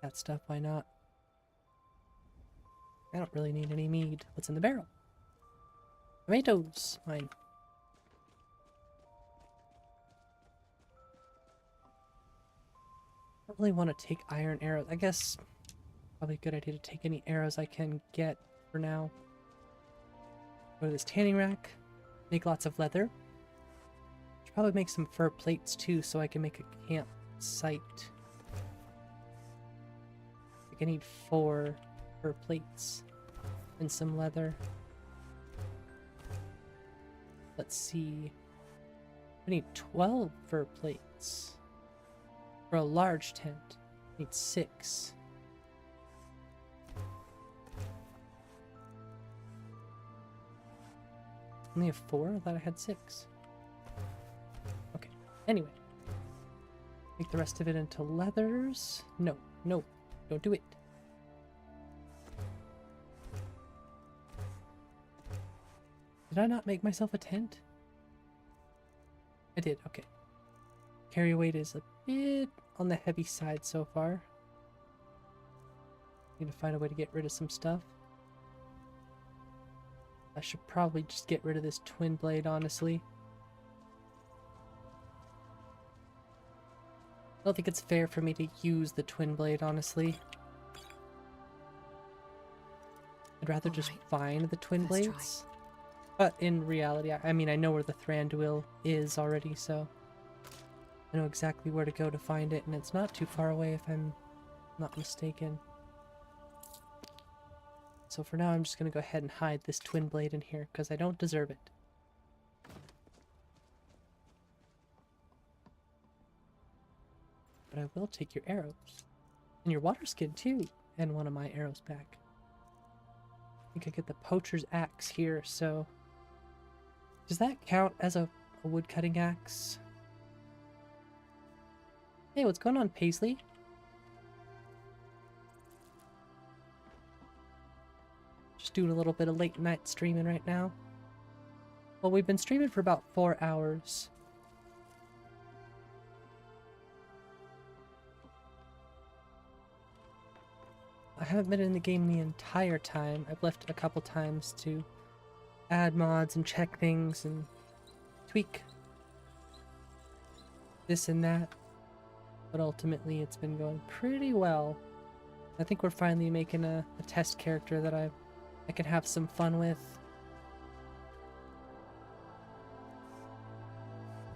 That stuff, why not? I don't really need any mead. What's in the barrel? Tomatoes, mine. I don't really want to take iron arrows. I guess probably a good idea to take any arrows I can get for now. Go to this tanning rack. Make lots of leather. Should probably make some fur plates too, so I can make a campsite. I need 4 fur plates and some leather. Let's see. I need 12 fur plates for a large tent. I need 6. Only have 4? I thought I had 6. Okay. Anyway. Make the rest of it into leathers. No, no. Don't do it. Did I not make myself a tent? I did, okay. Carry weight is a bit on the heavy side so far. Need to find a way to get rid of some stuff. I should probably just get rid of this twin blade, honestly. I don't think it's fair for me to use the twin blade, honestly. I'd rather just find the twin blades. But in reality, I mean, I know where the Thranduil is already, so I know exactly where to go to find it, and it's not too far away if I'm not mistaken. So for now, I'm just going to go ahead and hide this twin blade in here, because I don't deserve it. But I will take your arrows. And your water skin, too. And one of my arrows back. I think I get the poacher's axe here, so... Does that count as a wood-cutting axe? Hey, what's going on, Paisley? Just doing a little bit of late-night streaming right now. Well, we've been streaming for about 4 hours. I haven't been in the game the entire time. I've left a couple times to add mods and check things and tweak this and that. But ultimately it's been going pretty well. I think we're finally making a test character that I can have some fun with.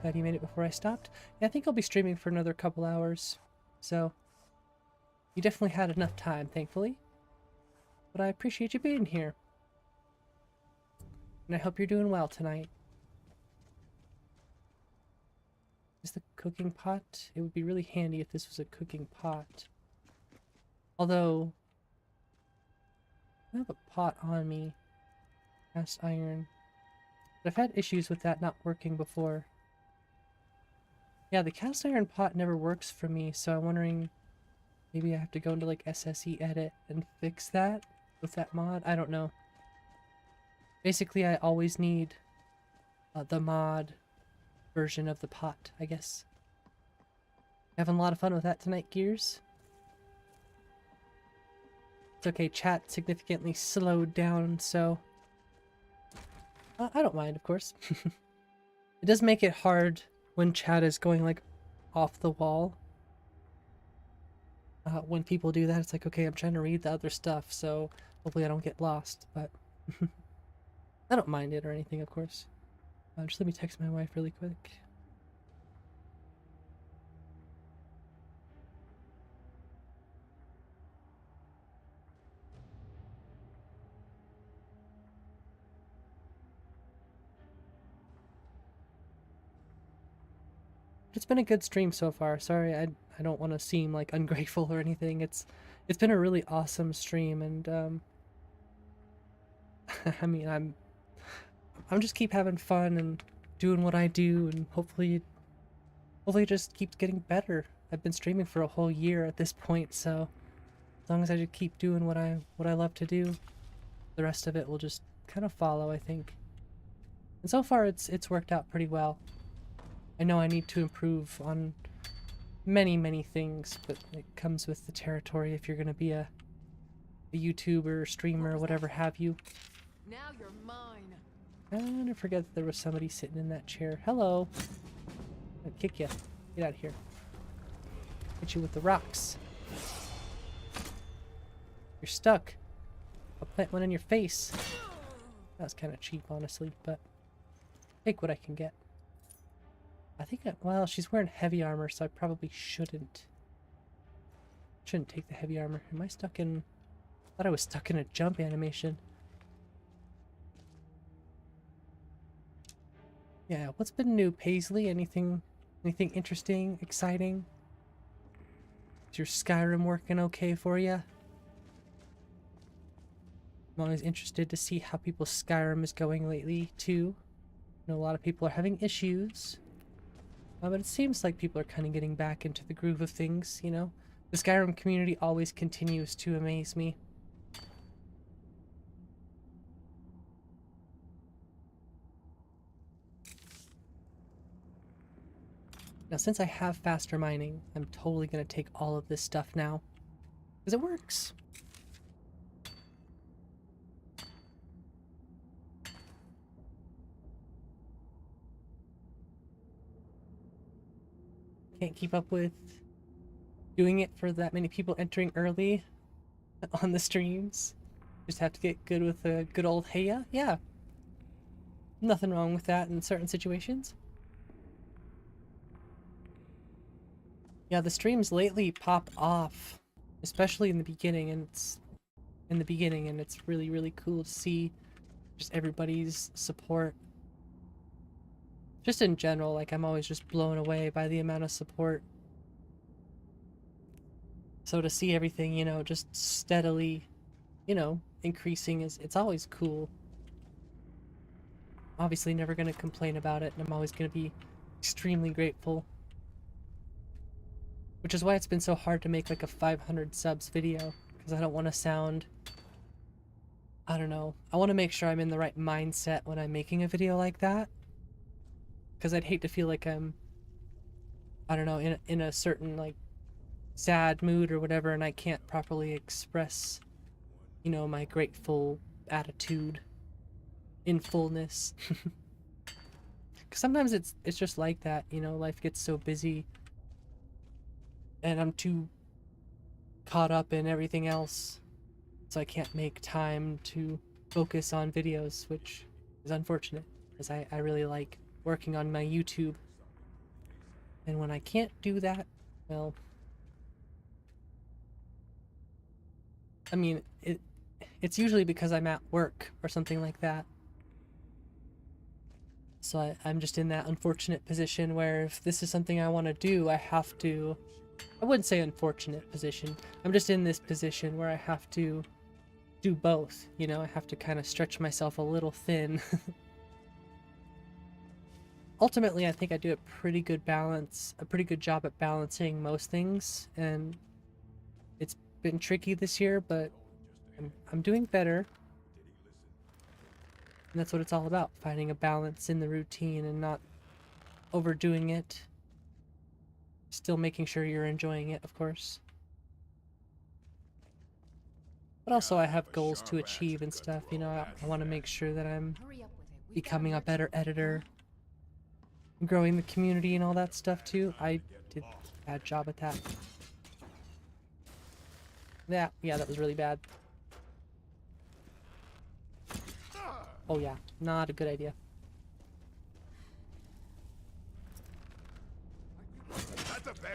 Glad you made it before I stopped. Yeah, I think I'll be streaming for another couple hours. So you definitely had enough time, thankfully. But I appreciate you being here. And I hope you're doing well tonight. Is the cooking pot? It would be really handy if this was a cooking pot. Although, I have a pot on me. Cast iron. But I've had issues with that not working before. Yeah, the cast iron pot never works for me, so I'm wondering... Maybe I have to go into like SSELODGen and fix that with that mod? I don't know. Basically, I always need the mod version of the pot, I guess. Having a lot of fun with that tonight, Gears. It's okay, chat significantly slowed down, so... I don't mind, of course. It does make it hard when chat is going like off the wall. When people do that, it's like, okay, I'm trying to read the other stuff, so hopefully I don't get lost, but I don't mind it or anything, of course. Just let me text my wife really quick. It's been a good stream so far. Sorry, I don't want to seem like ungrateful or anything. It's been a really awesome stream, and I mean, I'm just keep having fun and doing what I do, and hopefully it just keeps getting better. I've been streaming for a whole year at this point, so as long as I just keep doing what I love to do, the rest of it will just kind of follow, I think. And so far it's worked out pretty well. I know I need to improve on many things, but it comes with the territory if you're gonna be a YouTuber, streamer, whatever have you. Now you're mine. And I forget that there was somebody sitting in that chair. Hello. I'll kick you. Get out of here. Hit you with the rocks. You're stuck. I'll plant one in your face. That was kind of cheap, honestly, but take what I can get. I think well, she's wearing heavy armor, so I probably shouldn't take the heavy armor. Am I stuck in... I thought I was stuck in a jump animation. Yeah, what's been new, Paisley? Anything interesting, exciting? Is your Skyrim working okay for you? I'm always interested to see how people's Skyrim is going lately, too. I know a lot of people are having issues. But it seems like people are kind of getting back into the groove of things, you know? The Skyrim community always continues to amaze me. Now, since I have faster mining, I'm totally going to take all of this stuff now. Because it works. Can't keep up with doing it for that many people entering early on the streams. Just have to get good with a good old heya. Yeah. Nothing wrong with that in certain situations. Yeah, the streams lately pop off, especially in the beginning, and it's really cool to see just everybody's support. Just in general, like, I'm always just blown away by the amount of support. So to see everything, you know, just steadily, you know, increasing it's always cool. Obviously never going to complain about it, and I'm always going to be extremely grateful. Which is why it's been so hard to make like a 500 subs video, because I don't want to sound, I don't know, I want to make sure I'm in the right mindset when I'm making a video like that. Because I'd hate to feel like I'm, I don't know, in a certain like sad mood or whatever, and I can't properly express, you know, my grateful attitude in fullness. Because sometimes it's just like that, you know, life gets so busy and I'm too caught up in everything else, so I can't make time to focus on videos, which is unfortunate, because I really like working on my YouTube. And when I can't do that, well, I mean, it's usually because I'm at work or something like that. So I'm just in that unfortunate position where if this is something I want to do, I have to... I wouldn't say unfortunate position. I'm just in this position where I have to do both, you know? I have to kind of stretch myself a little thin. Ultimately, I think I do a pretty good job at balancing most things, and it's been tricky this year, but I'm doing better. And that's what it's all about, finding a balance in the routine and not overdoing it. Still making sure you're enjoying it, of course. But also I have goals to achieve and stuff, you know, I want to make sure that I'm becoming a better editor, growing the community and all that stuff too. I did a bad job at that. Yeah, that was really bad. Oh yeah, not a good idea.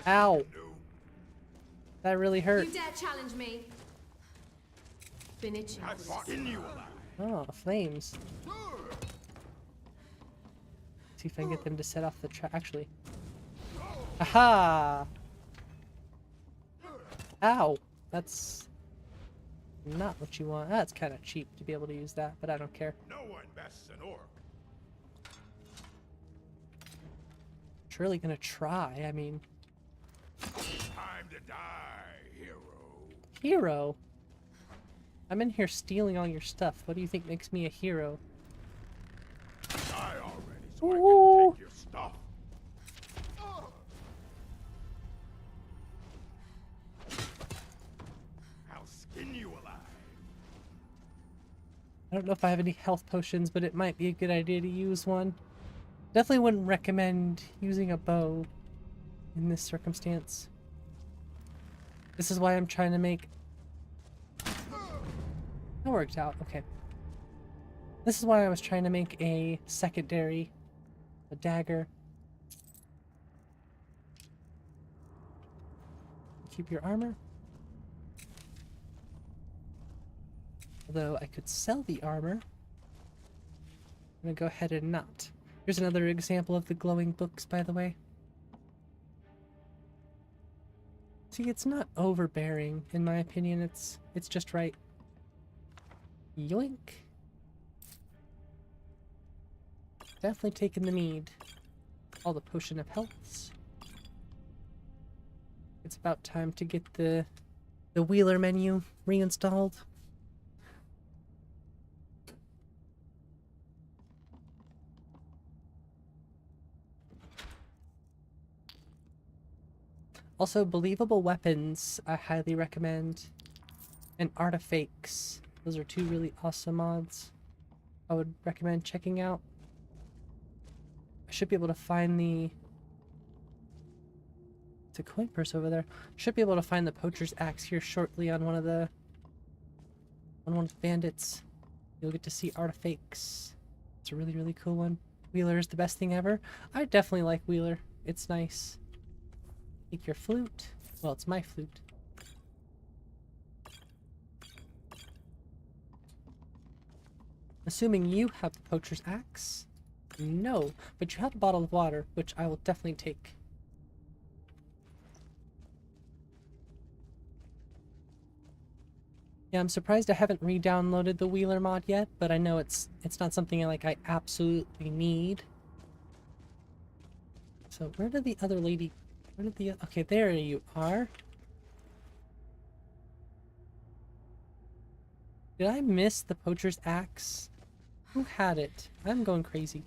Ow! That really hurt. You dare challenge me? Been itching. Oh, flames. See if I can get them to set off the trap. Actually. Aha! Ow! That's not what you want. That's kind of cheap to be able to use that, but I don't care. No one bests an orc. Surely gonna try. I mean, Time to die, hero. hero. I'm in here stealing all your stuff. What do you think makes me a hero? I'll don't know if I have any health potions, but it might be a good idea to use one. Definitely wouldn't recommend using a bow in this circumstance. This is why I'm trying to make... That worked out, okay. This is why I was trying to make a secondary, a dagger. Keep your armor. Although I could sell the armor. I'm gonna go ahead and not. Here's another example of the glowing books, by the way. See, it's not overbearing, in my opinion. It's just right. Yoink. Definitely taking the mead. All the potion of healths. It's about time to get the wheeler menu reinstalled. Also, believable weapons I highly recommend. And artifacts. Those are two really awesome mods I would recommend checking out. I should be able to find the... It's a coin purse over there. Should be able to find the poacher's axe here shortly on one of the bandits. You'll get to see artifacts. It's a really, really cool one. Wheeler is the best thing ever. I definitely like Wheeler. It's nice. Take your flute. Well, it's my flute. Assuming you have the poacher's axe? No, but you have a bottle of water, which I will definitely take. Yeah, I'm surprised I haven't re-downloaded the Wheeler mod yet, but I know it's not something I absolutely need. So where did the other lady... Where did the... Okay, there you are. Did I miss the poacher's axe? Who had it? I'm going crazy.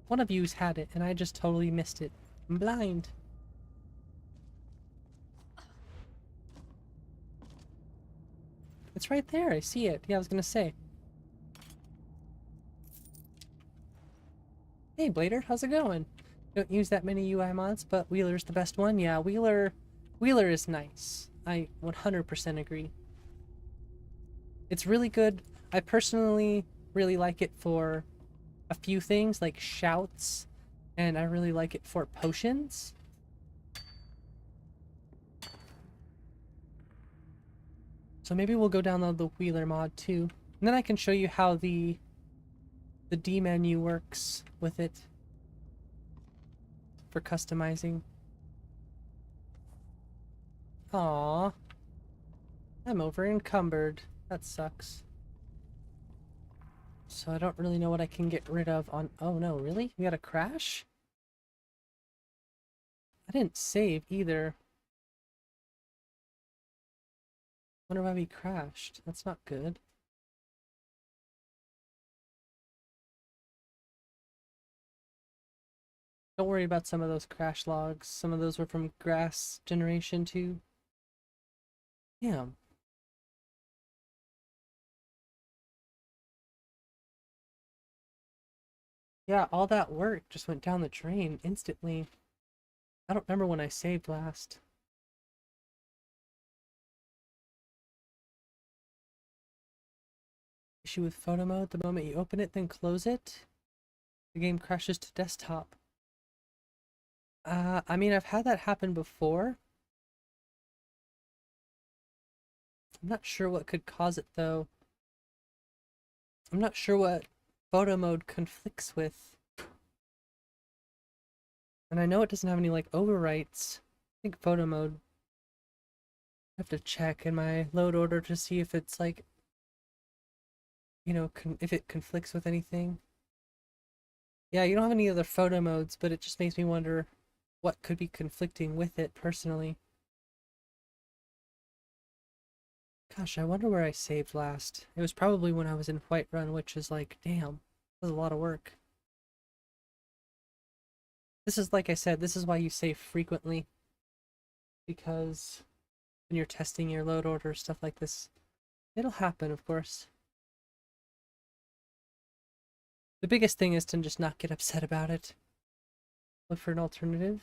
One of you's had it, and I just totally missed it. I'm blind. It's right there, I see it. Yeah, I was gonna say. Hey Blader, how's it going? Don't use that many UI mods, but Wheeler's the best one. Yeah, Wheeler is nice. I 100% agree. It's really good. I personally really like it for a few things, like shouts, and I really like it for potions. So maybe we'll go download the Wheeler mod too. And then I can show you how the D menu works with it for customizing. Aww. I'm over encumbered. That sucks. So I don't really know what I can get rid of on... Oh no, really? We got a crash? I didn't save either. Wonder why we crashed. That's not good. Don't worry about some of those crash logs. Some of those were from grass generation too. Damn. Yeah, all that work just went down the drain instantly. I don't remember when I saved last. Issue with photo mode. The moment you open it, then close it, the game crashes to desktop. I mean, I've had that happen before. I'm not sure what could cause it, though. I'm not sure what photo mode conflicts with. And I know it doesn't have any, like, overwrites. I think photo mode... I have to check in my load order to see if it's, like... You know, if it conflicts with anything. Yeah, you don't have any other photo modes, but it just makes me wonder what could be conflicting with it, personally. Gosh, I wonder where I saved last. It was probably when I was in Whiterun, which is like, damn, that was a lot of work. This is, like I said, this is why you save frequently. Because when you're testing your load order, stuff like this, It'll happen, of course. The biggest thing is to just not get upset about it. Look for an alternative.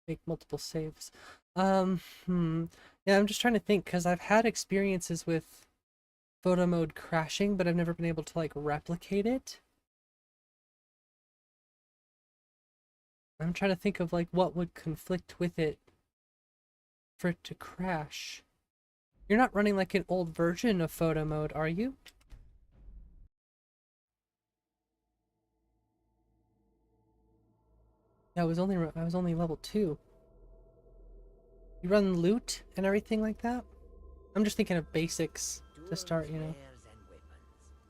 Make multiple saves. Yeah, I'm just trying to think, because I've had experiences with photo mode crashing, but I've never been able to, like, replicate it. I'm trying to think of, like, what would conflict with it for it to crash. You're not running, like, an old version of photo mode, are you? Yeah, I was only level 2. You run loot and everything like that? I'm just thinking of basics to start, you know. Wares and weapons,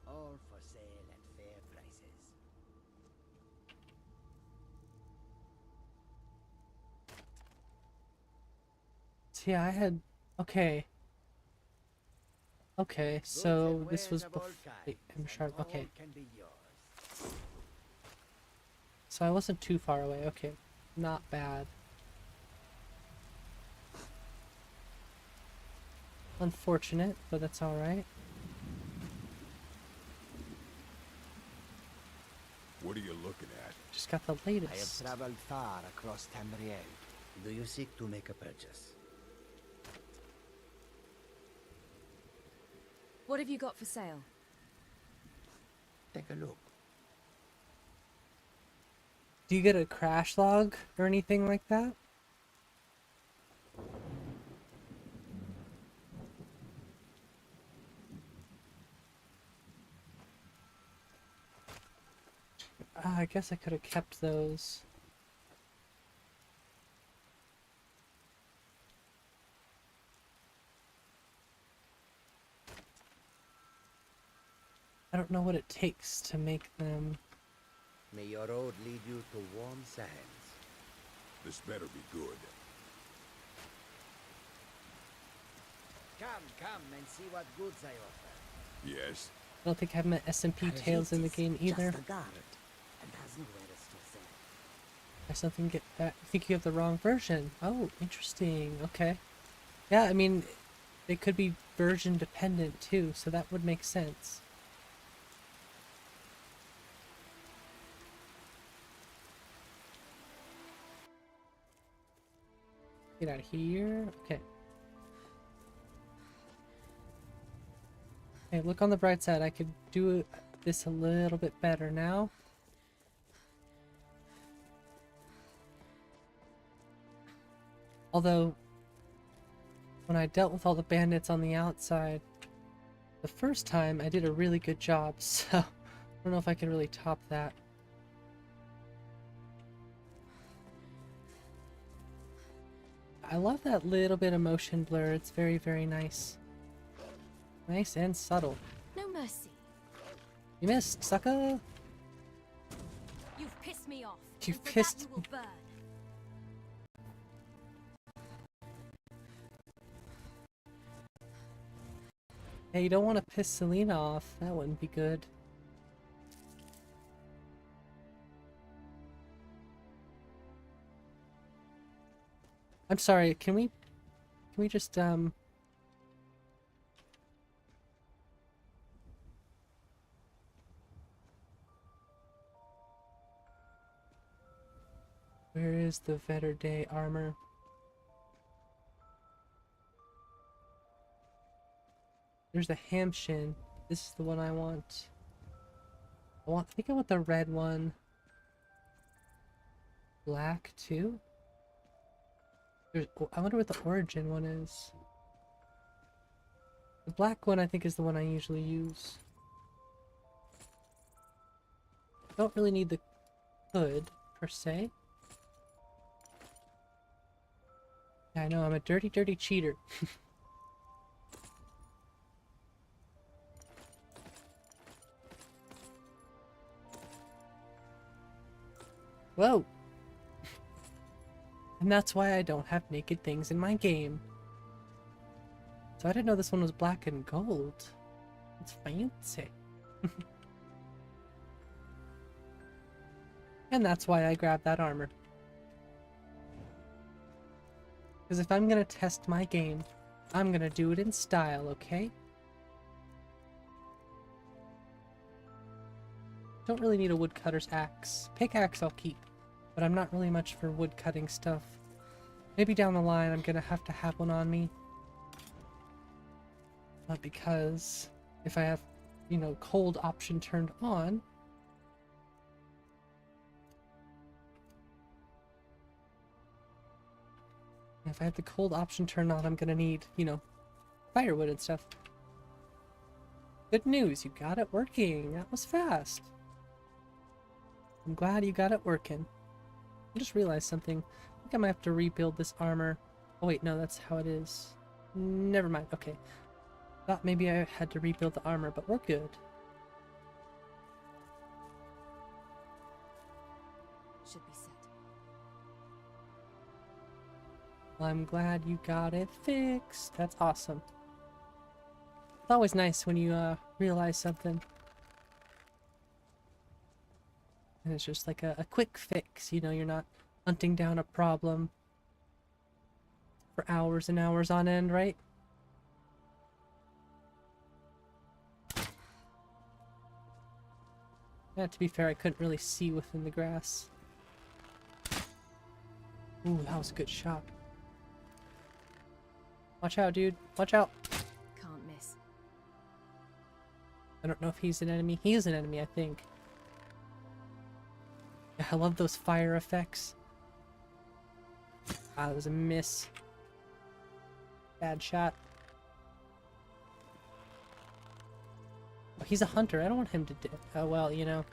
all for sale at fair prices. So yeah, I had... Okay. Okay, so this was before... I'm sure, okay. So I wasn't too far away, okay. Not bad. Unfortunate, but that's alright. What are you looking at? Just got the latest. I have traveled far across Tamriel. Do you seek to make a purchase? What have you got for sale? Take a look. Do you get a crash log or anything like that? I guess I could have kept those. I don't know what it takes to make them. May your road lead you to warm sands. This better be good. Come and see what goods I offer. Yes. I don't think I have my SMP tails in the game either. Just a guard, and has nowhere else to sell. I something get that. I think you have the wrong version. Oh, interesting. Okay. Yeah, I mean, it could be version dependent too, so that would make sense. Get out of here. Okay. Hey, look on the bright side. I could do this a little bit better now. Although, when I dealt with all the bandits on the outside, the first time I did a really good job, so I don't know if I can really top that. I love that little bit of motion blur. It's very, very nice. Nice and subtle. No mercy. You missed, sucker! You've pissed me off. You and for pissed that you will burn. Hey, you don't want to piss Selena off. That wouldn't be good. I'm sorry, can we just, where is the Vetter Day armor? There's the Hamshin. This is the one I want. I think I want the red one. Black too? I wonder what the origin one is. The black one I think is the one I usually use. I don't really need the hood, per se. Yeah, I know, I'm a dirty, dirty cheater. Whoa! And that's why I don't have naked things in my game. So I didn't know this one was black and gold. It's fancy. And that's why I grabbed that armor. Because if I'm gonna test my game, I'm gonna do it in style, okay? Don't really need a woodcutter's axe. Pickaxe I'll keep, but I'm not really much for wood cutting stuff. Maybe down the line I'm gonna have to have one on me. But because if I have, you know, cold option turned on, if I have the cold option turned on, I'm gonna need, you know, firewood and stuff. Good news, you got it working. That was fast. I'm glad you got it working. I just realized something. I think I might have to rebuild this armor. Oh wait, no, that's how it is. Never mind. Okay. Thought maybe I had to rebuild the armor, but we're good. Should be set. Well, I'm glad you got it fixed. That's awesome. It's always nice when you realize something. And it's just like a quick fix, you know, you're not hunting down a problem for hours and hours on end, right? Yeah, to be fair, I couldn't really see within the grass. Ooh, that was a good shot. Watch out, dude. Watch out. Can't miss. I don't know if he's an enemy. He is an enemy, I think. Yeah, I love those fire effects. Ah, that was a miss. Bad shot. Oh, he's a hunter. I don't want him to do. Oh, well, you know.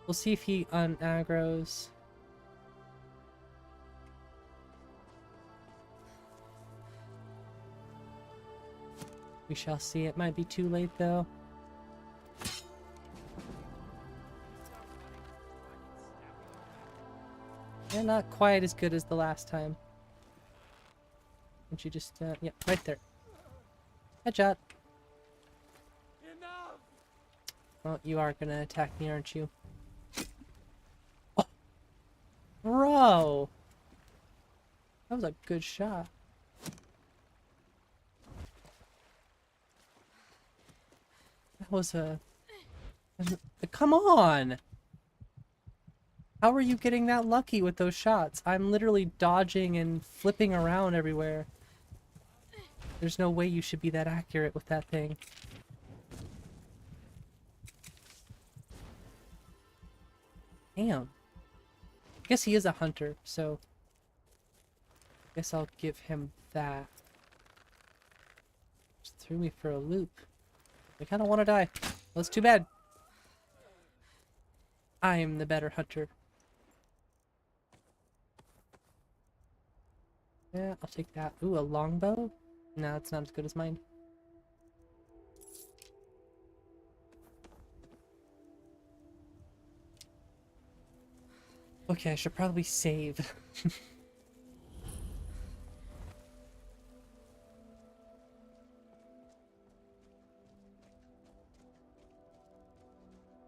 We'll see if he un-aggroes. We shall see. It might be too late, though. Yeah, not quite as good as the last time. Don't you just, yeah, right there. Headshot. Enough! Well, you are gonna attack me, aren't you? Oh! Bro! That was a good shot. That was a... Come on! How are you getting that lucky with those shots? I'm literally dodging and flipping around everywhere. There's no way you should be that accurate with that thing. Damn. I guess he is a hunter, so... I guess I'll give him that. Just threw me for a loop. I kinda wanna die. Well, that's too bad. I am the better hunter. Yeah, I'll take that. Ooh, a longbow? No, it's not as good as mine. Okay, I should probably save. Go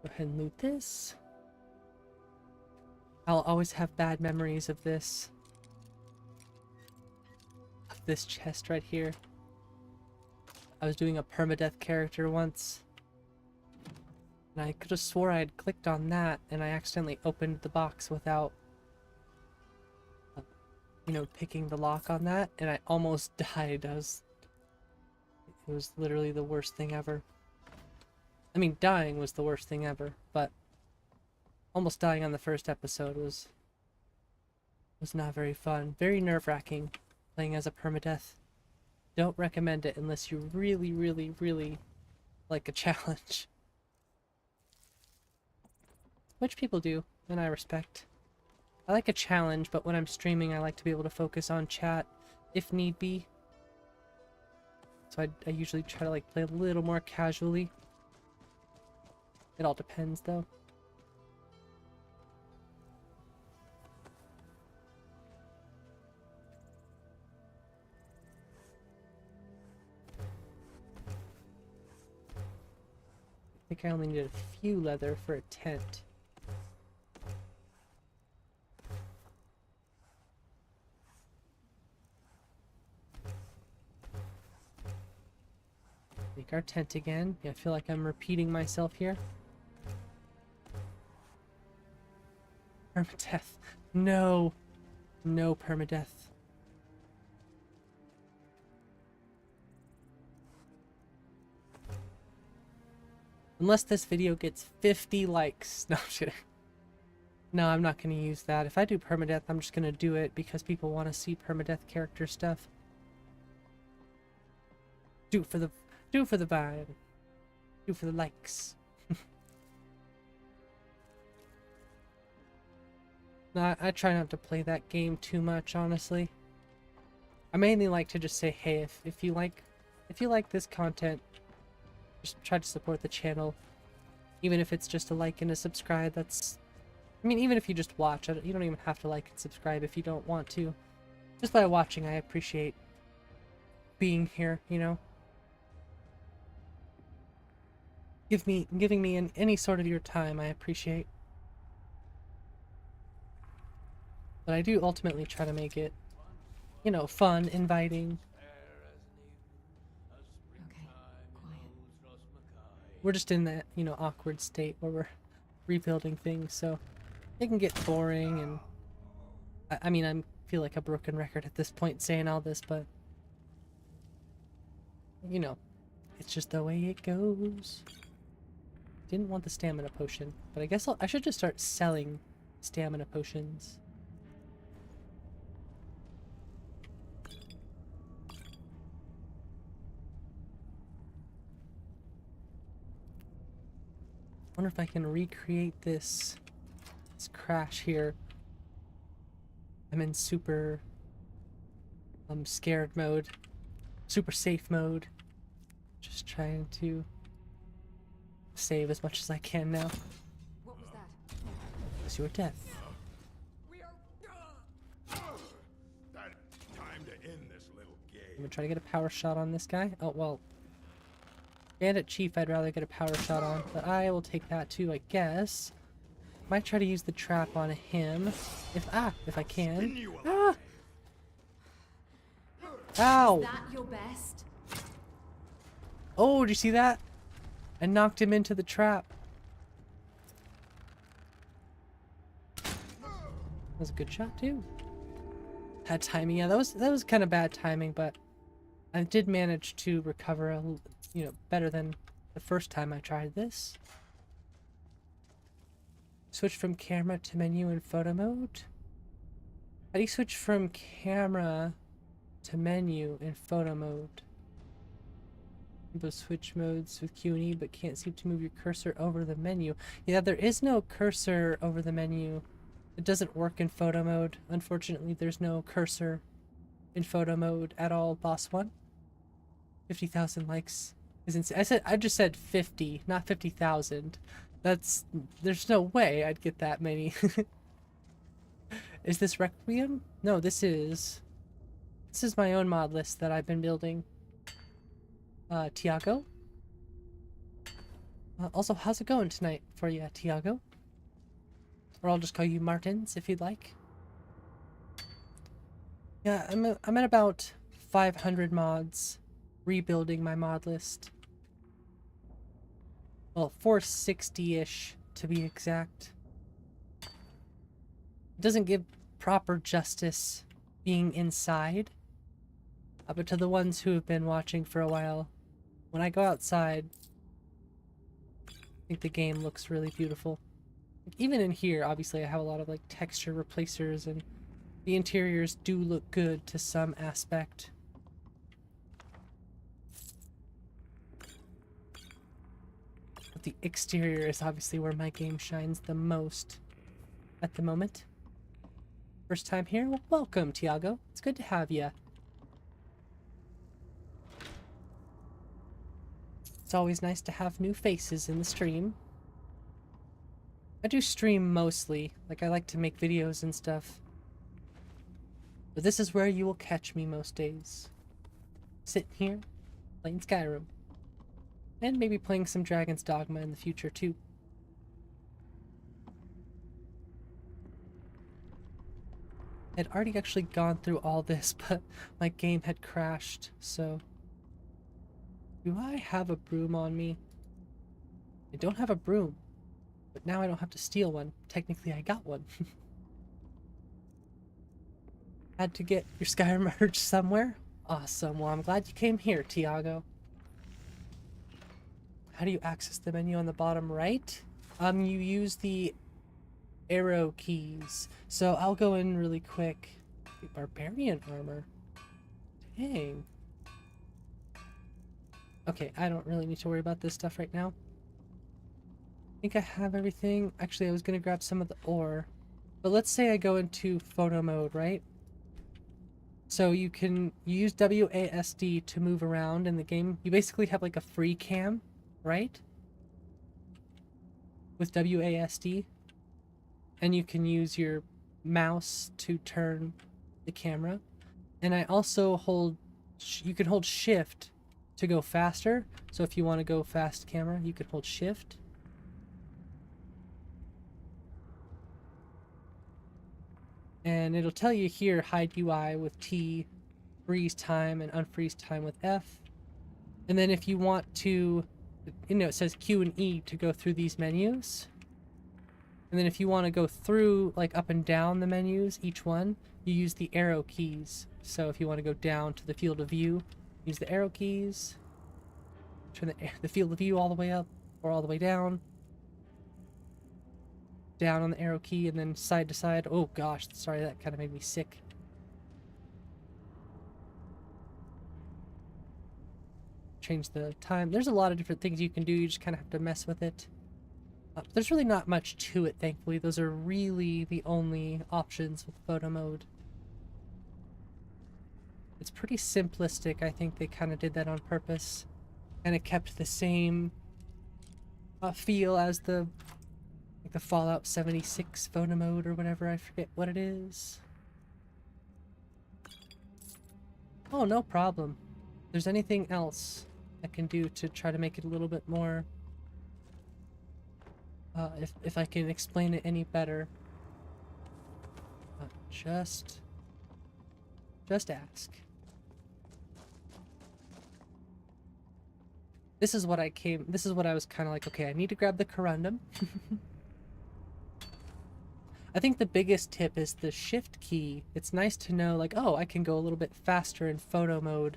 ahead and loot this. I'll always have bad memories of this. Of this chest right here. I was doing a permadeath character once. And I could have swore I had clicked on that and I accidentally opened the box without, you know, picking the lock on that. And I almost died. It was literally the worst thing ever. I mean, dying was the worst thing ever, but almost dying on the first episode was not very fun. Very nerve-wracking playing as a permadeath. Don't recommend it unless you really, really, really like a challenge. Which people do, and I respect. I like a challenge, but when I'm streaming I like to be able to focus on chat if need be. So I usually try to like play a little more casually. It all depends though. I think I only need a few leather for a tent. Make our tent again. Yeah, I feel like I'm repeating myself here. Permadeath. No. No permadeath. Unless this video gets 50 likes. No, I'm kidding. No, I'm not going to use that. If I do permadeath, I'm just going to do it because people want to see permadeath character stuff. Do it for the vibe. Do it for the likes. No, I try not to play that game too much, honestly. I mainly like to just say, hey, if you like this content, just try to support the channel. Even if it's just a like and a subscribe, that's... I mean, even if you just watch, you don't even have to like and subscribe if you don't want to. Just by watching, I appreciate being here, you know? Giving me any sort of your time, I appreciate. But I do ultimately try to make it, you know, fun, inviting. Okay, quiet. We're just in that, you know, awkward state where we're rebuilding things, so it can get boring, and I mean, I feel like a broken record at this point saying all this, but you know, it's just the way it goes. Didn't want the stamina potion, but I guess I should just start selling stamina potions. Wonder if I can recreate this crash here. I'm in super scared mode, super safe mode. Just trying to save as much as I can now. What was that? It's your death. Time to end this little game. I'm gonna try to get a power shot on this guy. Oh well. Bandit Chief I'd rather get a power shot on, but I will take that too, I guess. Might try to use the trap on him. If I can. Ah! Ow! Is that your best? Oh, did you see that? I knocked him into the trap. That was a good shot too. Bad timing. Yeah, that was kind of bad timing, but I did manage to recover a, you know, better than the first time I tried this. Switch from camera to menu in photo mode. How do you switch from camera to menu in photo mode? Both switch modes with Q and E, but can't seem to move your cursor over the menu. Yeah, there is no cursor over the menu. It doesn't work in photo mode. Unfortunately, there's no cursor in photo mode at all, boss one. 50,000 likes is insane. I just said 50, not 50,000. There's no way I'd get that many. Is this Requiem? No, this is my own mod list that I've been building. Tiago. Also, how's it going tonight for you, Tiago? Or I'll just call you Martins if you'd like. Yeah, I'm at about 500 mods, rebuilding my mod list. Well, 460-ish to be exact. It doesn't give proper justice being inside. But to the ones who have been watching for a while, when I go outside, I think the game looks really beautiful. Even in here, obviously I have a lot of like texture replacers, and the interiors do look good to some aspect. But the exterior is obviously where my game shines the most at the moment. First time here? Well, welcome, Tiago. It's good to have you. It's always nice to have new faces in the stream. I do stream mostly, like I like to make videos and stuff. But this is where you will catch me most days. Sitting here, playing Skyrim. And maybe playing some Dragon's Dogma in the future too. I'd already actually gone through all this, but my game had crashed, so... Do I have a broom on me? I don't have a broom. But now I don't have to steal one. Technically, I got one. Had to get your Skyrim merch somewhere? Awesome. Well, I'm glad you came here, Tiago. How do you access the menu on the bottom right? You use the arrow keys. So I'll go in really quick. Barbarian armor. Dang. Okay, I don't really need to worry about this stuff right now. I think I have everything. Actually, I was gonna grab some of the ore. But let's say I go into photo mode, right? So you can use WASD to move around in the game. You basically have like a free cam, right? With WASD. And you can use your mouse to turn the camera. And I also you can hold shift to go faster. So if you want to go fast camera, you can hold shift. And it'll tell you here, hide UI with T, freeze time, and unfreeze time with F. And then if you want to, you know, it says Q and E to go through these menus. And then if you want to go through, like, up and down the menus, each one, you use the arrow keys. So if you want to go down to the field of view, use the arrow keys. Turn the field of view all the way up or all the way down. Down on the arrow key and then side to side. Oh gosh, sorry, that kind of made me sick. Change the time. There's a lot of different things you can do. You just kind of have to mess with it. There's really not much to it, thankfully. Those are really the only options with photo mode. It's pretty simplistic. I think they kind of did that on purpose. And it kept the same feel as the Fallout 76 photo mode or whatever, I forget what it is. Oh, no problem. If there's anything else I can do to try to make it a little bit more... if I can explain it any better. Just ask. This is what I was kind of like, okay, I need to grab the corundum. I think the biggest tip is the shift key. It's nice to know, like, oh, I can go a little bit faster in photo mode.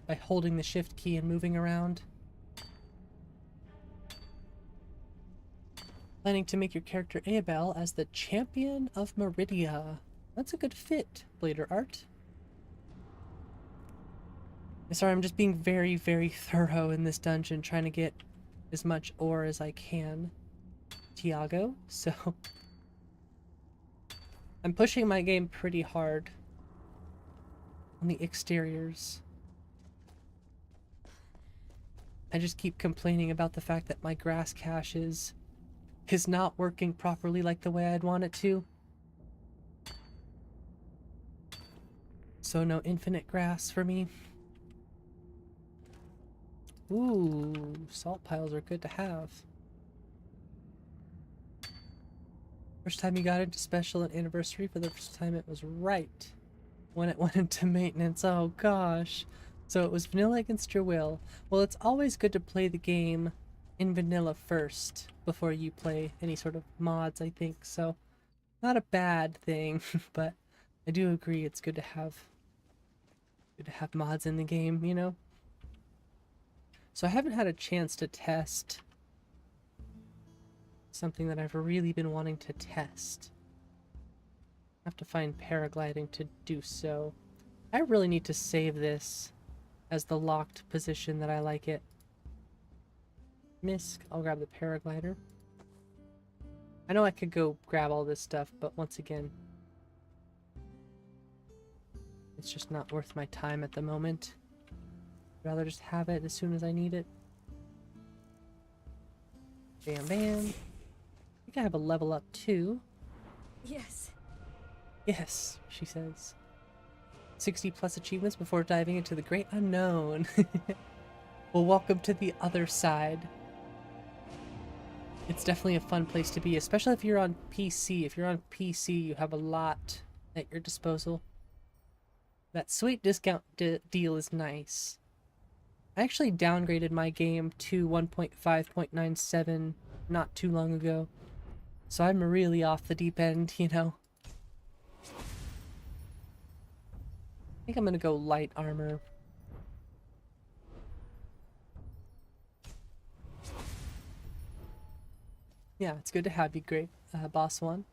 By holding the shift key and moving around. Planning to make your character Abel as the champion of Meridia. That's a good fit, Blader Art. Sorry, I'm just being very, very thorough in this dungeon, trying to get as much ore as I can. Tiago, so I'm pushing my game pretty hard on the exteriors. I just keep complaining about the fact that my grass cache is not working properly like the way I'd want it to. So no infinite grass for me. Ooh, salt piles are good to have. First time you got into special and anniversary, for the first time it was right when it went into maintenance. Oh gosh. So it was vanilla against your will. Well, it's always good to play the game in vanilla first before you play any sort of mods, I think. So not a bad thing, but I do agree it's good to have mods in the game, you know? So I haven't had a chance to test something that I've really been wanting to test. I have to find paragliding to do so. I really need to save this as the locked position that I like it. Misk, I'll grab the paraglider. I know I could go grab all this stuff, but once again, it's just not worth my time at the moment. I'd rather just have it as soon as I need it. Bam bam. I think I have a level up too. Yes. Yes, she says. 60 plus achievements before diving into the great unknown. Well, welcome to the other side. It's definitely a fun place to be, especially if you're on PC. If you're on PC, you have a lot at your disposal. That sweet discount deal is nice. I actually downgraded my game to 1.5.97 not too long ago. So I'm really off the deep end, you know. think I'm gonna go light armor. Yeah, it's good to have you, great boss one.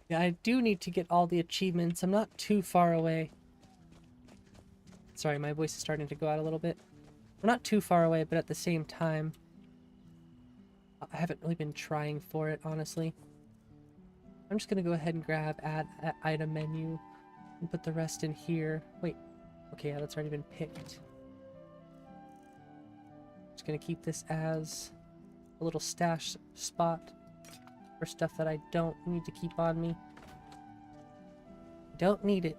Yeah, I do need to get all the achievements. I'm not too far away. Sorry, my voice is starting to go out a little bit. We're not too far away, but at the same time, I haven't really been trying for it, honestly. I'm just gonna go ahead and grab add item menu and put the rest in here. Wait, okay, yeah, that's already been picked. Just gonna keep this as a little stash spot for stuff that I don't need to keep on me. Don't need it.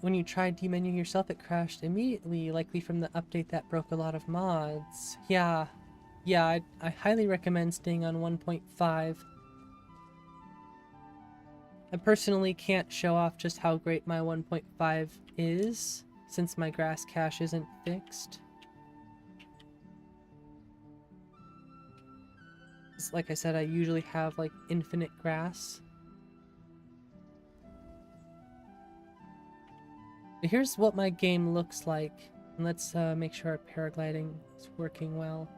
When you tried demenu yourself, it crashed immediately, likely from the update that broke a lot of mods. Yeah, I highly recommend staying on 1.5. I personally can't show off just how great my 1.5 is, since my grass cache isn't fixed. Like I said, I usually have like infinite grass. Here's what my game looks like. And let's make sure our paragliding is working well.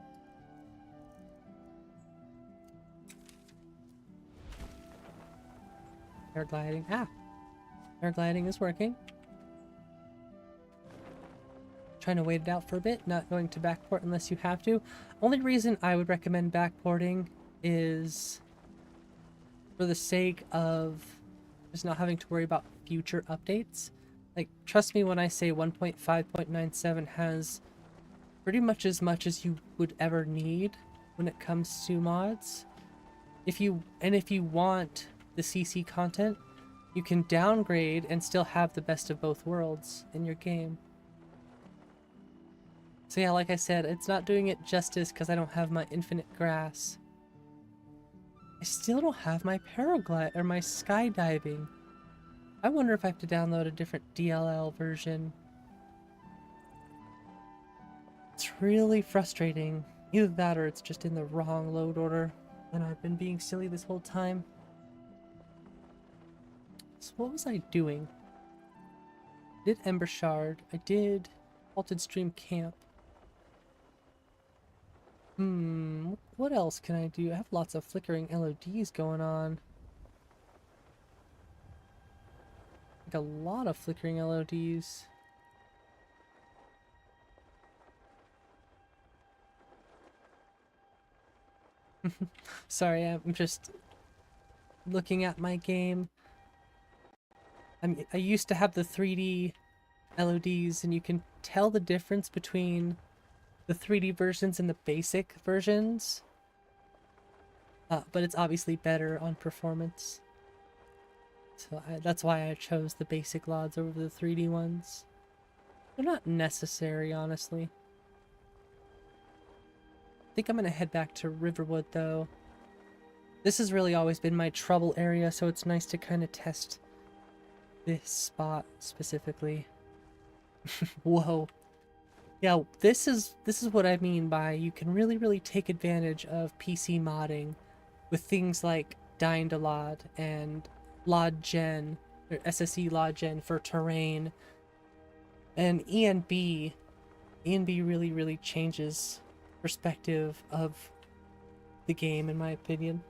Paragliding. Paragliding is working. Trying to wait it out for a bit, not going to backport unless you have to. Only reason I would recommend backporting is for the sake of just not having to worry about future updates. Like, trust me when I say 1.5.97 has pretty much as you would ever need when it comes to mods. If you want the CC content, you can downgrade and still have the best of both worlds in your game. So yeah, like I said, it's not doing it justice because I don't have my infinite grass. I still don't have my paraglide or my skydiving. I wonder if I have to download a different DLL version. It's really frustrating. Either that or it's just in the wrong load order and I've been being silly this whole time. So what was I doing? I did Ember Shard. I did Halted Stream Camp. What else can I do? I have lots of flickering LODs going on. Like a lot of flickering LODs. Sorry, I'm just looking at my game. I used to have the 3D LODs, and you can tell the difference between the 3D versions and the basic versions. But it's obviously better on performance. So that's why I chose the basic LODs over the 3D ones. They're not necessary, honestly. I think I'm gonna head back to Riverwood, though. This has really always been my trouble area, so it's nice to kind of test this spot specifically. Whoa. Yeah, this is what I mean by you can really take advantage of PC modding with things like DynDoLOD and LODGen, or SSELODGen for terrain. And ENB really changes perspective of the game, in my opinion.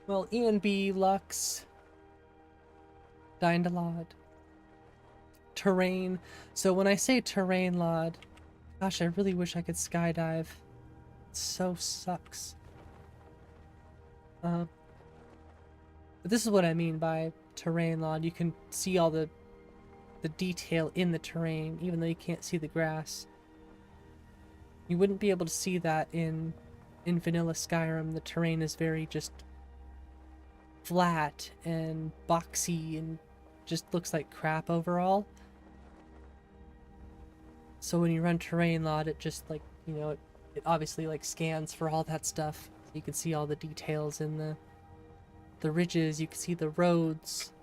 Well, ENB, Lux, DynDoLOD, terrain. So when I say terrain LOD, gosh, I really wish I could skydive. It so sucks. But this is what I mean by terrain LOD. You can see all the detail in the terrain, even though you can't see the grass. You wouldn't be able to see that in vanilla Skyrim. The terrain is very just flat and boxy and just looks like crap overall. So when you run terrain LOD, it just like, you know, it obviously like scans for all that stuff. So you can see all the details in the ridges, you can see the roads,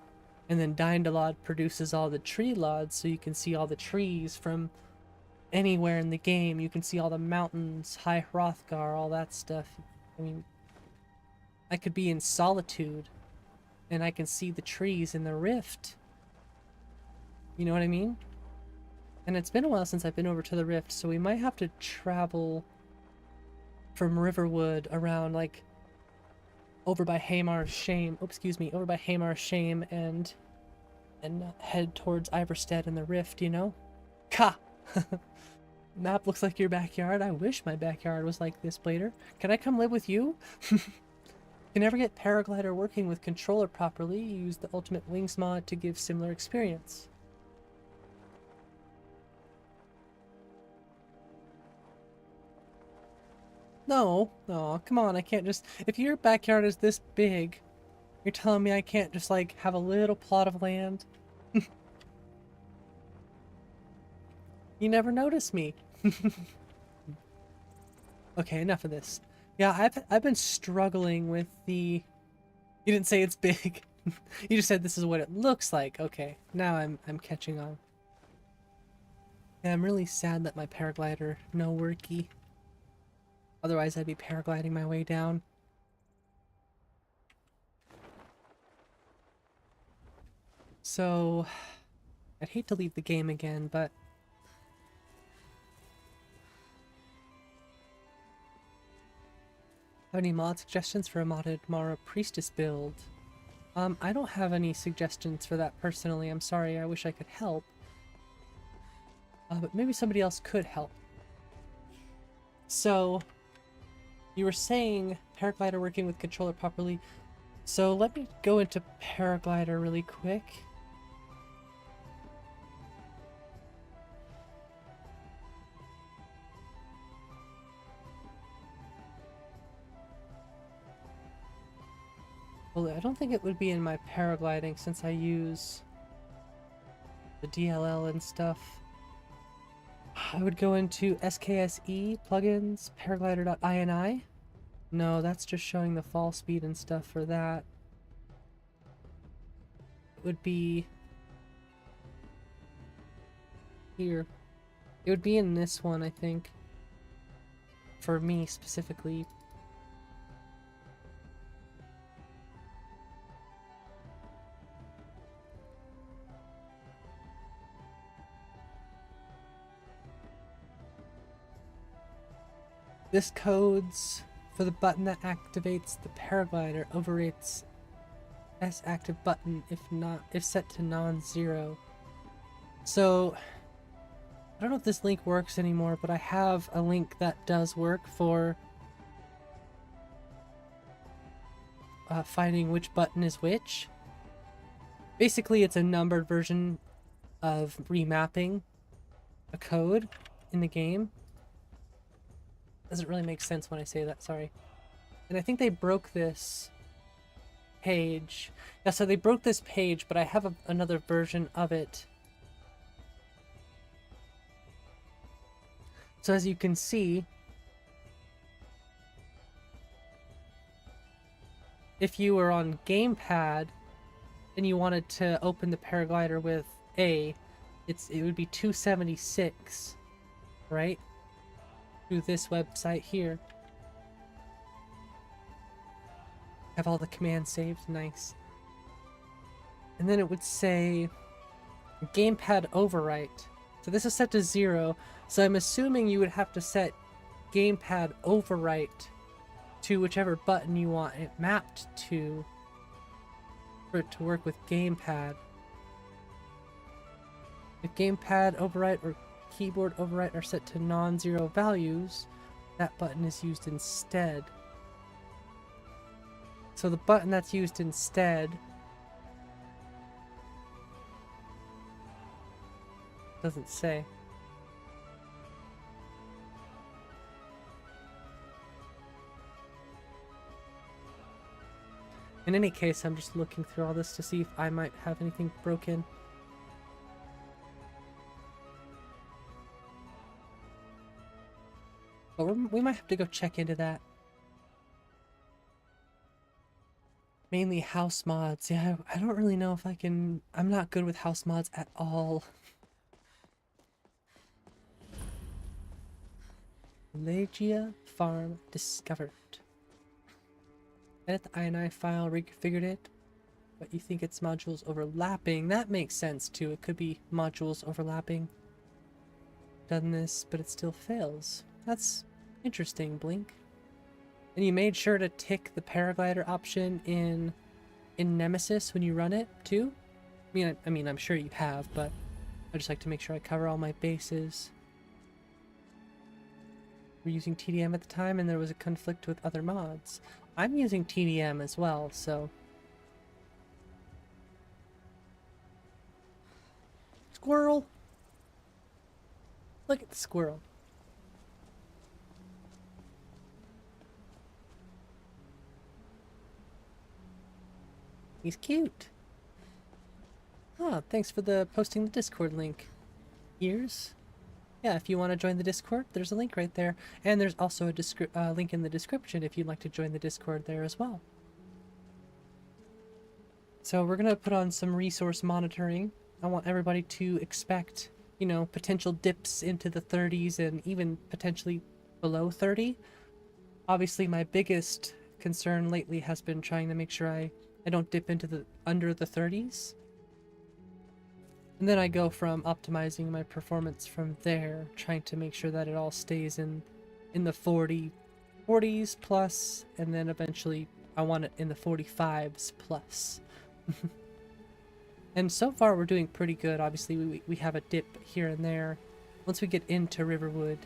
and then DynDoLOD produces all the tree LODs, so you can see all the trees from anywhere in the game. You can see all the mountains, High Hrothgar, all that stuff. I mean, I could be in Solitude and I can see the trees in the rift. You know what I mean? And it's been a while since I've been over to the rift, so we might have to travel from Riverwood around, like, over by Haymar's Shame. Oh, excuse me, over by Haymar's Shame and head towards Iverstead and the rift, you know? Ka! Map looks like your backyard. I wish my backyard was like this, Blader. Can I come live with you? Can never get Paraglider working with controller properly. Use the Ultimate Wings mod to give similar experience. No, no, come on, I can't just... If your backyard is this big, you're telling me I can't just, like, have a little plot of land? You never notice me. Okay, enough of this. Yeah, I've been struggling with the... You didn't say it's big. You just said this is what it looks like. Okay, now I'm catching on. Yeah, I'm really sad that my paraglider no worky. Otherwise I'd be paragliding my way down. So I'd hate to leave the game again, but have any mod suggestions for a modded Mara Priestess build? I don't have any suggestions for that personally. I'm sorry, I wish I could help. But maybe somebody else could help. So, you were saying Paraglider working with controller properly. So let me go into Paraglider really quick. Well, I don't think it would be in my paragliding since I use the DLL and stuff. I would go into SKSE plugins, paraglider.ini. No, that's just showing the fall speed and stuff for that. It would be here. It would be in this one, I think. For me specifically. This code's for the button that activates the paraglider over its S active button if set to non-zero. So I don't know if this link works anymore, but I have a link that does work for finding which button is which. Basically, it's a numbered version of remapping a code in the game. Doesn't really make sense when I say that, sorry. And I think they broke this page. Yeah, so they broke this page, but I have another version of it. So as you can see, if you were on gamepad and you wanted to open the paraglider with A, it would be 276, right? Through this website here. Have all the commands saved, nice. And then it would say gamepad overwrite. So this is set to 0, so I'm assuming you would have to set gamepad overwrite to whichever button you want it mapped to for it to work with gamepad. If gamepad overwrite or keyboard overwrite are set to non-zero values, that button is used instead. So the button that's used instead doesn't say. In any case, I'm just looking through all this to see if I might have anything broken. But we might have to go check into that. Mainly house mods. Yeah, I don't really know if I can... I'm not good with house mods at all. Legia farm discovered. Edit the INI file, reconfigured it. But you think it's modules overlapping. That makes sense too. It could be modules overlapping. Done this, but it still fails. That's interesting, Blink. And you made sure to tick the paraglider option in Nemesis when you run it too? I mean, I'm sure you have, but I just like to make sure I cover all my bases. We're using TDM at the time, and there was a conflict with other mods. I'm using TDM as well, so... Squirrel! Look at the squirrel. He's cute. Ah, thanks for posting the Discord link. Ears? Yeah, if you want to join the Discord, there's a link right there. And there's also a link in the description if you'd like to join the Discord there as well. So we're going to put on some resource monitoring. I want everybody to expect, you know, potential dips into the 30s and even potentially below 30. Obviously, my biggest concern lately has been trying to make sure I don't dip into under the 30s. And then I go from optimizing my performance from there, trying to make sure that it all stays in the 40s plus, and then eventually I want it in the 45s plus. And so far we're doing pretty good. Obviously we have a dip here and there. Once we get into Riverwood,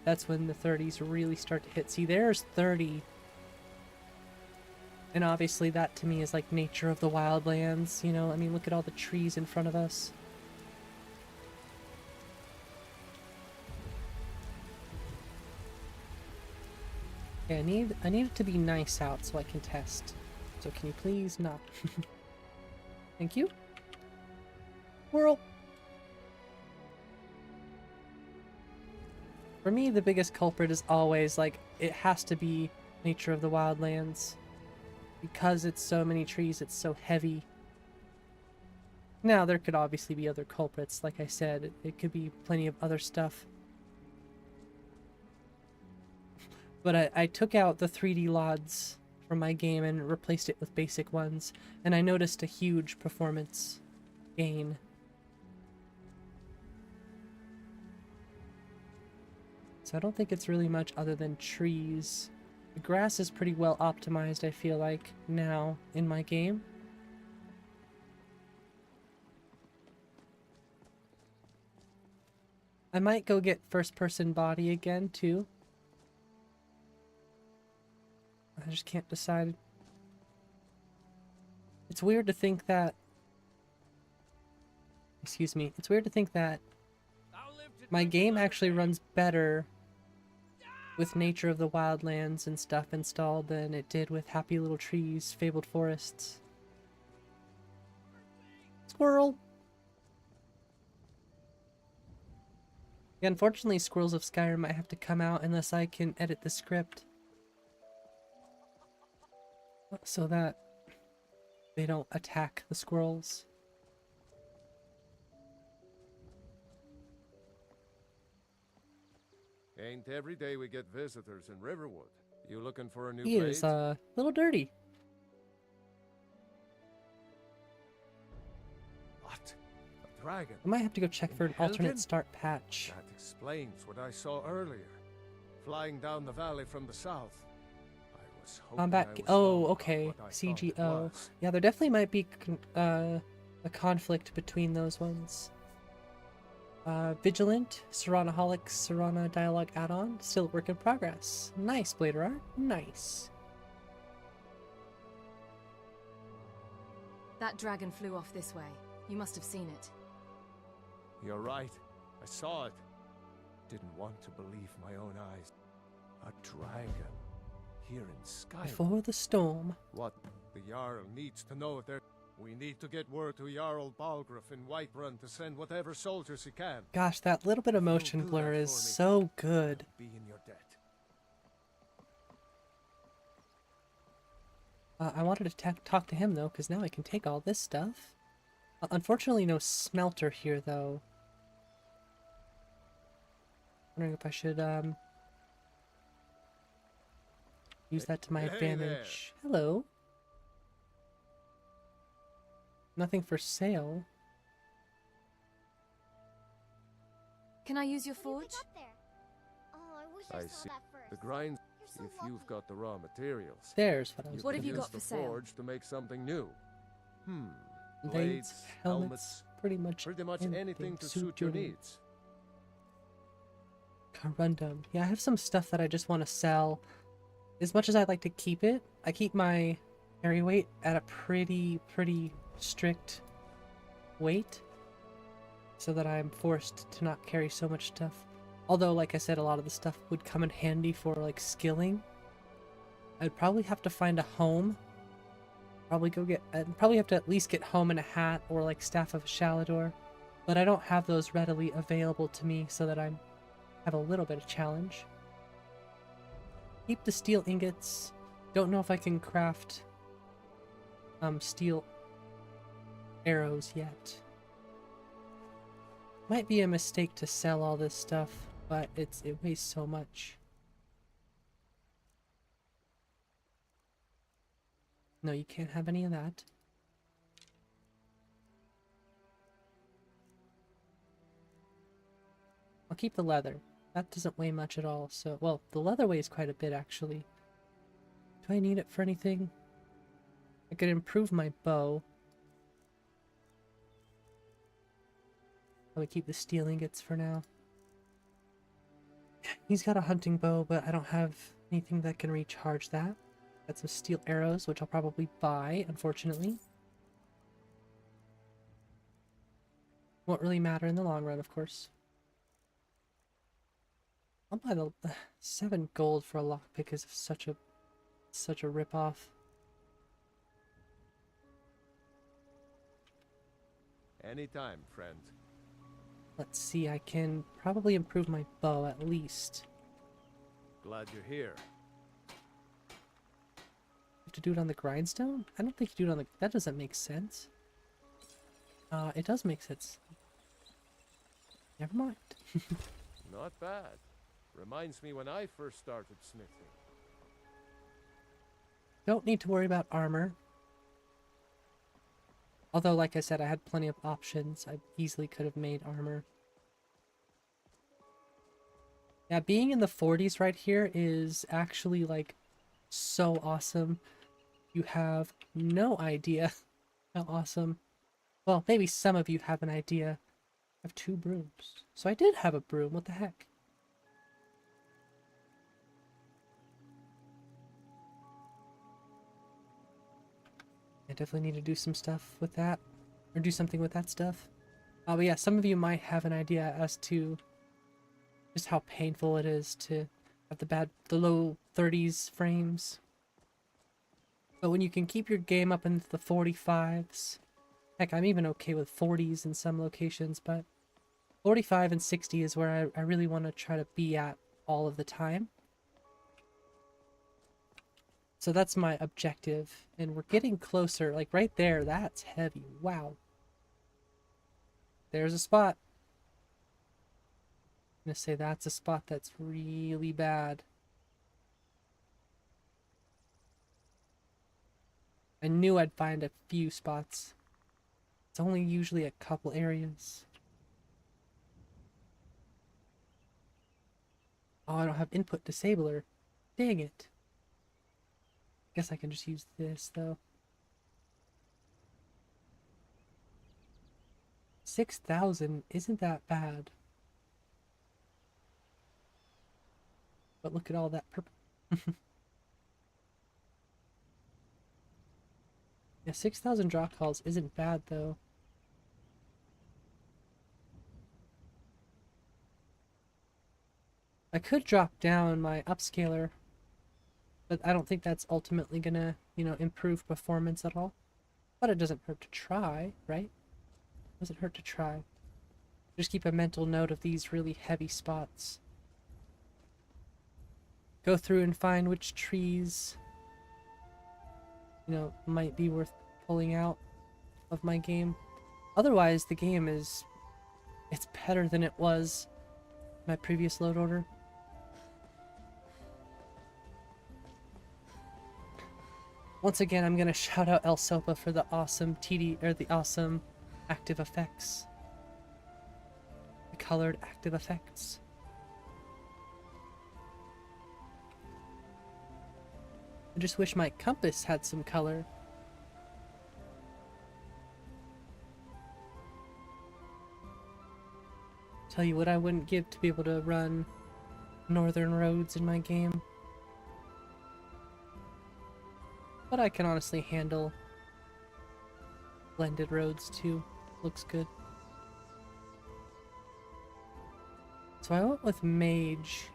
that's when the 30s really start to hit. See, there's 30. And obviously that to me is like nature of the wildlands, you know? I mean, look at all the trees in front of us. Okay, I need it to be nice out so I can test. So can you please not? Thank you. Squirrel. For me, the biggest culprit is always like, it has to be nature of the wildlands. Because it's so many trees, it's so heavy. Now, there could obviously be other culprits, like I said. It could be plenty of other stuff. But I took out the 3D LODs from my game and replaced it with basic ones. And I noticed a huge performance gain. So I don't think it's really much other than trees. The grass is pretty well optimized, I feel like, now in my game. I might go get first-person body again, too. I just can't decide. It's weird to think that... Excuse me. It's weird to think that my game actually runs better with Nature of the Wildlands and stuff installed than it did with Happy Little Trees, Fabled Forests. Squirrel! Yeah, unfortunately, Squirrels of Skyrim might have to come out unless I can edit the script. So that they don't attack the squirrels. Ain't every day we get visitors in Riverwood. You looking for a new He blade? is a little dirty. What? A dragon? I might have to go check for an alternate start patch. That explains what I saw earlier. Flying down the valley from the south. I was hoping Combat. Oh, okay. CGO. Yeah, there definitely might be a conflict between those ones. Vigilant, Serranaholic, Serrana dialogue add-on, still work in progress. Nice, Blader Art. Nice. That dragon flew off this way. You must have seen it. You're right. I saw it. Didn't want to believe my own eyes. A dragon. Here in Skyrim. Before the storm. What? The Jarl needs to know there. We need to get word to Jarl Balgruuf in Whiterun to send whatever soldiers he can. Gosh, that little bit of motion blur is so good. Be in your debt. I wanted to talk to him though, because now I can take all this stuff. Unfortunately, no smelter here though. Wondering if I should use that to my advantage. Hello. Nothing for sale. Can I use your forge? I see. The grind. If you've got the raw materials, There's what I was. What have you use got the for sale? forge to make something new. Blades, Blades, helmets, pretty much anything to suit your needs. Corundum. Yeah, I have some stuff that I just want to sell. As much as I'd like to keep it, I keep my carry weight at a pretty strict weight, so that I'm forced to not carry so much stuff. Although, like I said, a lot of the stuff would come in handy for, like, skilling. I'd probably have to find a home. I'd probably have to at least get home and a hat, or, like, Staff of Shalador. But I don't have those readily available to me, so that I have a little bit of challenge. Keep the steel ingots. Don't know if I can craft steel arrows yet. Might be a mistake to sell all this stuff, but it weighs so much. No, you can't have any of that. I'll keep the leather. That doesn't weigh much at all, so... Well, the leather weighs quite a bit, actually. Do I need it for anything? I could improve my bow. I would keep the steel ingots for now. He's got a hunting bow, but I don't have anything that can recharge that. Got some steel arrows, which I'll probably buy, unfortunately. Won't really matter in the long run, of course. I'll buy the 7 gold for a lockpick is such a rip-off. Anytime, friend. Let's see, I can probably improve my bow at least. Glad you're here. Have to do it on the grindstone? I don't think you do it on the... That doesn't make sense. It does make sense. Never mind. Not bad. Reminds me when I first started smithing. Don't need to worry about armor. Although, like I said, I had plenty of options. I easily could have made armor. Yeah, being in the 40s right here is actually, like, so awesome. You have no idea how awesome. Well, maybe some of you have an idea. I have 2 brooms. So I did have a broom. What the heck? I definitely need to do some stuff with that, or do something with that stuff. But yeah, some of you might have an idea as to just how painful it is to have the low 30s frames. But when you can keep your game up into the 45s, heck, I'm even okay with 40s in some locations, but 45 and 60 is where I really want to try to be at all of the time. So that's my objective, and we're getting closer. Like right there, that's heavy. Wow. There's a spot. I'm gonna say that's a spot that's really bad. I knew I'd find a few spots. It's only usually a couple areas. Oh, I don't have input disabler. Dang it. Guess I can just use this, though. 6,000 isn't that bad. But look at all that purple. Yeah, 6,000 draw calls isn't bad, though. I could drop down my upscaler, but I don't think that's ultimately gonna, improve performance at all. But it doesn't hurt to try, right? Doesn't hurt to try. Just keep a mental note of these really heavy spots. Go through and find which trees, might be worth pulling out of my game. Otherwise, the game it's better than it was in my previous load order. Once again, I'm gonna shout out El Sopa for the awesome the awesome active effects. The colored active effects. I just wish my compass had some color. Tell you what I wouldn't give to be able to run northern roads in my game. But I can honestly handle blended roads too. Looks good. So I went with Mage.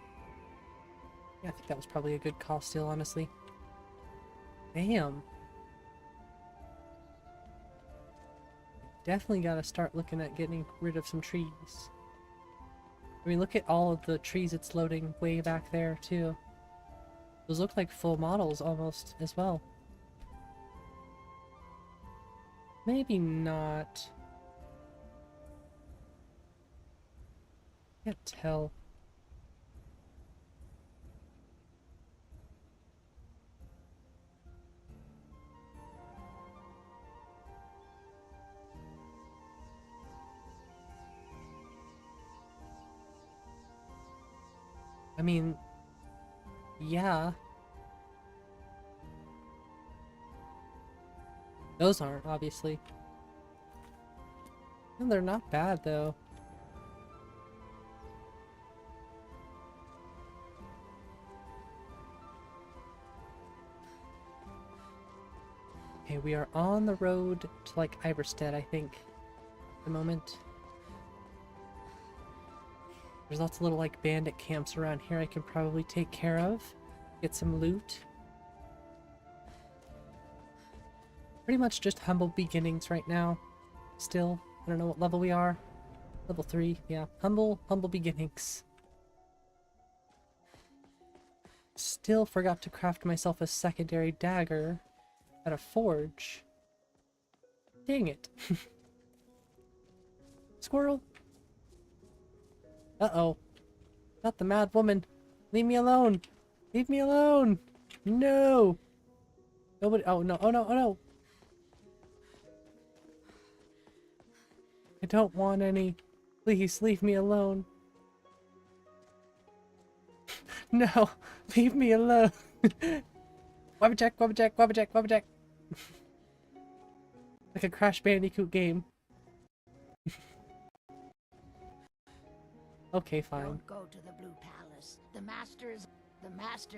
Yeah, I think that was probably a good call still, honestly. Damn. Definitely gotta start looking at getting rid of some trees. I mean, look at all of the trees it's loading way back there, too. Those look like full models almost as well. Maybe not. Can't tell. I mean, yeah. Those aren't, obviously. And they're not bad, though. Okay, we are on the road to, like, Iverstead, I think, at the moment. There's lots of little, like, bandit camps around here I can probably take care of. Get some loot. Pretty much just humble beginnings right now. Still, I don't know what level we are. Level 3, yeah. Humble beginnings. Still forgot to craft myself a secondary dagger at a forge. Dang it. Squirrel! Uh-oh. Not the mad woman. Leave me alone. Leave me alone. No. Nobody. Oh, no. Oh, no. Oh, no. I don't want any. Please, leave me alone. No. Leave me alone. Wabbajack, wabbajack, wabbajack, wabbajack. Like a Crash Bandicoot game. Okay, fine. Don't go to the Blue Palace. The master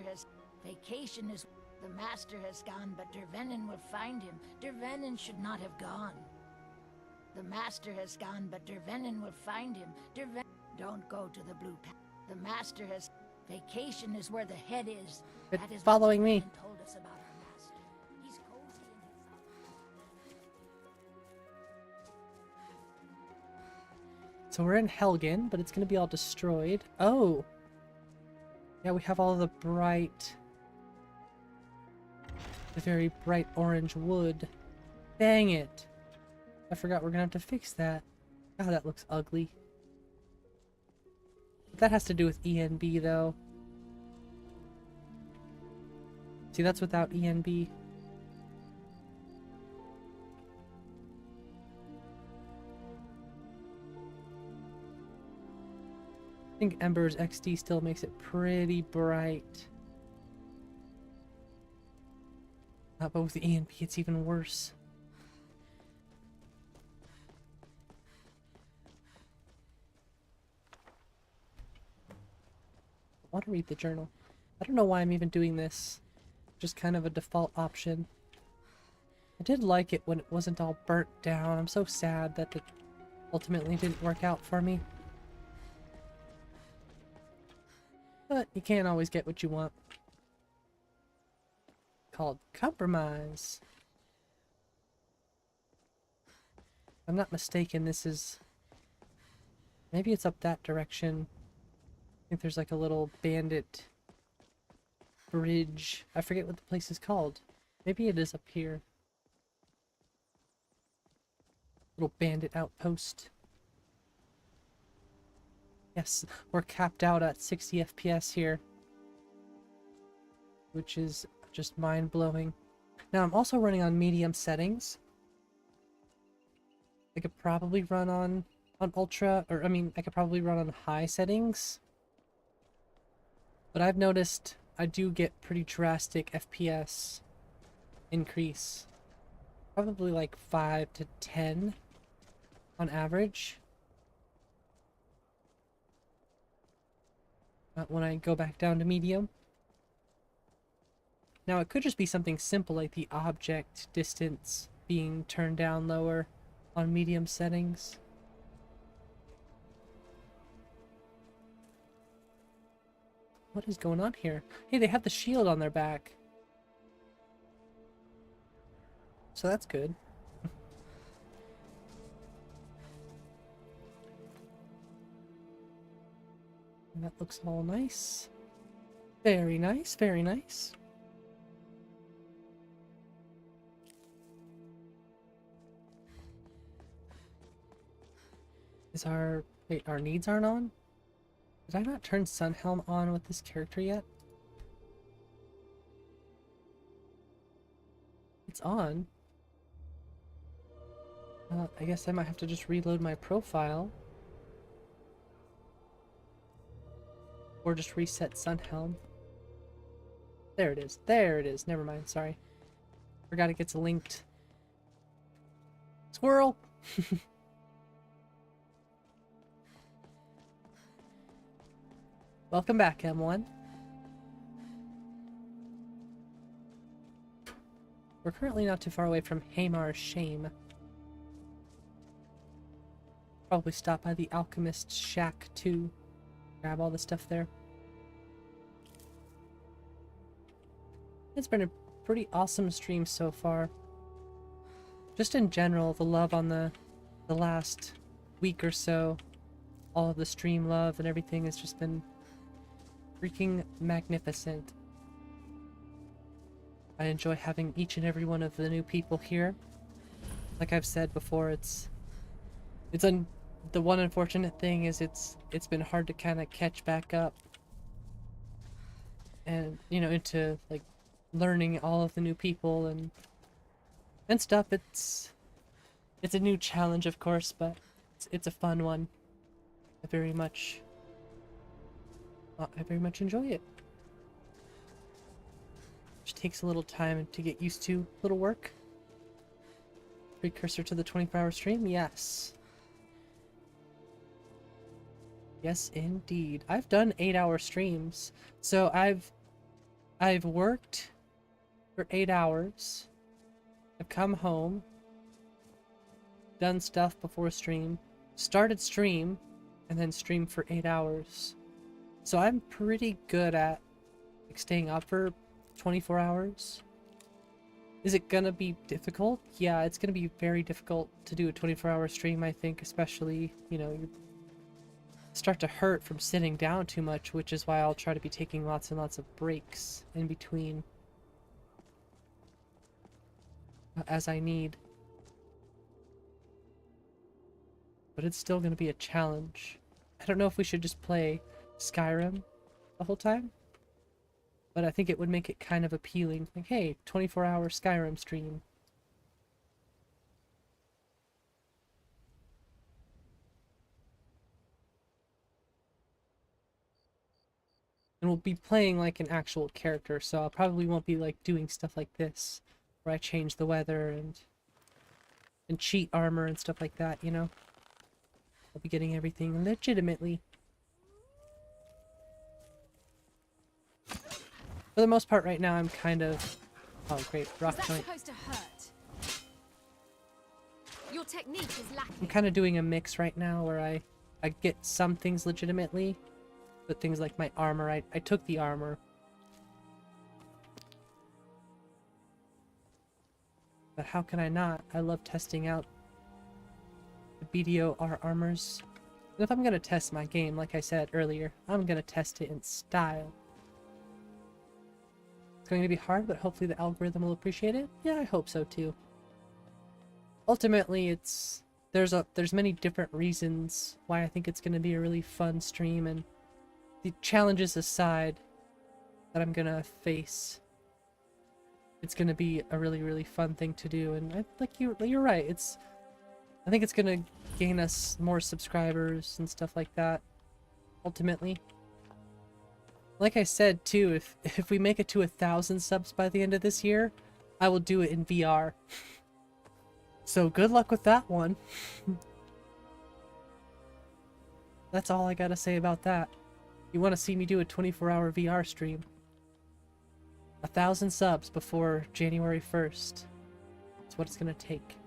has vacation is the master has gone, but Dervenin will find him. Dervenin should not have gone. The master has gone, but Dervenin will find him. Don't go to the Blue Palace. The master has vacation is where the head is. It's that is following me. Told us about our master. He's cozy in his. So we're in Helgen, but it's gonna be all destroyed. Oh! Yeah, we have all the very bright orange wood. Dang it! I forgot we're gonna have to fix that. Oh, that looks ugly. That has to do with ENB, though. See, that's without ENB. I think Ember's XD still makes it pretty bright. But with the ENB, it's even worse. I want to read the journal. I don't know why I'm even doing this. Just kind of a default option. I did like it when it wasn't all burnt down. I'm so sad that it ultimately didn't work out for me. But you can't always get what you want. Called compromise. If I'm not mistaken, this is... Maybe it's up that direction. I think there's like a little bandit bridge. I forget what the place is called. Maybe it is up here. Little bandit outpost. Yes, we're capped out at 60 FPS here. Which is just mind-blowing. Now I'm also running on medium settings. I could probably run on ultra, or I mean, I could probably run on high settings. But I've noticed I do get pretty drastic FPS increase. Probably like 5 to 10 on average. When I go back down to medium. Now it could just be something simple like the object distance being turned down lower on medium settings. What is going on here? Hey, they have the shield on their back. So that's good. And that looks all nice. Very nice, very nice. Is our... wait, our needs aren't on? Did I not turn Sunhelm on with this character yet? It's on. I guess I might have to just reload my profile. Or just reset Sunhelm. There it is. There it is. Never mind. Sorry. Forgot it gets linked. Squirrel! Welcome back, M1. We're currently not too far away from Hamar's Shame. Probably stop by the Alchemist's Shack too. Grab all the stuff there. It's been a pretty awesome stream so far. Just in general, the love on the last week or so, all of the stream love and everything has just been freaking magnificent. I enjoy having each and every one of the new people here. Like I've said before, the one unfortunate thing is it's been hard to kind of catch back up and, you know, into like learning all of the new people and stuff. It's a new challenge, of course, but it's a fun one. I very much enjoy it. Just takes a little time to get used to. Little work. Precursor to the 24-hour stream? Yes. Yes, indeed. I've done 8-hour streams. So I've worked for 8 hours. I've come home. Done stuff before stream. Started stream. And then streamed for 8 hours. So I'm pretty good at like, staying up for 24 hours. Is it gonna be difficult? Yeah, it's gonna be very difficult to do a 24-hour stream, I think, especially, you know, you start to hurt from sitting down too much, which is why I'll try to be taking lots and lots of breaks in between as I need. But it's still gonna be a challenge. I don't know if we should just play Skyrim the whole time, but I think it would make it kind of appealing. Like, hey, 24-hour Skyrim stream. And we'll be playing like an actual character, so I probably won't be like doing stuff like this, where I change the weather and cheat armor and stuff like that, you know? I'll be getting everything legitimately. For the most part right now, I'm kind of... oh, great. Rock joint. Supposed to hurt? Your technique is lacking. I'm kind of doing a mix right now where I get some things legitimately, but things like my armor, I took the armor. But how can I not? I love testing out the BDOR armors. And if I'm going to test my game, like I said earlier, I'm going to test it in style. It's going to be hard, but hopefully the algorithm will appreciate it. Yeah, I hope so too. Ultimately, there's many different reasons why I think it's going to be a really fun stream, and the challenges aside that I'm going to face, it's gonna be a really, really fun thing to do. And you're right. I think it's gonna gain us more subscribers and stuff like that. Ultimately, like I said too, if we make it to 1,000 subs by the end of this year, I will do it in VR. So good luck with that one. That's all I gotta say about that. You want to see me do a 24-hour VR stream? 1,000 subs before January 1st. That's what it's gonna take.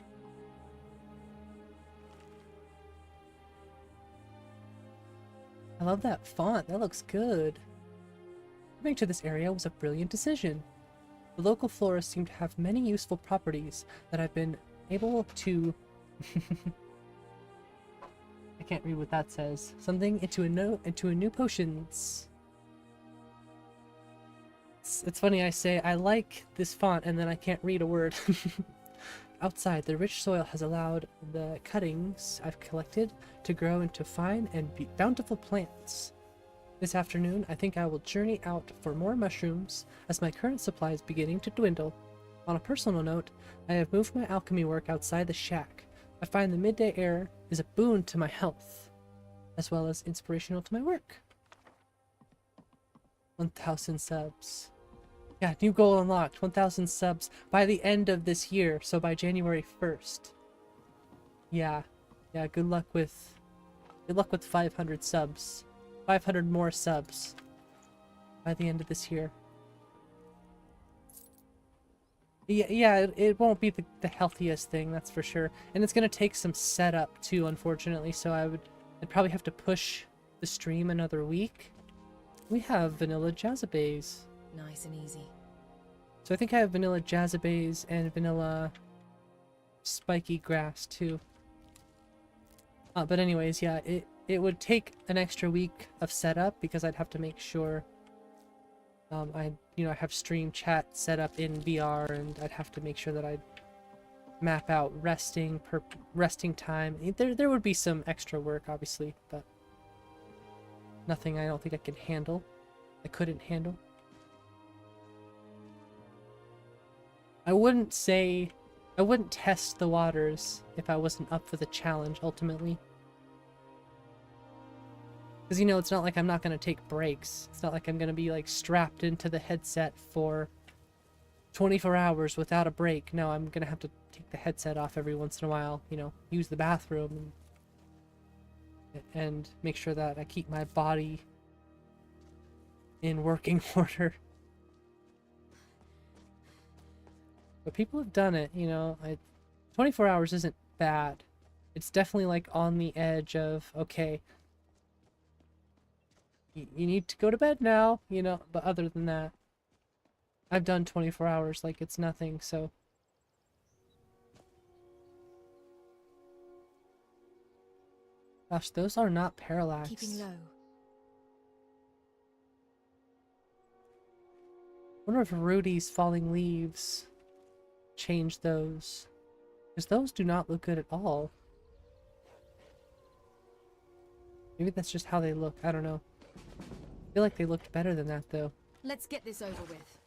I love that font. That looks good. Moving to this area was a brilliant decision. The local flora seem to have many useful properties that I've been able to... I can't read what that says. Something into a new potions. It's funny I say I like this font and then I can't read a word. Outside, the rich soil has allowed the cuttings I've collected to grow into fine and bountiful plants. This afternoon, I think I will journey out for more mushrooms as my current supply is beginning to dwindle. On a personal note, I have moved my alchemy work outside the shack. I find the midday air is a boon to my health, as well as inspirational to my work. 1,000 subs. Yeah, new goal unlocked. 1,000 subs by the end of this year, so by January 1st. Yeah, good luck with 500 subs. 500 more subs by the end of this year. Yeah, it won't be the healthiest thing, that's for sure. And it's gonna take some setup too, unfortunately, so I'd probably have to push the stream another week. We have vanilla jazzabays. Nice and easy. So I think I have vanilla jazzabays and vanilla spiky grass too. But anyways, yeah, it would take an extra week of setup because I'd have to make sure I have stream chat set up in VR, and I'd have to make sure that I map out resting time. There would be some extra work, obviously, but nothing I don't think I could handle. I couldn't handle. I wouldn't test the waters if I wasn't up for the challenge, ultimately. Because, it's not like I'm not going to take breaks. It's not like I'm going to be, like, strapped into the headset for 24 hours without a break. No, I'm going to have to take the headset off every once in a while, use the bathroom and make sure that I keep my body in working order. But people have done it, 24 hours isn't bad. It's definitely, like, on the edge of, okay, you need to go to bed now, but other than that, I've done 24 hours like it's nothing, so. Gosh, those are not parallax. Keeping low. I wonder if Rudy's falling leaves change those. Because those do not look good at all. Maybe that's just how they look, I don't know. I feel like they looked better than that, though. Let's get this over with.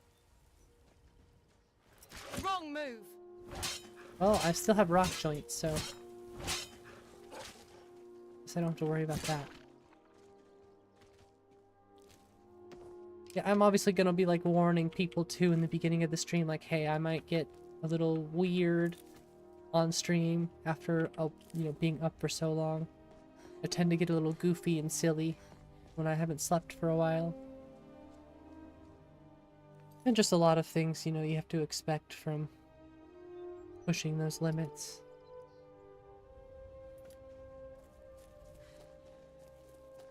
Wrong move. Well, I still have rock joints, so I don't have to worry about that. Yeah, I'm obviously gonna be like warning people too in the beginning of the stream, like, hey, I might get a little weird on stream after being up for so long. I tend to get a little goofy and silly when I haven't slept for a while. And just a lot of things, you have to expect from pushing those limits.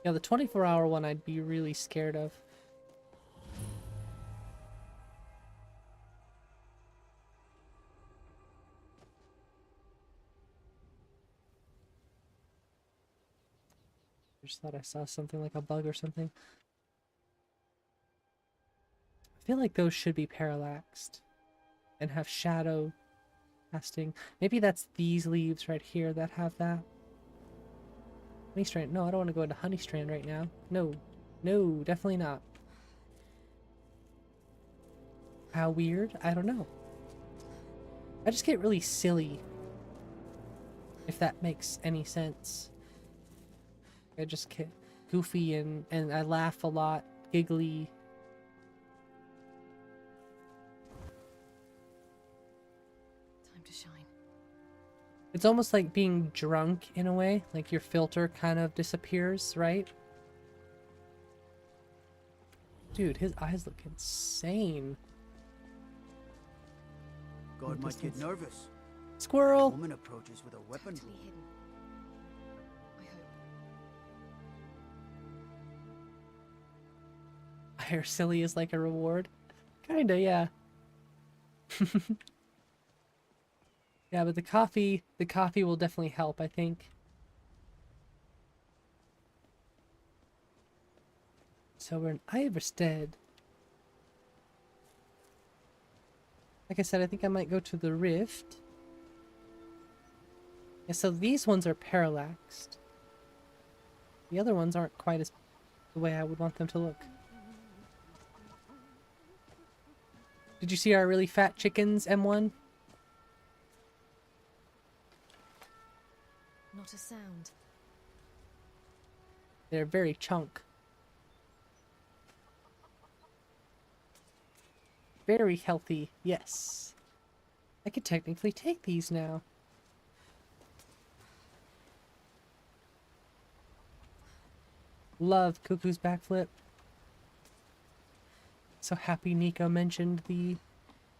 Yeah, the 24-hour one I'd be really scared of. I just thought I saw something like a bug or something. I feel like those should be parallaxed and have shadow casting. Maybe that's these leaves right here that have that. Honey strand. No, I don't want to go into honey strand right now. No, definitely not. How weird? I don't know. I just get really silly. If that makes any sense. I just get goofy and I laugh a lot, giggly. Time to shine. It's almost like being drunk in a way, like your filter kind of disappears, right? Dude, his eyes look insane. God might get nervous. Squirrel! A woman approaches with a weapon. Hidden. I hope. Hire silly is like a reward. Kinda, yeah. Yeah, but the coffee will definitely help, I think. So we're in Iverstead. Like I said, I think I might go to the Rift. Yeah, so these ones are parallaxed. The other ones aren't quite as the way I would want them to look. Did you see our really fat chickens, M1? Not a sound. They're very chunk. Very healthy, yes. I could technically take these now. Love Cuckoo's backflip. So happy Nico mentioned the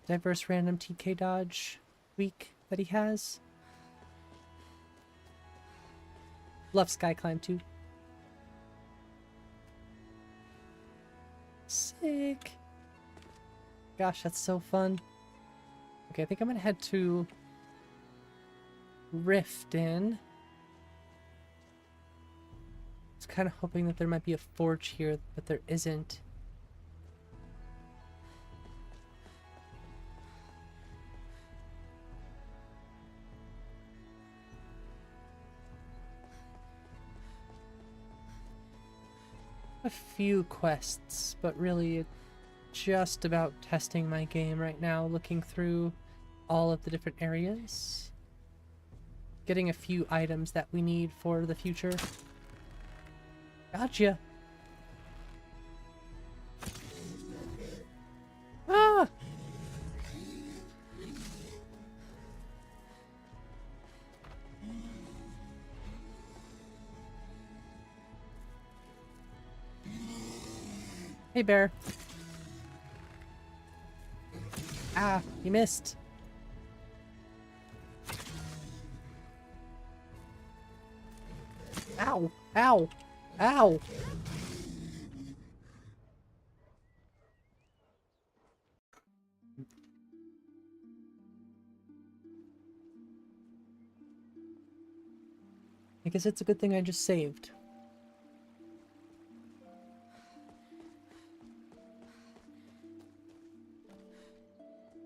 diverse random TK dodge week that he has. Love Sky Climb too. Sick. Gosh, that's so fun. Okay, I think I'm gonna head to Riften. I was kind of hoping that there might be a forge here, but there isn't. A few quests, but really it's just about testing my game right now, looking through all of the different areas. Getting a few items that we need for the future. Gotcha! Ah! Hey, bear. Ah, you missed. Ow! Ow! Ow! I guess it's a good thing I just saved.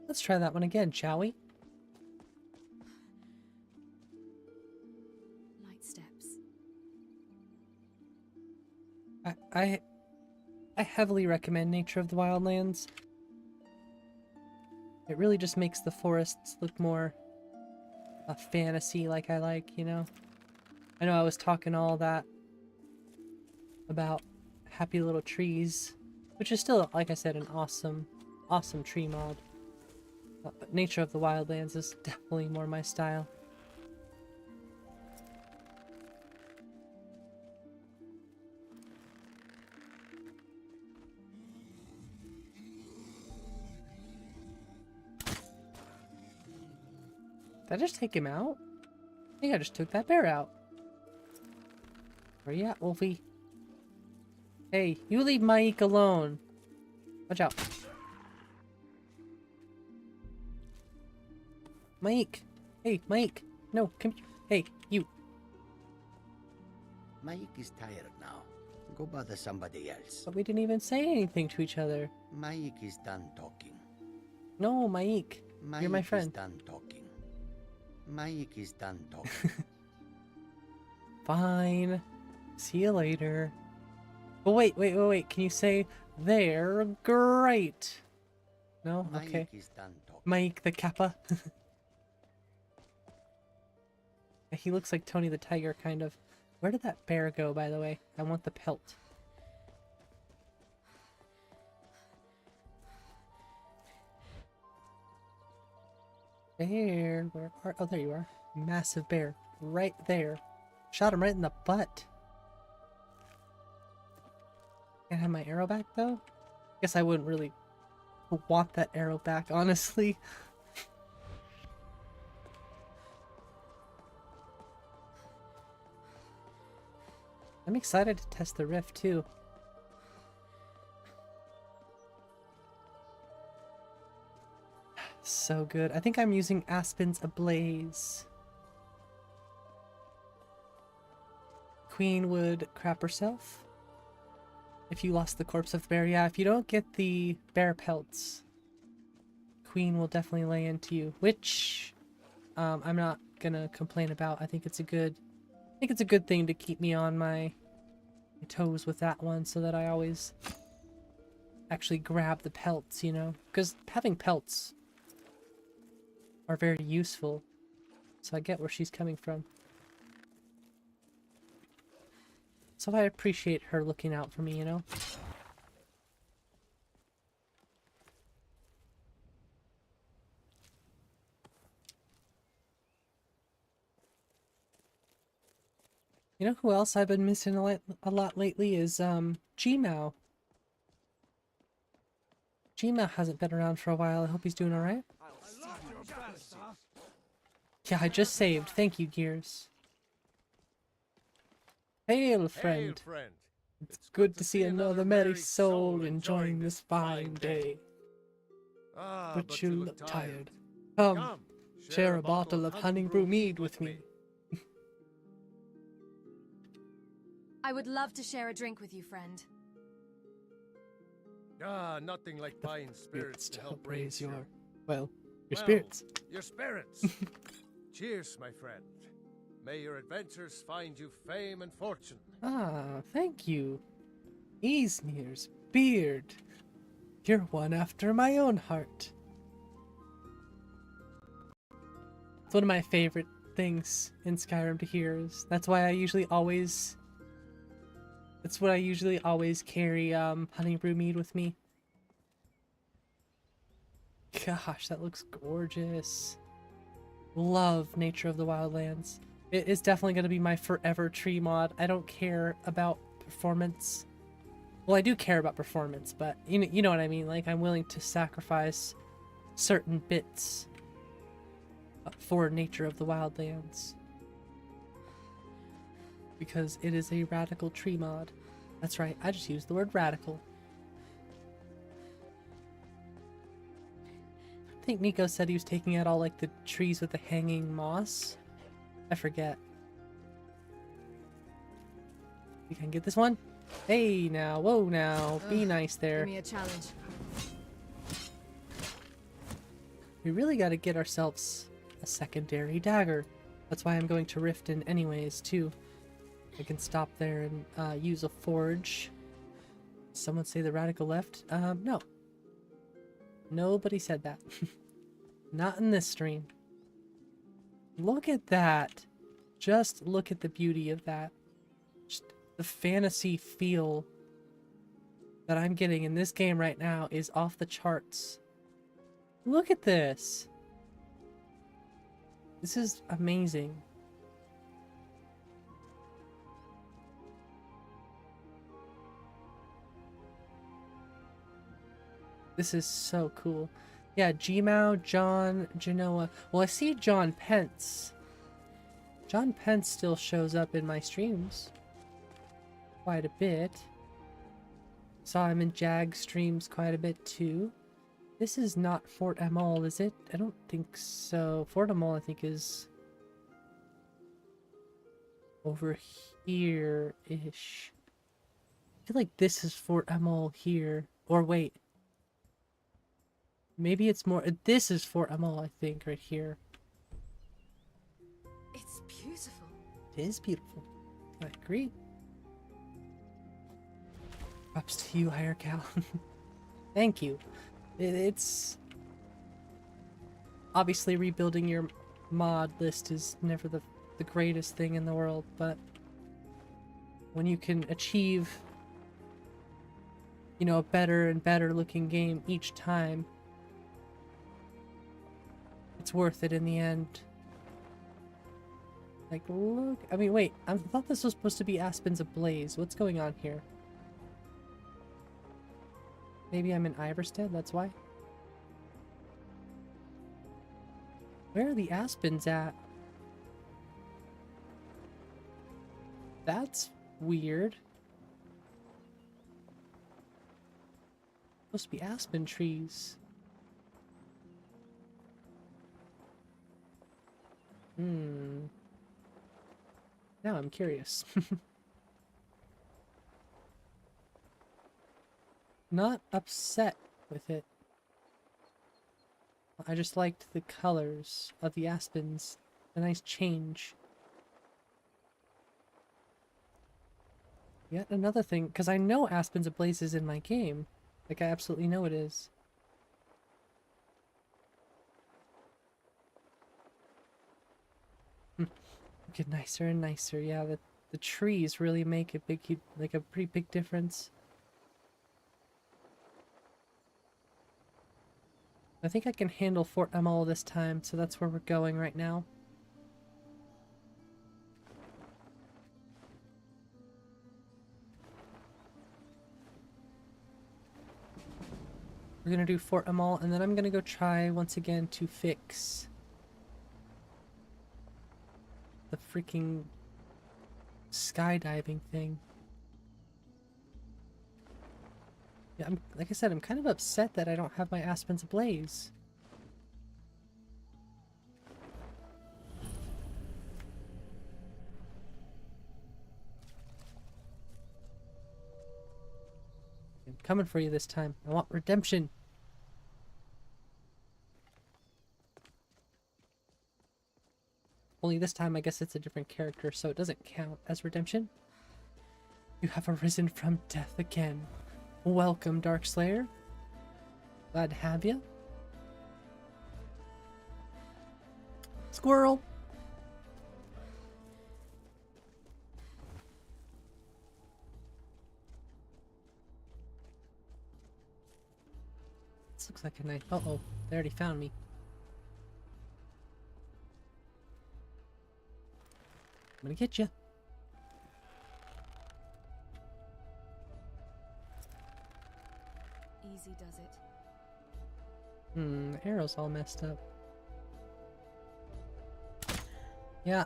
Let's try that one again, shall we? Light steps. I heavily recommend Nature of the Wildlands. It really just makes the forests look more fantasy like I like, you know? I know I was talking all that about Happy Little Trees, which is still, like I said, an awesome tree mod. But Nature of the Wildlands is definitely more my style. Did I just take him out? I think I just took that bear out. Where you at, Wolfie? Hey, you leave Mike alone. Watch out. Mike! Hey, Mike! No, come here. Hey, you. Mike is tired now. Go bother somebody else. But we didn't even say anything to each other. Mike is done talking. No, Mike. You're my friend. Mike is done talking. Mike is done talking. Fine. See you later. But wait. Can you say they're great? No? Okay. Mike is done talking. Mike the Kappa. He looks like Tony the Tiger, kind of. Where did that bear go, by the way? I want the pelt. Bear, where are... Oh, there you are. Massive bear. Right there. Shot him right in the butt. Can't have my arrow back, though? Guess I wouldn't really want that arrow back, honestly. I'm excited to test the rift, too. So good. I think I'm using Aspen's Ablaze. Queen would crap herself if you lost the corpse of the bear. Yeah, if you don't get the bear pelts, Queen will definitely lay into you, which I'm not gonna complain about. I think it's a good thing to keep me on my toes with that one, so that I always actually grab the pelts, you know, because having pelts are very useful. So I get where she's coming from. So I appreciate her looking out for me, you know? You know who else I've been missing a lot lately is Gmao. Gmao hasn't been around for a while. I hope he's doing alright. Yeah, I just saved. Thank you, Gears. Hail, friend. Hail, friend. It's good to see another merry soul enjoying this fine day. Ah, But you look tired. Come, share a bottle of honey brew mead with me. I would love to share a drink with you, friend. Ah, nothing like buying spirits to help raise your well, spirits. Your spirits. Cheers, my friend. May your adventures find you fame and fortune. Ah, thank you. Easmir's beard. You're one after my own heart. It's one of my favorite things in Skyrim to hear. That's why I usually always... That's what I usually always carry honey brew mead with me. Gosh, that looks gorgeous. Love Nature of the Wildlands. It is definitely going to be my forever tree mod. I don't care about performance. Well, I do care about performance, but you know what I mean. Like, I'm willing to sacrifice certain bits for Nature of the Wildlands. Because it is a radical tree mod. That's right, I just used the word radical. I think Nico said he was taking out all like the trees with the hanging moss. I forget. You can get this one? Hey now, whoa now, be nice there. Give me a challenge. We really gotta get ourselves a secondary dagger. That's why I'm going to Riften anyways, too. I can stop there and use a forge. Someone say the radical left? No. Nobody said that. Not in this stream. Look at that. Just look at the beauty of that. Just the fantasy feel that I'm getting in this game right now is off the charts. Look at this. This is amazing. This is so cool. Yeah, Gmao, John, Genoa. Well, I see John Pence. John Pence still shows up in my streams. Quite a bit. Saw him in Jag streams quite a bit too. This is not Fort Amol, is it? I don't think so. Fort Amol, I think, is over here-ish. I feel like this is Fort Amol here. Or wait. Maybe it's more... This is Fort Amol, I think, right here. It's beautiful. It is beautiful. I agree. Props to you, Higher Cal. Thank you. It's obviously rebuilding your mod list is never the greatest thing in the world, but when you can achieve, you know, a better and better looking game each time, it's worth it in the end. Like, look, I mean, wait, I thought this was supposed to be Aspen's Ablaze. What's going on here? Maybe I'm in Iverstead, that's why. Where are the Aspens at? That's weird. Supposed to be aspen trees. Now I'm curious. Not upset with it. I just liked the colors of the aspens. A nice change. Yet another thing, because I know Aspen's Ablaze is in my game. Like, I absolutely know it is. Get nicer and nicer. Yeah, the trees really make a pretty big difference. I think I can handle Fort Emil this time, so that's where we're going right now. We're gonna do Fort Emil, and then I'm gonna go try once again to fix the freaking skydiving thing. Yeah, like I said, I'm kind of upset that I don't have my Aspens Ablaze. I'm coming for you this time. I want redemption. Only this time I guess it's a different character, so it doesn't count as redemption. You have arisen from death again. Welcome, Darkslayer. Glad to have you. Squirrel! This looks like a nice... Uh-oh, they already found me. I'm gonna get you. Easy does it. The arrow's all messed up. Yeah.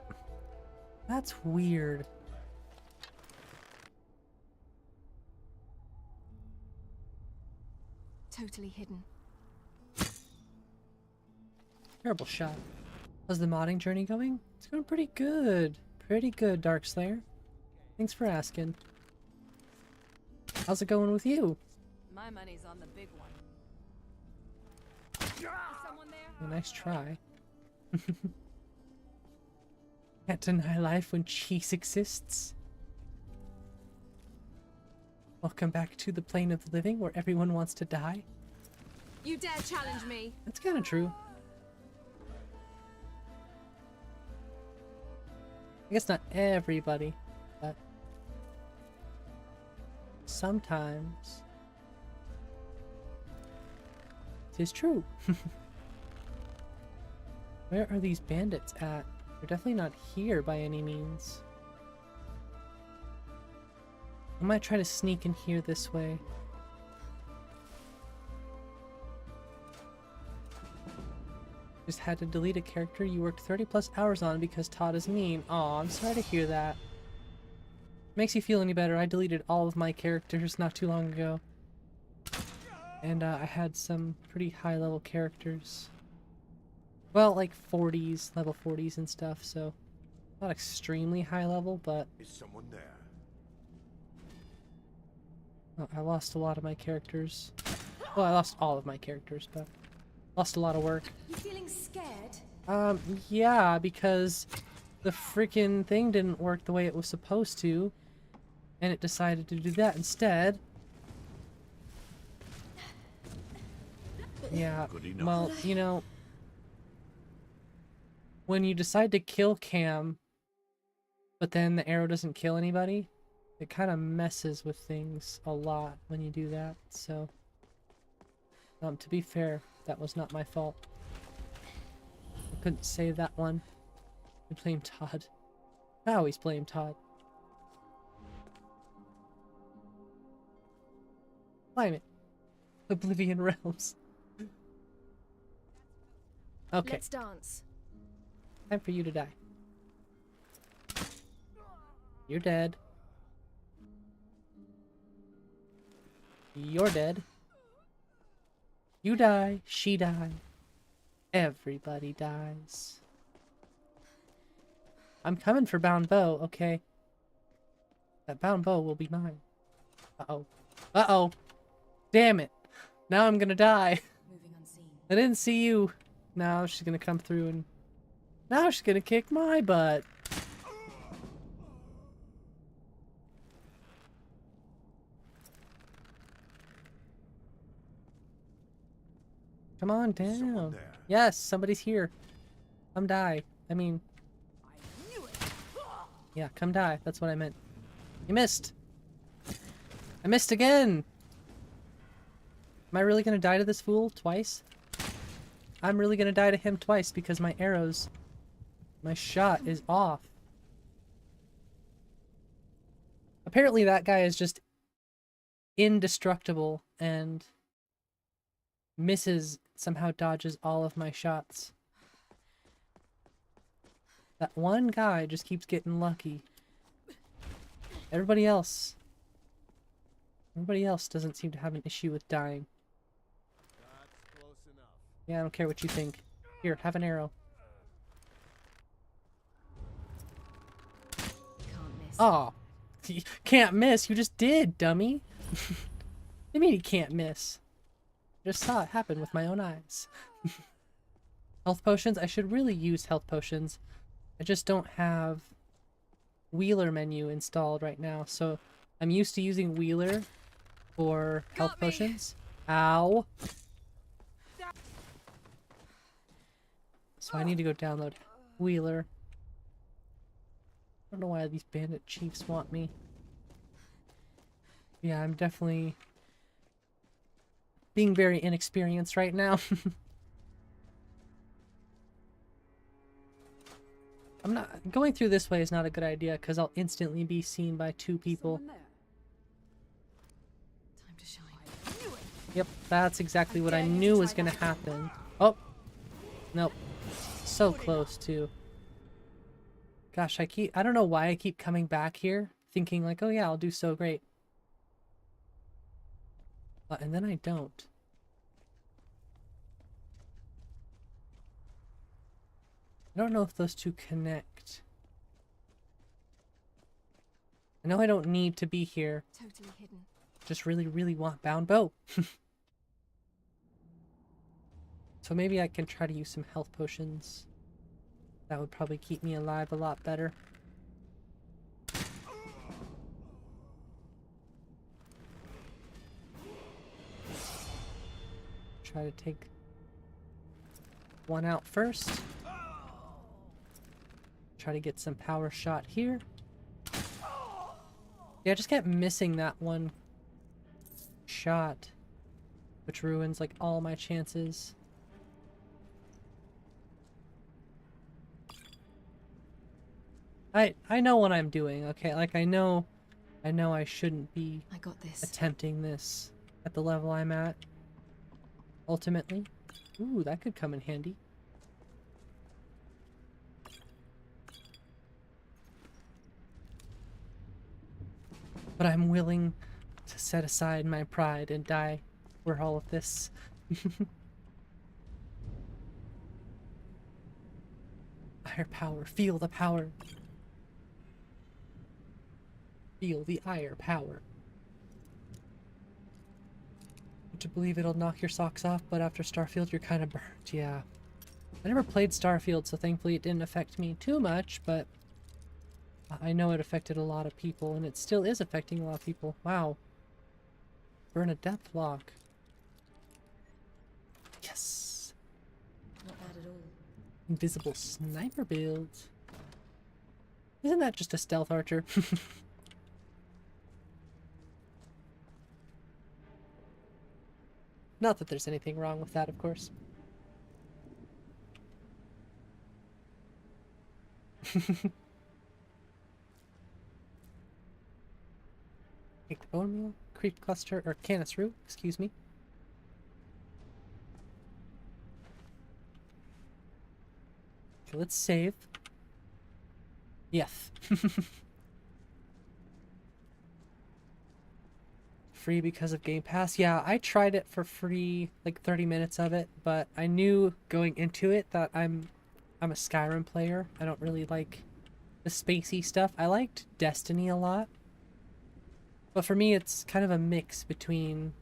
That's weird. Totally hidden. Terrible shot. How's the modding journey going? It's going pretty good. Pretty good, Darkslayer. Thanks for asking. How's it going with you? My money's on the big one. Someone there? A nice try. Can't deny life when cheese exists. Welcome back to the plane of the living where everyone wants to die. You dare challenge me? That's kind of true. I guess not everybody, but sometimes it is true. Where are these bandits at? They're definitely not here by any means. I might try to sneak in here this way. Just had to delete a character you worked 30+ hours on because Todd is mean. Aw, I'm sorry to hear that. Makes you feel any better? I deleted all of my characters not too long ago. And I had some pretty high level characters. Well, like 40s, level 40s and stuff, so not extremely high level, but... Is someone there? Oh, I lost a lot of my characters. Well, I lost all of my characters, but lost a lot of work. You feeling scared? Yeah, because the freaking thing didn't work the way it was supposed to, and it decided to do that instead. Yeah, Good enough. well, you know, when you decide to kill Cam, but then the arrow doesn't kill anybody, it kind of messes with things a lot when you do that, so... to be fair, that was not my fault. I couldn't save that one. I blame Todd. I always blame Todd. Climate. Oblivion Realms. Okay. Let's dance. Time for you to die. You're dead. You're dead. You die, she die. Everybody dies. I'm coming for bound bow, okay. That bound bow will be mine. Uh-oh. Uh-oh. Damn it. Now I'm gonna die. I didn't see you. Now she's gonna come through and... Now she's gonna kick my butt. Come on down. Yes, somebody's here. Come die. I mean... Yeah, come die. That's what I meant. You missed. I missed again. Am I really gonna die to this fool twice? I'm really gonna die to him twice because my arrows... My shot is off. Apparently that guy is just indestructible and somehow dodges all of my shots. That one guy just keeps getting lucky. Everybody else doesn't seem to have an issue with dying. That's close enough. Yeah, I don't care what you think. Here, have an arrow. Oh, you can't miss. You just did, dummy. What do you mean you can't miss? I just saw it happen with my own eyes. Health potions? I should really use health potions. I just don't have Wheeler menu installed right now, so I'm used to using Wheeler for health potions. Ow. So I need to go download Wheeler. I don't know why these bandit chiefs want me. Yeah, I'm definitely being very inexperienced right now. I'm not going through this way is not a good idea because I'll instantly be seen by two people. Time to shine. Yep, that's exactly what I knew was gonna happen. Oh, nope, so close too. Gosh, I don't know why I keep coming back here thinking like, oh yeah, I'll do so great. And then I don't. I don't know if those two connect. I know I don't need to be here. Totally hidden. Just really, really want bound bow. So maybe I can try to use some health potions. That would probably keep me alive a lot better. Try to take one out first. Try to get some power shot here. Yeah, I just kept missing that one shot, which ruins like all my chances. I know what I'm doing, okay? Like I know I shouldn't be attempting this at the level I'm at. Ultimately. Ooh, that could come in handy. But I'm willing to set aside my pride and die for all of this. Higher power, feel the power. Feel the higher power. To believe it'll knock your socks off, but after Starfield you're kind of burnt. Yeah. I never played Starfield, so thankfully it didn't affect me too much, but I know it affected a lot of people, and it still is affecting a lot of people. Wow. Burn a depth lock. Yes. Not bad at all. Invisible sniper build. Isn't that just a stealth archer? Not that there's anything wrong with that, of course. Take the bone meal, creep cluster, or canis root, excuse me. Okay, let's save. Yes. Free because of Game Pass. Yeah, I tried it for free, like 30 minutes of it, but I knew going into it that I'm a Skyrim player. I don't really like the spacey stuff. I liked Destiny a lot. But for me, it's kind of a mix between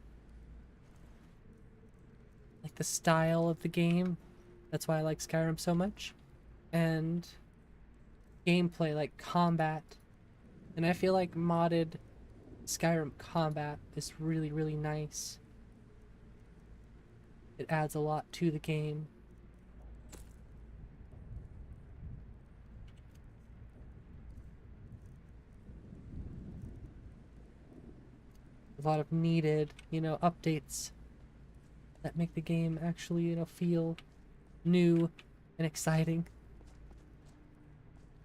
like the style of the game. That's why I like Skyrim so much. And gameplay, like combat. And I feel like modded Skyrim combat is really, really nice. It adds a lot to the game. A lot of needed, updates that make the game actually, feel new and exciting.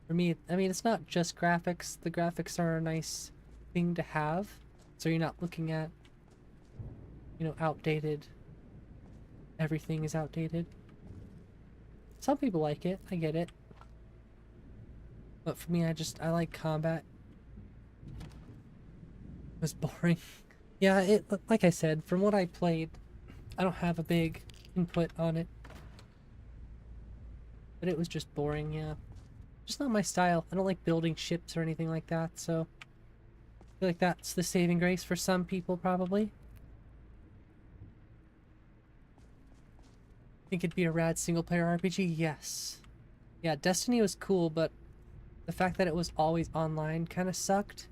For me, I mean, it's not just graphics. The graphics are a nice thing to have, so you're not looking at, outdated. Everything is outdated. Some people like it, I get it. But for me, I like combat. It was boring. Yeah, like I said, from what I played, I don't have a big input on it. But it was just boring, yeah. Just not my style. I don't like building ships or anything like that, so I feel like that's the saving grace for some people, probably. Think it'd be a rad single-player RPG? Yes. Yeah, Destiny was cool, but the fact that it was always online kind of sucked.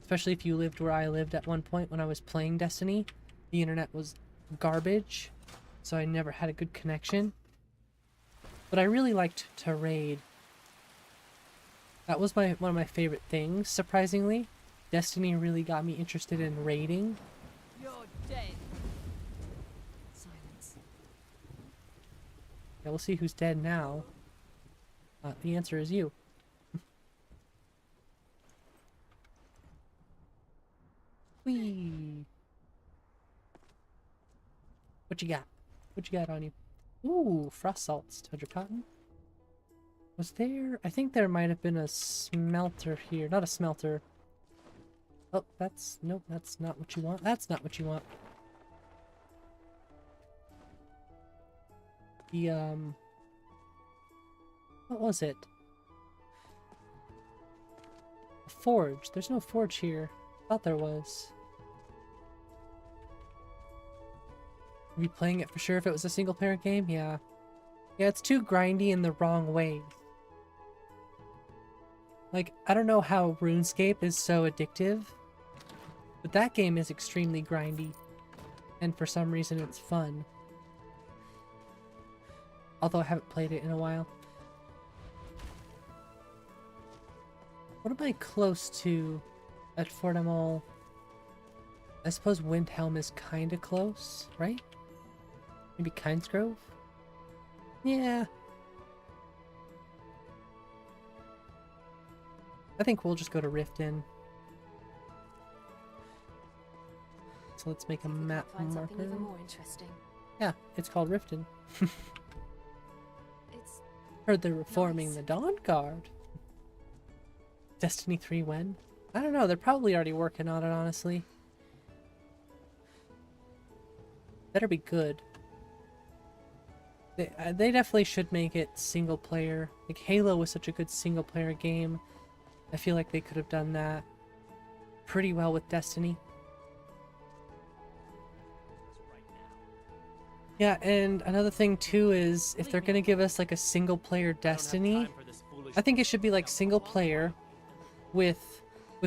Especially if you lived where I lived at one point when I was playing Destiny. The internet was garbage, so I never had a good connection. But I really liked to raid. That was one of my favorite things, surprisingly. Destiny really got me interested in raiding. You're dead. Silence. Yeah, we'll see who's dead now. The answer is you. Whee! What you got? What you got on you? Ooh, frost salts, Tundra cotton. Was there? I think there might have been a smelter here. Not a smelter. Oh, nope, that's not what you want. That's not what you want. The, what was it? A forge. There's no forge here. Thought there was. Are you playing it for sure if it was a single player game? Yeah. Yeah, it's too grindy in the wrong way. Like, I don't know how RuneScape is so addictive, but that game is extremely grindy. And for some reason it's fun. Although I haven't played it in a while. What am I close to at Fort Amol? I suppose Windhelm is kinda close, right? Maybe Kinesgrove? Yeah. I think we'll just go to Riften. So let's make a map Find something marker. even more interesting. Yeah, it's called Riften. It's Heard they're reforming the Dawn Guard. Destiny 3 when? I don't know, they're probably already working on it, honestly. Better be good. They definitely should make it single player. Like Halo was such a good single player game. I feel like they could have done that pretty well with Destiny. Yeah, and another thing too is if they're gonna give us like a single player Destiny, I think it should be like single player with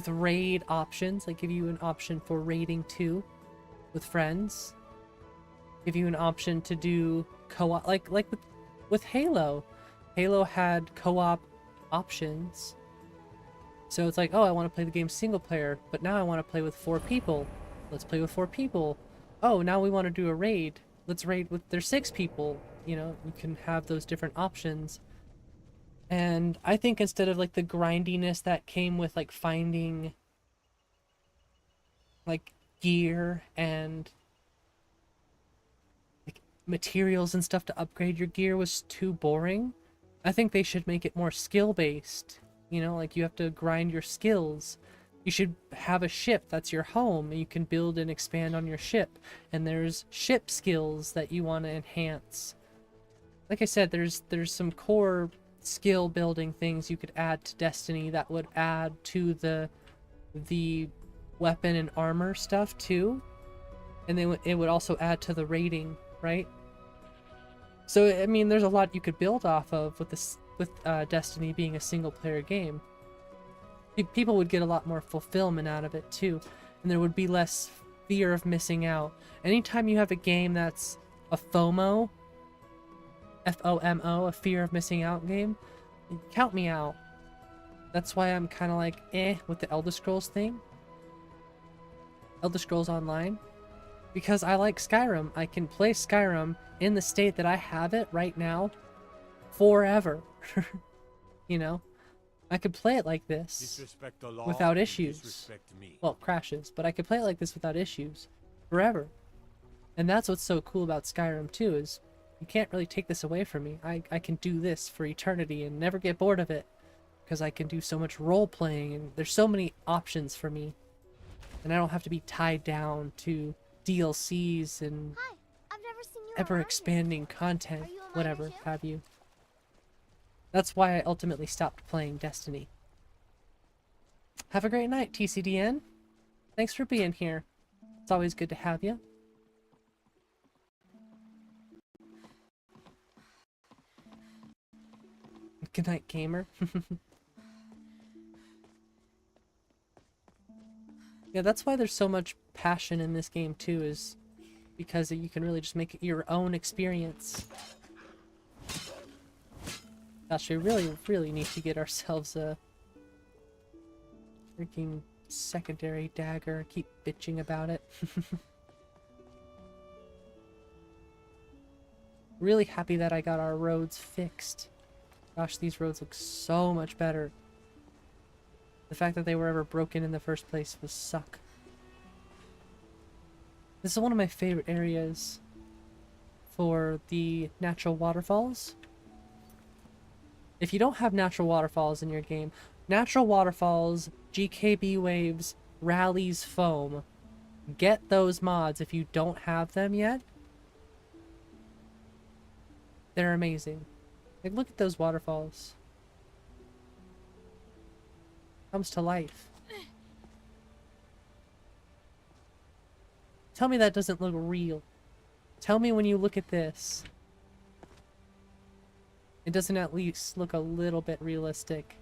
raid options. Like give you an option for raiding too with friends. give you an option to do co-op, like with Halo. Halo had co-op options. So it's like, oh, I want to play the game single player, but now I want to play with 4 people. Let's play with 4 people. Oh, now we want to do a raid. Let's raid with their 6 people. You know, you can have those different options. And I think instead of like the grindiness that came with like finding like gear and like materials and stuff to upgrade your gear was too boring, I think they should make it more skill based. You know, like you have to grind your skills. You should have a ship that's your home, and you can build and expand on your ship. And there's ship skills that you want to enhance. Like I said, there's some core skill building things you could add to Destiny that would add to the weapon and armor stuff too. And then it would also add to the rating, right? So I mean, there's a lot you could build off of with this. With Destiny being a single-player game. People would get a lot more fulfillment out of it, too. And there would be less fear of missing out. Anytime you have a game that's a FOMO, F-O-M-O, a fear of missing out game, count me out. That's why I'm kind of like, with the Elder Scrolls thing. Elder Scrolls Online. Because I like Skyrim. I can play Skyrim in the state that I have it right now forever. You know, I could play it like this without issues. Well, crashes, but I could play it like this without issues forever. And that's what's so cool about Skyrim too, is you can't really take this away from me. I can do this for eternity and never get bored of it, because I can do so much role playing and there's so many options for me, and I don't have to be tied down to DLCs and ever expanding content, whatever have you. That's why I ultimately stopped playing Destiny. Have a great night, TCDN. Thanks for being here. It's always good to have you. Good night, gamer. Yeah, that's why there's so much passion in this game too, is because you can really just make it your own experience. Gosh, we really need to get ourselves a freaking secondary dagger. Keep bitching about it. Really happy that I got our roads fixed. Gosh, these roads look so much better. The fact that they were ever broken in the first place was suck. This is one of my favorite areas for the natural waterfalls. If you don't have natural waterfalls in your game, natural waterfalls, GKB waves, rallies, foam, get those mods if you don't have them yet. They're amazing. Like, look at those waterfalls. Comes to life. Tell me that doesn't look real. Tell me when you look at this, it doesn't at least look a little bit realistic.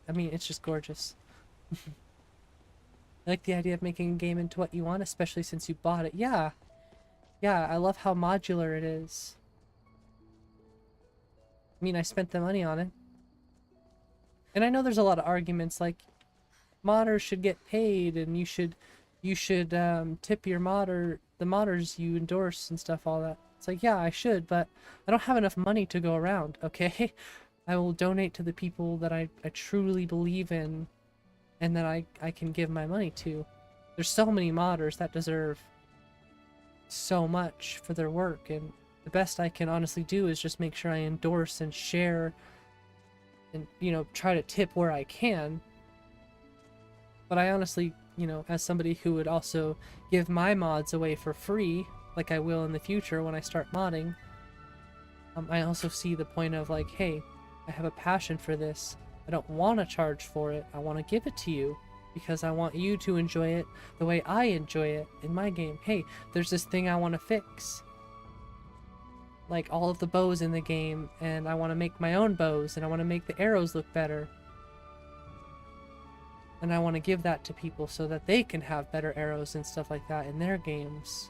I mean, it's just gorgeous. I like the idea of making a game into what you want, especially since you bought it. Yeah. Yeah, I love how modular it is. I mean, I spent the money on it. And I know there's a lot of arguments like modders should get paid and you should tip your modder, the modders you endorse and stuff, all that. It's like, yeah, I should, but I don't have enough money to go around, okay? I will donate to the people that I truly believe in and that I can give my money to. There's so many modders that deserve so much for their work, and the best I can honestly do is just make sure I endorse and share and, you know, try to tip where I can. But I honestly, you know, as somebody who would also give my mods away for free, like I will in the future when I start modding, I also see the point of like, hey, I have a passion for this. I don't want to charge for it. I want to give it to you because I want you to enjoy it the way I enjoy it in my game. Hey, there's this thing I want to fix. Like all of the bows in the game, and I want to make my own bows, and I want to make the arrows look better. And I want to give that to people so that they can have better arrows and stuff like that in their games.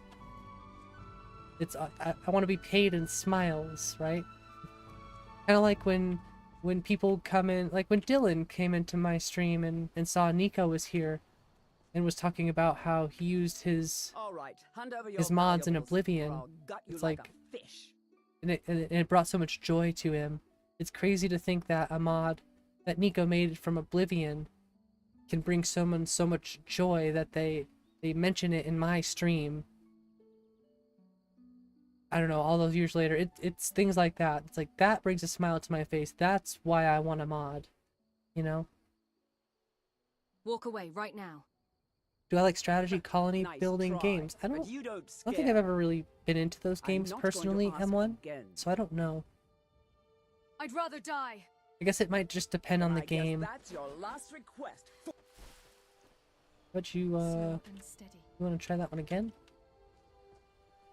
It's I want to be paid in smiles, right? Kind of like when people come in, like when Dylan came into my stream and saw Nico was here and was talking about how he used his mods in Oblivion. It's like a fish. And it brought so much joy to him. It's crazy to think that a mod that Nico made from Oblivion can bring someone so much joy that they mention it in my stream. I don't know, all those years later, it's things like that. It's like, that brings a smile to my face. That's why I want a mod, you know? Walk away right now. Do I like strategy, colony, building games? I don't think I've ever really been into those games personally, M1, so I don't know. I'd rather die. I guess it might just depend on the game. That's your last request. But you want to try that one again?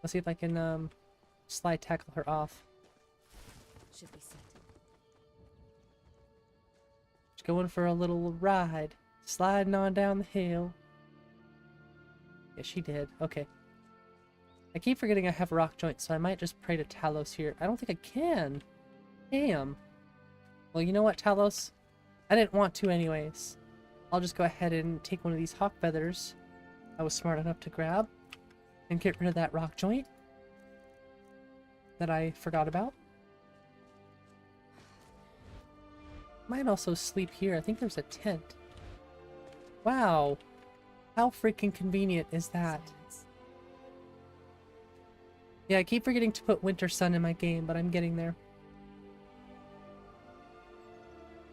Let's see if I can slide tackle her off. Should be set. Just going for a little ride, sliding on down the hill. Yeah, she did. Okay. I keep forgetting I have a rock joint, so I might just pray to Talos here. I don't think I can. Damn. Well, you know what, Talos? I didn't want to anyways. I'll just go ahead and take one of these hawk feathers I was smart enough to grab and get rid of that rock joint that I forgot about. Might also sleep here. I think there's a tent. Wow. How freaking convenient is that? Yeah, I keep forgetting to put Winter Sun in my game, but I'm getting there.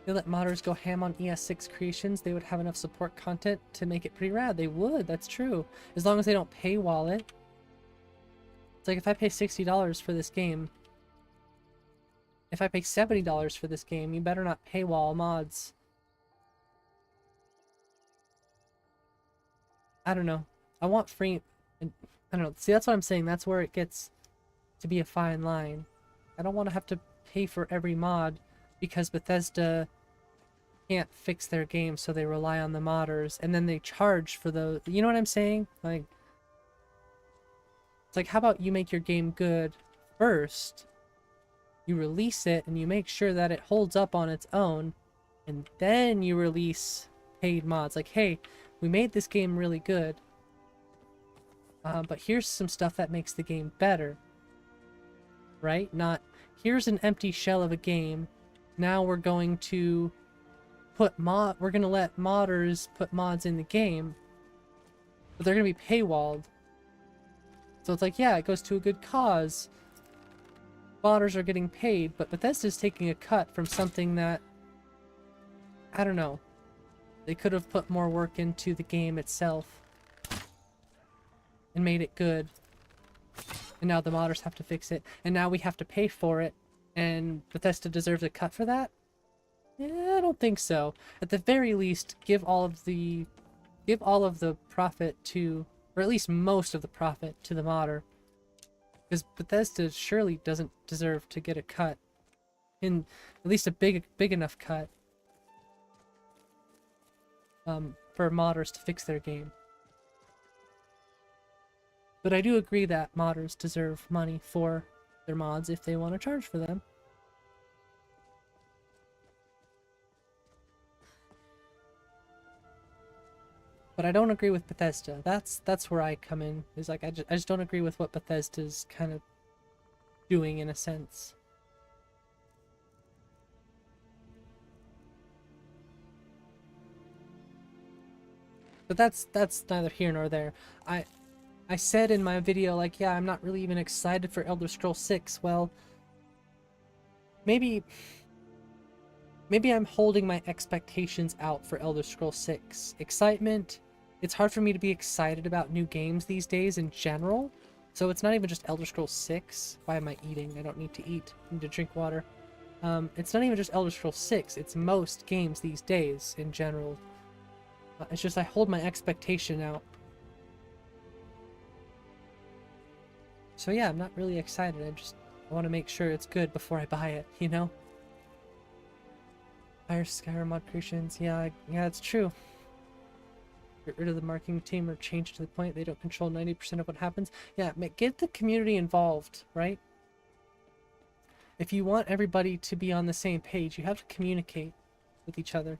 They let modders go ham on ES6 creations, they would have enough support content to make it pretty rad. They would, that's true. As long as they don't paywall it. It's like if I pay $60 for this game, if I pay $70 for this game, you better not paywall mods. I don't know. I want free... I don't know. See, that's what I'm saying. That's where it gets to be a fine line. I don't want to have to pay for every mod because Bethesda can't fix their game, so they rely on the modders, and then they charge for those. You know what I'm saying? Like, it's like, how about you make your game good first, you release it, and you make sure that it holds up on its own, and then you release paid mods. Like, hey, we made this game really good, but here's some stuff that makes the game better. Right? Not, here's an empty shell of a game, now we're going to we're gonna let modders put mods in the game, but they're gonna be paywalled. So it's like, yeah, it goes to a good cause. Modders are getting paid, but Bethesda's taking a cut from something that, I don't know, they could have put more work into the game itself and made it good. And now the modders have to fix it, and now we have to pay for it, and Bethesda deserves a cut for that? Yeah, I don't think so. At the very least, give all of the profit to, or at least most of the profit to the modder. Because Bethesda surely doesn't deserve to get a cut. In at least a big enough cut. For modders to fix their game. But I do agree that modders deserve money for their mods if they want to charge for them. But I don't agree with Bethesda. That's where I come in. Is like I just don't agree with what Bethesda's kind of doing in a sense. But that's neither here nor there. I said in my video, like, yeah, I'm not really even excited for Elder Scrolls 6. Well, maybe I'm holding my expectations out for Elder Scrolls 6. Excitement, it's hard for me to be excited about new games these days in general. So it's not even just Elder Scrolls 6. Why am I eating? I don't need to eat. I need to drink water. It's not even just Elder Scrolls 6. It's most games these days in general. It's just I hold my expectation out. So yeah, I'm not really excited. I want to make sure it's good before I buy it, you know? Higher Skyrim mod creations. Yeah, it's true. Get rid of the marketing team or change it to the point they don't control 90% of what happens. Yeah, get the community involved, right? If you want everybody to be on the same page, you have to communicate with each other.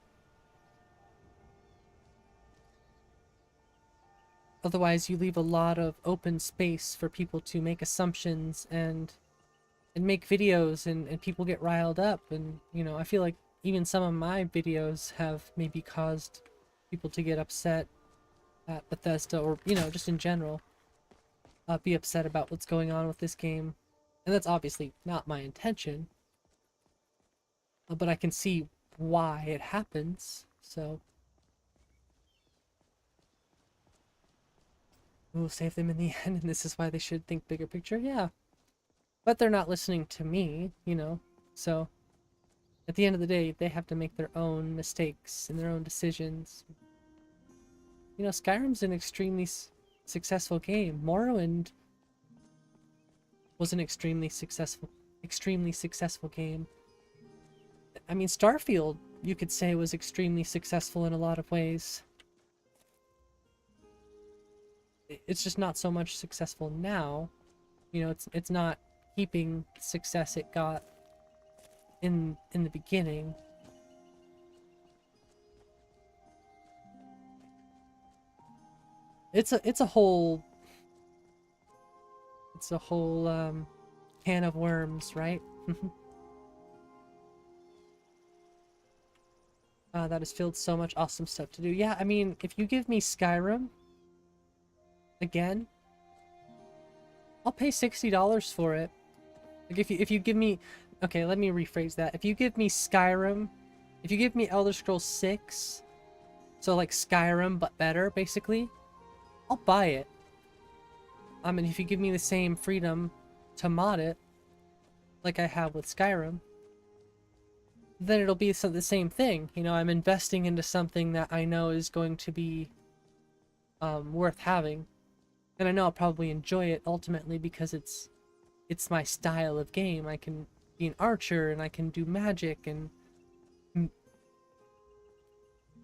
Otherwise, you leave a lot of open space for people to make assumptions and make videos, and people get riled up. And, you know, I feel like even some of my videos have maybe caused people to get upset at Bethesda, or, you know, just in general, be upset about what's going on with this game. And that's obviously not my intention, but I can see why it happens, so... We'll save them in the end, and this is why they should think bigger picture. Yeah. But they're not listening to me, you know, so... At the end of the day, they have to make their own mistakes and their own decisions. You know, Skyrim's an extremely successful game. Morrowind was an extremely successful game. I mean, Starfield, you could say, was extremely successful in a lot of ways. It's just not so much successful now. You know, it's not keeping success it got in the beginning. It's a whole can of worms, right? That has filled so much awesome stuff to do. Yeah, I mean, if you give me Skyrim again, I'll pay $60 for it. Like, if you give me... Okay, let me rephrase that. If you give me Skyrim, if you give me Elder Scrolls 6, so like Skyrim but better, basically, I'll buy it. I mean, if you give me the same freedom to mod it, like I have with Skyrim, then it'll be the same thing. You know, I'm investing into something that I know is going to be worth having. And I know I'll probably enjoy it ultimately because it's my style of game. I can be an archer and I can do magic, and it's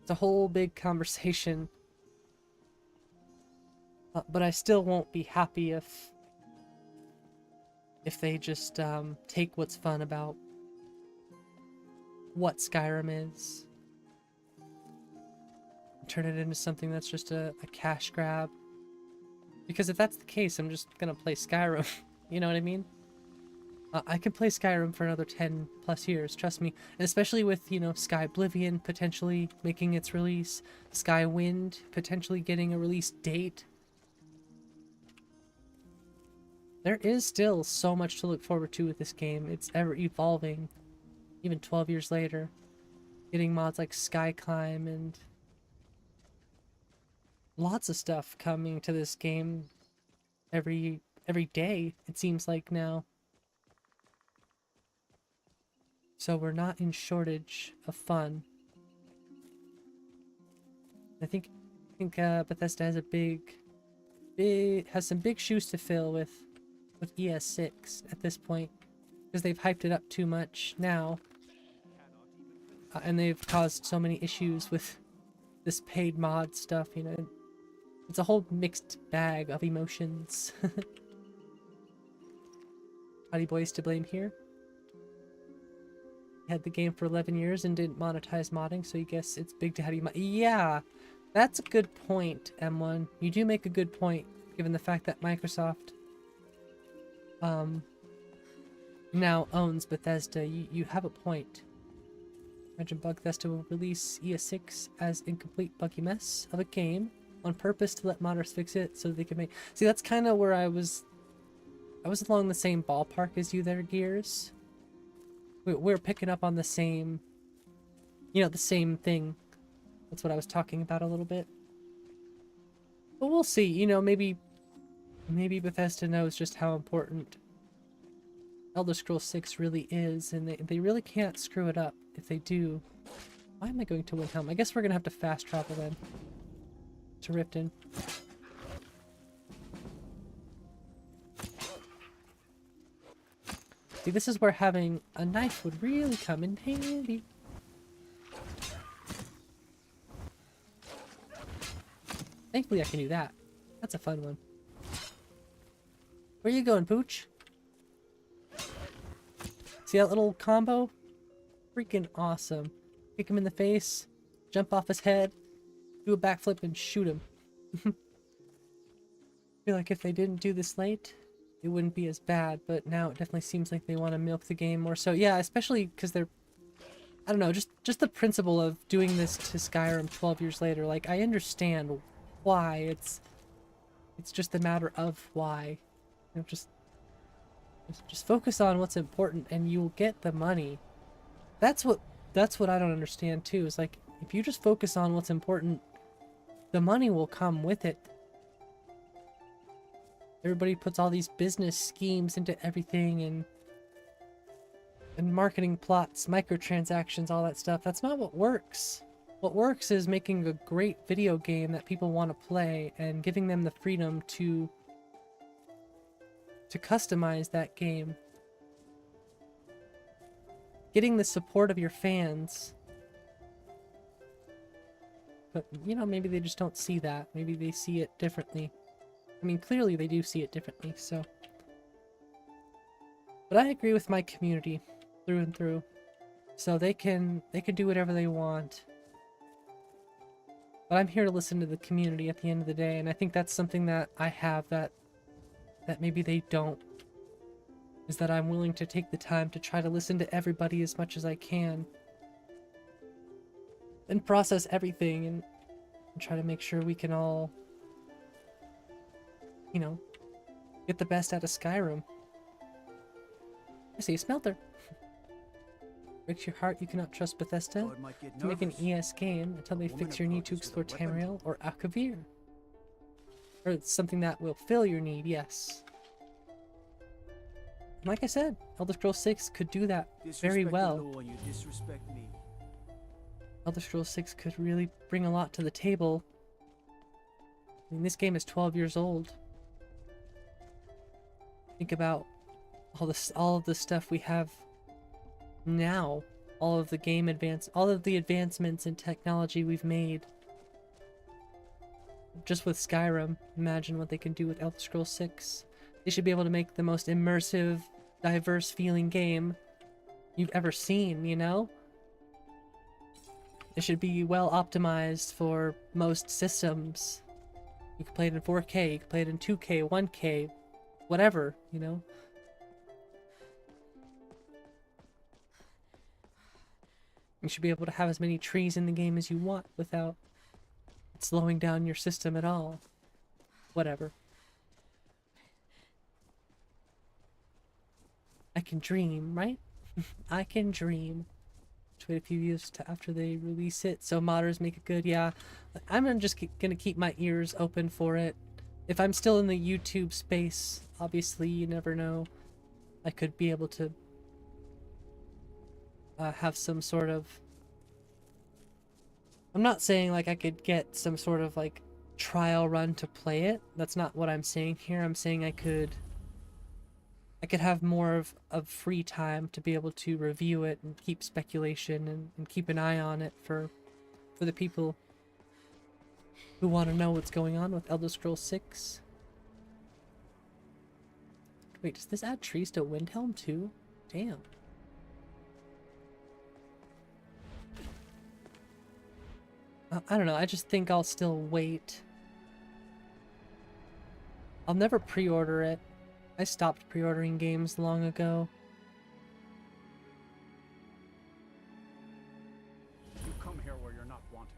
a whole big conversation. But I still won't be happy if they just take what's fun about what Skyrim is, turn it into something that's just a cash grab. Because if that's the case, I'm just gonna play Skyrim. You know what I mean? I can play Skyrim for another 10 plus years, trust me. And especially with, you know, Sky Oblivion potentially making its release, Skywind potentially getting a release date. There is still so much to look forward to with this game. It's ever evolving, even 12 years later. Getting mods like Skyclimb and lots of stuff coming to this game every day, it seems like now. So we're not in shortage of fun. I think Bethesda has has some big shoes to fill with ES6 at this point, because they've hyped it up too much now, and they've caused so many issues with this paid mod stuff. You know, it's a whole mixed bag of emotions. Howdy boys to blame here. Had the game for 11 years and didn't monetize modding, so you guess it's Big Daddy mod. Yeah, that's a good point, M1. You do make a good point, given the fact that Microsoft now owns Bethesda. You have a point. Imagine Bethesda will release ES6 as incomplete buggy mess of a game on purpose to let modders fix it so they can make... See, that's kind of where I was along the same ballpark as you there, Gears. We're picking up on the same, you know, the same thing. That's what I was talking about a little bit. But we'll see, you know, maybe Bethesda knows just how important Elder Scrolls 6 really is, and they really can't screw it up if they do. Why am I going to Windhelm? I guess we're gonna have to fast travel then to Riften. See, this is where having a knife would really come in handy. Thankfully I can do that. That's a fun one. Where you going, Pooch? See that little combo? Freaking awesome. Kick him in the face, jump off his head, do a backflip and shoot him. I feel like if they didn't do this late, it wouldn't be as bad, but now it definitely seems like they want to milk the game more so. Yeah, especially because they're, I don't know, just the principle of doing this to Skyrim 12 years later. Like, I understand why. It's just a matter of why. You know, just focus on what's important and you'll get the money. That's what I don't understand too, is like, if you just focus on what's important, the money will come with it. Everybody puts all these business schemes into everything and marketing plots, microtransactions, all that stuff. That's not what works. What works is making a great video game that people want to play and giving them the freedom to customize that game. Getting the support of your fans. But, you know, maybe they just don't see that. Maybe they see it differently. I mean, clearly they do see it differently, so. But I agree with my community through and through. So they can do whatever they want. But I'm here to listen to the community at the end of the day, and I think that's something that I have that maybe they don't. Is that I'm willing to take the time to try to listen to everybody as much as I can. And process everything and try to make sure we can all, you know, get the best out of Skyrim. I see a smelter. Breaks your heart you cannot trust Bethesda to make an ES game until they fix your need to explore Tamriel or Akavir. Or it's something that will fill your need, yes. And like I said, Elder Scrolls 6 could do that very well. Elder Scrolls 6 could really bring a lot to the table. I mean, this game is 12 years old. Think about all of the stuff we have now, all of the advancements in technology we've made. Just with Skyrim, imagine what they can do with Elder Scrolls 6. They should be able to make the most immersive, diverse feeling game you've ever seen, you know? It should be well optimized for most systems. You can play it in 4K, you can play it in 2K, 1K, whatever, you know? You should be able to have as many trees in the game as you want without slowing down your system at all. Whatever. I can dream, right? I can dream. Just wait a few years after they release it, so modders make it good. Yeah, I'm just gonna keep my ears open for it. If I'm still in the YouTube space, obviously, you never know. I could be able to have some sort of... I'm not saying like I could get some sort of like trial run to play it. That's not what I'm saying here. I'm saying I could have more of free time to be able to review it and keep speculation and keep an eye on it for the people who want to know what's going on with Elder Scrolls 6. Wait, does this add trees to Windhelm too? Damn. I don't know, I just think I'll still wait. I'll never pre-order it. I stopped pre-ordering games long ago. You come here where you're not wanted.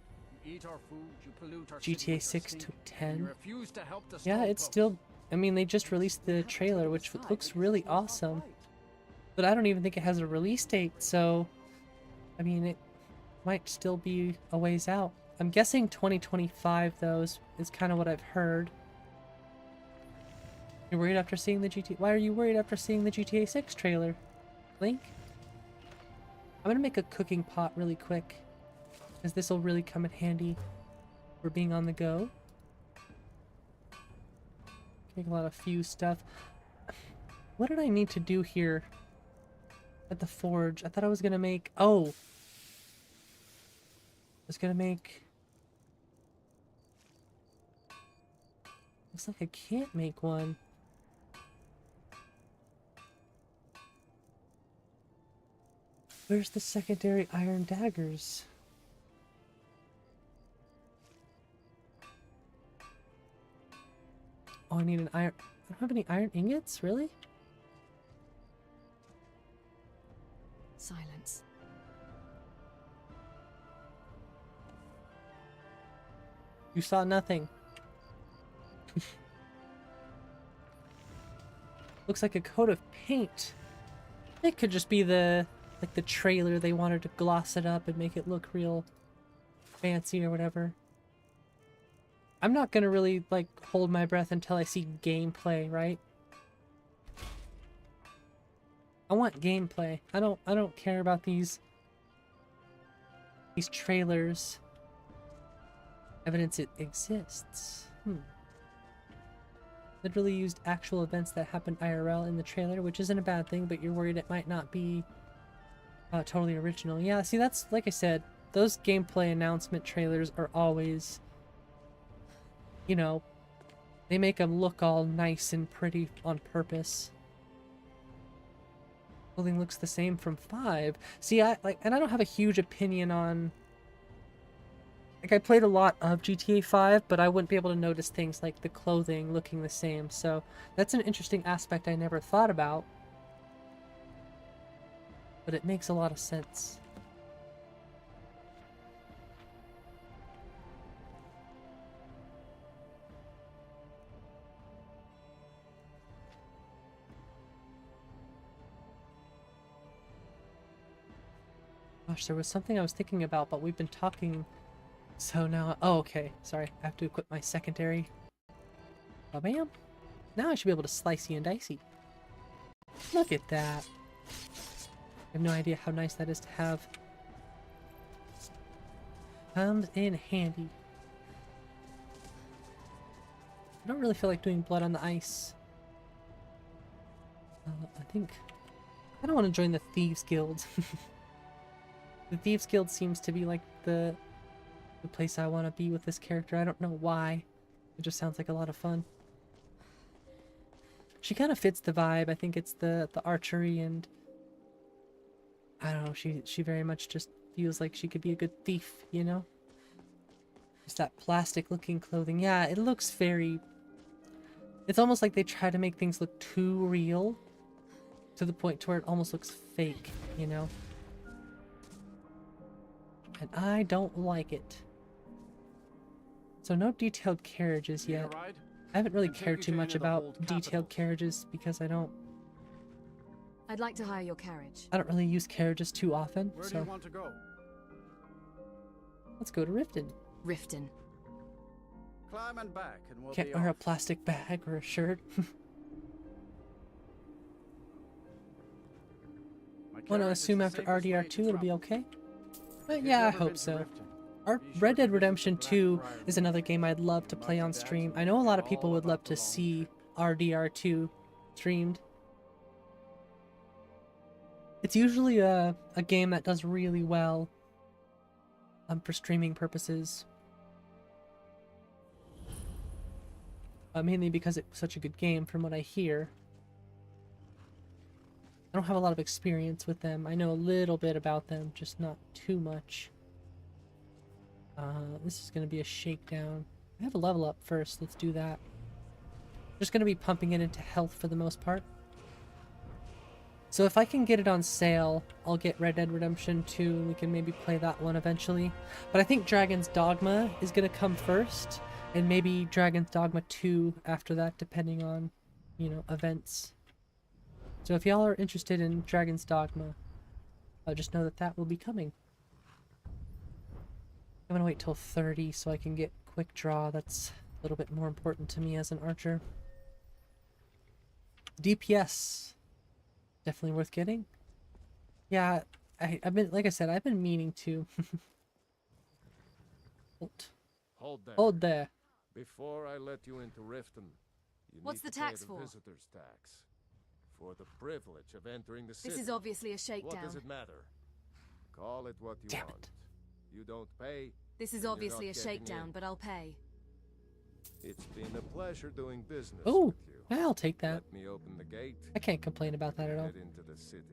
You eat our food, you pollute our GTA 6 took 10. You refuse to help the Yeah, it's still... I mean, they just released the trailer, which looks really awesome. But I don't even think it has a release date, so... I mean, it might still be a ways out. I'm guessing 2025, though, is kind of what I've heard. You're worried after seeing the GTA... Why are you worried after seeing the GTA 6 trailer, Link? I'm gonna make a cooking pot really quick, because this will really come in handy for being on the go. Make a lot of fuse stuff. What did I need to do here at the forge? I thought I was gonna make... Oh! I was gonna make... Looks like I can't make one. Where's the secondary iron daggers? Oh, I need an iron... I don't have any iron ingots? Really? Silence. You saw nothing. Looks like a coat of paint. It could just be the trailer. They wanted to gloss it up and make it look real fancy or whatever. I'm not gonna really like hold my breath until I see gameplay, right? I want gameplay. I don't care about these trailers. Evidence it exists. Literally used actual events that happened IRL in the trailer, which isn't a bad thing, but you're worried it might not be totally original. Yeah, see, that's, like I said, those gameplay announcement trailers are always, you know, they make them look all nice and pretty on purpose. Clothing looks the same from 5. See, and I don't have a huge opinion on... Like, I played a lot of GTA 5, but I wouldn't be able to notice things like the clothing looking the same, so that's an interesting aspect I never thought about. But it makes a lot of sense. Gosh, there was something I was thinking about, but we've been talking... So now, oh, okay, sorry, I have to equip my secondary. Oh, bam. Now I should be able to slicey and dicey. Look at that. I have no idea how nice that is to have. Comes in handy. I don't really feel like doing blood on the ice. I think... I don't want to join the Thieves Guild. The Thieves Guild seems to be like the place I want to be with this character. I don't know why. It just sounds like a lot of fun. She kind of fits the vibe. I think it's the archery, and I don't know, she very much just feels like she could be a good thief, you know? Just that plastic looking clothing. Yeah, it looks very... It's almost like they try to make things look too real to the point to where it almost looks fake, you know? And I don't like it. So no detailed carriages yet. I haven't really cared too much about detailed carriages because I don't... I'd like to hire your carriage. I don't really use carriages too often, Where so... do you want to go? Let's go to Riften. Riften. Climb and back and we'll Can't be wear a off. plastic bag or a shirt. Want to assume after RDR2 it'll be okay? But yeah, I hope so. Red Dead Redemption 2 is another game I'd love to play on stream. I know a lot of people would love to see RDR2 streamed. It's usually a game that does really well for streaming purposes. Mainly because it's such a good game from what I hear. I don't have a lot of experience with them. I know a little bit about them, just not too much. This is going to be a shakedown. I have a level up first. Let's do that. Just going to be pumping it into health for the most part. So if I can get it on sale, I'll get Red Dead Redemption 2 and we can maybe play that one eventually. But I think Dragon's Dogma is going to come first, and maybe Dragon's Dogma 2 after that, depending on, you know, events. So if y'all are interested in Dragon's Dogma, just know that that will be coming. I'm gonna wait till 30 so I can get quick draw. That's a little bit more important to me as an archer. DPS, definitely worth getting. Yeah, I've been, like I said, I've been meaning to. Hold there. Hold there. Before I let you into Riften, you What's need the to pay tax for? visitor's tax. For the privilege of entering the city. This is obviously a shakedown. What does it matter? Call it what you want. You don't pay. This is you're obviously not a getting shakedown, in. but I'll pay. It's been a pleasure doing business Oh, with you. I'll take that. Let me open the gate. I can't complain about that at all. Head into the city.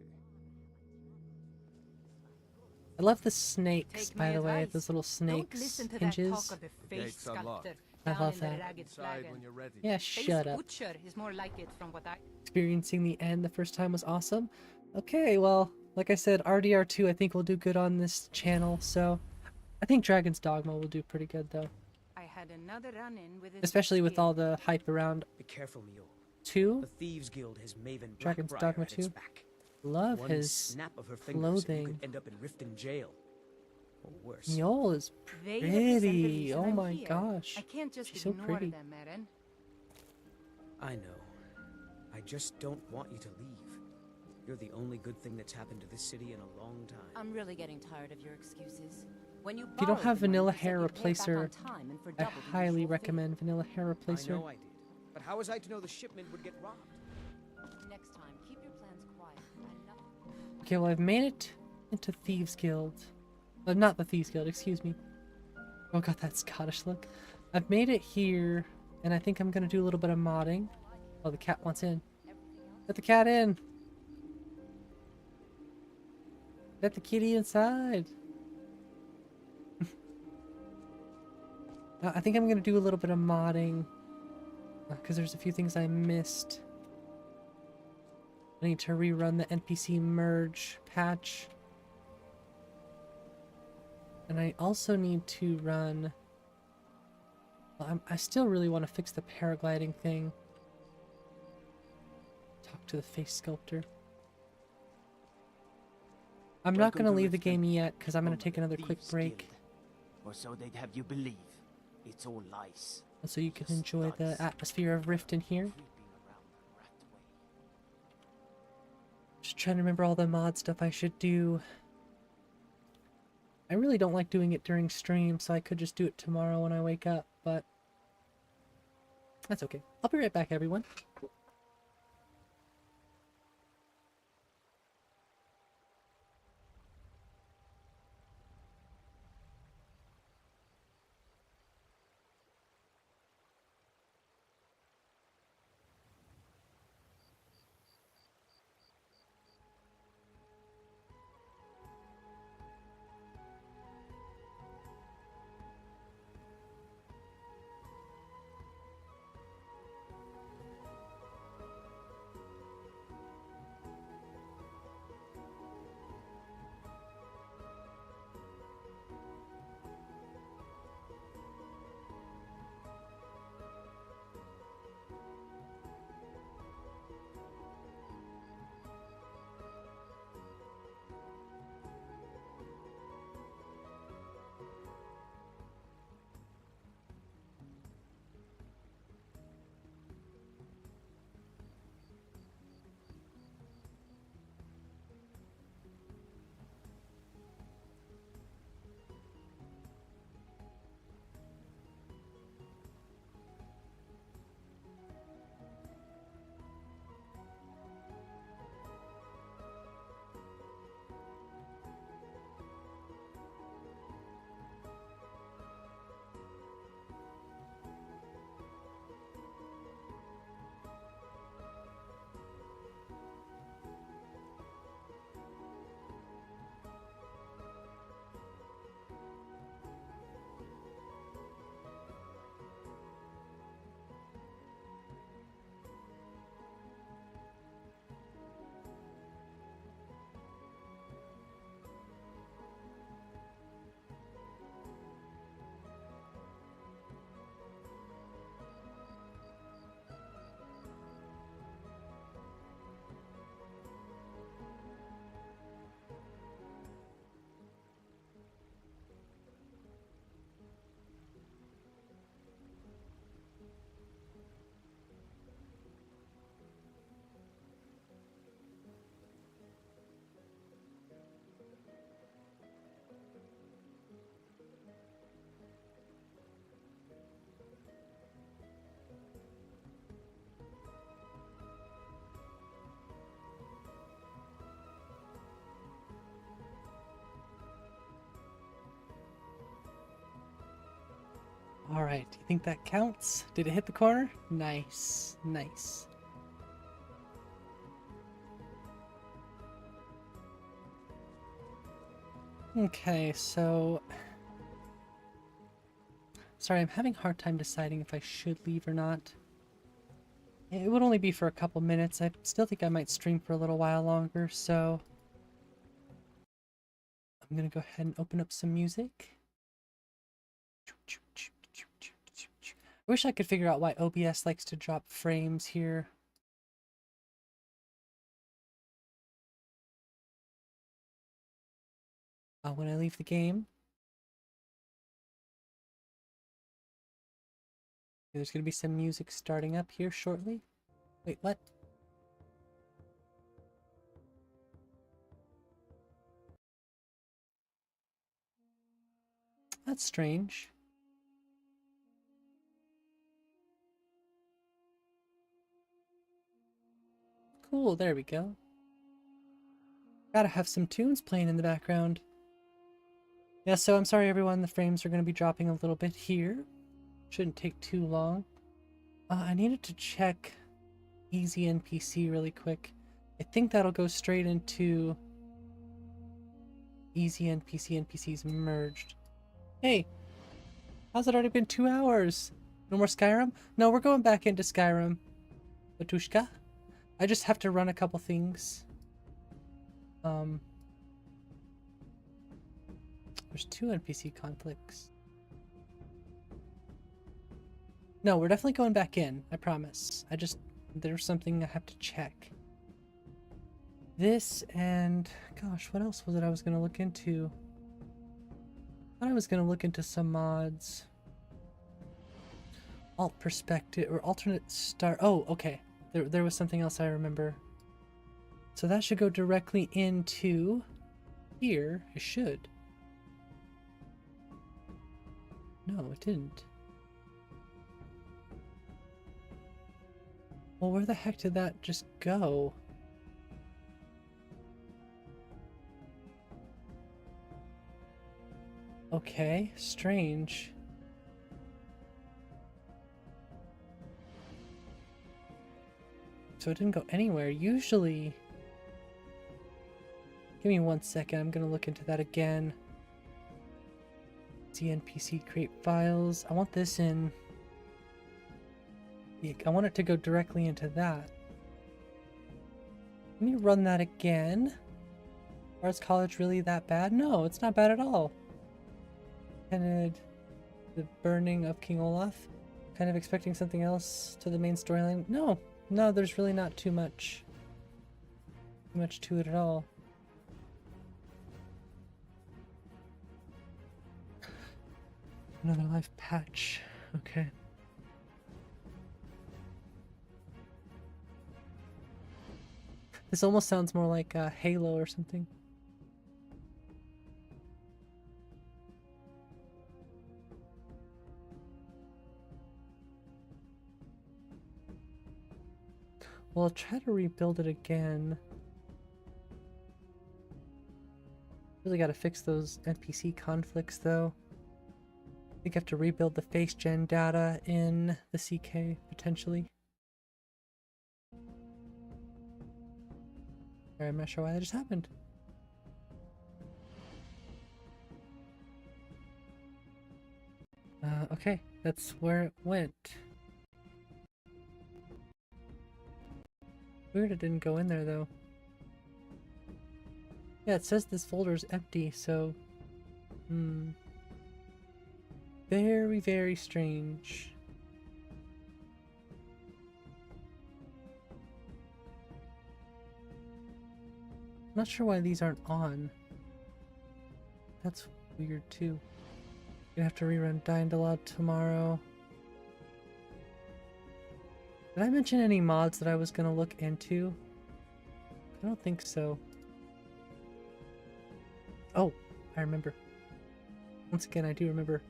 I love the snakes, Take by my the way. advice. Those little Don't snakes listen to hinges. that talk of the face Gates unlocked. sculptor I down love in the that. Ragged Inside Flagon. when you're ready. Yeah, Face shut up. Butcher is more like it from what I... Experiencing the end the first time was awesome. Okay, well, like I said, RDR2 I think will do good on this channel, so I think Dragon's Dogma will do pretty good though. I had another run-in with Especially with all the hype around Be careful, Mio. 2. The Thieves Guild has Maven Dragon's Blackbriar Dogma at its 2. back. Love One his snap of her fingers and you clothing. could end up in Riften jail. Or worse. Mjol is They represent the pretty. reason Oh I'm my here. gosh. I can't just She's so ignore pretty. them, Eren. I know. I just don't want you to leave. You're the only good thing that's happened to this city in a long time. I'm really getting tired of your excuses. When you If you don't borrowed have the money, vanilla you said hair you'd pay it back replacer, on time and for I double the highly usual fee. recommend vanilla hair I replacer. know I did. But how was I to know the shipment would get robbed? Next time, keep your plans quiet. I know. Okay, well I've made it into Thieves Guild. Not the Thieves Guild, excuse me. Oh god, that Scottish look. I've made it here, and I think I'm gonna do a little bit of modding. Oh, the cat wants in. Let the cat in! Let the kitty inside! I think I'm gonna do a little bit of modding, because there's a few things I missed. I need to rerun the NPC merge patch. And I also need to run... Well, I still really want to fix the paragliding thing. Talk to the face sculptor. I'm not going to leave the game yet, because I'm going to take another quick break. Or so they'd have you believe. It's all lies. And so you can enjoy the atmosphere of Rift in here. Just trying to remember all the mod stuff I should do. I really don't like doing it during stream, so I could just do it tomorrow when I wake up, but that's okay. I'll be right back, everyone. Alright, do you think that counts? Did it hit the corner? Nice, nice. Okay, so... Sorry, I'm having a hard time deciding if I should leave or not. It would only be for a couple minutes. I still think I might stream for a little while longer, so... I'm gonna go ahead and open up some music. I wish I could figure out why OBS likes to drop frames here. When I leave the game. There's going to be some music starting up here shortly. Wait, what? That's strange. Cool, there we go. Gotta have some tunes playing in the background. Yeah, so I'm sorry everyone, the frames are going to be dropping a little bit here. Shouldn't take too long. I needed to check Easy NPC really quick. I think that'll go straight into Easy NPCs merged. Hey! How's it already been 2 hours? No more Skyrim? No, we're going back into Skyrim. Batushka? I just have to run a couple things. There's 2 NPC conflicts. No, we're definitely going back in, I promise. There's something I have to check. This and, gosh, what else was it I was going to look into? I thought I was going to look into some mods. Alt perspective, or alternate star, oh, okay. There was something else I remember. So that should go directly into here, it should. No, it didn't. Well, where the heck did that just go? Okay, strange. So it didn't go anywhere. Usually... Give me 1 second, I'm gonna look into that again. CNPC create files. I want this in... I want it to go directly into that. Let me run that again. Arts College really that bad? No, it's not bad at all. Ended the burning of King Olaf. Kind of expecting something else to the main storyline. No, there's really not too much to it at all. Another live patch. Okay. This almost sounds more like Halo or something. Well, I'll try to rebuild it again. Really gotta fix those NPC conflicts though. I think I have to rebuild the face gen data in the CK potentially. I'm not sure why that just happened. Okay, that's where it went. Weird it didn't go in there though. Yeah, it says this folder is empty, so... Very, very strange. Not sure why these aren't on. That's weird too. Gonna have to rerun DynDoLOD tomorrow. Did I mention any mods that I was gonna look into? I don't think so. Oh, I remember. Once again, I do remember.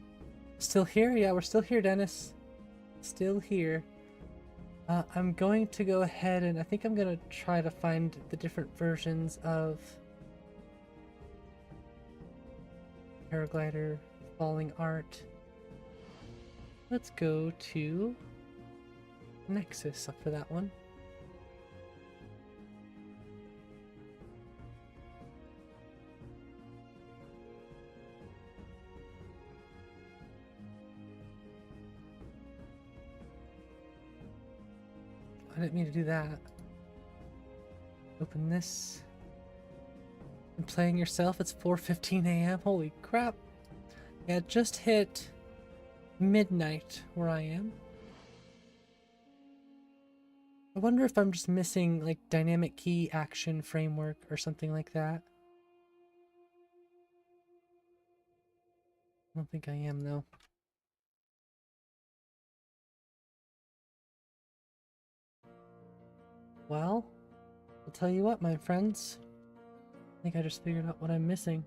Still here? Yeah, we're still here, Dennis. Still here. I'm going to go ahead and I think I'm going to try to find the different versions of Paraglider, Falling Art. Let's go to Nexus for that one. I didn't mean to do that. Open this. And playing yourself, it's 4:15 a.m. Holy crap. Yeah, it just hit midnight where I am. I wonder if I'm just missing like dynamic key action framework or something like that. I don't think I am though. Well, I'll tell you what, my friends. I think I just figured out what I'm missing.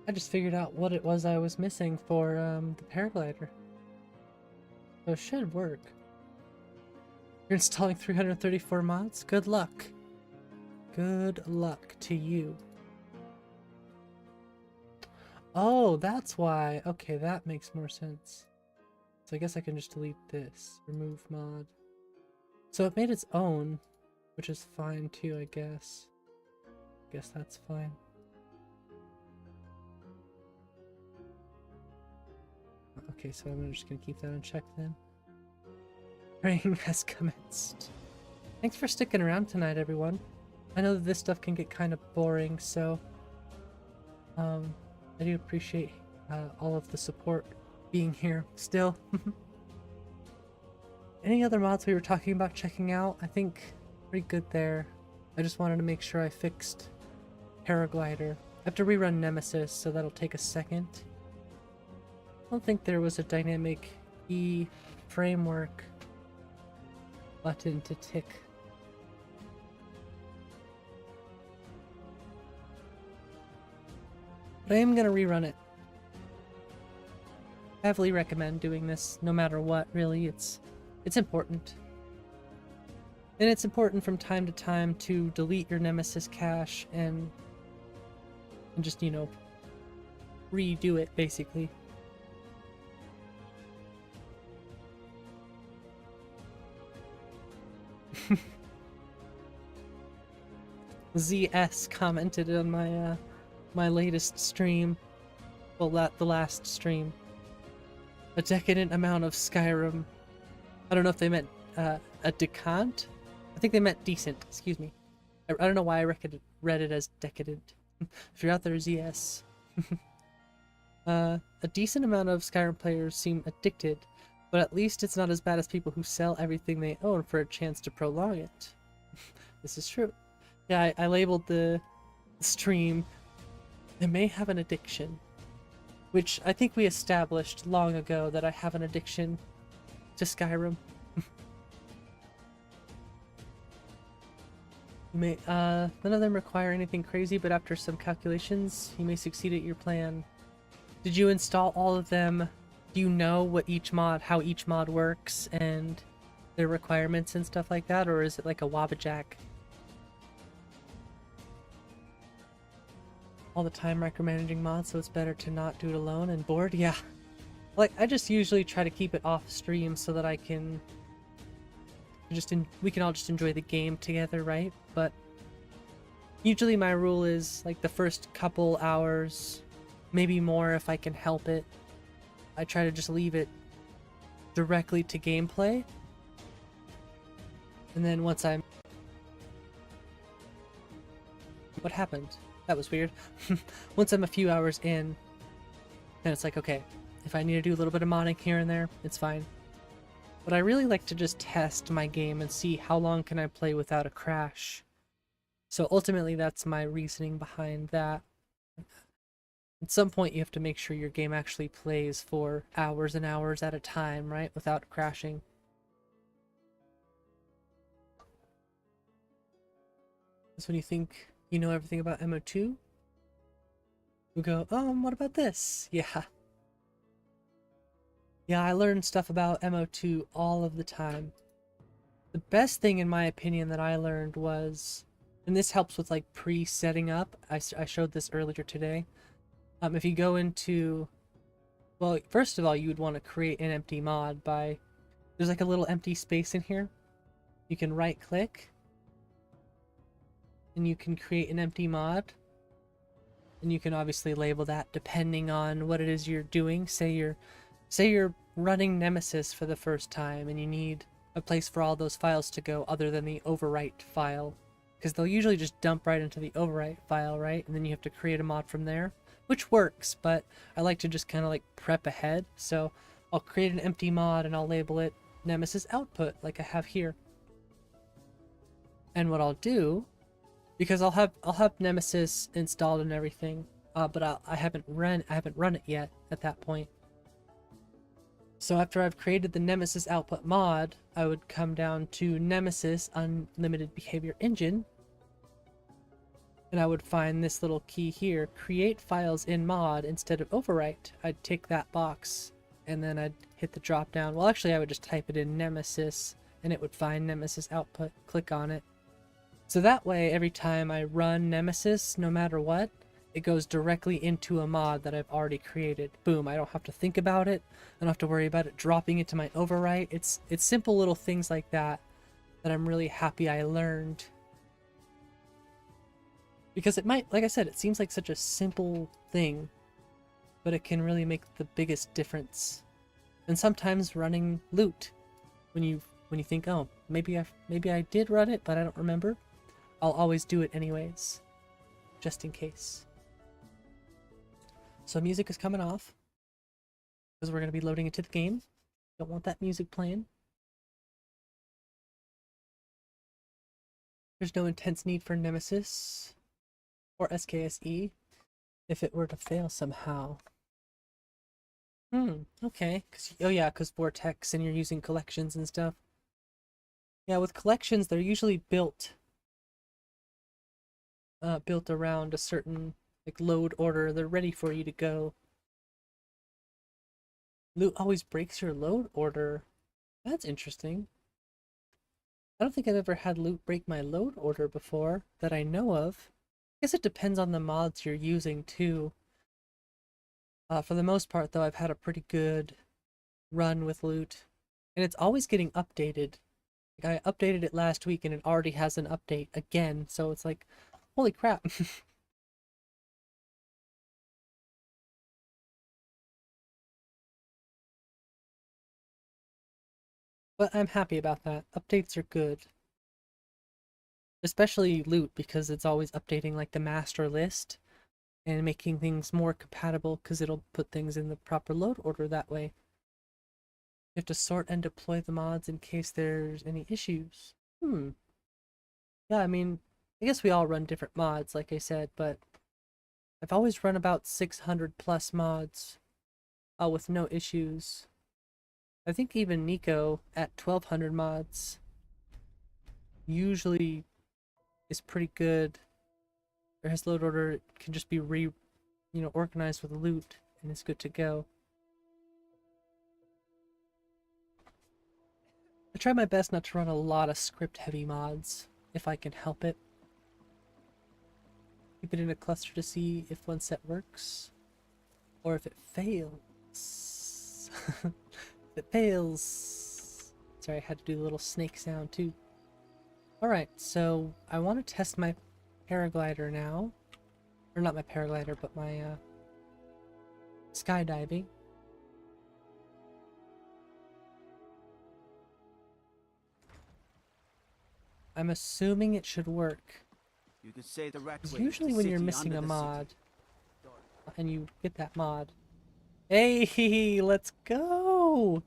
I just figured out what it was I was missing for the paraglider. So it should work. You're installing 334 mods? Good luck. Good luck to you. Oh, that's why. Okay, that makes more sense. So I guess I can just delete this. Remove mod. So it made its own, which is fine too, I guess. Guess that's fine. Okay, so I'm just gonna keep that unchecked then. Praying has commenced. Thanks for sticking around tonight, everyone. I know that this stuff can get kind of boring, so I do appreciate all of the support being here still. Any other mods we were talking about checking out? I think pretty good there. I just wanted to make sure I fixed Paraglider. I have to rerun Nemesis, so that'll take a second. I don't think there was a dynamic E framework button to tick. But I am going to rerun it. I heavily recommend doing this no matter what, really. It's important. And it's important from time to time to delete your Nemesis cache and just, you know, redo it, basically. ZS commented on my my latest stream. Well, the last stream. A decadent amount of Skyrim. I don't know if they meant a decant. I think they meant decent. Excuse me. I don't know why I read it as decadent. If you're out there, ZS. A decent amount of Skyrim players seem addicted, but at least it's not as bad as people who sell everything they own for a chance to prolong it. This is true. Yeah, I labeled the stream, "I may have an addiction," which I think we established long ago that I have an addiction to Skyrim. None of them require anything crazy, but after some calculations, you may succeed at your plan. Did you install all of them? Do you know what how each mod works and their requirements and stuff like that, or is it like a wabbajack? All the time micromanaging mods, so it's better to not do it alone and bored. Yeah, like I just usually try to keep it off stream so that I can we can all just enjoy the game together, right? But usually my rule is like the first couple hours, maybe more if I can help it, I try to just leave it directly to gameplay, and then once I'm... What happened? That was weird. Once I'm a few hours in, then it's like, okay, if I need to do a little bit of modding here and there, it's fine. But I really like to just test my game and see how long can I play without a crash. So ultimately that's my reasoning behind that. At some point you have to make sure your game actually plays for hours and hours at a time, right? Without crashing. So when you think you know everything about MO2, who go, what about this? Yeah. Yeah, I learn stuff about MO2 all of the time. The best thing, in my opinion, that I learned was, and this helps with like pre-setting up, I showed this earlier today. If you go into, well, first of all, you would want to create an empty mod by, there's like a little empty space in here. You can right click and you can create an empty mod. And you can obviously label that depending on what it is you're doing. Say you're running Nemesis for the first time and you need a place for all those files to go other than the overwrite file, because they'll usually just dump right into the overwrite file, right? And then you have to create a mod from there, which works, but I like to just kind of like prep ahead. So I'll create an empty mod and I'll label it Nemesis output like I have here. And what I'll do, because I'll have Nemesis installed and everything, but I haven't run it yet at that point. So after I've created the Nemesis output mod, I would come down to Nemesis Unlimited Behavior Engine, and I would find this little key here, create files in mod instead of overwrite. I'd tick that box, and then I'd hit the drop down. Well, actually I would just type it in Nemesis, and it would find Nemesis output, click on it. So that way, every time I run Nemesis, no matter what, it goes directly into a mod that I've already created. Boom, I don't have to think about it. I don't have to worry about it dropping into my overwrite. It's simple little things like that that I'm really happy I learned. Because it might, like I said, it seems like such a simple thing, but it can really make the biggest difference. And sometimes running loot, when you think, oh, maybe I did run it, but I don't remember, I'll always do it anyways, just in case. So music is coming off, because we're going to be loading into the game. Don't want that music playing. There's no intense need for Nemesis or SKSE if it were to fail somehow. Okay. Because Vortex and you're using collections and stuff. Yeah, with collections, they're usually built around a certain like load order. They're ready for you to go. Loot always breaks your load order. That's interesting. I don't think I've ever had loot break my load order before that I know of. I guess it depends on the mods you're using too. For the most part though, I've had a pretty good run with loot, and it's always getting updated. Like, I updated it last week and it already has an update again, so it's like, holy crap. But I'm happy about that. Updates are good. Especially loot, because it's always updating like the master list and making things more compatible, because it'll put things in the proper load order that way. You have to sort and deploy the mods in case there's any issues. Yeah, I mean, I guess we all run different mods, like I said, but I've always run about 600 plus mods with no issues. I think even Nico at 1200 mods usually is pretty good. Or his load order can just be organized with loot, and it's good to go. I try my best not to run a lot of script-heavy mods, if I can help it. Keep it in a cluster to see if one set works, or if it fails. If it fails. Sorry, I had to do a little snake sound too. Alright, so I want to test my paraglider now. Or not my paraglider, but my skydiving. I'm assuming it should work. You could say the rat way. Usually when you're missing a mod, and you get that mod. Hey, let's go!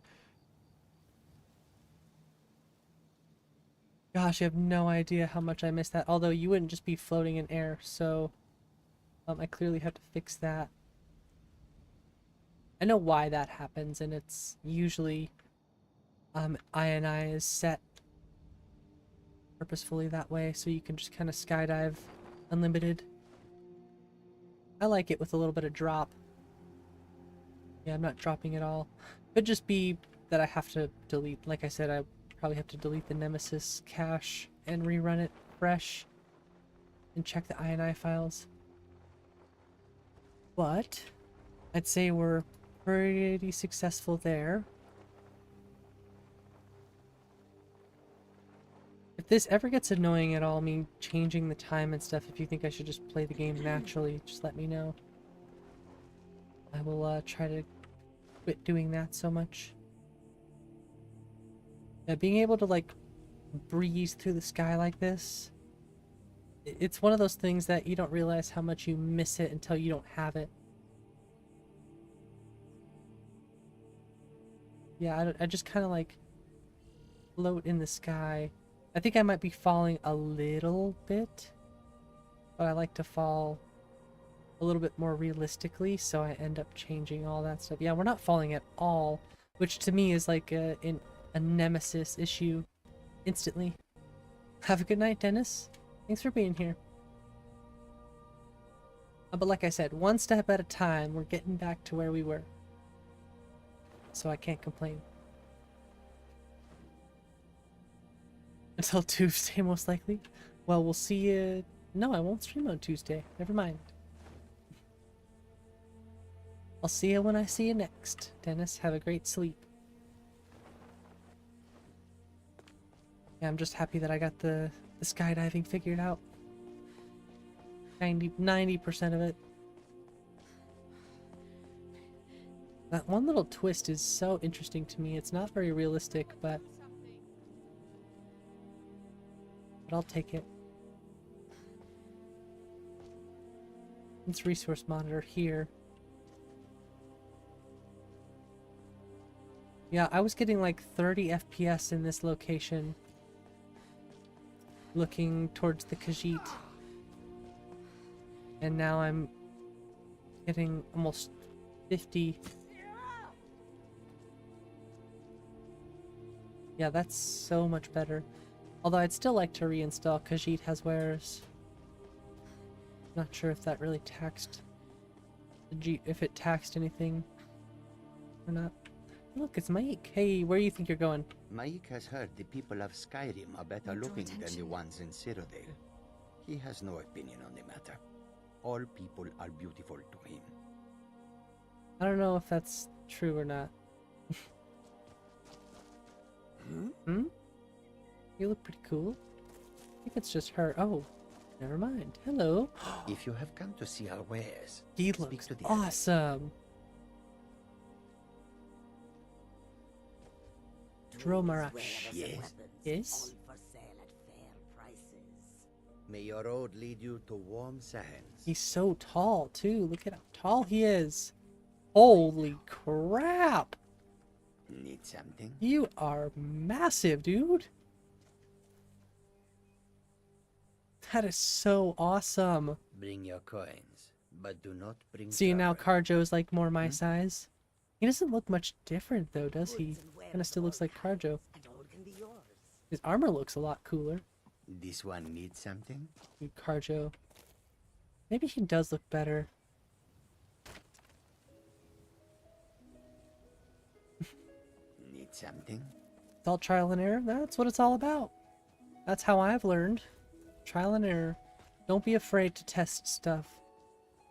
Gosh, I have no idea how much I missed that. Although you wouldn't just be floating in air, so I clearly have to fix that. I know why that happens, and it's usually INI is set purposefully that way, so you can just kind of skydive unlimited. I like it with a little bit of drop. Yeah, I'm not dropping at all. Could just be that I have to delete, like I said, I probably have to delete the Nemesis cache and rerun it fresh and check the INI files. But I'd say we're pretty successful there. If this ever gets annoying at all, me changing the time and stuff, if you think I should just play the game naturally, just let me know. I will try to quit doing that so much. Yeah, being able to like breeze through the sky like this, it's one of those things that you don't realize how much you miss it until you don't have it. Yeah, I just kind of like float in the sky. I think I might be falling a little bit, but I like to fall a little bit more realistically, so I end up changing all that stuff. Yeah, we're not falling at all, which to me is like a nemesis issue instantly. Have a good night, Dennis. Thanks for being here. But like I said, one step at a time, we're getting back to where we were. So I can't complain. Until Tuesday, most likely. Well, we'll see you... No, I won't stream on Tuesday. Never mind. I'll see you when I see you next. Dennis, have a great sleep. Yeah, I'm just happy that I got the skydiving figured out. 90% of it. That one little twist is so interesting to me. It's not very realistic, but I'll take it. Let's resource monitor here. Yeah, I was getting like 30 FPS in this location, looking towards the Khajiit, and now I'm getting almost 50. Yeah, that's so much better. Although I'd still like to reinstall Khajiit has wares. Not sure if that really taxed if it taxed anything or not. Look, it's Mike. Hey, where do you think you're going? Mike has heard the people of Skyrim are better looking than the ones in Cyrodiil. He has no opinion on the matter. All people are beautiful to him. I don't know if that's true or not. Hmm? You look pretty cool. I think it's just her. Oh, never mind. Hello. If you have come to see our wares, he looks awesome. Dromarash. Yes. Yes. May your road lead you to warm sands. He's so tall too. Look at how tall he is. Holy crap. Need something? You are massive, dude. That is so awesome. Bring your coins, but do not bring See, now Carjo's like more my size. He doesn't look much different though, does he? Kinda still looks like Carjo. His armor looks a lot cooler. This one needs something? Carjo. Maybe he does look better. Need something? It's all trial and error. That's what it's all about. That's how I've learned. Trial and error. Don't be afraid to test stuff.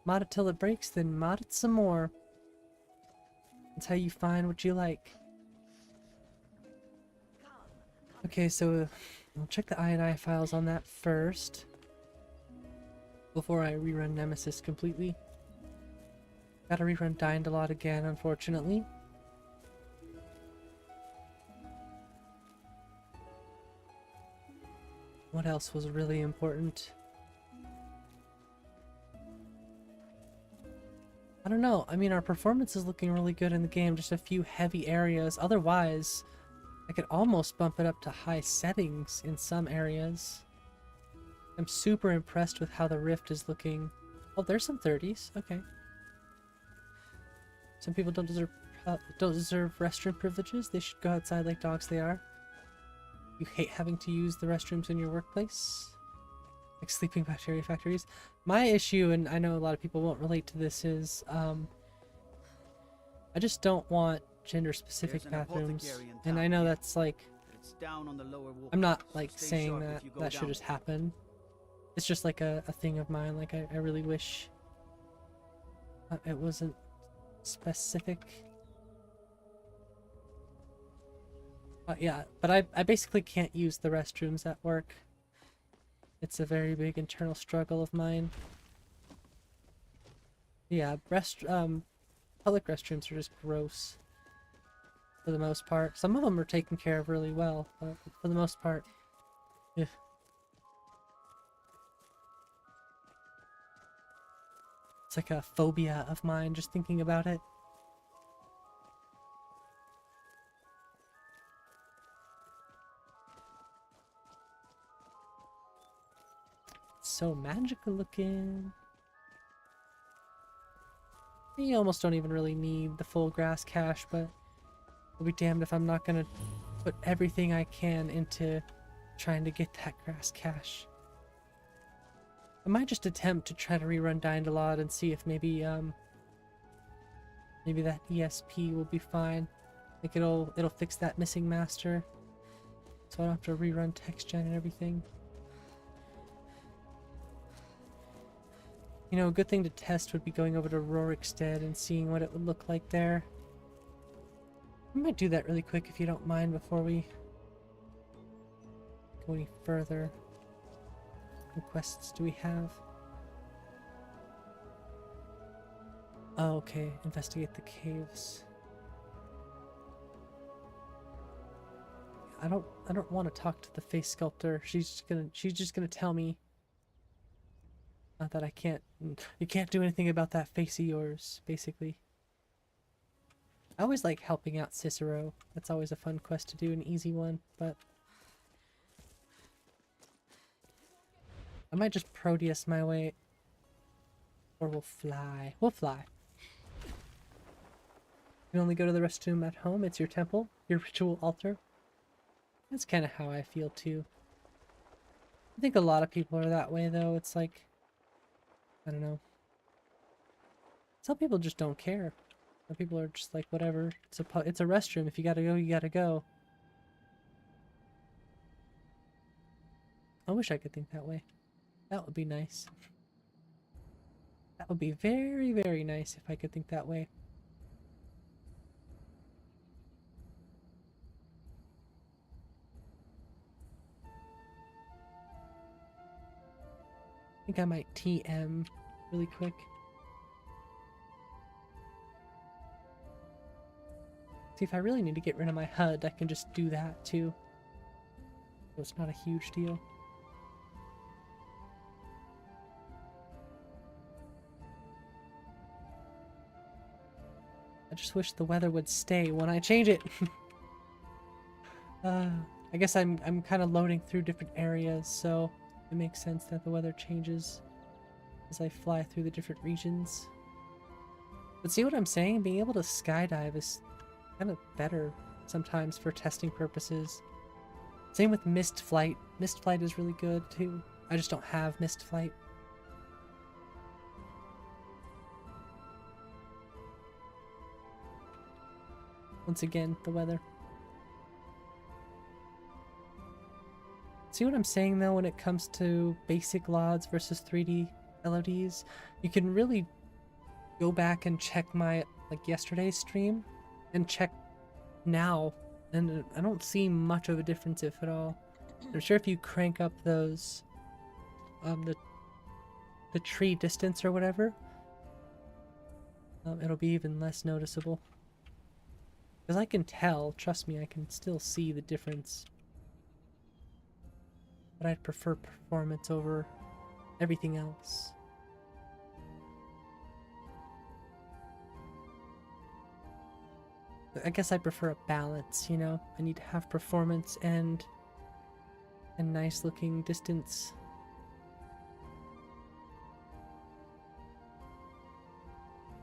Mod it till it breaks, then mod it some more. That's how you find what you like. Okay, so I'll check the INI files on that first before I rerun Nemesis completely. Gotta rerun DynDoLOD again, unfortunately. What else was really important? I don't know. I mean, our performance is looking really good in the game. Just a few heavy areas. Otherwise, I could almost bump it up to high settings in some areas. I'm super impressed with how the Rift is looking. Oh, there's some 30s. Okay. Some people don't deserve restroom privileges. They should go outside like dogs they are. You hate having to use the restrooms in your workplace? like sleeping bacteria factories. My issue, and I know a lot of people won't relate to this, is I just don't want gender-specific bathrooms. And I know that's like, It's down on the lower walk. I'm not like Stay saying sharp that if you go that should down. just happen. It's just like a thing of mine. Like I really wish it wasn't specific. Yeah, but I basically can't use the restrooms at work. It's a very big internal struggle of mine. Yeah, public restrooms are just gross. For the most part. Some of them are taken care of really well, but for the most part, yeah. It's like a phobia of mine just thinking about it. It's so magical looking. You almost don't even really need the full grass cache, but I'll be damned if I'm not gonna put everything I can into trying to get that grass cache. I might just attempt to try to rerun DynDoLOD and see if maybe maybe that ESP will be fine. Like it'll fix that missing master, so I don't have to rerun text gen and everything. You know, a good thing to test would be going over to Rorikstead and seeing what it would look like there. I might do that really quick if you don't mind before we go any further. What quests do we have? Oh, okay. Investigate the caves. I don't want to talk to the face sculptor. She's just gonna tell me that you can't do anything about that face of yours, basically. I always like helping out Cicero. That's always a fun quest to do, an easy one, but I might just Proteus my way, or we'll fly. We'll fly. You can only go to the restroom at home. It's your temple, your ritual altar. That's kind of how I feel too. I think a lot of people are that way though. It's like, I don't know. Some people just don't care. Some people are just like, whatever. It's a restroom. If you gotta go, you gotta go. I wish I could think that way. That would be nice. That would be very, very nice if I could think that way. I think I might TM really quick. See, if I really need to get rid of my HUD, I can just do that too. So it's not a huge deal. I just wish the weather would stay when I change it. I guess I'm kind of loading through different areas, so it makes sense that the weather changes as I fly through the different regions. But see what I'm saying? Being able to skydive is kind of better sometimes for testing purposes. Same with mist flight. Mist flight is really good too. I just don't have mist flight. Once again, the weather. See what I'm saying though when it comes to basic LODs versus 3D LODs? You can really go back and check my yesterday's stream and check now, and I don't see much of a difference if at all. I'm sure if you crank up those the tree distance or whatever, it'll be even less noticeable. Because I can tell, trust me, I can still see the difference. But I'd prefer performance over everything else. I guess I prefer a balance, you know? I need to have performance and nice looking distance.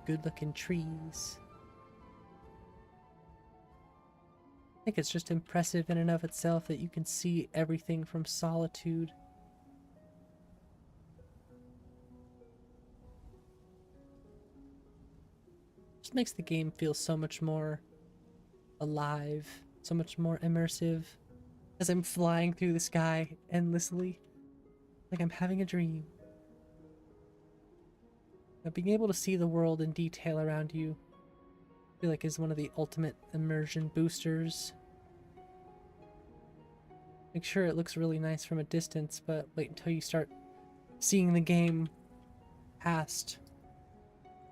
Good looking trees. I think it's just impressive in and of itself that you can see everything from Solitude. Just makes the game feel so much more alive, so much more immersive as I'm flying through the sky endlessly, like I'm having a dream. Now, being able to see the world in detail around you, I feel like is one of the ultimate immersion boosters. Make sure it looks really nice from a distance, but wait until you start seeing the game past,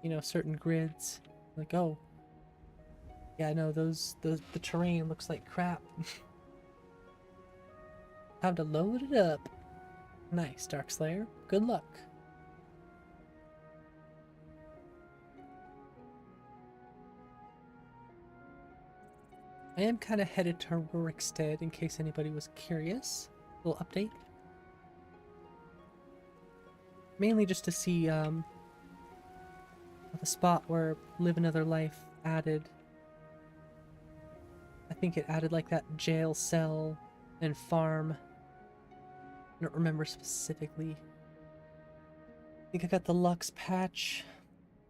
you know, certain grids. Like, oh, yeah, no, the terrain looks like crap. Time to load it up. Nice, Darkslayer. Good luck. I am kind of headed to Rorikstead in case anybody was curious. Little update. Mainly just to see the spot where Live Another Life added. I think it added like that jail cell and farm. I don't remember specifically. I think I got the Lux patch.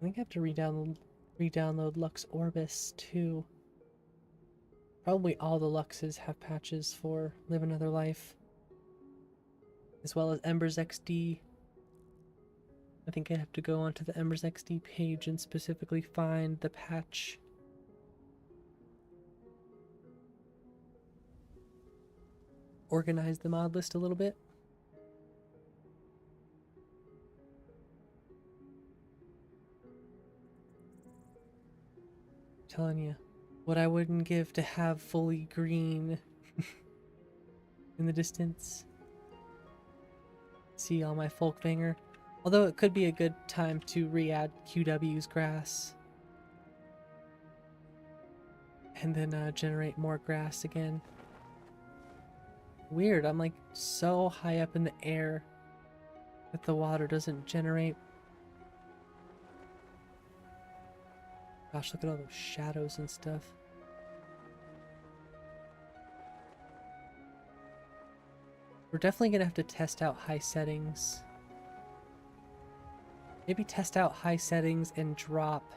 I think I have to re-download Lux Orbis too. Probably all the Luxes have patches for Live Another Life, as well as Embers XD. I think I have to go onto the Embers XD page and specifically find the patch. Organize the mod list a little bit. I'm telling you. What I wouldn't give to have fully green in the distance. See all my Folkvanger. Although it could be a good time to re-add QW's grass. And then generate more grass again. Weird, I'm like so high up in the air that the water doesn't generate. Gosh, look at all those shadows and stuff. We're definitely gonna have to test out high settings. Maybe test out high settings and drop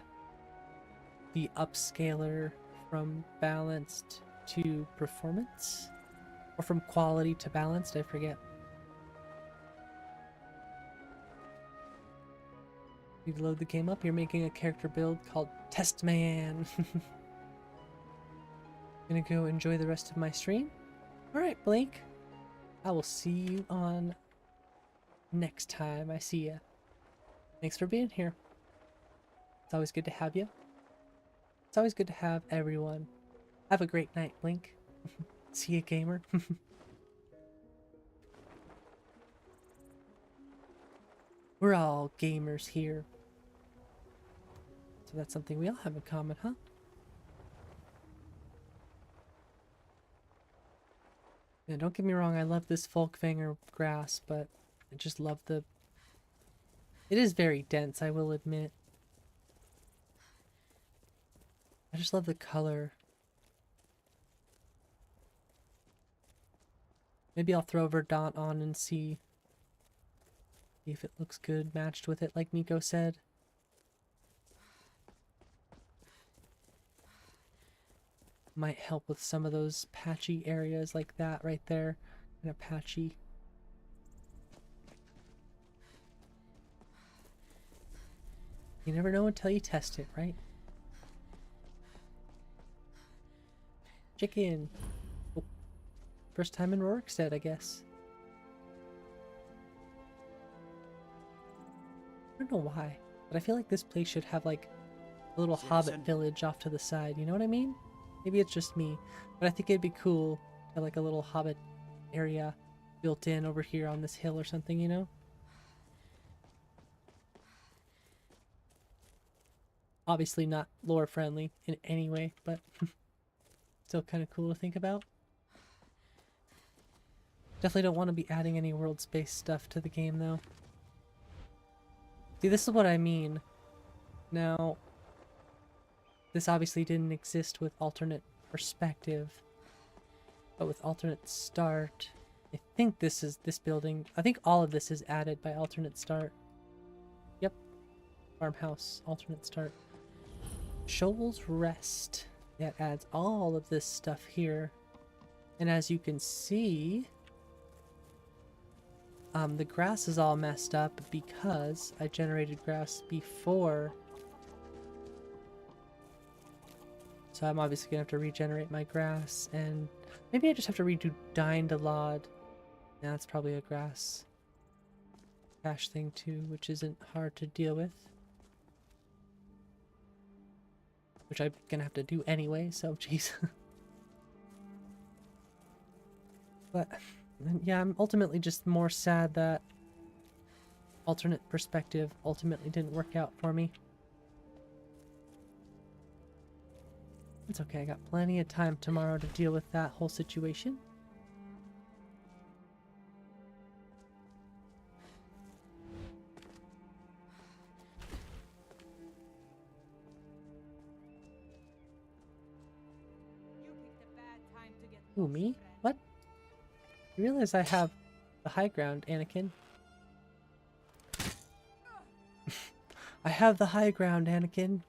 the upscaler from balanced to performance? Or from quality to balanced, I forget. You load the game up, you're making a character build called Testman. Gonna go enjoy the rest of my stream. Alright, Blake. I will see you on next time I see ya. Thanks for being here. It's always good to have you. It's always good to have everyone. Have a great night, Blink. See ya, gamer. We're all gamers here. So that's something we all have in common, huh? Yeah, don't get me wrong, I love this Folkvanger grass, but I just love the... It is very dense, I will admit. I just love the color. Maybe I'll throw Verdant on and see if it looks good matched with it, like Nico said. Might help with some of those patchy areas like that right there. Kind of patchy. You never know until you test it, right? Chicken. Oh. First time in Rorikstead, I guess. I don't know why, but I feel like this place should have like a little hobbit village off to the side, you know what I mean? Maybe it's just me, but I think it'd be cool to have like a little hobbit area built in over here on this hill or something, you know? Obviously not lore friendly in any way, but still kind of cool to think about. Definitely don't want to be adding any world space stuff to the game though. See, this is what I mean. Now, this obviously didn't exist with alternate perspective, but with alternate start, I think this building, I think all of this is added by alternate start. Yep. Farmhouse, alternate start. Shoal's Rest. That adds all of this stuff here. And as you can see, the grass is all messed up because I generated grass before. So I'm obviously gonna have to regenerate my grass, and maybe I just have to redo DynDoLOD. Now that's probably a grass cache thing too, which isn't hard to deal with. Which I'm gonna have to do anyway, so jeez. But yeah, I'm ultimately just more sad that alternate perspective ultimately didn't work out for me. It's okay, I got plenty of time tomorrow to deal with that whole situation. Who, me? What? You realize I have the high ground, Anakin. I have the high ground, Anakin.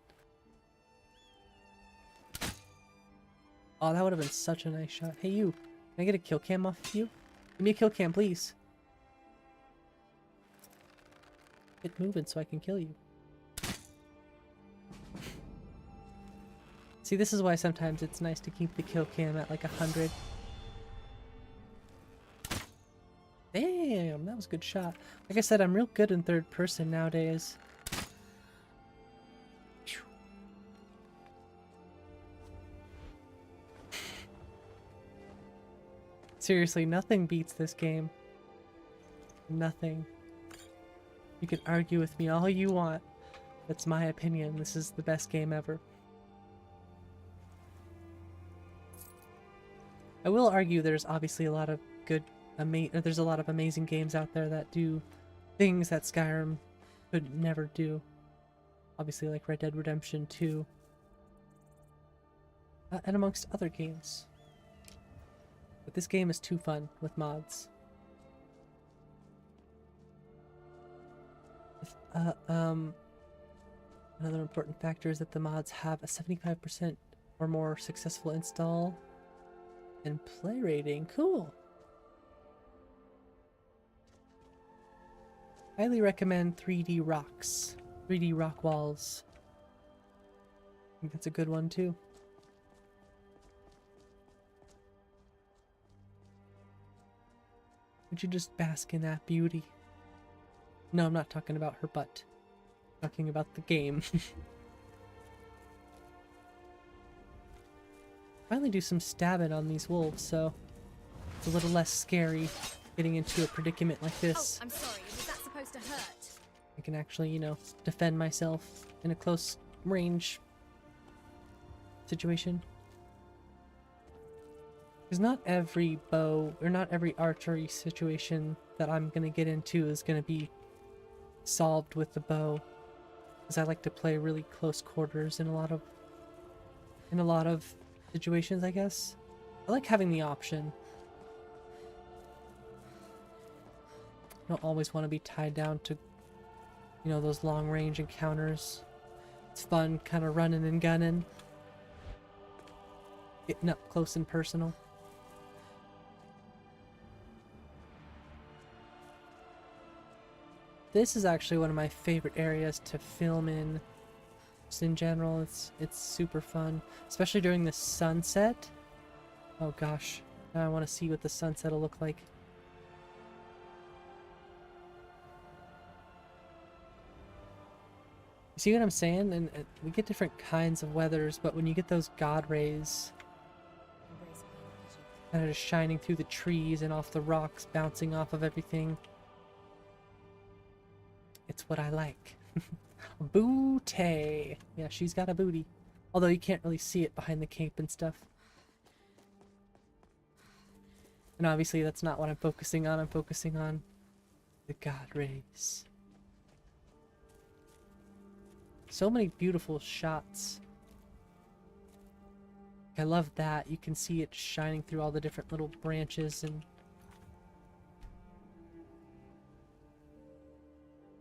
Oh, that would have been such a nice shot. Hey, you. Can I get a kill cam off of you? Give me a kill cam, please. Get moving so I can kill you. See, this is why sometimes it's nice to keep the kill cam at like 100. Damn, that was a good shot. Like I said, I'm real good in third person nowadays. Seriously, nothing beats this game. Nothing. You can argue with me all you want. That's my opinion. This is the best game ever. I will argue there's obviously a lot of good, there's a lot of amazing games out there that do things that Skyrim could never do. Obviously like Red Dead Redemption 2. And amongst other games. But this game is too fun with mods. Another important factor is that the mods have a 75% or more successful install and play rating. Cool. Highly recommend 3D rocks. 3D rock walls. I think that's a good one too. Would you just bask in that beauty? No, I'm not talking about her butt. I'm talking about the game. Finally do some stabbing on these wolves, so it's a little less scary getting into a predicament like this. Oh, I'm sorry. Was that supposed to hurt? I can actually, you know, defend myself in a close range situation. Because not every bow, or not every archery situation that I'm going to get into is going to be solved with the bow. Because I like to play really close quarters in a lot of situations, I guess. I like having the option. I don't always want to be tied down to, you know, those long range encounters. It's fun kind of running and gunning. Getting up close and personal. This is actually one of my favorite areas to film in. Just in general, it's super fun. Especially during the sunset. Oh gosh, now I want to see what the sunset will look like. You see what I'm saying? And we get different kinds of weathers, but when you get those god rays kind of just shining through the trees and off the rocks, bouncing off of everything, it's what I like. Booty! Yeah, she's got a booty. Although you can't really see it behind the cape and stuff. And obviously that's not what I'm focusing on. I'm focusing on the god rays. So many beautiful shots. I love that. You can see it shining through all the different little branches and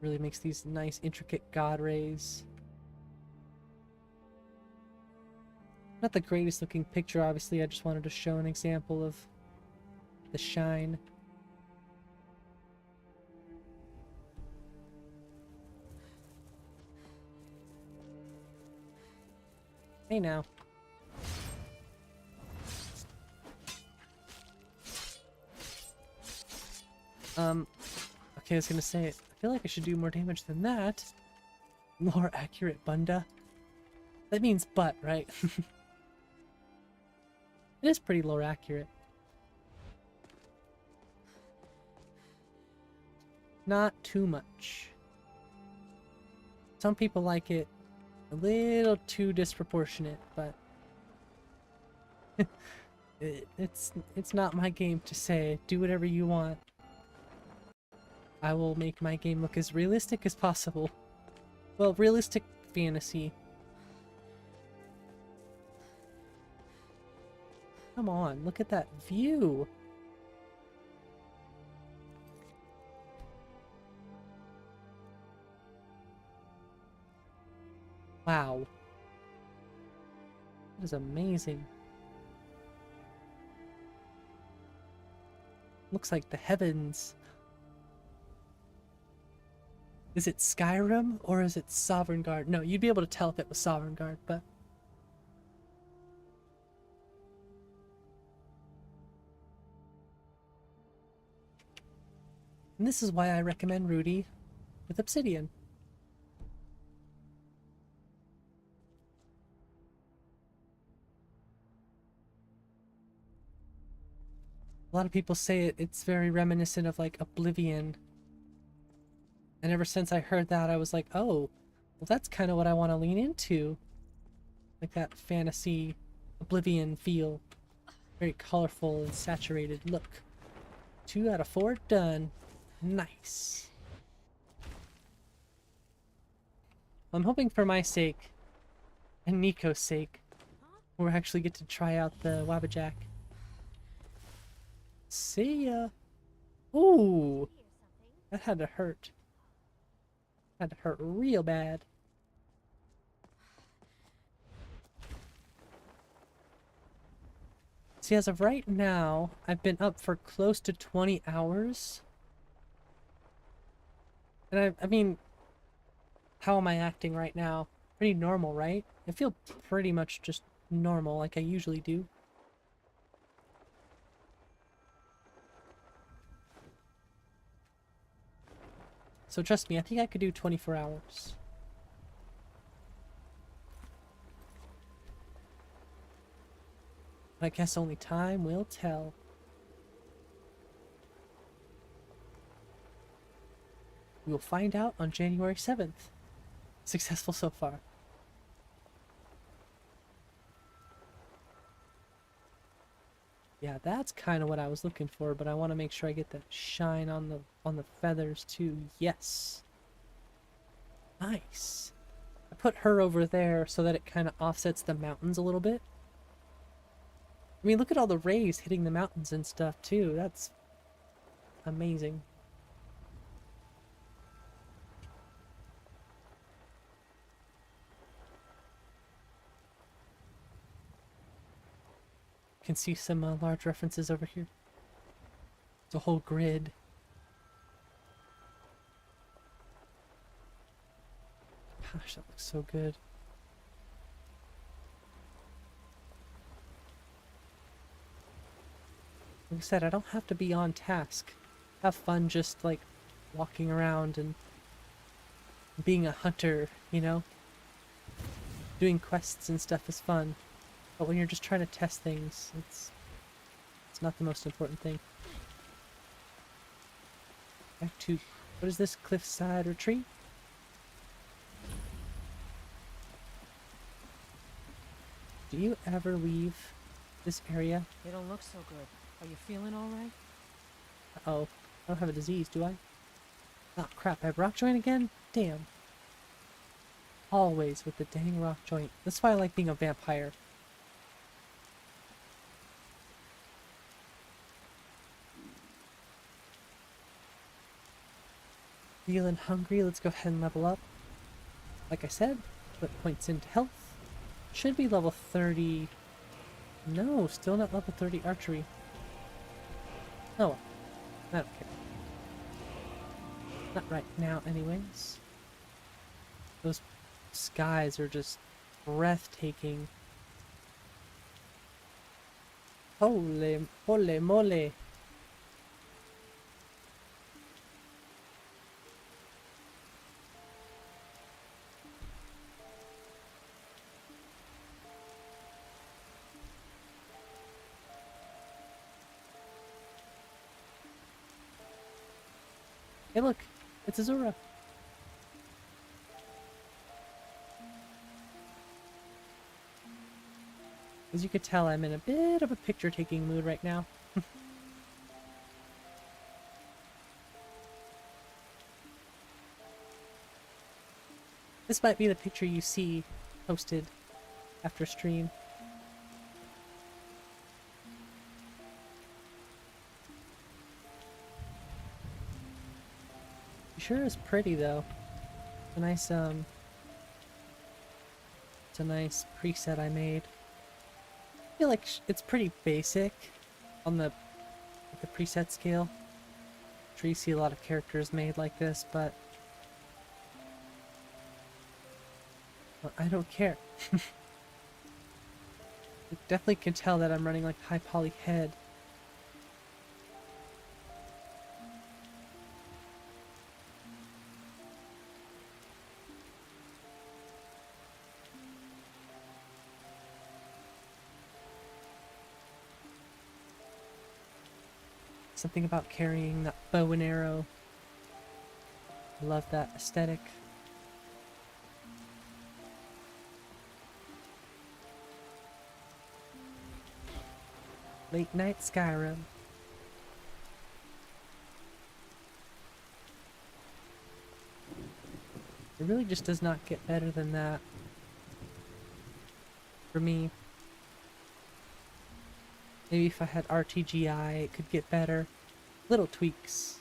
really makes these nice intricate god rays. Not the greatest looking picture, obviously. I just wanted to show an example of the shine. Hey now. Okay, I was gonna say, I feel like I should do more damage than that. More accurate, Bunda. That means butt, right? It is pretty lore accurate. Not too much. Some people like it a little too disproportionate, but it's not my game to say. Do whatever you want. I will make my game look as realistic as possible. Well, realistic fantasy. Come on, look at that view. Wow. That is amazing. Looks like the heavens. Is it Skyrim or is it Sovngarde? No, you'd be able to tell if it was Sovngarde, but... And this is why I recommend Rudy with Obsidian. A lot of people say it's very reminiscent of like Oblivion. And ever since I heard that, I was like, oh, well that's kind of what I want to lean into. Like that fantasy Oblivion feel. Very colorful and saturated. Look. 2 out of 4 done. Nice. I'm hoping for my sake, and Nico's sake, we'll actually get to try out the Wabbajack. See ya. Ooh, that had to hurt. Had to hurt real bad. See, as of right now, I've been up for close to 20 hours. And I mean, how am I acting right now? Pretty normal, right? I feel pretty much just normal, like I usually do. So trust me, I think I could do 24 hours. I guess only time will tell. We will find out on January 7th. Successful so far. Yeah, that's kind of what I was looking for, but I want to make sure I get that shine on the feathers too. Yes. Nice. I put her over there so that it kind of offsets the mountains a little bit. I mean, look at all the rays hitting the mountains and stuff too. That's amazing. Can see some large references over here. It's a whole grid. Gosh, that looks so good. Like I said, I don't have to be on task. Have fun just like walking around and being a hunter, you know? Doing quests and stuff is fun. But when you're just trying to test things, it's not the most important thing. Back to, what is this, cliffside retreat? Do you ever leave this area? They don't look so good. Are you feeling alright? Uh-oh. I don't have a disease, do I? Oh crap, I have rock joint again? Damn. Always with the dang rock joint. That's why I like being a vampire. Feeling hungry, let's go ahead and level up. Like I said, put points into health. Should be level 30. No, still not level 30 archery. Oh, I don't care. Not right now, anyways. Those skies are just breathtaking. Holy moly. Hey look, it's Azura. As you could tell, I'm in a bit of a picture-taking mood right now. This might be the picture you see posted after stream. It sure is pretty though. It's a nice it's a nice preset I made. I feel like it's pretty basic on the preset scale. I'm sure you see a lot of characters made like this, but well, I don't care. You definitely can tell that I'm running like high poly head. Something about carrying that bow and arrow. I love that aesthetic. Late night Skyrim. It really just does not get better than that. For me. Maybe if I had RTGI, it could get better. Little tweaks.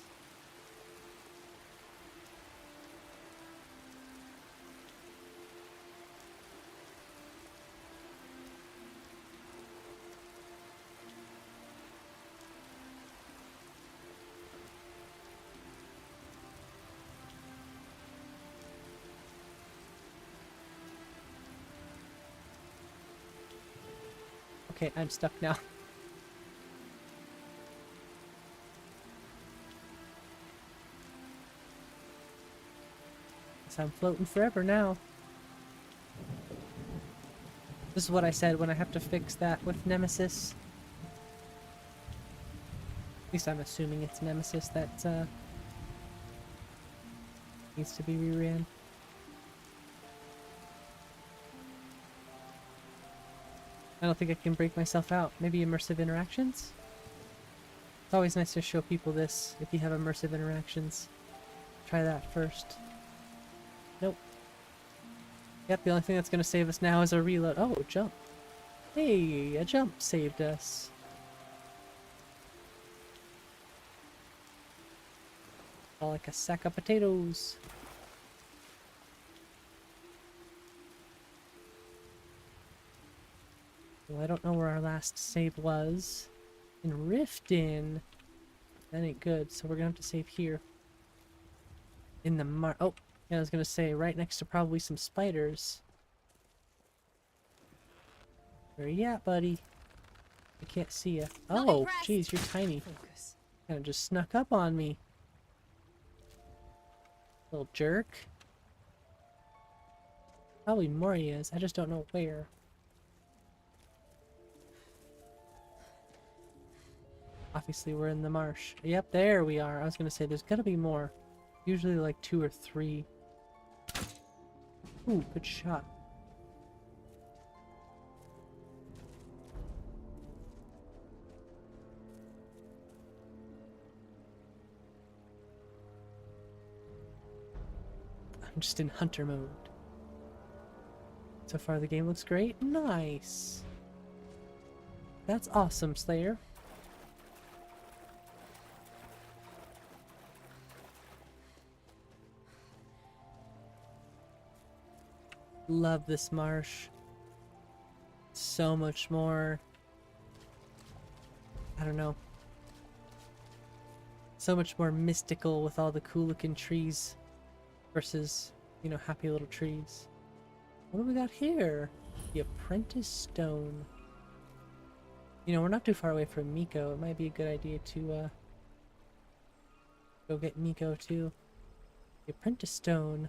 Okay, I'm stuck now. I'm floating forever now. This is what I said when I have to fix that with Nemesis. At least I'm assuming it's Nemesis that needs to be reran. I don't think I can break myself out. Maybe immersive interactions? It's always nice to show people this if you have immersive interactions. Try that first. Nope. Yep, the only thing that's gonna save us now is a reload. Oh, jump. Hey, a jump saved us. All like a sack of potatoes. Well, I don't know where our last save was. In Riften. That ain't good, so we're gonna have to save here. In the oh! Yeah, I was gonna say, right next to probably some spiders. Where you at, buddy? I can't see you. Oh, jeez, you're tiny. Kinda just snuck up on me. Little jerk. Probably more he is, I just don't know where. Obviously, we're in the marsh. Yep, there we are. I was gonna say, there's gotta be more. Usually like 2 or 3. Ooh, good shot. I'm just in hunter mode. So far the game looks great. Nice. That's awesome, Slayer. Love this marsh. so much more, I don't know, so much more mystical with all the cool looking trees versus, you know, happy little trees. What do we got here? The Apprentice Stone. You know, we're not too far away from Miko. It might be a good idea to go get Miko too. The Apprentice Stone.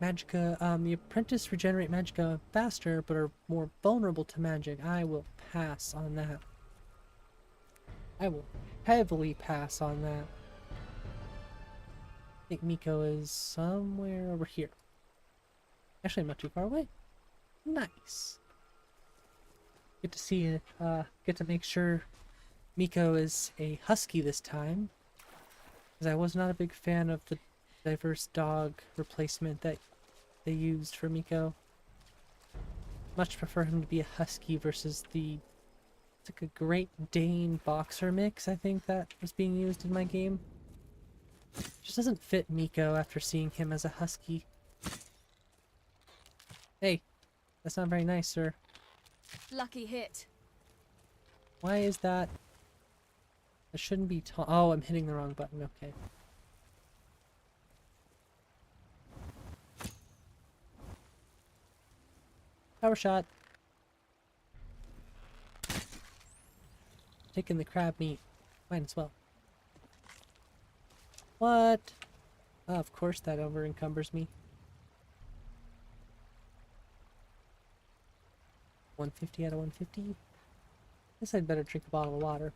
Magicka, the Apprentice regenerate Magicka faster, but are more vulnerable to magic. I will pass on that. I will heavily pass on that. I think Miko is somewhere over here. Actually, I'm not too far away. Nice. Get to see it, get to make sure Miko is a husky this time. Because I was not a big fan of the diverse dog replacement that they used for Miko. Much prefer him to be a husky versus the... It's like a Great Dane boxer mix, I think, that was being used in my game. Just doesn't fit Miko after seeing him as a husky. Hey, that's not very nice, sir. Lucky hit. Why is that? That shouldn't be oh, I'm hitting the wrong button. Okay. Power shot. Taking the crab meat. Might as well. What? Oh, of course that over encumbers me. 150 out of 150. Guess I'd better drink a bottle of water.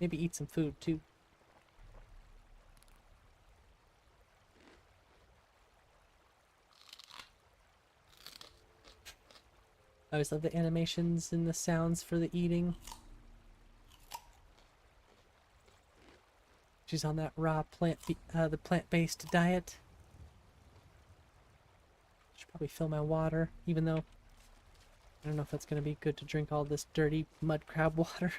Maybe eat some food too. I always love the animations and the sounds for the eating. She's on that raw the plant-based diet. Should probably fill my water, even though I don't know if that's gonna be good to drink all this dirty mud crab water.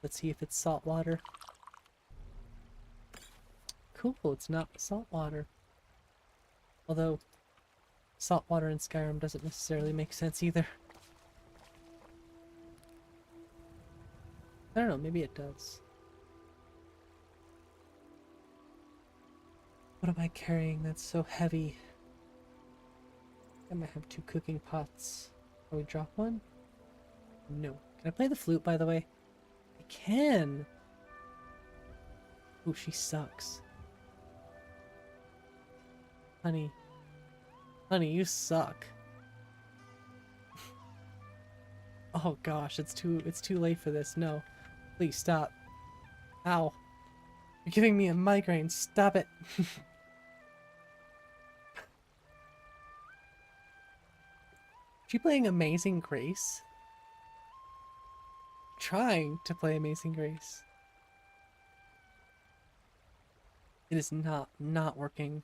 Let's see if it's salt water. Cool, it's not salt water. Although salt water in Skyrim doesn't necessarily make sense either. I don't know, maybe it does. What am I carrying that's so heavy? I might have 2 cooking pots. Can we drop one? No. Can I play the flute, by the way? I can! Ooh, she sucks. Honey. Honey, you suck. Oh gosh, it's too late for this. No. Please stop. Ow. You're giving me a migraine. Stop it. She playing Amazing Grace? Trying to play Amazing Grace. It is not working.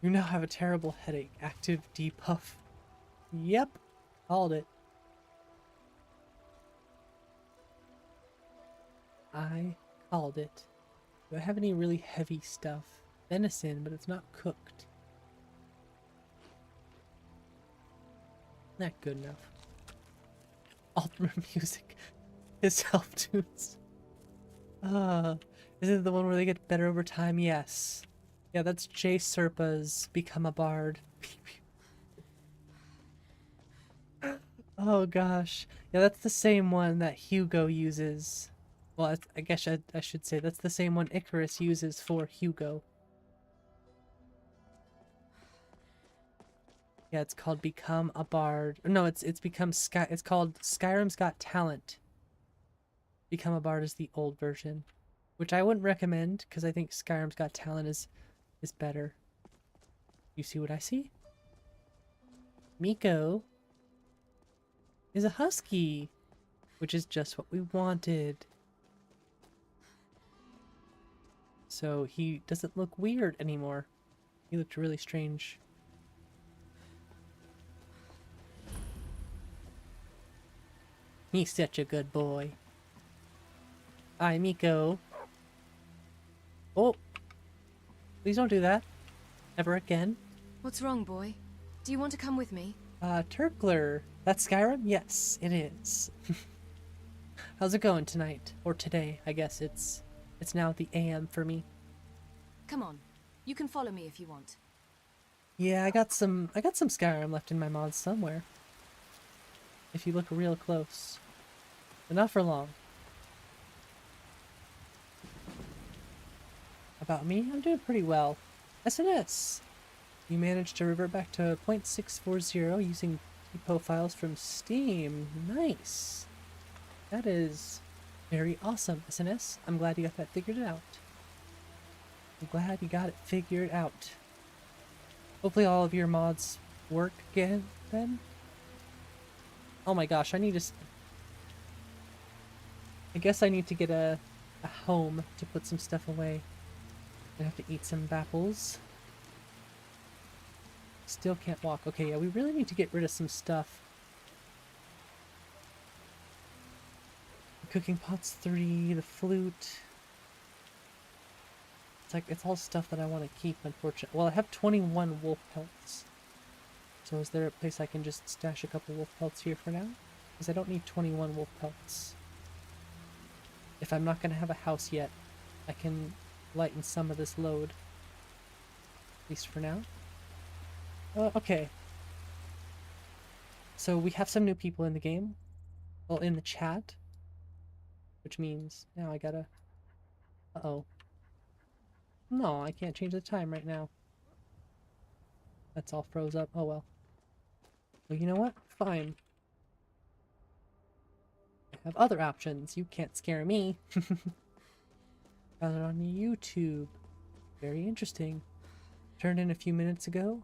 You now have a terrible headache. Active depuff. Yep. Called it. I called it. Do I have any really heavy stuff? Venison, but it's not cooked. Not good enough. Ultimate music is self-tunes. Is it the one where they get better over time? Yes. Yeah, that's Jay Serpa's Become a Bard. Oh gosh. Yeah, that's the same one that Hugo uses. Well, I guess I should say that's the same one Icarus uses for Hugo. Yeah, it's called Become a Bard. No, it's called Skyrim's Got Talent. Become a Bard is the old version, which I wouldn't recommend because I think Skyrim's Got Talent is better. You see what I see? Miko is a husky, which is just what we wanted. So he doesn't look weird anymore. He looked really strange. He's such a good boy. Hi, Miko. Oh! Please don't do that. ever again. What's wrong, boy? Do you want to come with me? Turkler. That's Skyrim? Yes, it is. How's it going tonight? Or today, I guess it's now the AM for me. Come on. You can follow me if you want. Yeah, I got some Skyrim left in my mods somewhere. If you look real close. But not for long. About me? I'm doing pretty well. SNS! You managed to revert back to 0.640 using repo files from Steam. Nice! That is very awesome, SNS. I'm glad you got that figured out. I'm glad you got it figured out. Hopefully all of your mods work again, then? Oh my gosh, I guess I need to get a home to put some stuff away. I have to eat some apples. Still can't walk. Okay, yeah, we really need to get rid of some stuff. The cooking pot's 3, the flute. It's all stuff that I want to keep, unfortunately. Well, I have 21 wolf pelts. So is there a place I can just stash a couple wolf pelts here for now? Because I don't need 21 wolf pelts. If I'm not going to have a house yet, I can lighten some of this load. At least for now. Okay. So we have some new people in the game. Well, in the chat. Which means now I gotta... Uh-oh. No, I can't change the time right now. That's all froze up. Oh well. Well, you know what? Fine. I have other options. You can't scare me. Found it on YouTube. Very interesting. Turned in a few minutes ago.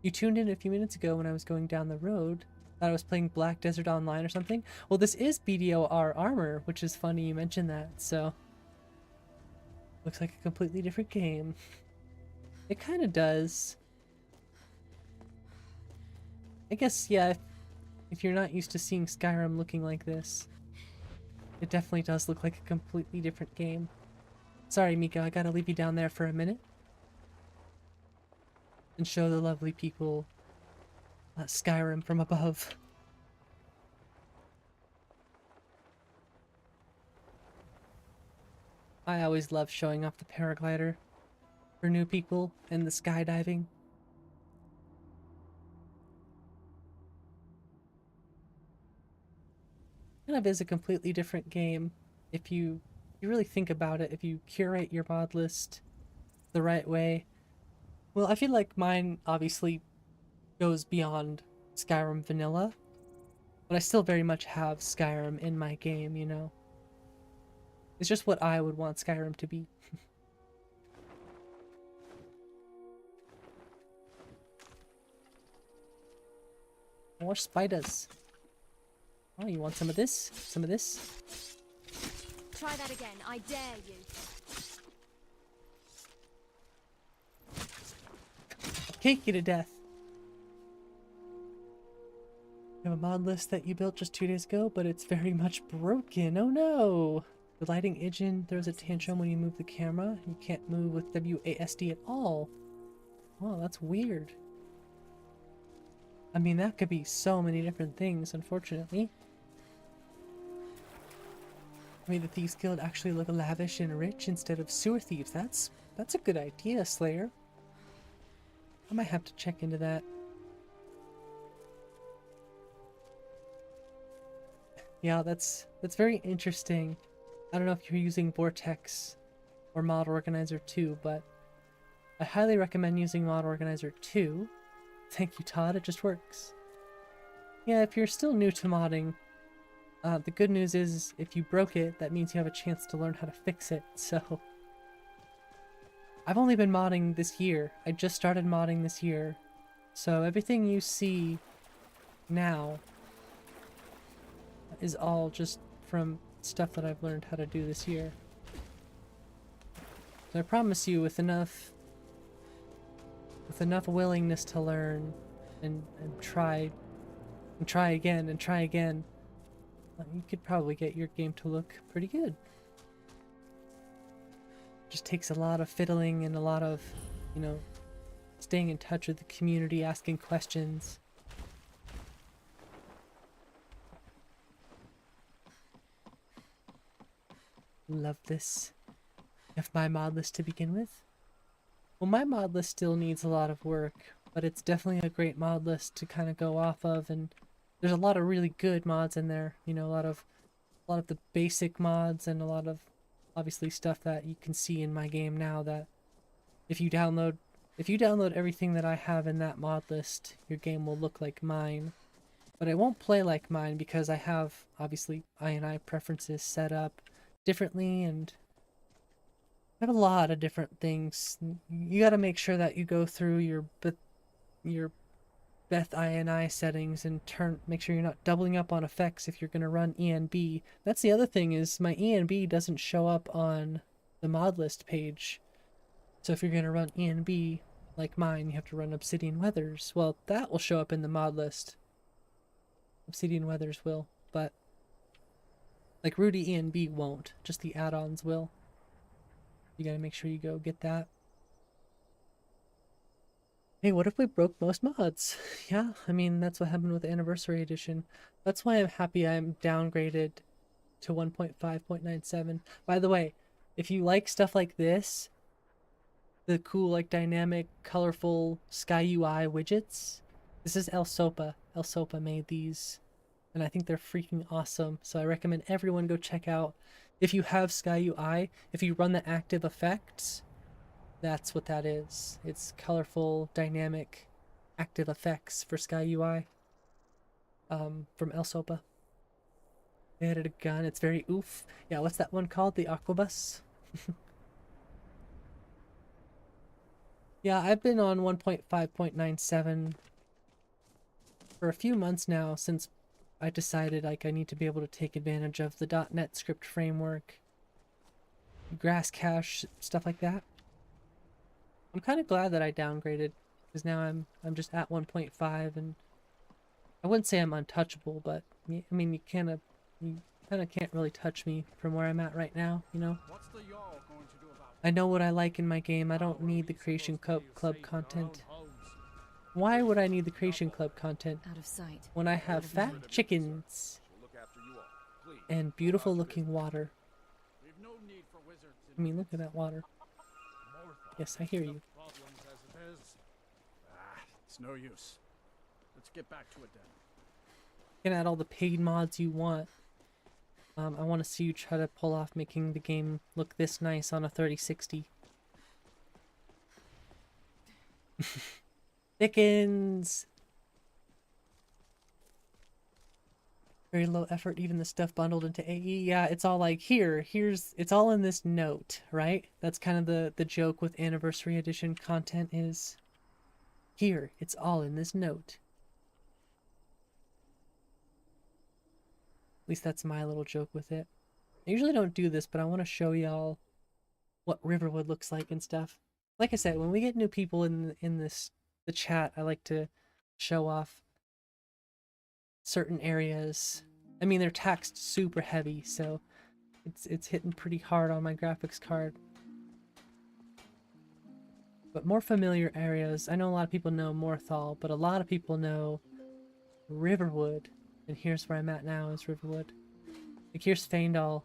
You tuned in a few minutes ago when I was going down the road. Thought I was playing Black Desert Online or something. Well, this is BDOR Armor, which is funny you mentioned that, so... Looks like a completely different game. It kind of does. I guess, yeah, if you're not used to seeing Skyrim looking like this, it definitely does look like a completely different game. Sorry, Miko, I gotta leave you down there for a minute. And show the lovely people Skyrim from above. I always love showing off the paraglider for new people and the skydiving. Kind of is a completely different game if you really think about it, if you curate your mod list the right way. Well, I feel like mine obviously goes beyond Skyrim vanilla, but I still very much have Skyrim in my game, you know? It's just what I would want Skyrim to be. More spiders. Oh, you want some of this? Some of this? Try that again, I dare you. I'll cake you to death. You have a mod list that you built just 2 days ago, but it's very much broken. Oh no! The lighting engine throws a tantrum when you move the camera. You can't move with WASD at all. Oh, that's weird. I mean, that could be so many different things, unfortunately. I mean, the Thieves Guild actually look lavish and rich instead of sewer thieves. That's a good idea, Slayer. I might have to check into that. Yeah, that's very interesting. I don't know if you're using Vortex or Mod Organizer 2, but I highly recommend using Mod Organizer 2. Thank you, Todd, it just works. Yeah, if you're still new to modding, the good news is if you broke it, that means you have a chance to learn how to fix it, so... I've only been modding this year. I just started modding this year. So everything you see now is all just from stuff that I've learned how to do this year. So I promise you, with enough willingness to learn and try again and try again, you could probably get your game to look pretty good. Just takes a lot of fiddling and a lot of, you know, staying in touch with the community, asking questions. Love this. If my mod list to begin with? Well, my mod list still needs a lot of work, but it's definitely a great mod list to kind of go off of, and there's a lot of really good mods in there. You know, a lot of the basic mods and a lot of obviously stuff that you can see in my game now that if you download everything that I have in that mod list, your game will look like mine. But it won't play like mine because I have obviously I preferences set up differently, and I have a lot of different things. You got to make sure that you go through your Beth INI settings and make sure you're not doubling up on effects if you're going to run ENB. That's the other thing, is my ENB doesn't show up on the mod list page. So if you're going to run ENB like mine, you have to run Obsidian Weathers. Well, that will show up in the mod list. Obsidian Weathers will, but like Rudy ENB won't. Just the add-ons will. You gotta make sure you go get that. Hey, what if we broke most mods? Yeah, I mean, that's what happened with the Anniversary Edition. That's why I'm happy I'm downgraded to 1.5.97. By the way, if you like stuff like this, the cool, like, dynamic, colorful Sky UI widgets, this is El Sopa. El Sopa made these, and I think they're freaking awesome. So I recommend everyone go check out. If you have Sky UI, if you run the active effects, that's what that is. It's colorful, dynamic, active effects for Sky UI. From El Sopa. They added a gun. It's very oof. Yeah, what's that one called? The Aquabus? Yeah, I've been on 1.5.97 for a few months now, since I decided like I need to be able to take advantage of the .NET script framework, grass cache, stuff like that. I'm kind of glad that I downgraded, because now I'm just at 1.5, and I wouldn't say I'm untouchable, but I mean you kind of can't really touch me from where I'm at right now, you know. What's the Jarl going to do about I know what I like in my game. I don't need the Creation Club content. Why would I need the Creation Club content Out of sight. when I have fat chickens and beautiful looking water? We've no need for wizards I mean, look at that water. Yes, I hear you. problems as it is? It's no use. Let's get back to it then. You can add all the paid mods you want. I want to see you try to pull off making the game look this nice on a 3060. Dickens! Very low effort, even the stuff bundled into AE. Yeah, it's all like, it's all in this note, right? That's kind of the joke with Anniversary Edition content is, here, it's all in this note. At least that's my little joke with it. I usually don't do this, but I want to show y'all what Riverwood looks like and stuff. Like I said, when we get new people in the chat, I like to show off certain areas. I mean, they're taxed super heavy, so it's hitting pretty hard on my graphics card. But more familiar areas, I know a lot of people know Morthal, but a lot of people know Riverwood. And here's where I'm at now, is Riverwood. Like, here's Feindal.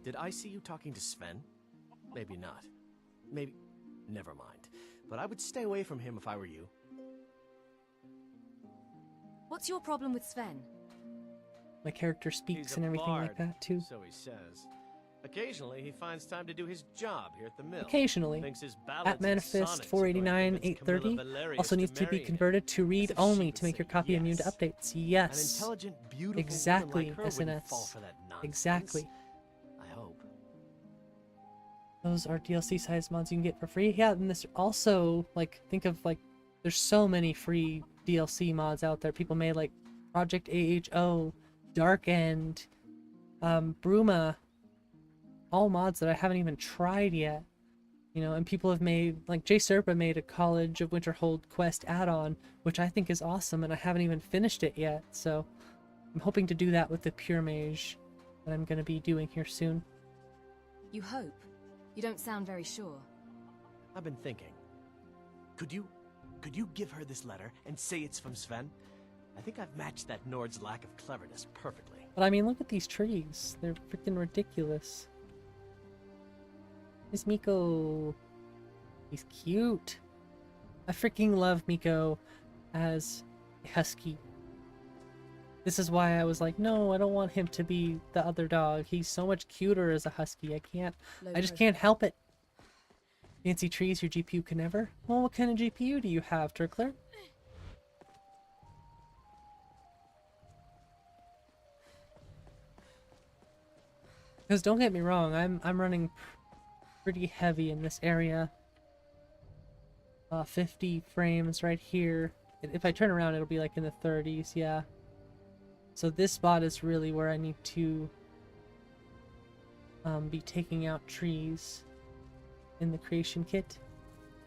Did I see you talking to Sven? Maybe not. Maybe... Never mind. But I would stay away from him if I were you. What's your problem with Sven? My character speaks He's and a everything bard, like that, too. So he says. Occasionally, he finds time to do his job here at the mill. Occasionally. Thinks his At ballads and Manifest sonnets are 489 going to convince Camilla 830 Valerius also needs to be marry him. converted to read As if she only would to make your say copy immune to yes. updates. An Yes. intelligent, beautiful Exactly, woman like her wouldn't SNS. fall for that nonsense. Exactly. I hope. Those are DLC size mods you can get for free. Yeah, and this also, like, think of, like, there's so many free DLC mods out there. People made, like, Project AHO, Dark End, Bruma, all mods that I haven't even tried yet. You know, and people have made, like, J Serpa made a College of Winterhold quest add-on, which I think is awesome, and I haven't even finished it yet, so I'm hoping to do that with the Pure Mage that I'm going to be doing here soon. You hope? You don't sound very sure. I've been thinking. Could you give her this letter and say it's from Sven? I think I've matched that Nord's lack of cleverness perfectly. But I mean, look at these trees. They're freaking ridiculous. Here's Miko. He's cute. I freaking love Miko as a husky. This is why I was like, no, I don't want him to be the other dog. He's so much cuter as a husky. I just can't help it. Fancy trees your GPU can never? Well, what kind of GPU do you have, Turkler? Because don't get me wrong, I'm running pretty heavy in this area. 50 frames right here. If I turn around, it'll be like in the 30s, yeah. So this spot is really where I need to be taking out trees in the creation kit.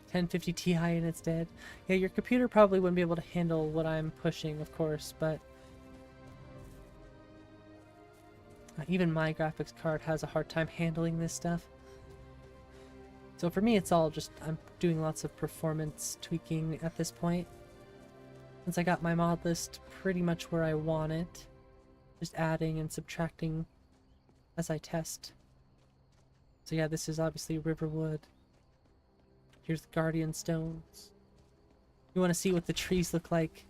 1050 Ti and it's dead. Yeah, your computer probably wouldn't be able to handle what I'm pushing, of course, but even my graphics card has a hard time handling this stuff. So for me, it's all just, I'm doing lots of performance tweaking at this point. Since I got my mod list pretty much where I want it. Just adding and subtracting as I test. So yeah, this is obviously Riverwood. Here's the Guardian Stones. You want to see what the trees look like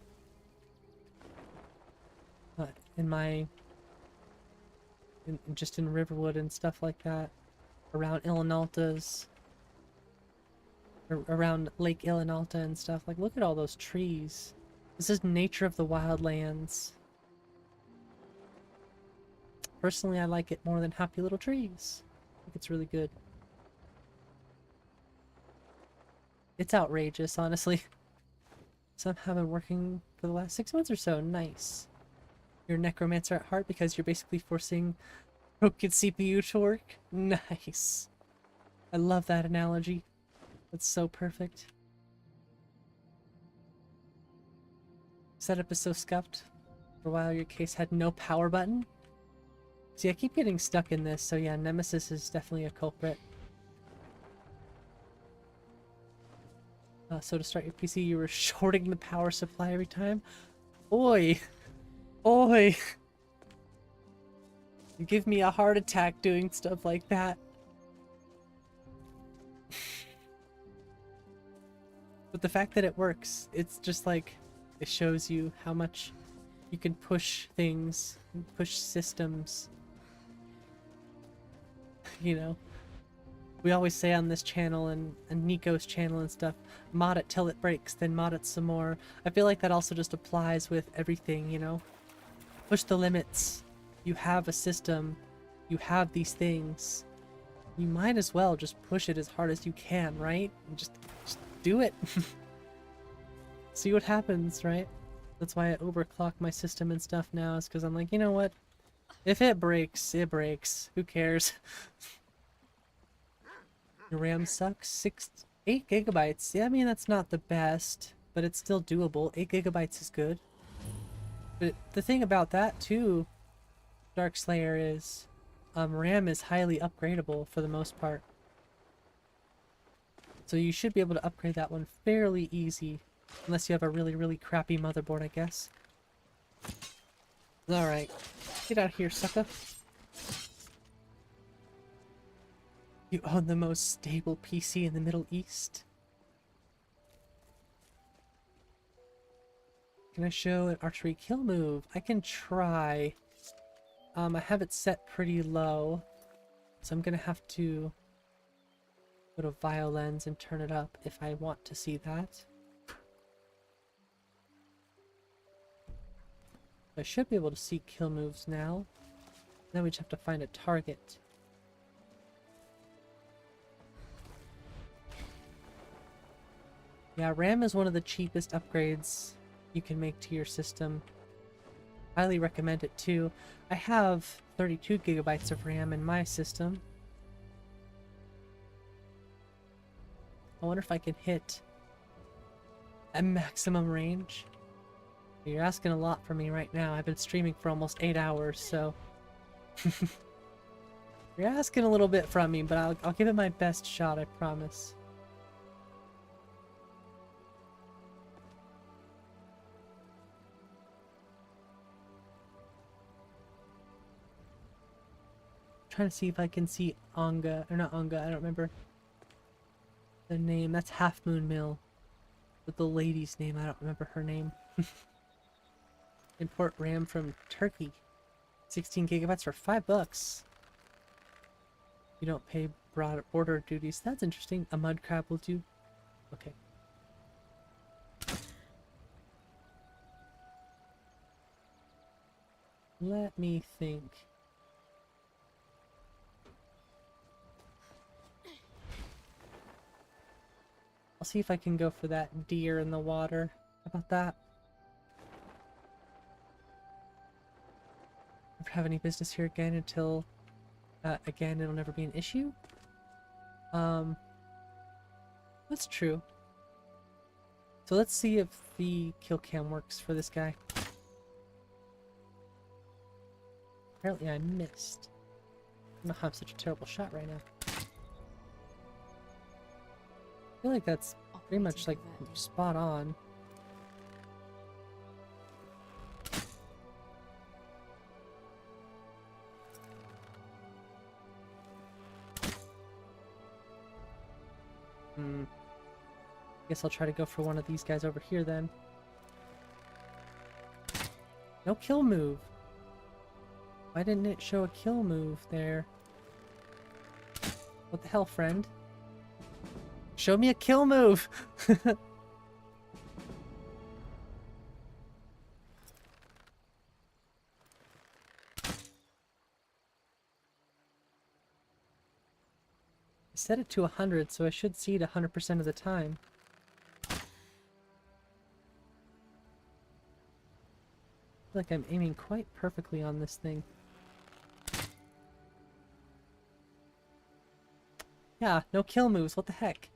just in Riverwood and stuff like that. Around Ilinalta's. Around Lake Ilinalta and stuff. Like, look at all those trees. This is nature of the Wildlands. Personally, I like it more than Happy Little Trees. I think it's really good. It's outrageous, honestly. Some have been working for the last 6 months or so. Nice. You're a necromancer at heart because you're basically forcing broken CPU to work. Nice. I love that analogy. That's so perfect. Setup is so scuffed. For a while your case had no power button. See, I keep getting stuck in this, so yeah, Nemesis is definitely a culprit. So to start your PC, you were shorting the power supply every time? Oi! Oi! You give me a heart attack doing stuff like that. But the fact that it works, it's just like, it shows you how much you can push things, push systems. You know, we always say on this channel and Nico's channel and stuff, mod it till it breaks, then mod it some more. I feel like that also just applies with everything, you know? Push the limits. You have a system. You have these things. You might as well just push it as hard as you can, right? And just do it. See what happens, right? That's why I overclock my system and stuff now, is because I'm like, you know what? If it breaks, it breaks. Who cares? Your RAM sucks. 8 gigabytes. Yeah, I mean, that's not the best, but it's still doable. 8 gigabytes is good. But the thing about that, too, Darkslayer, is RAM is highly upgradable for the most part. So you should be able to upgrade that one fairly easy. Unless you have a really, really crappy motherboard, I guess. Alright. Get out of here, sucker. You own the most stable PC in the Middle East. Can I show an archery kill move? I can try. I have it set pretty low. So I'm gonna have to go to Wildlands and turn it up if I want to see that. I should be able to see kill moves now. Then we just have to find a target. Yeah, RAM is one of the cheapest upgrades you can make to your system. Highly recommend it too. I have 32 gigabytes of RAM in my system. I wonder if I can hit a maximum range. You're asking a lot from me right now. I've been streaming for almost 8 hours, so... You're asking a little bit from me, but I'll give it my best shot, I promise. trying to see if I can see Anga, or not Anga, I don't remember the name. That's Half Moon Mill. But the lady's name, I don't remember her name. Import RAM from Turkey. 16 gigabytes for $5. You don't pay broad order duties. That's interesting. A mud crab will do. Okay. Let me think. I'll see if I can go for that deer in the water. How about that? Never have any business here again until, again, it'll never be an issue. That's true. So let's see if the kill cam works for this guy. Apparently I missed. I don't know how I'm such a terrible shot right now. I feel like that's pretty much like spot on. Guess I'll try to go for one of these guys over here then. No kill move. Why didn't it show a kill move there? What the hell, friend? Show me a kill move! I set it to 100, so I should see it 100% of the time. I feel like I'm aiming quite perfectly on this thing. Yeah, no kill moves, what the heck?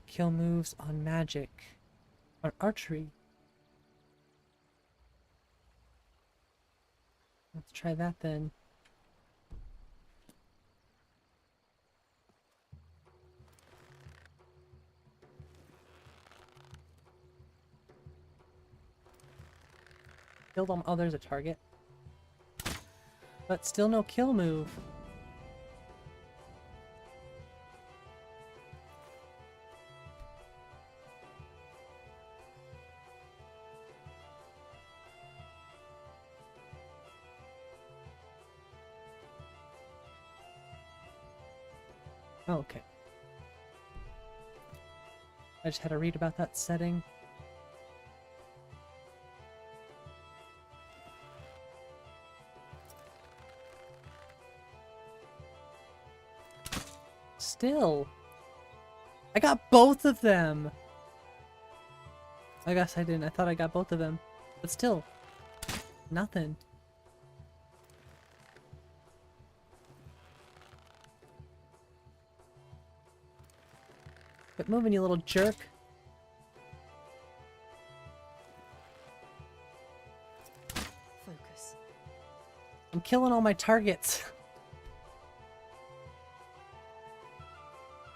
Kill moves on magic. On archery. Let's try that then. Killed them. Oh, there's a target. But still no kill move. Oh, okay. I just had to read about that setting. Still. I got both of them! I guess I didn't. I thought I got both of them. But still. Nothing. Quit moving, you little jerk. Focus. I'm killing all my targets.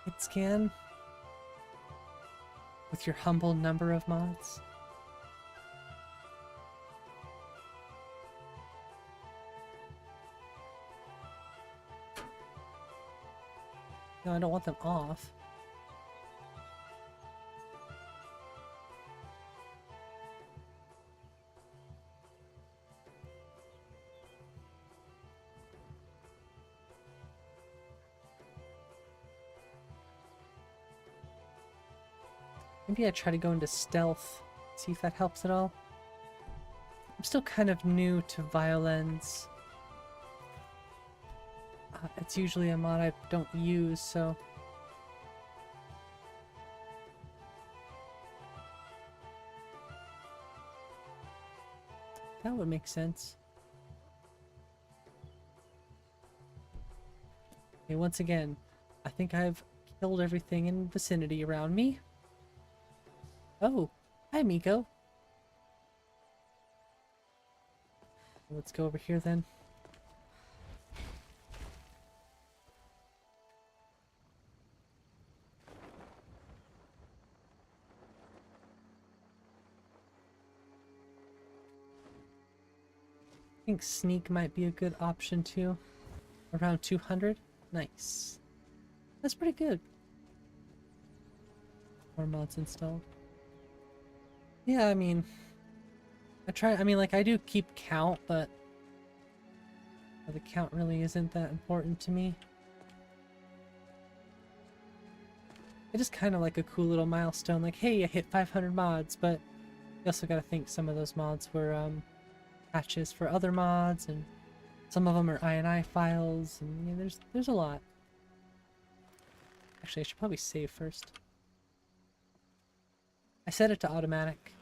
Hit scan. With your humble number of mods. No, I don't want them off. Maybe I try to go into stealth, see if that helps at all. I'm still kind of new to Wildlands. It's usually a mod I don't use, so... that would make sense. Okay, once again, I think I've killed everything in vicinity around me. Oh, hi Miko. Let's go over here then. think sneak might be a good option too. Around 200? Nice. That's pretty good. More mods installed. Yeah, I mean... like, I do keep count, but... the count really isn't that important to me. It is kind of like a cool little milestone, like, hey, I hit 500 mods, but you also gotta think some of those mods were, patches for other mods, and some of them are INI files, and yeah, there's a lot. Actually, I should probably save first. I set it to automatic.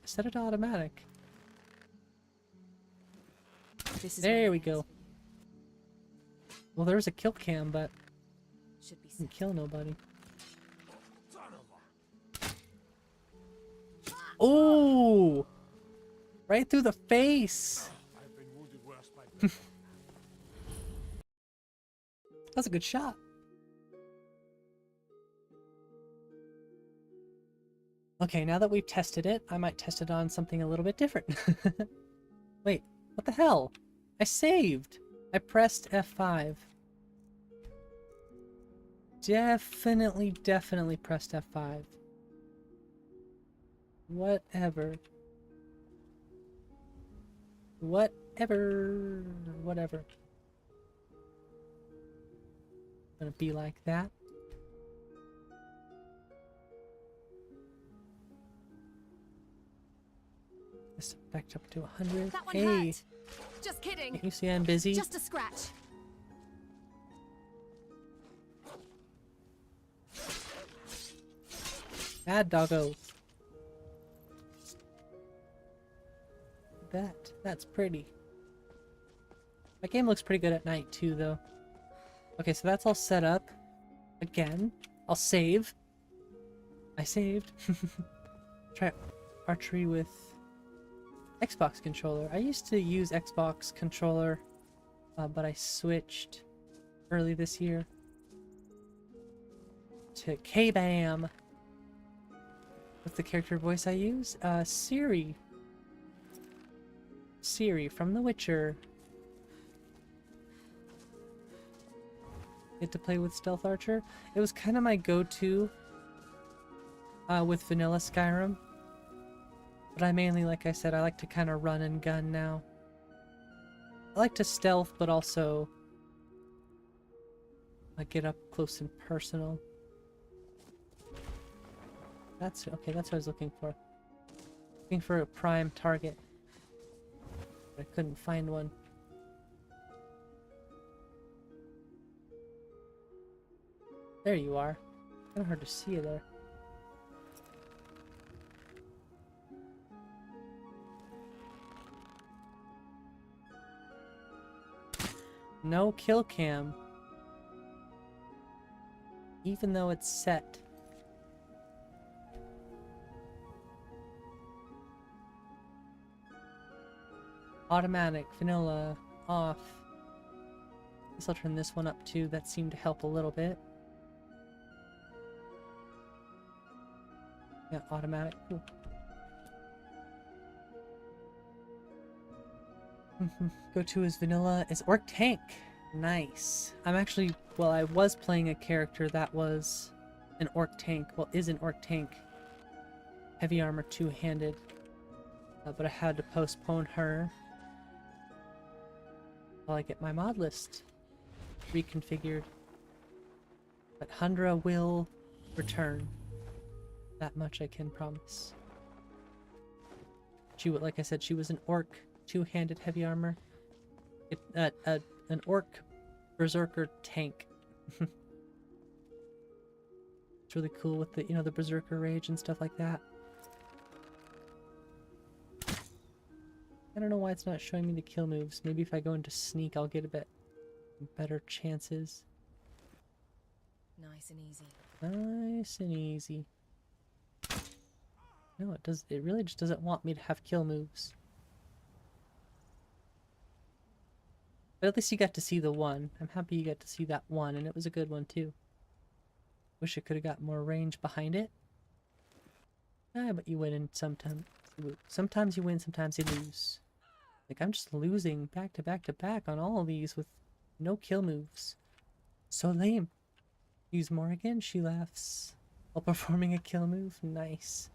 Set it to automatic. There we go. Well, there's a kill cam, but didn't kill nobody. Oh! Right through the face! That's a good shot. Okay, now that we've tested it, I might test it on something a little bit different. Wait, what the hell? I saved! I pressed F5. Definitely pressed F5. Whatever. Whatever. Gonna be like that. This backed up to 100. That one hey! hurt. Just kidding. Can't you see I'm busy? Just a scratch. Bad doggo. That's pretty. My game looks pretty good at night too, though. Okay, so that's all set up. Again, I'll save. I saved. Try archery with Xbox controller. I used to use Xbox controller, but I switched early this year to K-Bam. What's the character voice I use? Siri. Siri from The Witcher. Get to play with Stealth Archer. It was kind of my go-to with vanilla Skyrim. But I mainly, like I said, I like to kind of run and gun now. I like to stealth, but also get up close and personal. That's okay, that's what I was looking for. Looking for a prime target. But I couldn't find one. There you are. Kind of hard to see you there. No kill cam. Even though it's set. Automatic, vanilla, off. Guess I'll turn this one up too. That seemed to help a little bit. Yeah, automatic. Cool. Go-to is vanilla. Is Orc Tank. Nice. I'm actually, well, I was playing a character that was an Orc Tank. Well, is an Orc Tank. Heavy armor, two-handed. But I had to postpone her while I get my mod list reconfigured. But Tundra will return. That much I can promise. She, like I said, she was an orc, two-handed heavy armor. An orc berserker tank. It's really cool with the, the berserker rage and stuff like that. I don't know why it's not showing me the kill moves. Maybe if I go into sneak, I'll get a bit better chances. Nice and easy. Nice and easy. No, it does. It really just doesn't want me to have kill moves. But at least you got to see the one. I'm happy you got to see that one, and it was a good one too. Wish I could have got more range behind it. Ah, but you win and sometimes sometimes you win, sometimes you lose. Like, I'm just losing back to back to back on all of these with no kill moves. So lame. Use Morrigan, she laughs. While performing a kill move. Nice.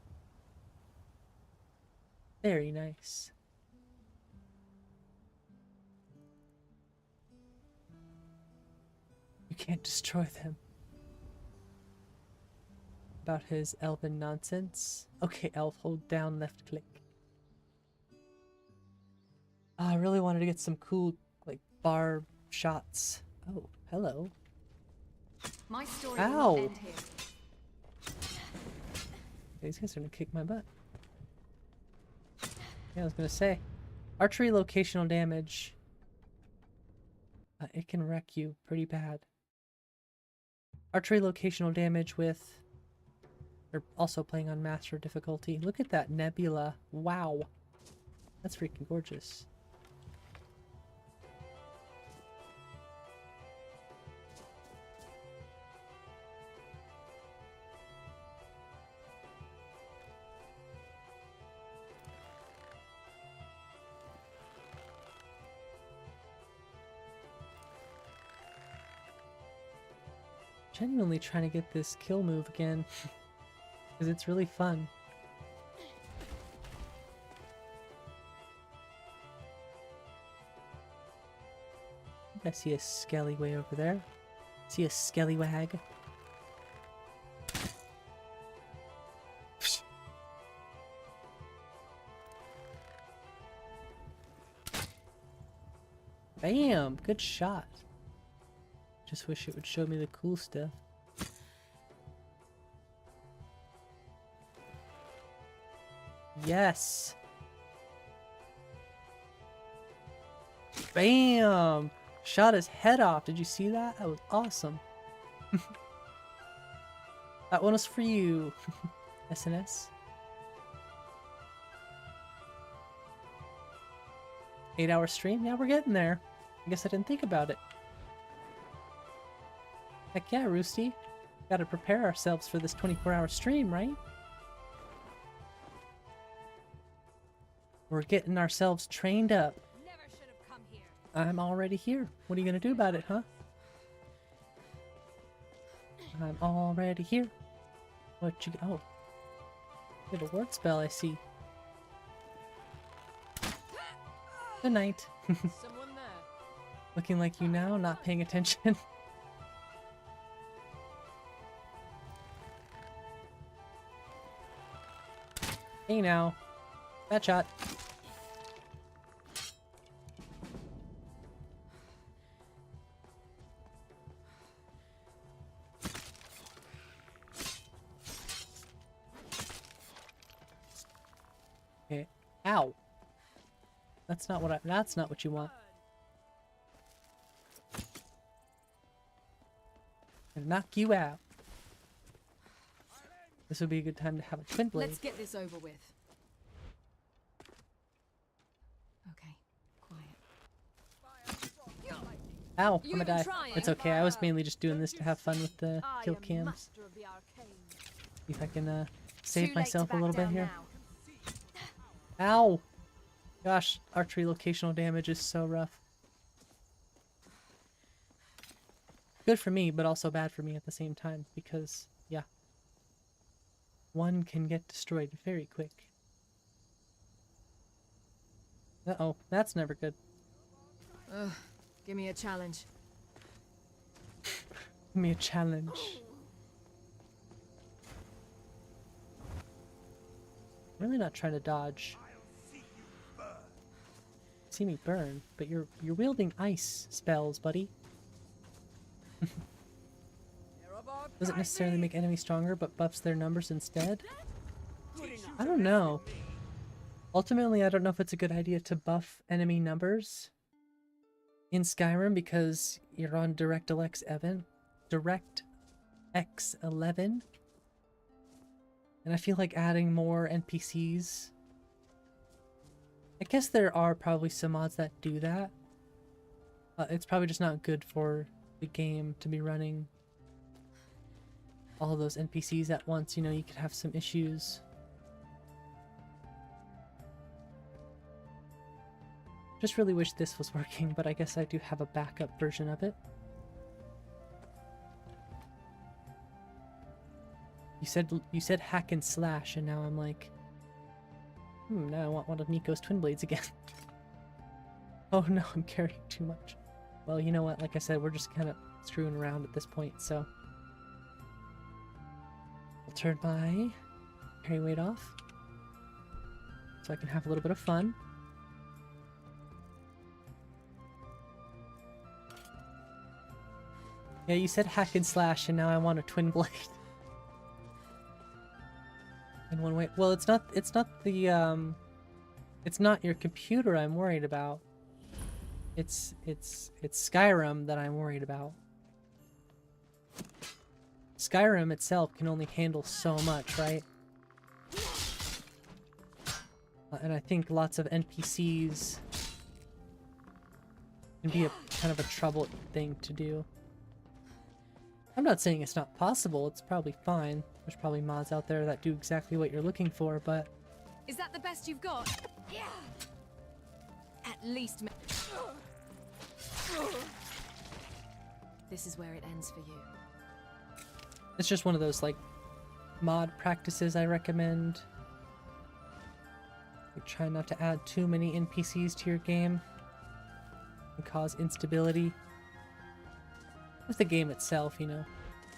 Very nice. You can't destroy them. About his elven nonsense. Okay, elf, hold down left click. Oh, I really wanted to get some cool, like, bar shots. Oh, hello. My story Ow! will not end here. These guys are gonna kick my butt. Yeah, I was gonna say. Archery locational damage. It can wreck you pretty bad. Archery locational damage with... They're also playing on master difficulty. Look at that nebula. Wow. That's freaking gorgeous. Genuinely trying to get this kill move again. Because it's really fun. I see a scallywag over there. See a scallywag. Bam! Good shot. Just wish it would show me the cool stuff. Yes! Bam! Shot his head off. Did you see that? That was awesome. That one was for you. SNS. 8-hour stream? Yeah, we're getting there. I guess I didn't think about it. Heck yeah, Roosty. Gotta prepare ourselves for this 24-hour stream, right? We're getting ourselves trained up. Never should have come here. I'm already here. What are you gonna do about it, huh? I'm already here. What you... Oh. You have a word spell, I see. Good night. Someone there. Looking like you now, not paying attention. Hey now. That shot. Okay. Ow. That's not what you want. And knock you out. This would be a good time to have a twin blade. Let's get this over with. Okay, quiet. Ow, I'm gonna die. It's okay, I was mainly just doing this to have fun with the kill cams. See if I can save myself a little bit here. Ow! Gosh, archery locational damage is so rough. Good for me, but also bad for me at the same time, because, yeah. One can get destroyed very quick. Uh-oh, that's never good. Ugh, give me a challenge. Give me a challenge. I'm really not trying to dodge. See me burn, but you're wielding ice spells, buddy. Doesn't necessarily make enemies stronger, but buffs their numbers instead? I don't know. Ultimately, I don't know if it's a good idea to buff enemy numbers in Skyrim because you're on DirectX 11. And I feel like adding more NPCs. I guess there are probably some mods that do that. It's probably just not good for the game to be running all those NPCs at once. You know, you could have some issues. Just really wish this was working, but I guess I do have a backup version of it. You said hack and slash, and now I'm like, now I want one of Nico's twin blades again. Oh no, I'm carrying too much. Well, you know what? Like I said, we're just kind of screwing around at this point, so I'll turn my carry weight off so I can have a little bit of fun. Yeah, you said hack and slash, and now I want a twin blade. In one way. Well, it's not the it's not your computer I'm worried about. It's Skyrim that I'm worried about. Skyrim itself can only handle so much, right? And I think lots of NPCs can be a kind of a trouble thing to do. I'm not saying it's not possible, it's probably fine. There's probably mods out there that do exactly what you're looking for, but... Is that the best you've got? Yeah. At least... This is where it ends for you. It's just one of those, like, mod practices I recommend. Like, try not to add too many NPCs to your game and cause instability. With the game itself, you know,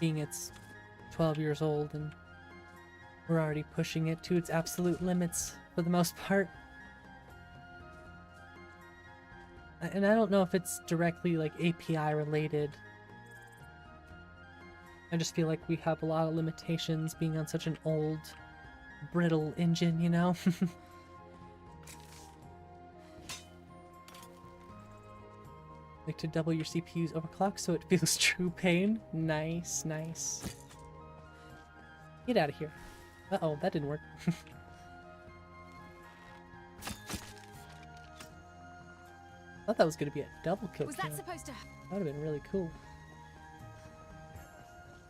being it's 12 years old and we're already pushing it to its absolute limits for the most part. And I don't know if it's directly like API related. I just feel like we have a lot of limitations being on such an old, brittle engine, you know? Like to double your CPU's overclock so it feels true pain. Nice, nice. Get out of here. Uh-oh, that didn't work. Thought that was gonna be a double kill. Was that supposed to? That would have been really cool.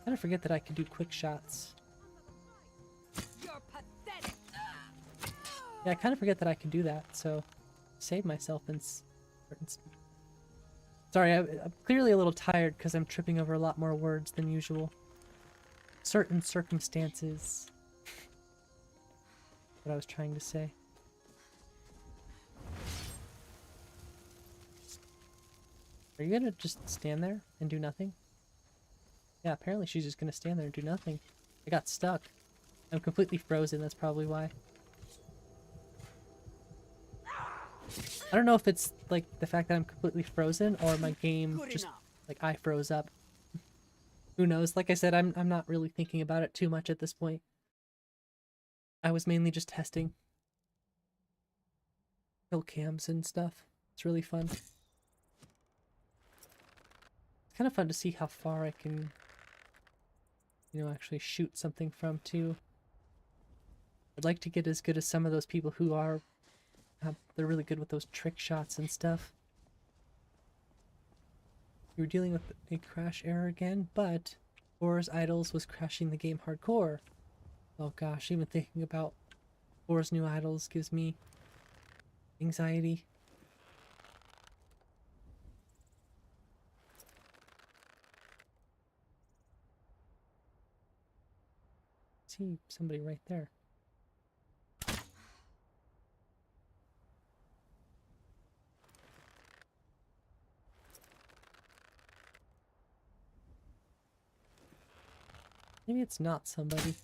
I kind of forget that I could do quick shots. You're pathetic. Yeah, I kind of forget that I could do that, so save myself in certain... Sorry, I'm clearly a little tired because I'm tripping over a lot more words than usual. Certain circumstances. What I was trying to say. Are you gonna just stand there and do nothing? Yeah, apparently she's just gonna stand there and do nothing. I got stuck. I'm completely frozen, that's probably why. I don't know if it's like the fact that I'm completely frozen or my game just like I froze up. Who knows? Like I said, I'm not really thinking about it too much at this point. I was mainly just testing kill cams and stuff. It's really fun. It's kind of fun to see how far I can, you know, actually shoot something from too. I'd like to get as good as some of those people who are they're really good with those trick shots and stuff. You were dealing with a crash error again, but Boar's Idols was crashing the game hardcore. Oh gosh, even thinking about Boar's new idols gives me anxiety. See somebody right there. Maybe it's not somebody.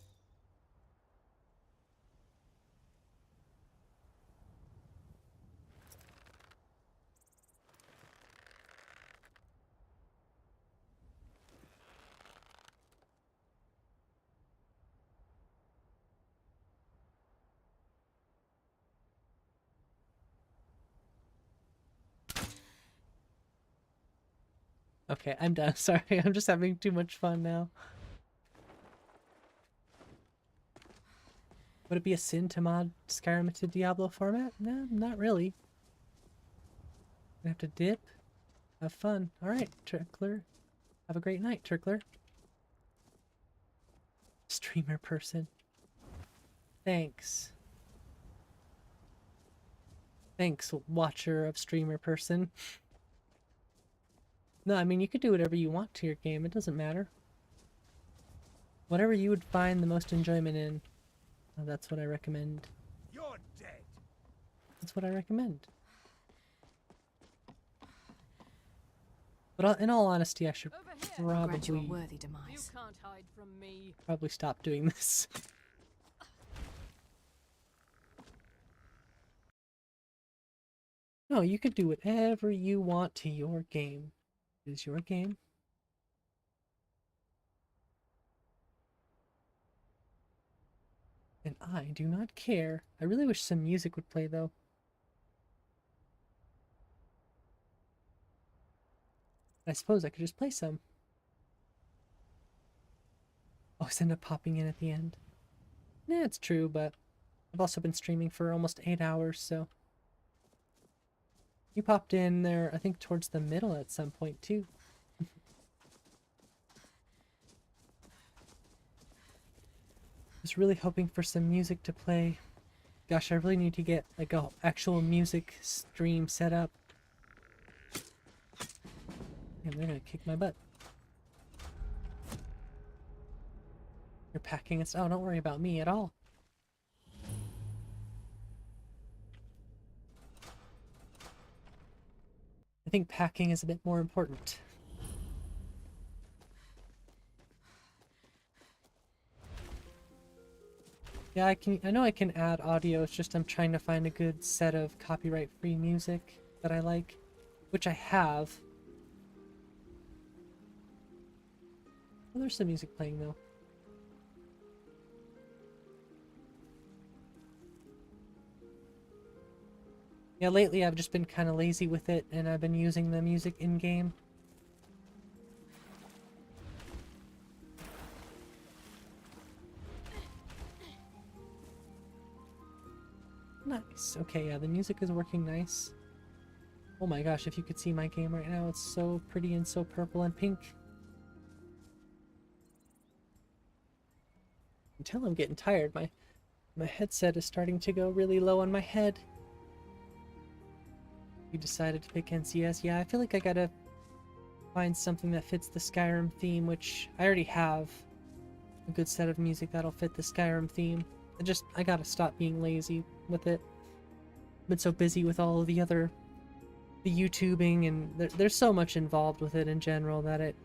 Okay, I'm done. Sorry, I'm just having too much fun now. Would it be a sin to mod Skyrim to Diablo format? No, not really. I have to dip. Have fun. Alright, Trickler. Have a great night, Trickler. Streamer person. Thanks. Thanks, watcher of streamer person. No, I mean, you could do whatever you want to your game. It doesn't matter. Whatever you would find the most enjoyment in, that's what I recommend. You're dead. That's what I recommend. But in all honesty, I should Regret your probably worthy demise. You can't hide from me. probably stop doing this. No, you could do whatever you want to your game. It is your game. And I do not care. I really wish some music would play, though. I suppose I could just play some. Always end up popping in at the end. Yeah, it's true, but I've also been streaming for almost 8 hours, so... You popped in there, I think, towards the middle at some point, too. Was really hoping for some music to play. Gosh, I really need to get like a actual music stream set up. And they're gonna kick my butt. You're packing us. Oh, don't worry about me at all. I think packing is a bit more important. Yeah, I know I can add audio, it's just I'm trying to find a good set of copyright-free music that I like, which I have. Oh, there's some music playing though. Yeah, lately I've just been kind of lazy with it, and I've been using the music in-game. Nice. Okay, yeah, the music is working nice. Oh my gosh, if you could see my game right now, it's so pretty and so purple and pink. Until I'm getting tired, my headset is starting to go really low on my head. You decided to pick NCS. Yeah, I feel like I gotta find something that fits the Skyrim theme, which I already have a good set of music that'll fit the Skyrim theme. I gotta stop being lazy with it. I've been so busy with all of the YouTubing, and there's so much involved with it in general that it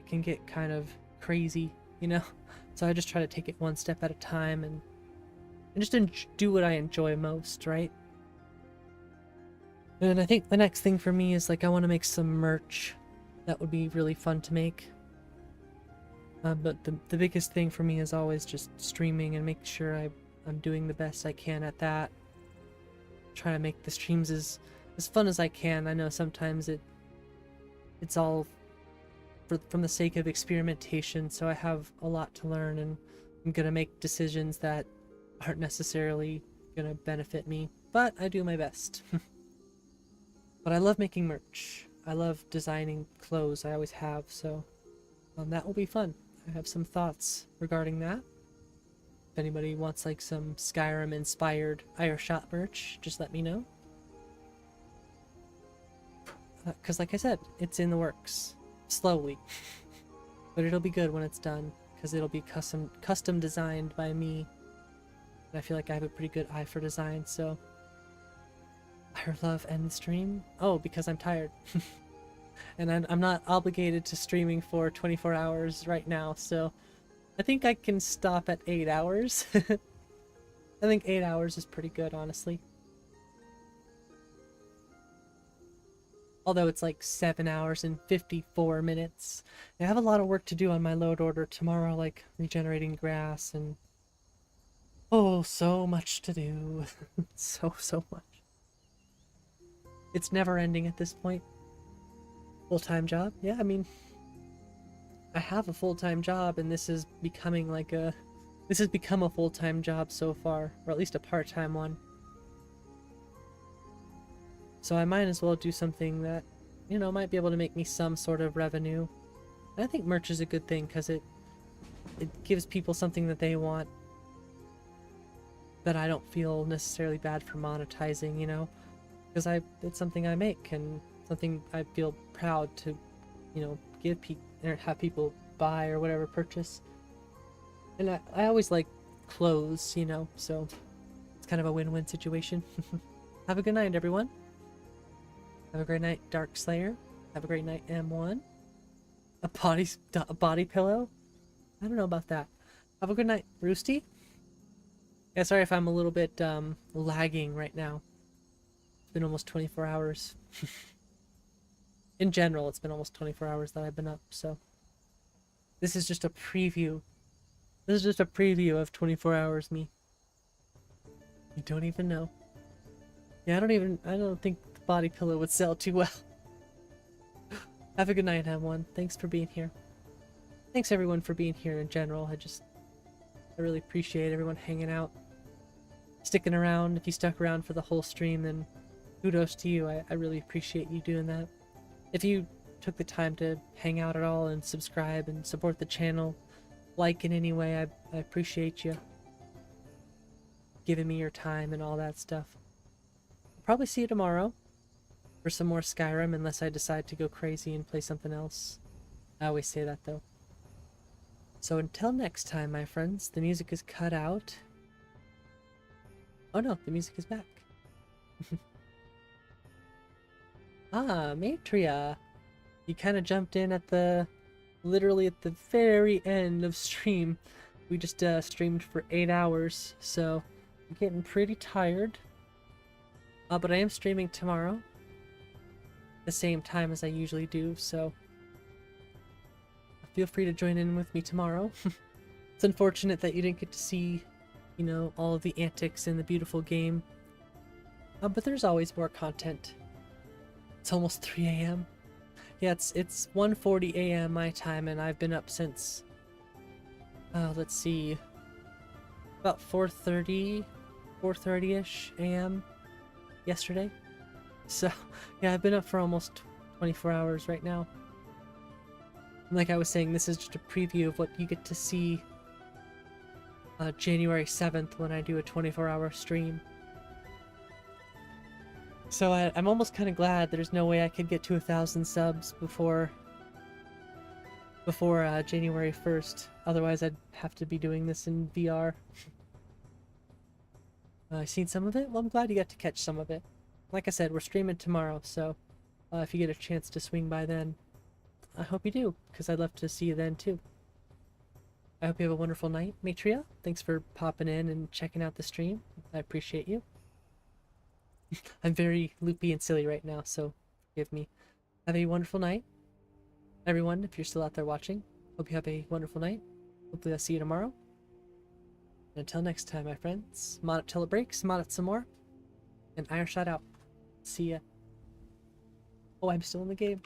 can get kind of crazy, you know? So I just try to take it one step at a time and just do what I enjoy most, right? And I think the next thing for me is, like, I want to make some merch. That would be really fun to make. But the biggest thing for me is always just streaming and making sure I'm doing the best I can at that. Trying to make the streams as fun as I can. I know sometimes it's all from the sake of experimentation, so I have a lot to learn, and I'm gonna make decisions that aren't necessarily gonna benefit me, but I do my best. But I love making merch. I love designing clothes. I always have, so that will be fun. I have some thoughts regarding that. If anybody wants like some Skyrim inspired Ireshot merch, just let me know. Because like I said, it's in the works. Slowly. But it'll be good when it's done, because it'll be custom designed by me. And I feel like I have a pretty good eye for design, so... I love end stream. Oh, because I'm tired. And I'm not obligated to streaming for 24 hours right now, so I think I can stop at 8 hours. I think 8 hours is pretty good, honestly. Although it's like 7 hours and 54 minutes. I have a lot of work to do on my load order tomorrow, like regenerating grass and... Oh, so much to do. so much. It's never ending at this point. Full-time job? Yeah, I mean, I have a full-time job, and this is becoming like this has become a full-time job so far, or at least a part-time one. So I might as well do something that, you know, might be able to make me some sort of revenue. And I think merch is a good thing, because it gives people something that they want that I don't feel necessarily bad for monetizing, you know? because it's something I make and something I feel proud to, you know, give people or have people buy or whatever, purchase. And I always like clothes, you know, so it's kind of a win-win situation. Have a good night, everyone. Have a great night, Dark Slayer. Have a great night, M1. A body pillow? I don't know about that. Have a good night, Roosty. Yeah, sorry if I'm a little bit lagging right now. It's been almost 24 hours. In general, it's been almost 24 hours that I've been up, so this is just a preview. This is just a preview of 24 hours me. You don't even know. Yeah, I don't think the body pillow would sell too well. Have a good night, M1. Thanks for being here. Thanks everyone for being here in general. I really appreciate everyone hanging out, sticking around. If you stuck around for the whole stream, then kudos to you. I really appreciate you doing that. If you took the time to hang out at all and subscribe and support the channel, like in any way, I appreciate you giving me your time and all that stuff. I'll probably see you tomorrow for some more Skyrim, unless I decide to go crazy and play something else. I always say that though. So until next time, my friends, the music is cut out. Oh no, the music is back. Ah, Matria. You kind of jumped in at literally at the very end of stream. We just streamed for 8 hours, so I'm getting pretty tired. But I am streaming tomorrow, the same time as I usually do, so feel free to join in with me tomorrow. It's unfortunate that you didn't get to see, you know, all of the antics in the beautiful game. But there's always more content. It's almost 3 a.m. Yeah, it's 1:40 a.m. my time, and I've been up since, let's see, about 4:30-ish a.m. yesterday. So, yeah, I've been up for almost 24 hours right now. Like I was saying, this is just a preview of what you get to see January 7th when I do a 24-hour stream. So I'm almost kind of glad there's no way I could get to 1,000 subs before January 1st. Otherwise, I'd have to be doing this in VR. Seen some of it? Well, I'm glad you got to catch some of it. Like I said, we're streaming tomorrow, so if you get a chance to swing by then, I hope you do, because I'd love to see you then too. I hope you have a wonderful night, Matria. Thanks for popping in and checking out the stream. I appreciate you. I'm very loopy and silly right now, so forgive me. Have a wonderful night. Everyone, if you're still out there watching, hope you have a wonderful night. Hopefully I'll see you tomorrow. And until next time, my friends, mod it till it breaks, mod it some more, and Ironshot out. See ya. Oh, I'm still in the game.